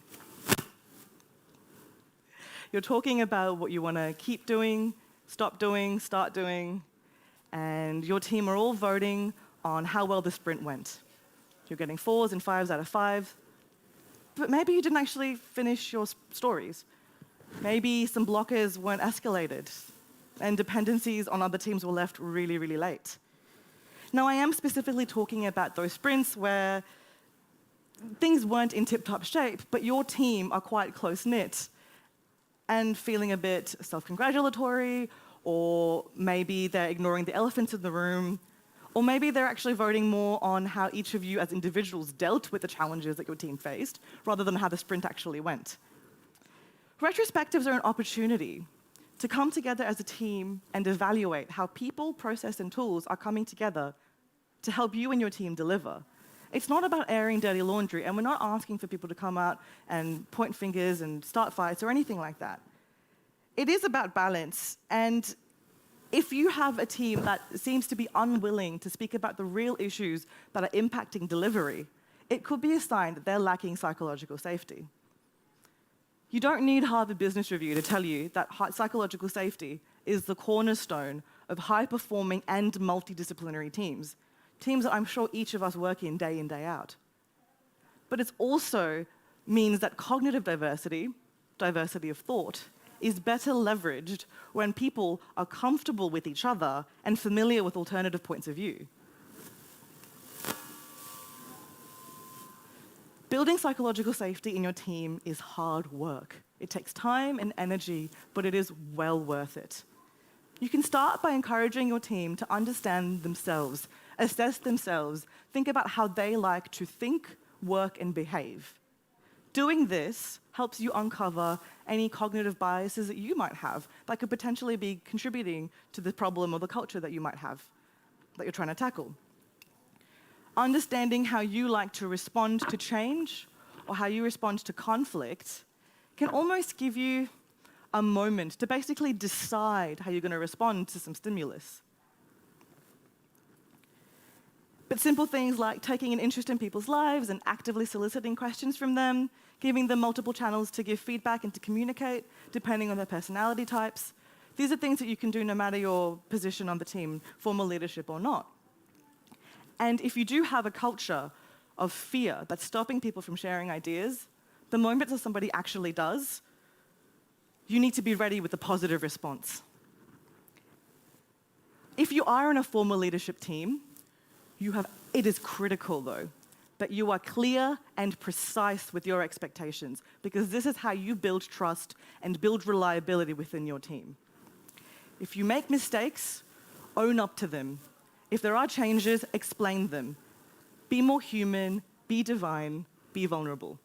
You're talking about what you want to keep doing, stop doing, start doing, and your team are all voting on how well the sprint went. You're getting 4s and 5s out of 5, but maybe you didn't actually finish your stories. Maybe some blockers weren't escalated, and dependencies on other teams were left really, really late. Now, I am specifically talking about those sprints where things weren't in tip-top shape, but your team are quite close-knit and feeling a bit self-congratulatory, or maybe they're ignoring the elephants in the room, or maybe they're actually voting more on how each of you as individuals dealt with the challenges that your team faced, rather than how the sprint actually went. Retrospectives are an opportunity to come together as a team and evaluate how people, process, and tools are coming together to help you and your team deliver. It's not about airing dirty laundry, and we're not asking for people to come out and point fingers and start fights or anything like that. It is about balance, and if you have a team that seems to be unwilling to speak about the real issues that are impacting delivery, it could be a sign that they're lacking psychological safety. You don't need Harvard Business Review to tell you that psychological safety is the cornerstone of high-performing and multidisciplinary teams, teams that I'm sure each of us work in, day out. But it also means that cognitive diversity, diversity of thought, is better leveraged when people are comfortable with each other and familiar with alternative points of view. Building psychological safety in your team is hard work. It takes time and energy, but it is well worth it. You can start by encouraging your team to understand themselves, assess themselves, think about how they like to think, work, and behave. Doing this helps you uncover any cognitive biases that you might have that could potentially be contributing to the problem or the culture that you might have, that you're trying to tackle. Understanding how you like to respond to change or how you respond to conflict can almost give you a moment to basically decide how you're going to respond to some stimulus. But simple things like taking an interest in people's lives and actively soliciting questions from them, giving them multiple channels to give feedback and to communicate, depending on their personality types. These are things that you can do no matter your position on the team, formal leadership or not. And if you do have a culture of fear that's stopping people from sharing ideas, the moment that somebody actually does, you need to be ready with a positive response. If you are in a formal leadership team, it is critical, though, that you are clear and precise with your expectations, because this is how you build trust and build reliability within your team. If you make mistakes, own up to them. If there are changes, explain them. Be more human, be divine, be vulnerable.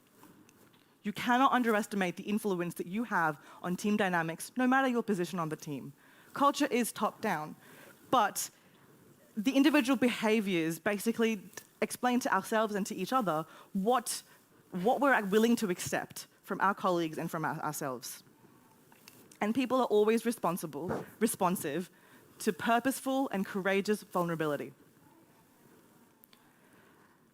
You cannot underestimate the influence that you have on team dynamics, no matter your position on the team. Culture is top-down, but the individual behaviors basically explain to ourselves and to each other what we're willing to accept from our colleagues and from ourselves. And people are always responsive to purposeful and courageous vulnerability.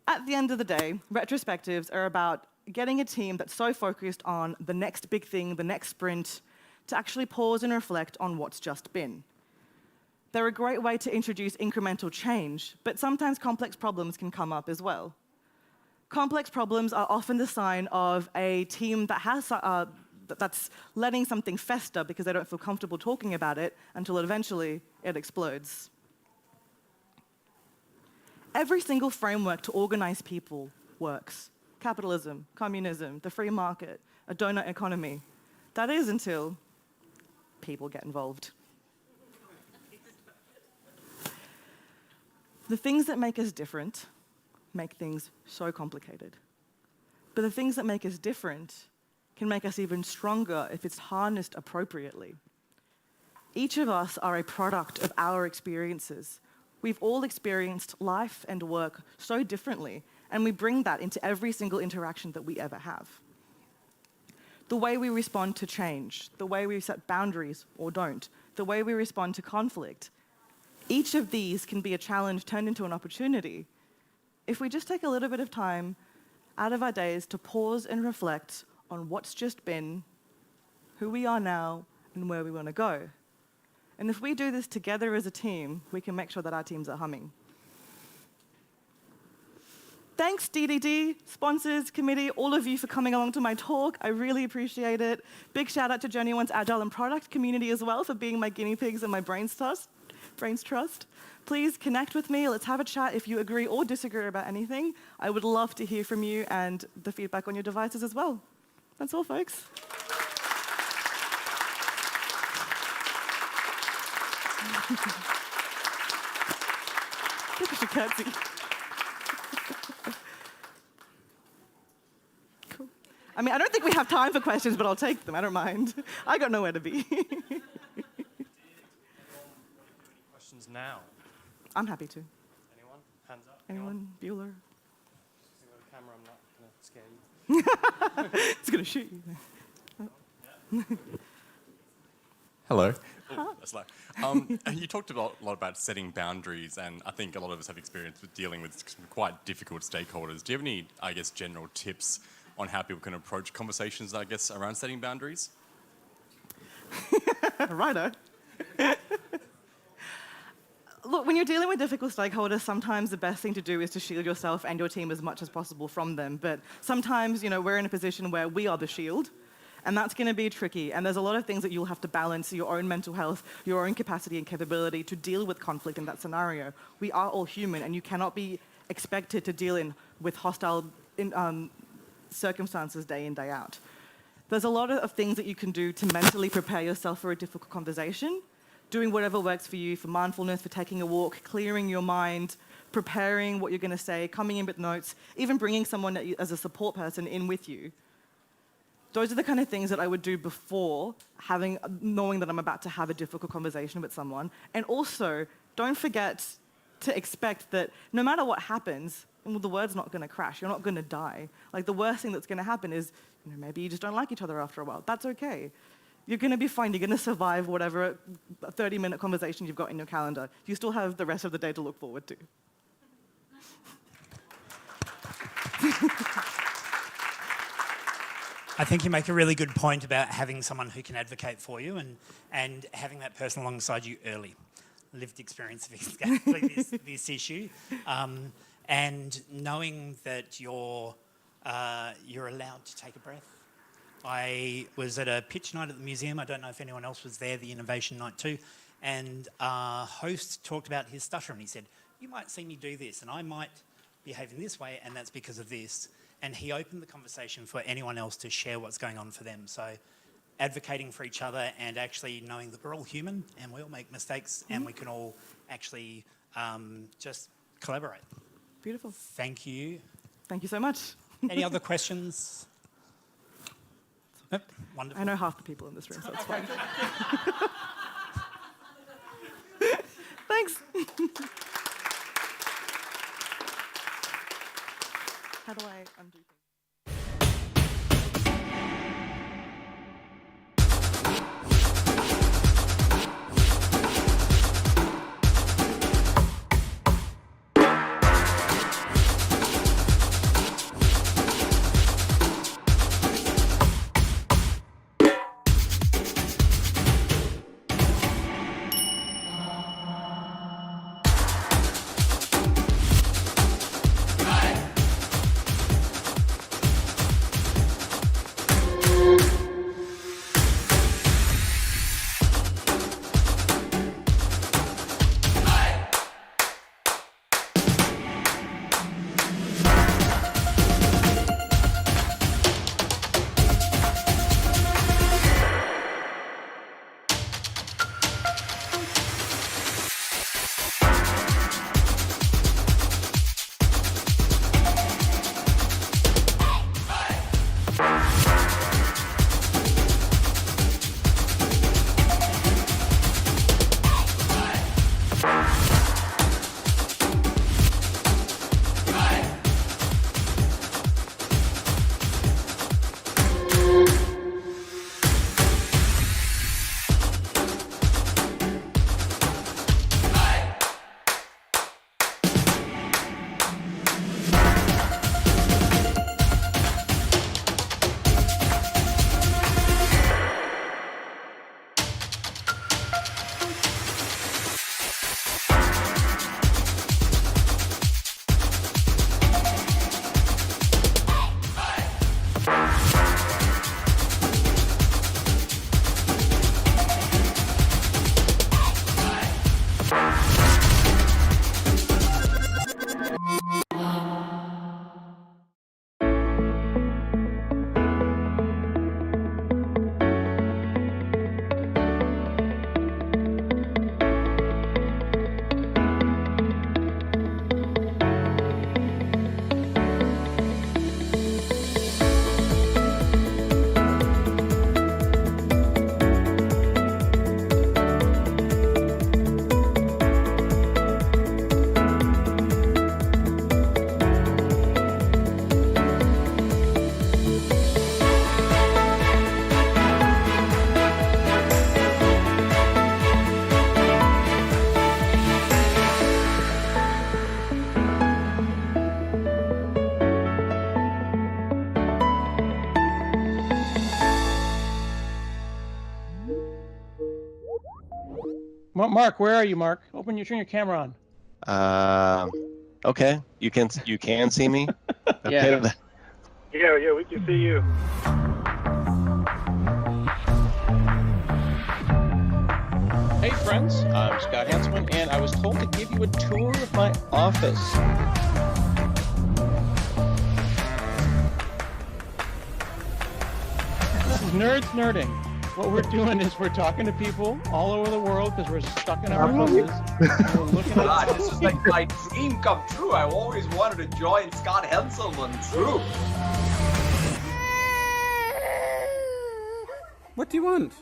At the end of the day, retrospectives are about getting a team that's so focused on the next big thing, the next sprint, to actually pause and reflect on what's just been. They're a great way to introduce incremental change, but sometimes complex problems can come up as well. Complex problems are often the sign of a team that that's letting something fester because they don't feel comfortable talking about it until eventually it explodes. Every single framework to organize people works. Capitalism, communism, the free market, a donut economy. That is until people get involved. The things that make us different make things so complicated. But the things that make us different can make us even stronger if it's harnessed appropriately. Each of us are a product of our experiences. We've all experienced life and work so differently, and we bring that into every single interaction that we ever have. The way we respond to change, the way we set boundaries or don't, the way we respond to conflict, each of these can be a challenge turned into an opportunity if we just take a little bit of time out of our days to pause and reflect on what's just been, who we are now, and where we want to go. And if we do this together as a team, we can make sure that our teams are humming. Thanks, DDD, sponsors, committee, all of you for coming along to my talk. I really appreciate it. Big shout out to Journey One's Agile and Product community as well for being my guinea pigs and my brains trust. Please connect with me. Let's have a chat if you agree or disagree about anything. I would love to hear from you and the feedback on your devices as well. That's all, folks. Look at your curtsy. Cool. I mean, I don't think we have time for questions, but I'll take them. I don't mind. I got nowhere to be. Questions now? I'm happy to. Anyone? Hands up. Anyone? Bueller? Just with a camera, I'm not going to scare you. It's going to shoot you. Hello. Oh, that's low. You talked a lot about setting boundaries, and I think a lot of us have experience with dealing with some quite difficult stakeholders. Do you have any, I guess, general tips on how people can approach conversations, I guess, around setting boundaries? Righto. Look, when you're dealing with difficult stakeholders, sometimes the best thing to do is to shield yourself and your team as much as possible from them. But sometimes, we're in a position where we are the shield, and that's going to be tricky. And there's a lot of things that you'll have to balance: your own mental health, your own capacity and capability to deal with conflict in that scenario. We are all human, and you cannot be expected to deal with hostile circumstances day in, day out. There's a lot of things that you can do to mentally prepare yourself for a difficult conversation, doing whatever works for you, for mindfulness, for taking a walk, clearing your mind, preparing what you're going to say, coming in with notes, even bringing someone as a support person in with you. Those are the kind of things that I would do before knowing that I'm about to have a difficult conversation with someone. And also, don't forget to expect that no matter what happens, well, the word's not going to crash. You're not going to die. Like, the worst thing that's going to happen is, maybe you just don't like each other after a while. That's okay. You're going to be fine. You're going to survive whatever 30-minute conversation you've got in your calendar. You still have the rest of the day to look forward to. I think you make a really good point about having someone who can advocate for you and having that person alongside you early. Lived experience of exactly this issue. And knowing that you're allowed to take a breath. I was at a pitch night at the museum. I don't know if anyone else was there, the innovation night too. And our host talked about his stutter and he said, you might see me do this and I might behave in this way and that's because of this. And he opened the conversation for anyone else to share what's going on for them. So advocating for each other and actually knowing that we're all human and we all make mistakes and we can all actually just collaborate. Beautiful. Thank you. Thank you so much. Any other questions? Yep, wonderful. I know half the people in this room, so it's fine. Thanks. How do I undo things? Mark, where are you, Mark? Turn your camera on. Okay. You can see me? Yeah. Okay. Yeah, we can see you. Hey friends, I'm Scott Hanselman, and I was told to give you a tour of my office. This is Nerds Nerding. What we're doing is we're talking to people all over the world because we're stuck in our houses. And we're looking God, at this is like my dream come true. I always wanted to join Scott Henselman's group. What do you want?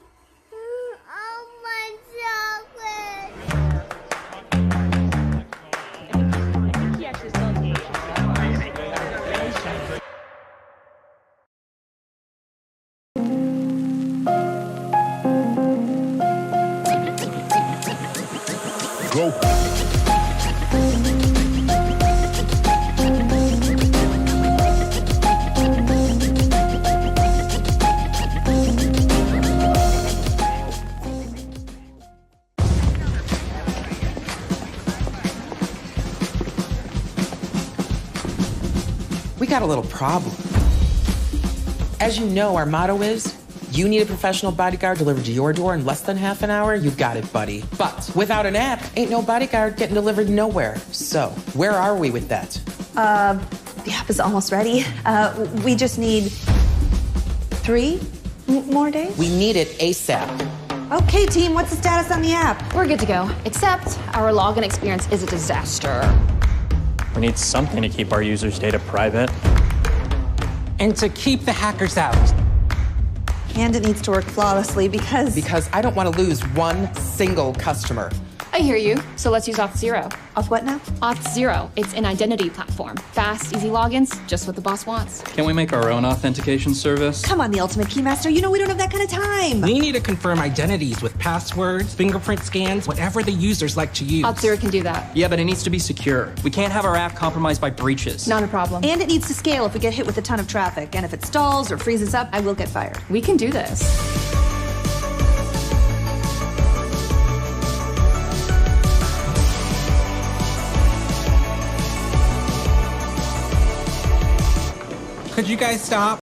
Go. We got a little problem. As you know, our motto is, you need a professional bodyguard delivered to your door in less than half an hour, you got it, buddy. But without an app, ain't no bodyguard getting delivered nowhere. So, where are we with that? The app is almost ready. We just need 3 more days? We need it ASAP. Okay, team, what's the status on the app? We're good to go, except our login experience is a disaster. We need something to keep our users' data private. And to keep the hackers out. And it needs to work flawlessly because... Because I don't want to lose one single customer. I hear you, so let's use Auth0. Auth what now? Auth0, it's an identity platform. Fast, easy logins, just what the boss wants. Can we make our own authentication service? Come on, the ultimate keymaster, you know we don't have that kind of time. We need to confirm identities with passwords, fingerprint scans, whatever the users like to use. Auth0 can do that. Yeah, but it needs to be secure. We can't have our app compromised by breaches. Not a problem. And it needs to scale if we get hit with a ton of traffic. And if it stalls or freezes up, I will get fired. We can do this. Could you guys stop?